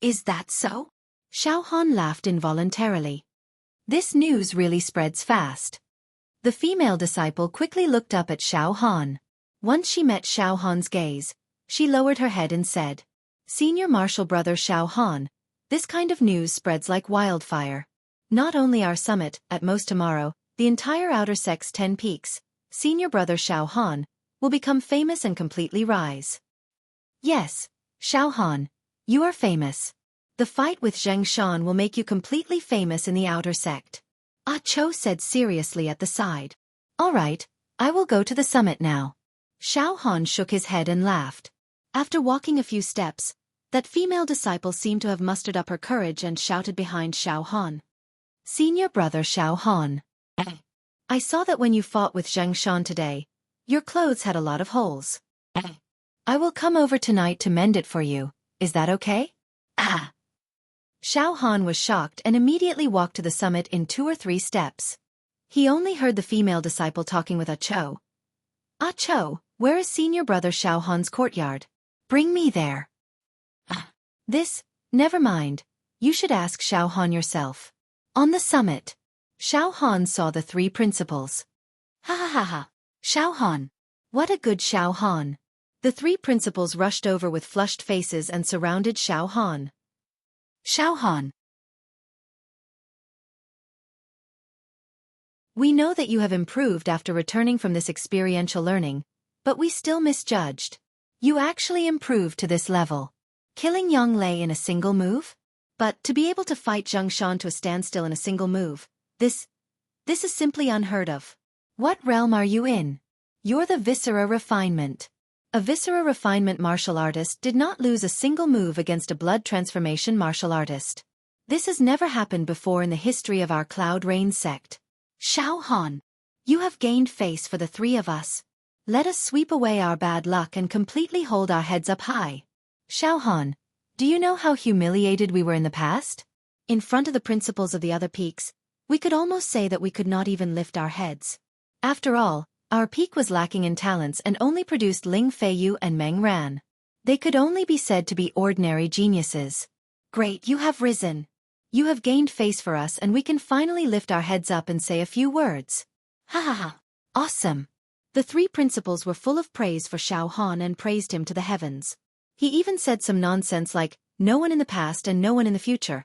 Is that so? Xiao Han laughed involuntarily. This news really spreads fast. The female disciple quickly looked up at Xiao Han. Once she met Xiao Han's gaze, she lowered her head and said, Senior martial brother Xiao Han, this kind of news spreads like wildfire. Not only our summit, at most tomorrow, the entire Outer Sect's 10 peaks, senior brother Xiao Han, will become famous and completely rise. Yes, Xiao Han, you are famous. The fight with Xianxia will make you completely famous in the outer sect. Ah Cho said seriously at the side. All right, I will go to the summit now. Xiao Han shook his head and laughed. After walking a few steps, that female disciple seemed to have mustered up her courage and shouted behind Xiao Han. Senior brother Xiao Han. I saw that when you fought with Xianxia today, your clothes had a lot of holes. I will come over tonight to mend it for you, is that okay? Ah! Xiao Han was shocked and immediately walked to the summit in 2 or 3 steps. He only heard the female disciple talking with Ah Cho. Ah Cho, where is senior brother Xiao Han's courtyard? Bring me there. Never mind, you should ask Xiao Han yourself. On the summit, Xiao Han saw the 3 principals. Ha ha ha ha, Xiao Han. What a good Xiao Han. The 3 principals rushed over with flushed faces and surrounded Xiao Han. Xiao Han. We know that you have improved after returning from this experiential learning, but we still misjudged. You actually improved to this level. Killing Yang Lei in a single move? But to be able to fight Zheng Shan to a standstill in a single move, this is simply unheard of. What realm are you in? You're the Viscera Refinement. A Viscera Refinement martial artist did not lose a single move against a blood transformation martial artist. This has never happened before in the history of our Cloud Rain sect. Xiao Han, you have gained face for the 3 of us. Let us sweep away our bad luck and completely hold our heads up high. Xiao Han, do you know how humiliated we were in the past? In front of the principals of the other peaks, we could almost say that we could not even lift our heads. After all, our peak was lacking in talents and only produced Ling Feiyu and Meng Ran. They could only be said to be ordinary geniuses. Great, you have risen. You have gained face for us and we can finally lift our heads up and say a few words. Ha ha ha. Awesome. The 3 principals were full of praise for Xiao Han and praised him to the heavens. He even said some nonsense like, no one in the past and no one in the future,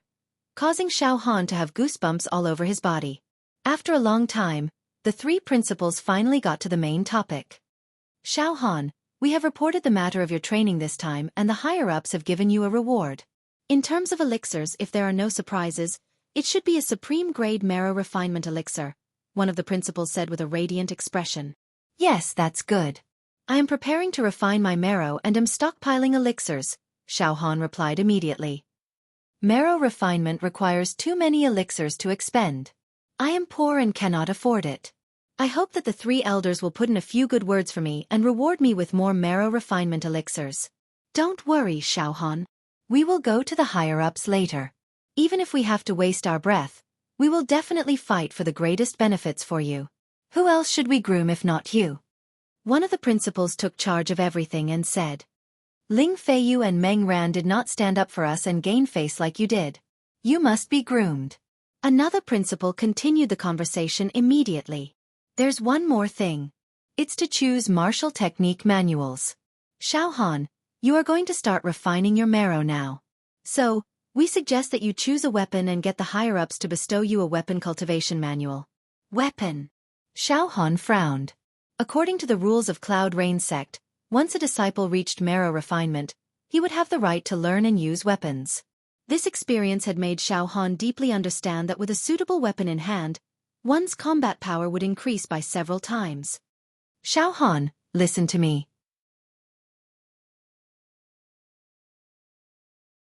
causing Xiao Han to have goosebumps all over his body. After a long time, the 3 principals finally got to the main topic. Xiao Han, we have reported the matter of your training this time and the higher-ups have given you a reward. In terms of elixirs, if there are no surprises, it should be a supreme-grade marrow refinement elixir, one of the principals said with a radiant expression. Yes, that's good. I am preparing to refine my marrow and am stockpiling elixirs, Xiao Han replied immediately. Marrow refinement requires too many elixirs to expend. I am poor and cannot afford it. I hope that the 3 elders will put in a few good words for me and reward me with more marrow refinement elixirs. Don't worry, Xiao Han. We will go to the higher-ups later. Even if we have to waste our breath, we will definitely fight for the greatest benefits for you. Who else should we groom if not you? One of the principals took charge of everything and said. Ling Feiyu and Meng Ran did not stand up for us and gain face like you did. You must be groomed. Another principal continued the conversation immediately. There's one more thing. It's to choose martial technique manuals. Xiao Han, you are going to start refining your marrow now. So, we suggest that you choose a weapon and get the higher-ups to bestow you a weapon cultivation manual. Weapon. Xiao Han frowned. According to the rules of Cloud Rain sect, once a disciple reached marrow refinement, he would have the right to learn and use weapons. This experience had made Xiao Han deeply understand that with a suitable weapon in hand, one's combat power would increase by several times. Xiao Han, listen to me.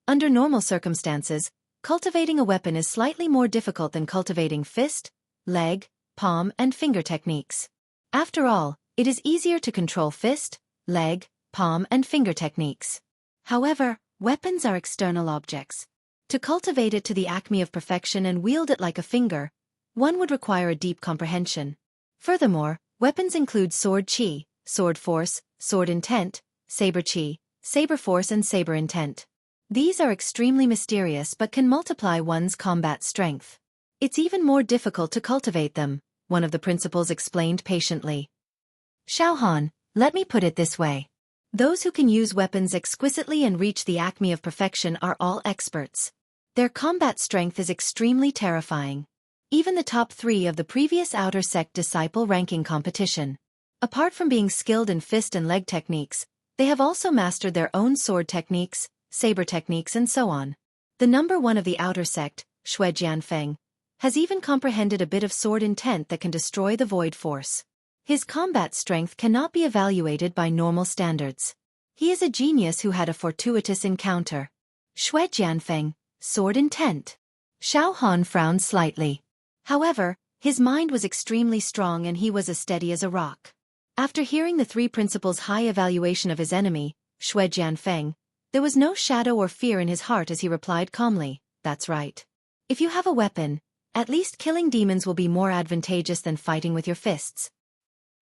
Under normal circumstances, cultivating a weapon is slightly more difficult than cultivating fist, leg, palm, and finger techniques. After all, it is easier to control fist, leg, palm, and finger techniques. However, weapons are external objects. To cultivate it to the acme of perfection and wield it like a finger, one would require a deep comprehension. Furthermore, weapons include sword chi, sword force, sword intent, saber chi, saber force, and saber intent. These are extremely mysterious but can multiply one's combat strength. It's even more difficult to cultivate them, one of the principals explained patiently. Xiao Han, let me put it this way. Those who can use weapons exquisitely and reach the acme of perfection are all experts. Their combat strength is extremely terrifying. Even the top 3 of the previous outer sect disciple ranking competition. Apart from being skilled in fist and leg techniques, they have also mastered their own sword techniques, saber techniques, and so on. The number one of the outer sect, Shui Jianfeng, has even comprehended a bit of sword intent that can destroy the void force. His combat strength cannot be evaluated by normal standards. He is a genius who had a fortuitous encounter. Shui Jianfeng, sword intent. Xiao Han frowned slightly. However, his mind was extremely strong and he was as steady as a rock. After hearing the three principals' high evaluation of his enemy, Shui Jianfeng, there was no shadow or fear in his heart as he replied calmly, "That's right. If you have a weapon, at least killing demons will be more advantageous than fighting with your fists."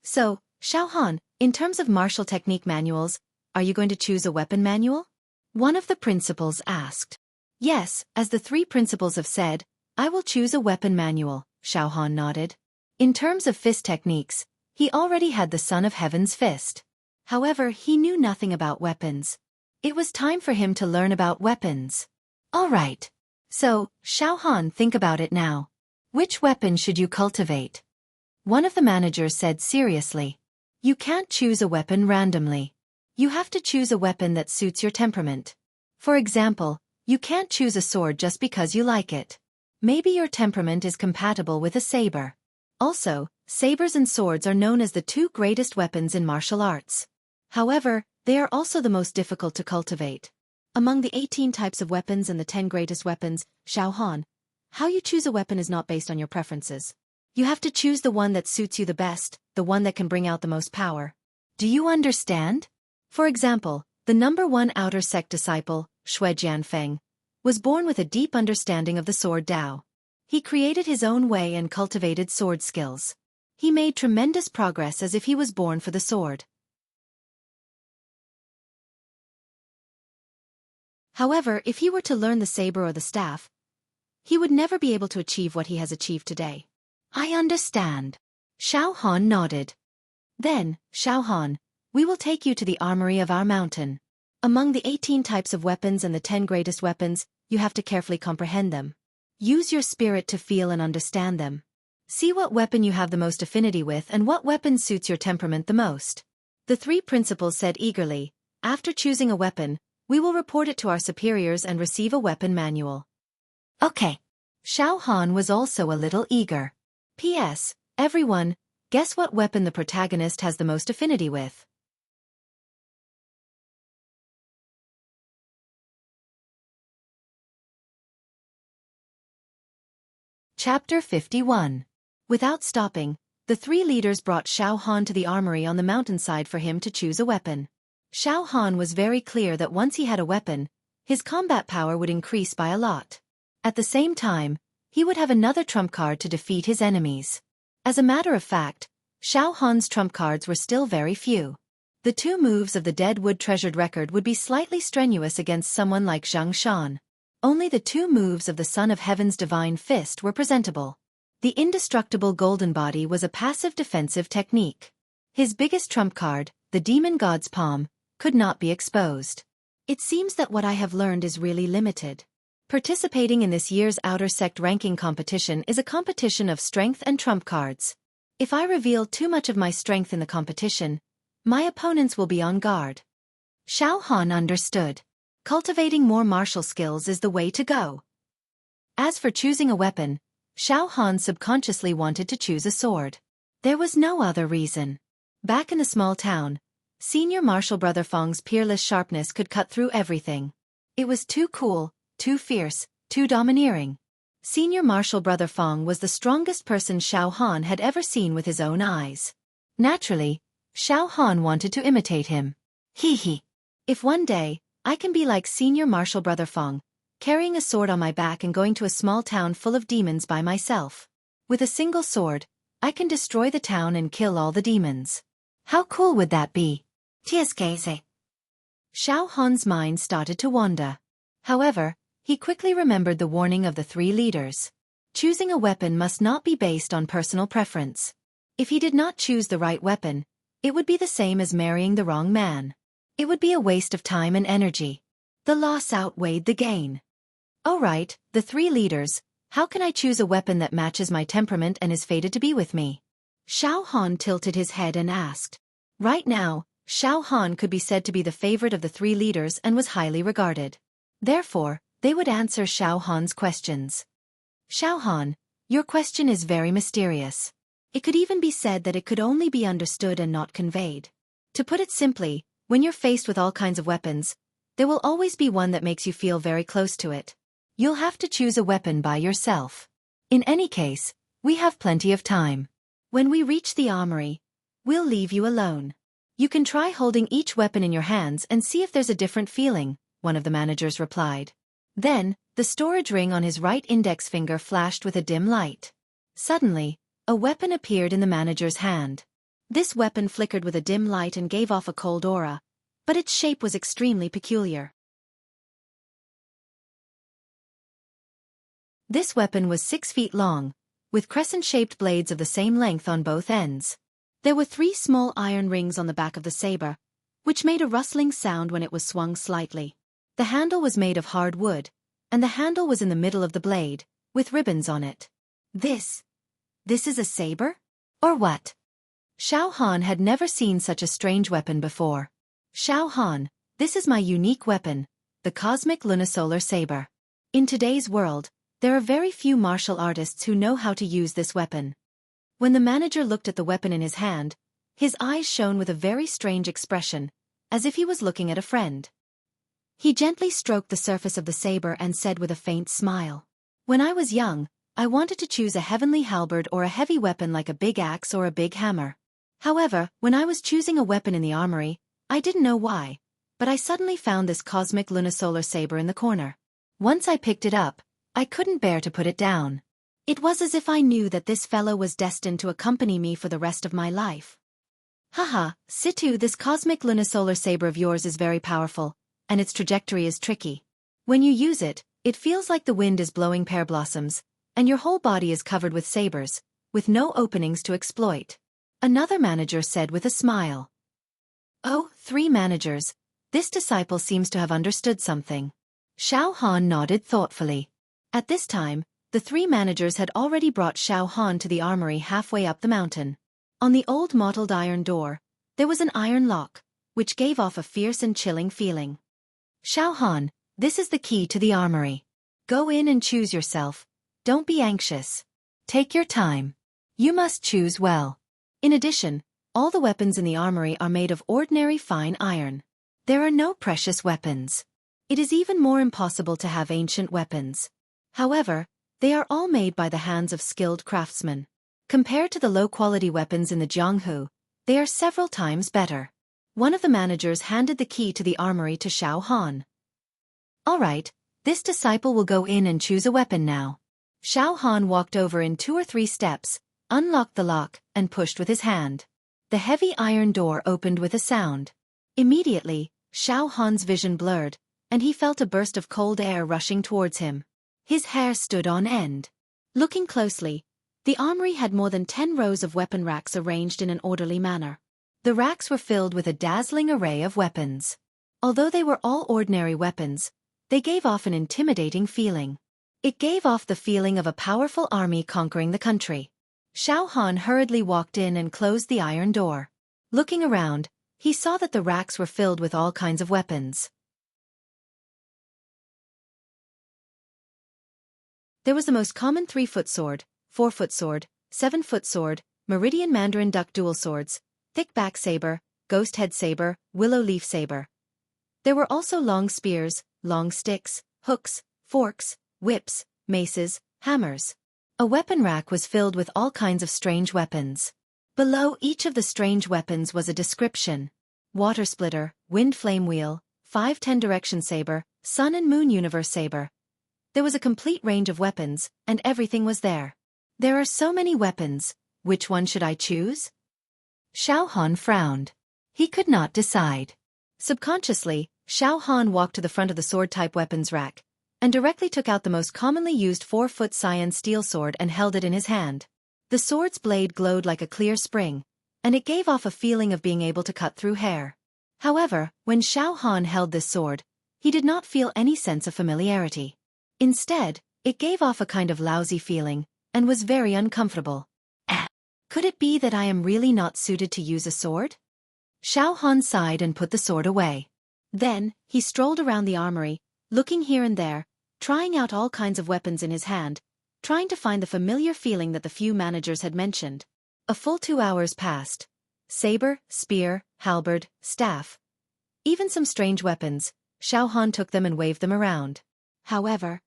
So, Xiao Han, in terms of martial technique manuals, are you going to choose a weapon manual? One of the principals asked. Yes, as the three principals have said, I will choose a weapon manual, Xiao Han nodded. In terms of fist techniques, he already had the Son of Heaven's fist. However, he knew nothing about weapons. It was time for him to learn about weapons. All right. So, Xiao Han, think about it now. Which weapon should you cultivate? One of the managers said seriously. You can't choose a weapon randomly. You have to choose a weapon that suits your temperament. For example, you can't choose a sword just because you like it. Maybe your temperament is compatible with a saber. Also, sabers and swords are known as the two greatest weapons in martial arts. However, they are also the most difficult to cultivate. Among the 18 types of weapons and the 10 greatest weapons, Xiao Han, how you choose a weapon is not based on your preferences. You have to choose the one that suits you the best, the one that can bring out the most power. Do you understand? For example, the number one outer sect disciple, Shui Jianfeng, was born with a deep understanding of the sword Dao. He created his own way and cultivated sword skills. He made tremendous progress as if he was born for the sword. However, if he were to learn the saber or the staff, he would never be able to achieve what he has achieved today. I understand. Xiao Han nodded. Then, Xiao Han, we will take you to the armory of our mountain. Among the 18 types of weapons and the 10 greatest weapons, you have to carefully comprehend them. Use your spirit to feel and understand them. See what weapon you have the most affinity with and what weapon suits your temperament the most. The three principals said eagerly, after choosing a weapon, we will report it to our superiors and receive a weapon manual. Okay. Xiao Han was also a little eager. P.S. Everyone, guess what weapon the protagonist has the most affinity with? Chapter 51. Without stopping, the three leaders brought Xiao Han to the armory on the mountainside for him to choose a weapon. Xiao Han was very clear that once he had a weapon, his combat power would increase by a lot. At the same time, he would have another trump card to defeat his enemies. As a matter of fact, Xiao Han's trump cards were still very few. The two moves of the Deadwood Treasured Record would be slightly strenuous against someone like Xianxia. Only the two moves of the Son of Heaven's Divine Fist were presentable. The Indestructible Golden Body was a passive defensive technique. His biggest trump card, the Demon God's Palm, could not be exposed. It seems that what I have learned is really limited. Participating in this year's Outer Sect ranking competition is a competition of strength and trump cards. If I reveal too much of my strength in the competition, my opponents will be on guard. Xiao Han understood. Cultivating more martial skills is the way to go. As for choosing a weapon, Xiao Han subconsciously wanted to choose a sword. There was no other reason. Back in the small town, Senior Marshal Brother Fong's peerless sharpness could cut through everything. It was too cool, too fierce, too domineering. Senior Marshal Brother Fong was the strongest person Xiao Han had ever seen with his own eyes. Naturally, Xiao Han wanted to imitate him. Hee. If one day, I can be like Senior Marshal Brother Fong, carrying a sword on my back and going to a small town full of demons by myself. With a single sword, I can destroy the town and kill all the demons. How cool would that be? Xiao Han's mind started to wander. However, he quickly remembered the warning of the three leaders. Choosing a weapon must not be based on personal preference. If he did not choose the right weapon, it would be the same as marrying the wrong man. It would be a waste of time and energy. The loss outweighed the gain. All right, the three leaders, how can I choose a weapon that matches my temperament and is fated to be with me? Xiao Han tilted his head and asked. Right now, Xiao Han could be said to be the favorite of the three leaders and was highly regarded. Therefore, They would answer Xiao Han's questions. Xiao Han, your question is very mysterious. It could even be said that it could only be understood and not conveyed. To put it simply, when you're faced with all kinds of weapons, there will always be one that makes you feel very close to it. You'll have to choose a weapon by yourself. In any case, we have plenty of time. When we reach the armory, we'll leave you alone. You can try holding each weapon in your hands and see if there's a different feeling, one of the managers replied. Then, the storage ring on his right index finger flashed with a dim light. Suddenly, a weapon appeared in the manager's hand. This weapon flickered with a dim light and gave off a cold aura, but its shape was extremely peculiar. This weapon was 6 feet long, with crescent-shaped blades of the same length on both ends. There were 3 small iron rings on the back of the saber, which made a rustling sound when it was swung slightly. The handle was made of hard wood, and the handle was in the middle of the blade, with ribbons on it. This is a saber? Or what? Xiao Han had never seen such a strange weapon before. Xiao Han, this is my unique weapon, the cosmic lunisolar saber. In today's world, there are very few martial artists who know how to use this weapon. When the manager looked at the weapon in his hand, his eyes shone with a very strange expression, as if he was looking at a friend. He gently stroked the surface of the saber and said with a faint smile, "When I was young, I wanted to choose a heavenly halberd or a heavy weapon like a big axe or a big hammer. However, when I was choosing a weapon in the armory, I didn't know why, but I suddenly found this cosmic lunisolar saber in the corner. Once I picked it up, I couldn't bear to put it down. It was as if I knew that this fellow was destined to accompany me for the rest of my life." "Haha, Situ, this cosmic lunisolar saber of yours is very powerful, and its trajectory is tricky. When you use it, it feels like the wind is blowing pear blossoms, and your whole body is covered with sabers, with no openings to exploit," another manager said with a smile. Oh, 3 managers. This disciple seems to have understood something. Xiao Han nodded thoughtfully. At this time, the 3 managers had already brought Xiao Han to the armory halfway up the mountain. On the old mottled iron door, there was an iron lock, which gave off a fierce and chilling feeling. "Xiao Han, this is the key to the armory. Go in and choose yourself. Don't be anxious. Take your time. You must choose well. In addition, all the weapons in the armory are made of ordinary fine iron. There are no precious weapons. It is even more impossible to have ancient weapons. However, they are all made by the hands of skilled craftsmen. Compared to the low-quality weapons in the Jianghu, they are several times better." One of the managers handed the key to the armory to Xiao Han. "All right, this disciple will go in and choose a weapon now." Xiao Han walked over in 2 or 3 steps, unlocked the lock, and pushed with his hand. The heavy iron door opened with a sound. Immediately, Xiao Han's vision blurred, and he felt a burst of cold air rushing towards him. His hair stood on end. Looking closely, the armory had more than 10 rows of weapon racks arranged in an orderly manner. The racks were filled with a dazzling array of weapons. Although they were all ordinary weapons, they gave off an intimidating feeling. It gave off the feeling of a powerful army conquering the country. Xiao Han hurriedly walked in and closed the iron door. Looking around, he saw that the racks were filled with all kinds of weapons. There was the most common 3-foot sword, 4-foot sword, 7-foot sword, Meridian Mandarin duck dual swords, thick back saber, ghost head saber, willow leaf saber. There were also long spears, long sticks, hooks, forks, whips, maces, hammers. A weapon rack was filled with all kinds of strange weapons. Below each of the strange weapons was a description. Water splitter, wind flame wheel, 5-10 direction saber, sun and moon universe saber. There was a complete range of weapons, and everything was there. There are so many weapons, which one should I choose? Xiao Han frowned. He could not decide. Subconsciously, Xiao Han walked to the front of the sword-type weapons rack, and directly took out the most commonly used 4-foot cyan steel sword and held it in his hand. The sword's blade glowed like a clear spring, and it gave off a feeling of being able to cut through hair. However, when Xiao Han held this sword, he did not feel any sense of familiarity. Instead, it gave off a kind of lousy feeling, and was very uncomfortable. Could it be that I am really not suited to use a sword? Xiao Han sighed and put the sword away. Then, he strolled around the armory, looking here and there, trying out all kinds of weapons in his hand, trying to find the familiar feeling that the few managers had mentioned. A full 2 hours passed. Saber, spear, halberd, staff. Even some strange weapons, Xiao Han took them and waved them around. However,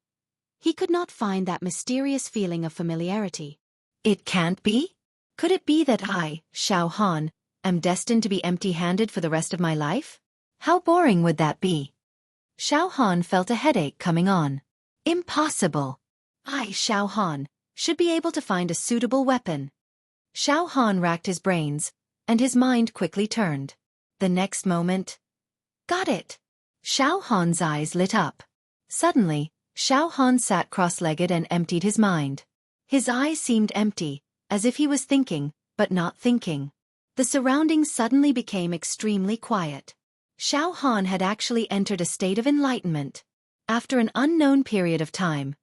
he could not find that mysterious feeling of familiarity. It can't be? Could it be that I, Xiao Han, am destined to be empty-handed for the rest of my life? How boring would that be? Xiao Han felt a headache coming on. Impossible! I, Xiao Han, should be able to find a suitable weapon. Xiao Han racked his brains, and his mind quickly turned. The next moment... Got it! Xiao Han's eyes lit up. Suddenly, Xiao Han sat cross-legged and emptied his mind. His eyes seemed empty, as if he was thinking, but not thinking. The surroundings suddenly became extremely quiet. Xiao Han had actually entered a state of enlightenment. After an unknown period of time.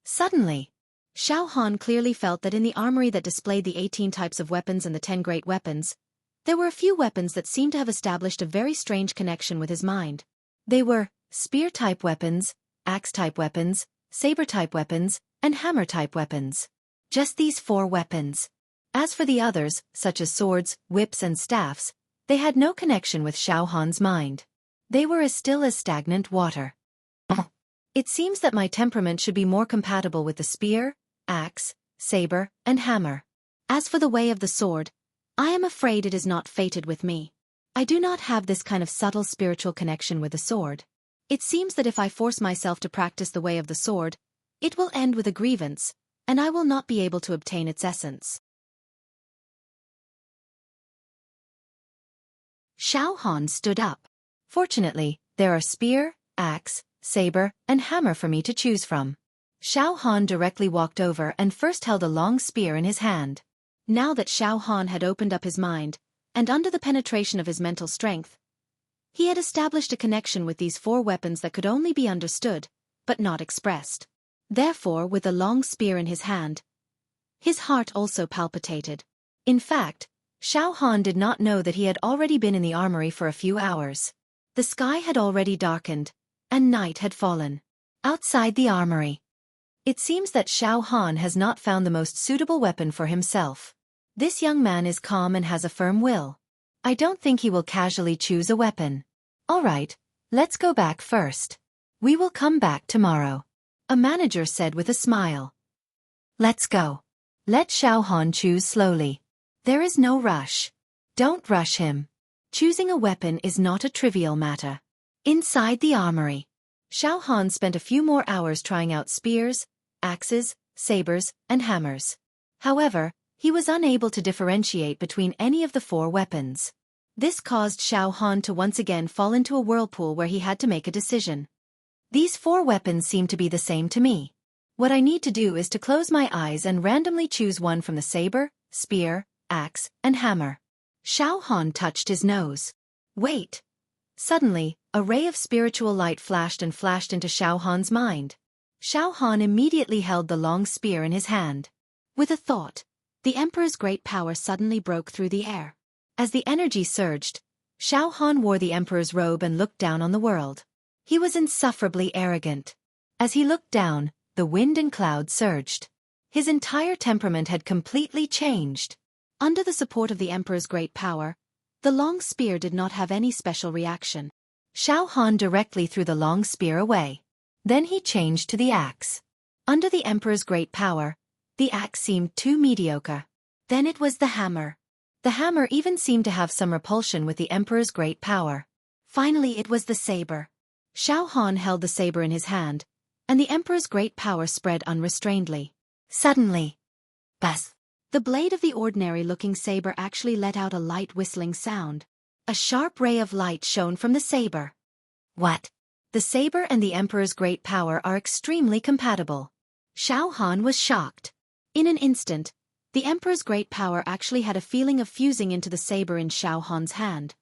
Suddenly, Xiao Han clearly felt that in the armory that displayed the 18 types of weapons and the 10 great weapons, there were a few weapons that seemed to have established a very strange connection with his mind. They were spear-type weapons, axe-type weapons, saber-type weapons, and hammer-type weapons. Just these 4 weapons. As for the others, such as swords, whips and staffs, they had no connection with Xiao Han's mind. They were as still as stagnant water. It seems that my temperament should be more compatible with the spear, axe, saber, and hammer. As for the way of the sword, I am afraid it is not fated with me. I do not have this kind of subtle spiritual connection with the sword. It seems that if I force myself to practice the way of the sword, it will end with a grievance, and I will not be able to obtain its essence. Xiao Han stood up. Fortunately, there are spear, axe, saber, and hammer for me to choose from. Xiao Han directly walked over and first held a long spear in his hand. Now that Xiao Han had opened up his mind, and under the penetration of his mental strength, he had established a connection with these 4 weapons that could only be understood, but not expressed. Therefore, with the long spear in his hand, his heart also palpitated. In fact, Xiao Han did not know that he had already been in the armory for a few hours. The sky had already darkened, and night had fallen. Outside the armory. It seems that Xiao Han has not found the most suitable weapon for himself. This young man is calm and has a firm will. I don't think he will casually choose a weapon. All right, let's go back first. We will come back tomorrow. A manager said with a smile. Let's go. Let Xiao Han choose slowly. There is no rush. Don't rush him. Choosing a weapon is not a trivial matter. Inside the armory, Xiao Han spent a few more hours trying out spears, axes, sabers, and hammers. However, he was unable to differentiate between any of the 4 weapons. This caused Xiao Han to once again fall into a whirlpool where he had to make a decision. These 4 weapons seem to be the same to me. What I need to do is to close my eyes and randomly choose one from the saber, spear, axe, and hammer. Xiao Han touched his nose. Wait! Suddenly, a ray of spiritual light flashed into Xiao Han's mind. Xiao Han immediately held the long spear in his hand. With a thought, the Emperor's great power suddenly broke through the air. As the energy surged, Xiao Han wore the Emperor's robe and looked down on the world. He was insufferably arrogant. As he looked down, the wind and clouds surged. His entire temperament had completely changed. Under the support of the Emperor's great power, the long spear did not have any special reaction. Xiao Han directly threw the long spear away. Then he changed to the axe. Under the Emperor's great power, the axe seemed too mediocre. Then it was the hammer. The hammer even seemed to have some repulsion with the Emperor's great power. Finally it was the saber. Xiao Han held the saber in his hand, and the Emperor's great power spread unrestrainedly. Suddenly, buzz! The blade of the ordinary-looking saber actually let out a light whistling sound. A sharp ray of light shone from the saber. What? The saber and the Emperor's great power are extremely compatible. Xiao Han was shocked. In an instant, the Emperor's great power actually had a feeling of fusing into the saber in Xiao Han's hand.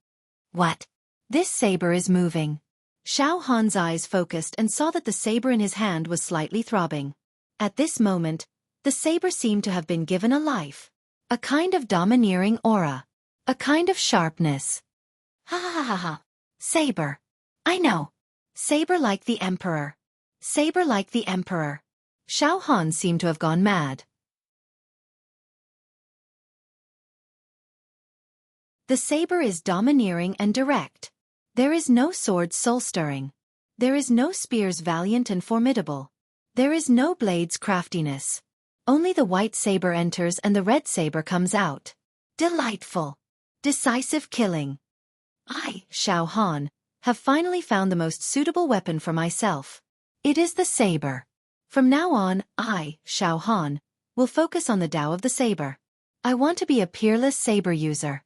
What? This saber is moving. Xiao Han's eyes focused and saw that the saber in his hand was slightly throbbing. At this moment, the saber seemed to have been given a life. A kind of domineering aura. A kind of sharpness. Ha ha ha ha. Saber. I know. Saber like the Emperor. Saber like the emperor. Xiao Han seemed to have gone mad. The saber is domineering and direct. There is no sword soul-stirring. There is no spears valiant and formidable. There is no blade's craftiness. Only the white saber enters and the red saber comes out. Delightful. Decisive killing. I, Xiao Han, have finally found the most suitable weapon for myself. It is the saber. From now on, I, Xiao Han, will focus on the Tao of the saber. I want to be a peerless saber user.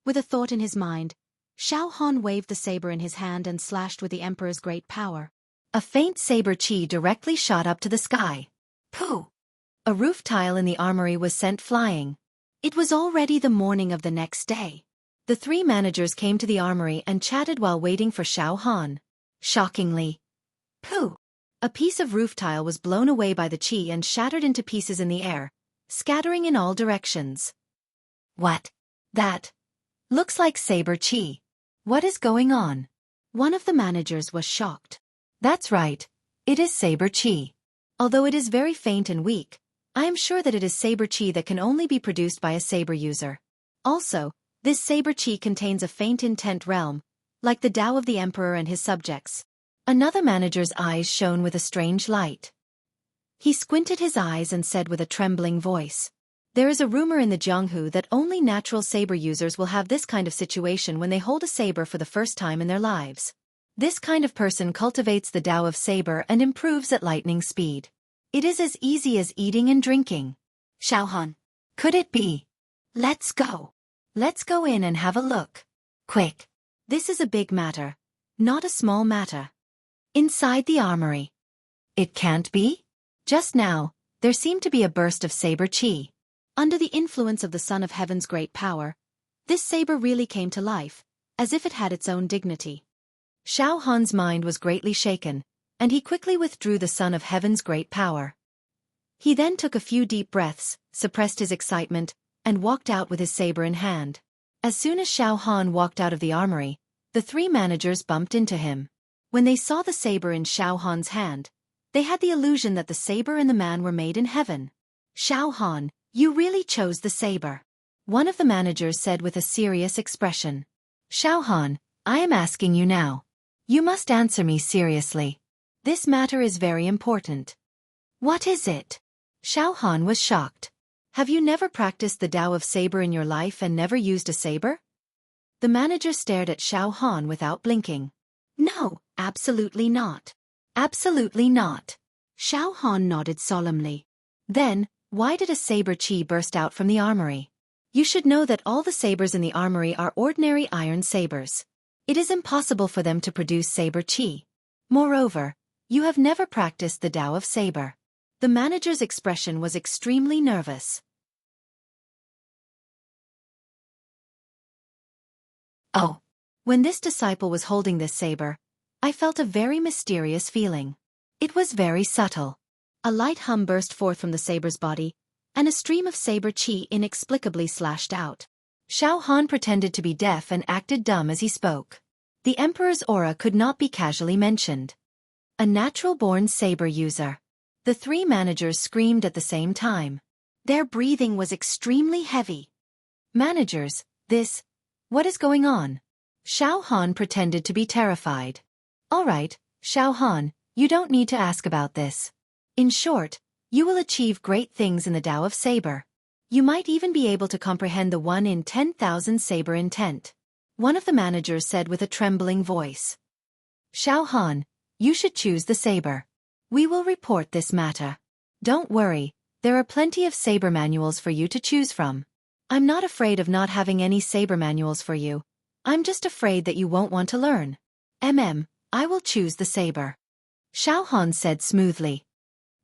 With a thought in his mind, Xiao Han waved the saber in his hand and slashed with the emperor's great power. A faint saber chi directly shot up to the sky. Pooh! A roof tile in the armory was sent flying. It was already the morning of the next day. The three managers came to the armory and chatted while waiting for Xiao Han. Shockingly. Pooh! A piece of roof tile was blown away by the chi and shattered into pieces in the air, scattering in all directions. What? That looks like saber chi. What is going on? One of the managers was shocked. That's right. It is saber chi. Although it is very faint and weak, I am sure that it is saber chi that can only be produced by a saber user. Also, this saber chi contains a faint intent realm, like the Tao of the emperor and his subjects. Another manager's eyes shone with a strange light. He squinted his eyes and said with a trembling voice, "There is a rumor in the Jianghu that only natural saber users will have this kind of situation when they hold a saber for the first time in their lives. This kind of person cultivates the Tao of saber and improves at lightning speed. It is as easy as eating and drinking." Xiao Han. Could it be? Let's go. Let's go in and have a look. Quick. This is a big matter, not a small matter. Inside the armory. It can't be? Just now, there seemed to be a burst of saber chi. Under the influence of the Son of Heaven's great power, this saber really came to life, as if it had its own dignity. Xiao Han's mind was greatly shaken, and he quickly withdrew the Son of Heaven's great power. He then took a few deep breaths, suppressed his excitement, and walked out with his saber in hand. As soon as Xiao Han walked out of the armory, the three managers bumped into him. When they saw the saber in Xiao Han's hand, they had the illusion that the saber and the man were made in heaven. "Xiao Han, you really chose the saber," one of the managers said with a serious expression. "Xiao Han, I am asking you now. You must answer me seriously. This matter is very important." "What is it?" Xiao Han was shocked. "Have you never practiced the Tao of saber in your life and never used a saber?" The manager stared at Xiao Han without blinking. "No, absolutely not. Absolutely not." Xiao Han nodded solemnly. "Then, why did a saber chi burst out from the armory? You should know that all the sabers in the armory are ordinary iron sabers. It is impossible for them to produce saber chi. Moreover, you have never practiced the Tao of saber." The manager's expression was extremely nervous. "Oh. When this disciple was holding this saber, I felt a very mysterious feeling. It was very subtle." A light hum burst forth from the saber's body, and a stream of saber chi inexplicably slashed out. Xiao Han pretended to be deaf and acted dumb as he spoke. The emperor's aura could not be casually mentioned. A natural-born saber user. The three managers screamed at the same time. Their breathing was extremely heavy. "Managers, what is going on?" Xiao Han pretended to be terrified. "All right, Xiao Han, you don't need to ask about this. In short, you will achieve great things in the Tao of saber. You might even be able to comprehend the 1 in 10,000 saber intent," one of the managers said with a trembling voice. "Xiao Han, you should choose the saber. We will report this matter. Don't worry, there are plenty of saber manuals for you to choose from. I'm not afraid of not having any saber manuals for you. I'm just afraid that you won't want to learn. I will choose the saber," Xiao Han said smoothly.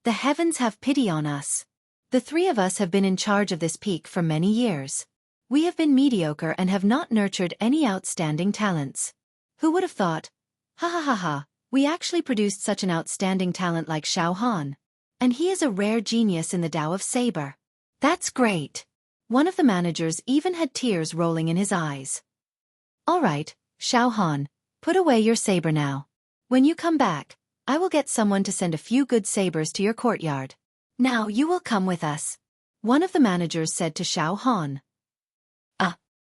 "The heavens have pity on us. The three of us have been in charge of this peak for many years. We have been mediocre and have not nurtured any outstanding talents. Who would have thought? Ha ha ha ha, we actually produced such an outstanding talent like Xiao Han. And he is a rare genius in the Tao of saber. That's great." One of the managers even had tears rolling in his eyes. "All right, Xiao Han, put away your saber now. When you come back, I will get someone to send a few good sabers to your courtyard. Now you will come with us. One of the managers said to Xiao Han.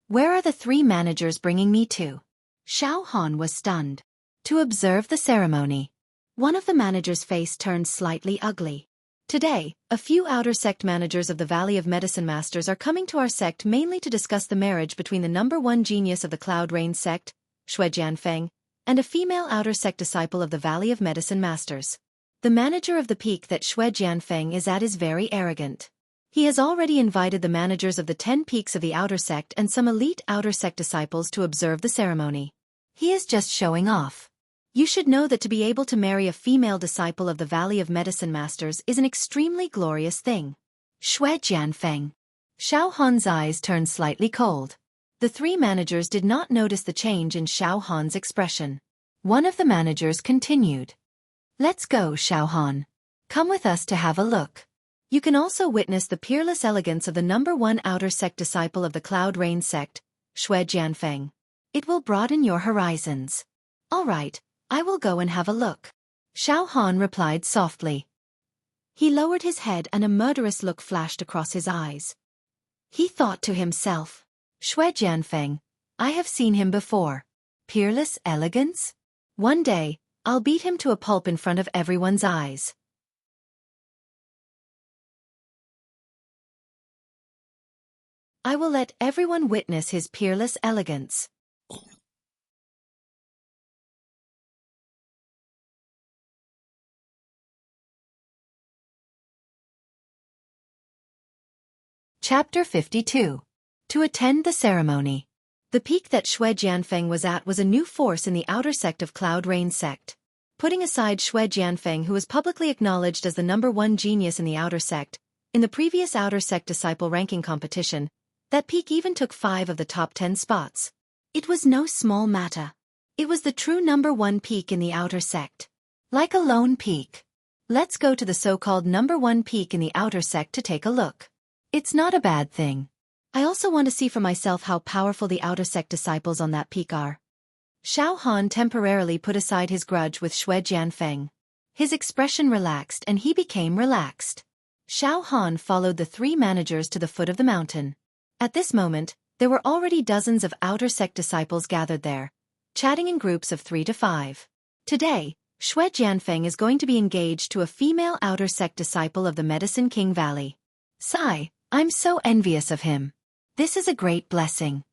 Where are the 3 managers bringing me to? Xiao Han was stunned. To observe the ceremony. One of the managers' face turned slightly ugly. Today, a few outer sect managers of the Valley of Medicine Masters are coming to our sect mainly to discuss the marriage between the #1 genius of the Cloud Rain sect, Shui Jianfeng, and a female outer sect disciple of the Valley of Medicine Masters. The manager of the peak that Shui Jianfeng is at is very arrogant. He has already invited the managers of the 10 peaks of the outer sect and some elite outer sect disciples to observe the ceremony. He is just showing off. You should know that to be able to marry a female disciple of the Valley of Medicine Masters is an extremely glorious thing. Shui Jianfeng. Xiao Han's eyes turned slightly cold. The 3 managers did not notice the change in Xiao Han's expression. One of the managers continued. Let's go, Xiao Han. Come with us to have a look. You can also witness the peerless elegance of the #1 outer sect disciple of the Cloud Rain sect, Shui Jianfeng. It will broaden your horizons. All right, I will go and have a look. Xiao Han replied softly. He lowered his head and a murderous look flashed across his eyes. He thought to himself, Shui Jianfeng, I have seen him before. Peerless elegance? One day, I'll beat him to a pulp in front of everyone's eyes. I will let everyone witness his peerless elegance. Chapter 52. To attend the ceremony. The peak that Shui Jianfeng was at was a new force in the outer sect of Cloud Rain sect. Putting aside Shui Jianfeng, who was publicly acknowledged as the #1 genius in the outer sect, in the previous outer sect disciple ranking competition, that peak even took 5 of the top 10 spots. It was no small matter. It was the true #1 peak in the outer sect. Like a lone peak. Let's go to the so-called #1 peak in the outer sect to take a look. It's not a bad thing. I also want to see for myself how powerful the outer sect disciples on that peak are. Xiao Han temporarily put aside his grudge with Shui Jianfeng. His expression relaxed and he became relaxed. Xiao Han followed the 3 managers to the foot of the mountain. At this moment, there were already dozens of outer sect disciples gathered there, chatting in groups of 3 to 5. Today, Shui Jianfeng is going to be engaged to a female outer sect disciple of the Medicine King Valley. Sigh, I'm so envious of him. This is a great blessing.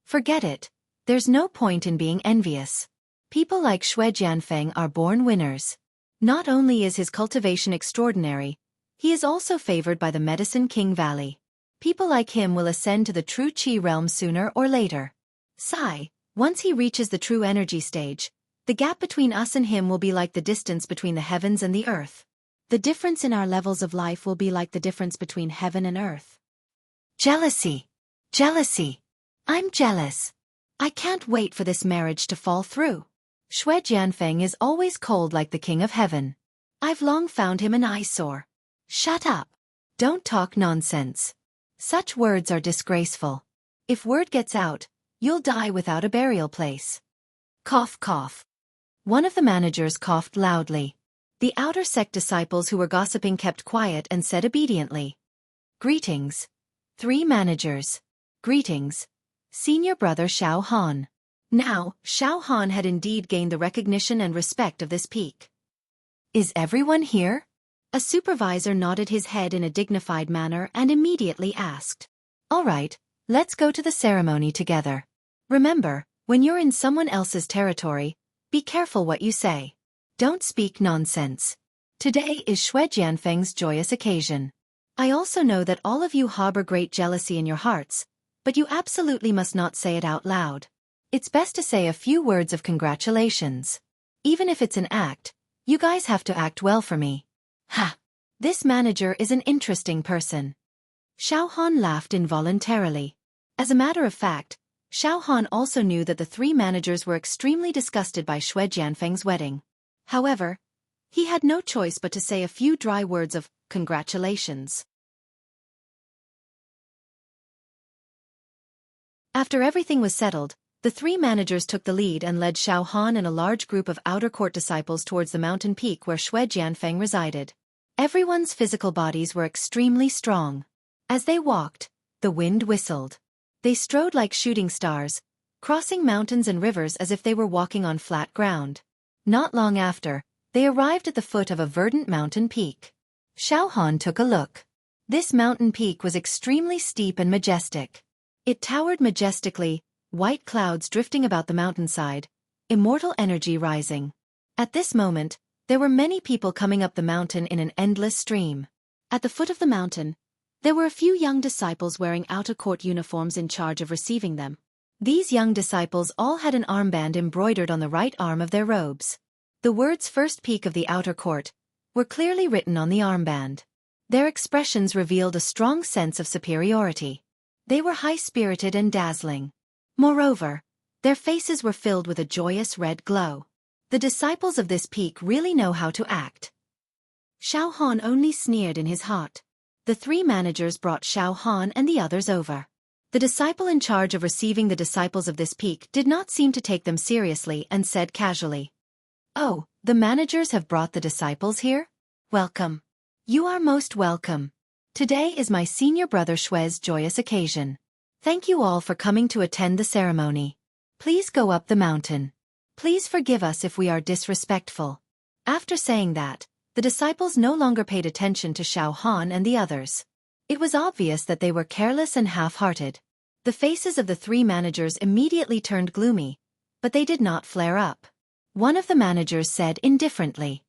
Forget it. There's no point in being envious. People like Shui Jianfeng are born winners. Not only is his cultivation extraordinary, he is also favored by the Medicine King Valley. People like him will ascend to the true Qi realm sooner or later. Sigh, once he reaches the true energy stage, the gap between us and him will be like the distance between the heavens and the earth. The difference in our levels of life will be like the difference between heaven and earth. Jealousy. Jealousy. I'm jealous. I can't wait for this marriage to fall through. Shui Jianfeng is always cold like the king of heaven. I've long found him an eyesore. Shut up. Don't talk nonsense. Such words are disgraceful. If word gets out, you'll die without a burial place. Cough, cough. One of the managers coughed loudly. The outer sect disciples who were gossiping kept quiet and said obediently. Greetings. 3 managers. Greetings. Senior brother Xiao Han. Now, Xiao Han had indeed gained the recognition and respect of this peak. Is everyone here? A supervisor nodded his head in a dignified manner and immediately asked. All right, let's go to the ceremony together. Remember, when you're in someone else's territory, be careful what you say. Don't speak nonsense. Today is Shui Jianfeng's joyous occasion. I also know that all of you harbor great jealousy in your hearts, but you absolutely must not say it out loud. It's best to say a few words of congratulations. Even if it's an act, you guys have to act well for me. Ha! This manager is an interesting person. Xiao Han laughed involuntarily. As a matter of fact, Xiao Han also knew that the 3 managers were extremely disgusted by Shui Jianfeng's wedding. However, he had no choice but to say a few dry words of congratulations. After everything was settled, The three managers took the lead and led Xiao Han and a large group of outer court disciples towards the mountain peak where Shui Jianfeng resided. Everyone's physical bodies were extremely strong. As they walked, the wind whistled. They strode like shooting stars, crossing mountains and rivers as if they were walking on flat ground. Not long after, they arrived at the foot of a verdant mountain peak. Xiao Han took a look. This mountain peak was extremely steep and majestic. It towered majestically, white clouds drifting about the mountainside, immortal energy rising. At this moment, there were many people coming up the mountain in an endless stream. At the foot of the mountain, there were a few young disciples wearing outer court uniforms in charge of receiving them. These young disciples all had an armband embroidered on the right arm of their robes. The words "First Peak of the Outer Court" were clearly written on the armband. Their expressions revealed a strong sense of superiority. They were high-spirited and dazzling. Moreover, their faces were filled with a joyous red glow. The disciples of this peak really know how to act. Xiao Han only sneered in his heart. The three managers brought Xiao Han and the others over. The disciple in charge of receiving the disciples of this peak did not seem to take them seriously and said casually, "Oh, the managers have brought the disciples here? Welcome. You are most welcome. Today is my senior brother Shui's joyous occasion. Thank you all for coming to attend the ceremony. Please go up the mountain. Please forgive us if we are disrespectful." After saying that, the disciples no longer paid attention to Xiao Han and the others. It was obvious that they were careless and half-hearted. The faces of the three managers immediately turned gloomy, but they did not flare up. One of the managers said indifferently,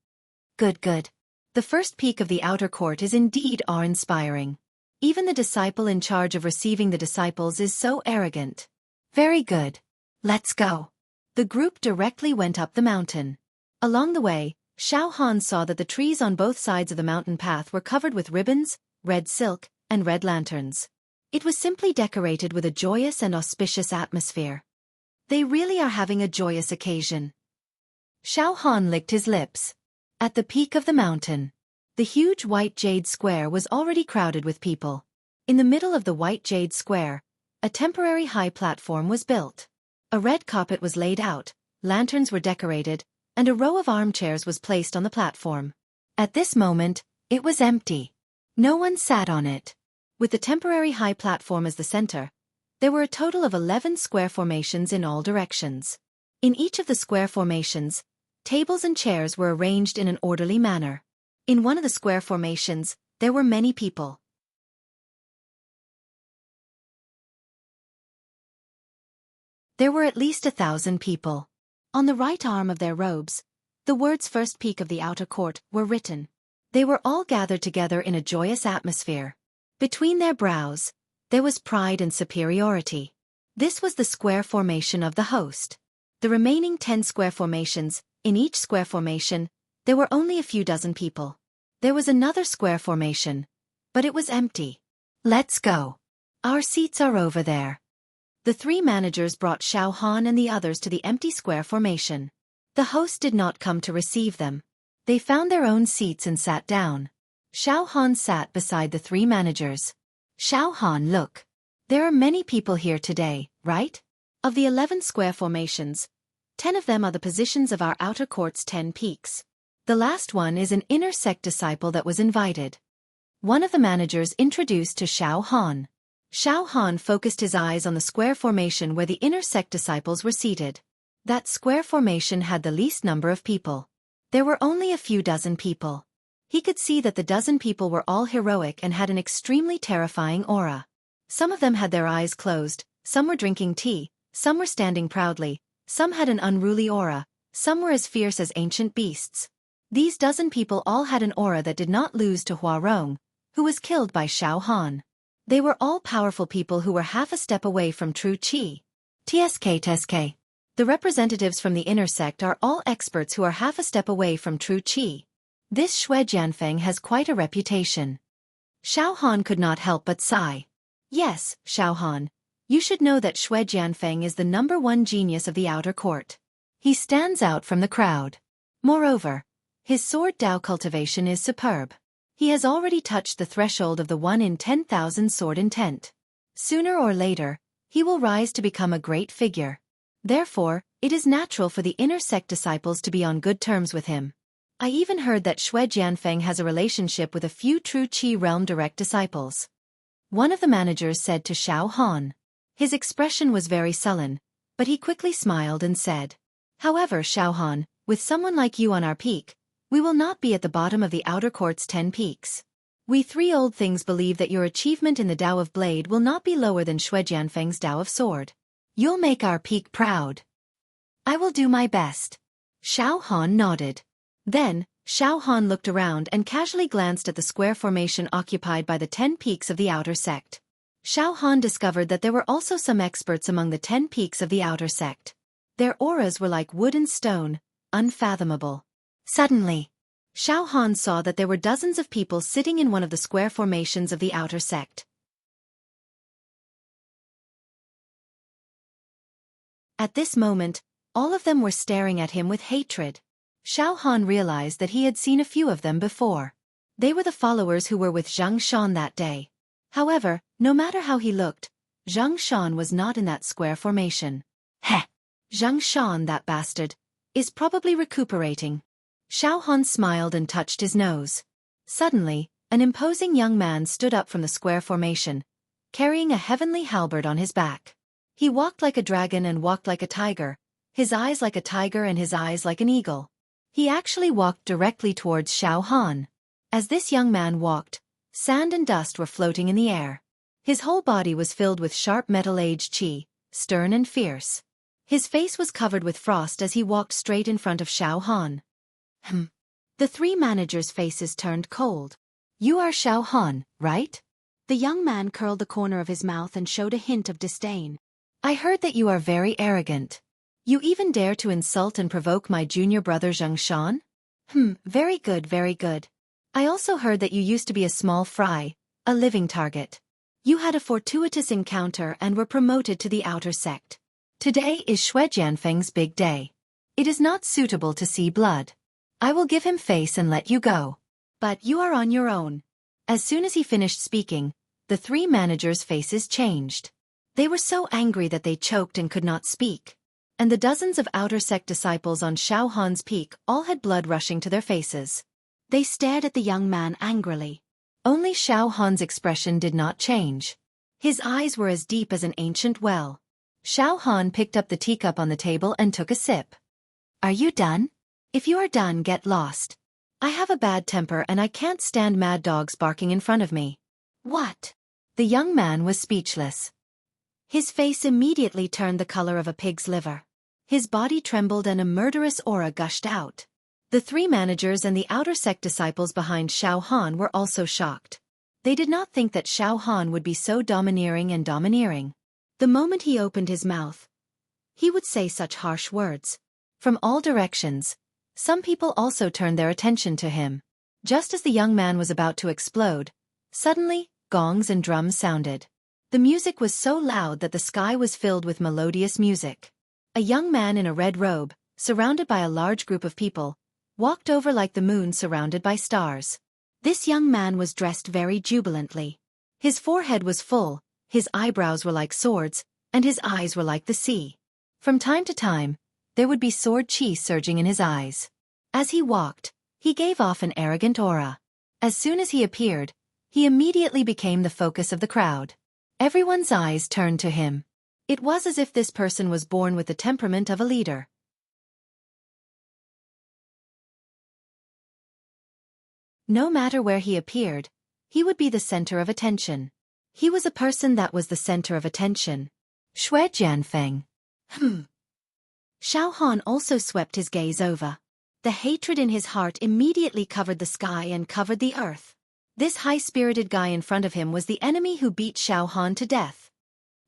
"Good, good. The first peak of the outer court is indeed awe-inspiring. Even the disciple in charge of receiving the disciples is so arrogant. Very good. Let's go." The group directly went up the mountain. Along the way, Xiao Han saw that the trees on both sides of the mountain path were covered with ribbons, red silk, and red lanterns. It was simply decorated with a joyous and auspicious atmosphere. They really are having a joyous occasion. Xiao Han licked his lips. At the peak of the mountain, the huge white jade square was already crowded with people. In the middle of the white jade square, a temporary high platform was built. A red carpet was laid out, lanterns were decorated, and a row of armchairs was placed on the platform. At this moment, it was empty. No one sat on it. With the temporary high platform as the center, there were a total of 11 square formations in all directions. In each of the square formations, tables and chairs were arranged in an orderly manner. In one of the square formations, there were many people. There were at least 1,000 people. On the right arm of their robes, the words "First Peak of the Outer Court" were written. They were all gathered together in a joyous atmosphere. Between their brows, there was pride and superiority. This was the square formation of the host. The remaining 10 square formations, in each square formation, there were only a few dozen people. There was another square formation, but it was empty. "Let's go. Our seats are over there." The three managers brought Xiao Han and the others to the empty square formation. The host did not come to receive them. They found their own seats and sat down. Xiao Han sat beside the three managers. "Xiao Han, look. There are many people here today, right? Of the 11 square formations, 10 of them are the positions of our outer court's 10 peaks. The last one is an inner sect disciple that was invited." One of the managers introduced to Xiao Han. Xiao Han focused his eyes on the square formation where the inner sect disciples were seated. That square formation had the least number of people. There were only a few dozen people. He could see that the dozen people were all heroic and had an extremely terrifying aura. Some of them had their eyes closed, some were drinking tea, some were standing proudly, some had an unruly aura, some were as fierce as ancient beasts. These dozen people all had an aura that did not lose to Hua Rong, who was killed by Xiao Han. They were all powerful people who were half a step away from true qi. TSK. The representatives from the inner sect are all experts who are half a step away from true qi. This Shui Jianfeng has quite a reputation. Xiao Han could not help but sigh. Yes, Xiao Han, you should know that Shui Jianfeng is the #1 genius of the outer court. He stands out from the crowd. Moreover, his sword Dao cultivation is superb. He has already touched the threshold of the 1 in 10,000 sword intent. Sooner or later, he will rise to become a great figure. Therefore, it is natural for the inner sect disciples to be on good terms with him. I even heard that Shui Jianfeng has a relationship with a few true Qi realm direct disciples. One of the managers said to Xiao Han. His expression was very sullen, but he quickly smiled and said, "However, Xiao Han, with someone like you on our peak, we will not be at the bottom of the outer court's 10 peaks. We three old things believe that your achievement in the Tao of Blade will not be lower than Shui Jianfeng's Tao of Sword. You'll make our peak proud." "I will do my best." Xiao Han nodded. Then, Xiao Han looked around and casually glanced at the square formation occupied by the 10 peaks of the outer sect. Xiao Han discovered that there were also some experts among the 10 peaks of the outer sect. Their auras were like wood and stone, unfathomable. Suddenly, Xiao Han saw that there were dozens of people sitting in one of the square formations of the outer sect. At this moment, all of them were staring at him with hatred. Xiao Han realized that he had seen a few of them before. They were the followers who were with Zhang Shan that day. However, no matter how he looked, Zhang Shan was not in that square formation. Heh! Zhang Shan, that bastard, is probably recuperating. Xiao Han smiled and touched his nose. Suddenly, an imposing young man stood up from the square formation, carrying a heavenly halberd on his back. He walked like a dragon and walked like a tiger, his eyes like a tiger and his eyes like an eagle. He actually walked directly towards Xiao Han. As this young man walked, sand and dust were floating in the air. His whole body was filled with sharp metal-aged qi, stern and fierce. His face was covered with frost as he walked straight in front of Xiao Han. The three managers' faces turned cold. "You are Xiao Han, right?" The young man curled the corner of his mouth and showed a hint of disdain. "I heard that you are very arrogant. You even dare to insult and provoke my junior brother Zhang Shan? Very good, very good. I also heard that you used to be a small fry, a living target. You had a fortuitous encounter and were promoted to the outer sect. Today is Shui Jianfeng's big day. It is not suitable to see blood. I will give him face and let you go. But you are on your own." As soon as he finished speaking, the three managers' faces changed. They were so angry that they choked and could not speak. And the dozens of outer sect disciples on Xiao Han's peak all had blood rushing to their faces. They stared at the young man angrily. Only Xiao Han's expression did not change. His eyes were as deep as an ancient well. Xiao Han picked up the teacup on the table and took a sip. "Are you done? If you are done, get lost. I have a bad temper and I can't stand mad dogs barking in front of me." "What?" The young man was speechless. His face immediately turned the color of a pig's liver. His body trembled and a murderous aura gushed out. The three managers and the outer sect disciples behind Xiao Han were also shocked. They did not think that Xiao Han would be so domineering and domineering. The moment he opened his mouth, he would say such harsh words. From all directions, some people also turned their attention to him. Just as the young man was about to explode, suddenly, gongs and drums sounded. The music was so loud that the sky was filled with melodious music. A young man in a red robe, surrounded by a large group of people, walked over like the moon surrounded by stars. This young man was dressed very jubilantly. His forehead was full, his eyebrows were like swords, and his eyes were like the sea. From time to time, there would be sword chi surging in his eyes. As he walked, he gave off an arrogant aura. As soon as he appeared, he immediately became the focus of the crowd. Everyone's eyes turned to him. It was as if this person was born with the temperament of a leader. No matter where he appeared, he would be the center of attention. He was a person that was the center of attention. Shui Jianfeng. Xiao Han also swept his gaze over. The hatred in his heart immediately covered the sky and covered the earth. This high-spirited guy in front of him was the enemy who beat Xiao Han to death.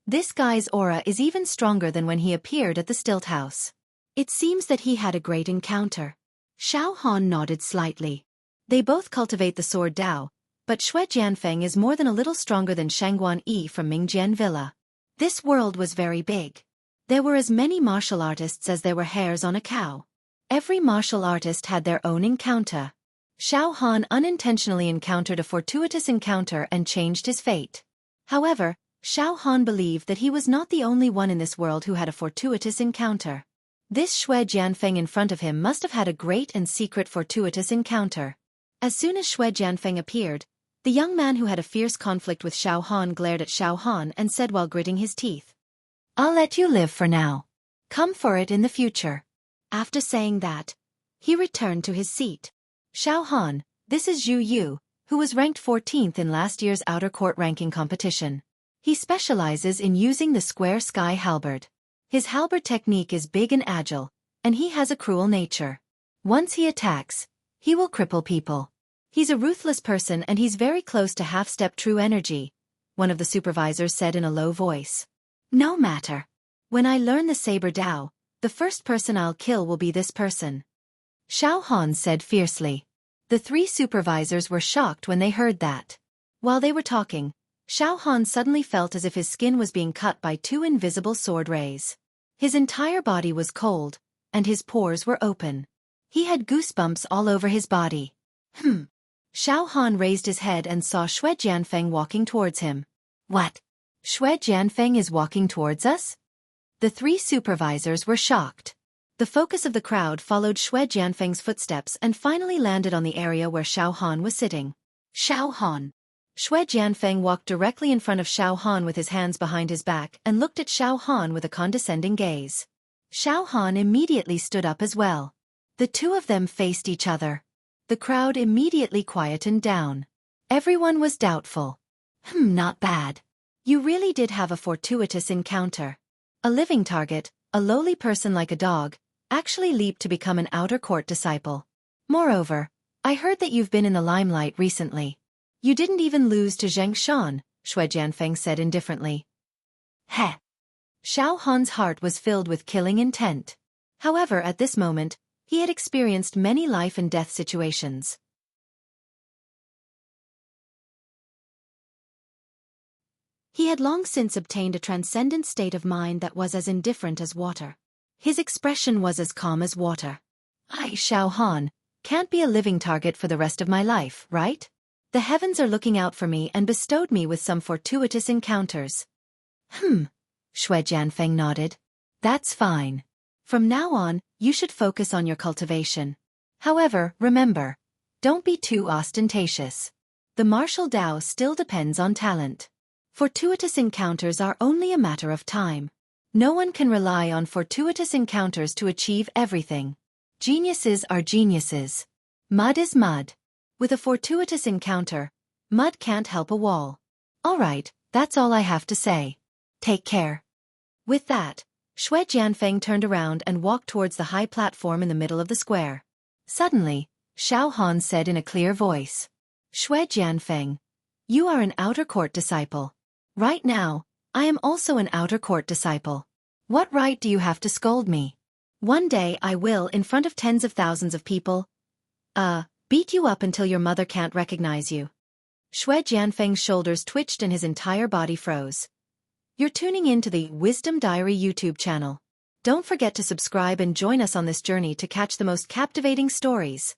This guy's aura is even stronger than when he appeared at the Stilt House. It seems that he had a great encounter. Xiao Han nodded slightly. They both cultivate the sword Dao, but Shui Jianfeng is more than a little stronger than Shangguan Yi from Mingjian Villa. This world was very big. There were as many martial artists as there were hairs on a cow. Every martial artist had their own encounter. Xiao Han unintentionally encountered a fortuitous encounter and changed his fate. However, Xiao Han believed that he was not the only one in this world who had a fortuitous encounter. This Xue Jianfeng in front of him must have had a great and secret fortuitous encounter. As soon as Xue Jianfeng appeared, the young man who had a fierce conflict with Xiao Han glared at Xiao Han and said while gritting his teeth, "I'll let you live for now. Come for it in the future." After saying that, he returned to his seat. "Xiao Han, this is Zhu Yu, who was ranked 14th in last year's outer court ranking competition. He specializes in using the square sky halberd. His halberd technique is big and agile, and he has a cruel nature. Once he attacks, he will cripple people. He's a ruthless person and he's very close to half-step true energy," one of the supervisors said in a low voice. "No matter. When I learn the Saber Dao, the first person I'll kill will be this person," Xiao Han said fiercely. The three supervisors were shocked when they heard that. While they were talking, Xiao Han suddenly felt as if his skin was being cut by two invisible sword rays. His entire body was cold, and his pores were open. He had goosebumps all over his body. Xiao Han raised his head and saw Xue Jianfeng walking towards him. "What? Xue Jianfeng is walking towards us?" The three supervisors were shocked. The focus of the crowd followed Xue Jianfeng's footsteps and finally landed on the area where Xiao Han was sitting. "Xiao Han." Xue Jianfeng walked directly in front of Xiao Han with his hands behind his back and looked at Xiao Han with a condescending gaze. Xiao Han immediately stood up as well. The two of them faced each other. The crowd immediately quietened down. Everyone was doubtful. Not bad. You really did have a fortuitous encounter. A living target, a lowly person like a dog, actually leaped to become an outer court disciple. Moreover, I heard that you've been in the limelight recently. You didn't even lose to Xianxia, Xue Jianfeng said indifferently. Heh. Xiao Han's heart was filled with killing intent. However, at this moment, he had experienced many life and death situations. He had long since obtained a transcendent state of mind that was as indifferent as water. His expression was as calm as water. I, Xiao Han, can't be a living target for the rest of my life, right? The heavens are looking out for me and bestowed me with some fortuitous encounters. Xue Jianfeng nodded. That's fine. From now on, you should focus on your cultivation. However, remember, don't be too ostentatious. The martial Dao still depends on talent. Fortuitous encounters are only a matter of time. No one can rely on fortuitous encounters to achieve everything. Geniuses are geniuses. Mud is mud. With a fortuitous encounter, mud can't help a wall. Alright, that's all I have to say. Take care. With that, Xue Jianfeng turned around and walked towards the high platform in the middle of the square. Suddenly, Xiao Han said in a clear voice. Xue Jianfeng, you are an outer court disciple. Right now, I am also an outer court disciple. What right do you have to scold me? One day I will, in front of tens of thousands of people, beat you up until your mother can't recognize you. Xue Jianfeng's shoulders twitched and his entire body froze. You're tuning in to the Wisdom Diary YouTube channel. Don't forget to subscribe and join us on this journey to catch the most captivating stories.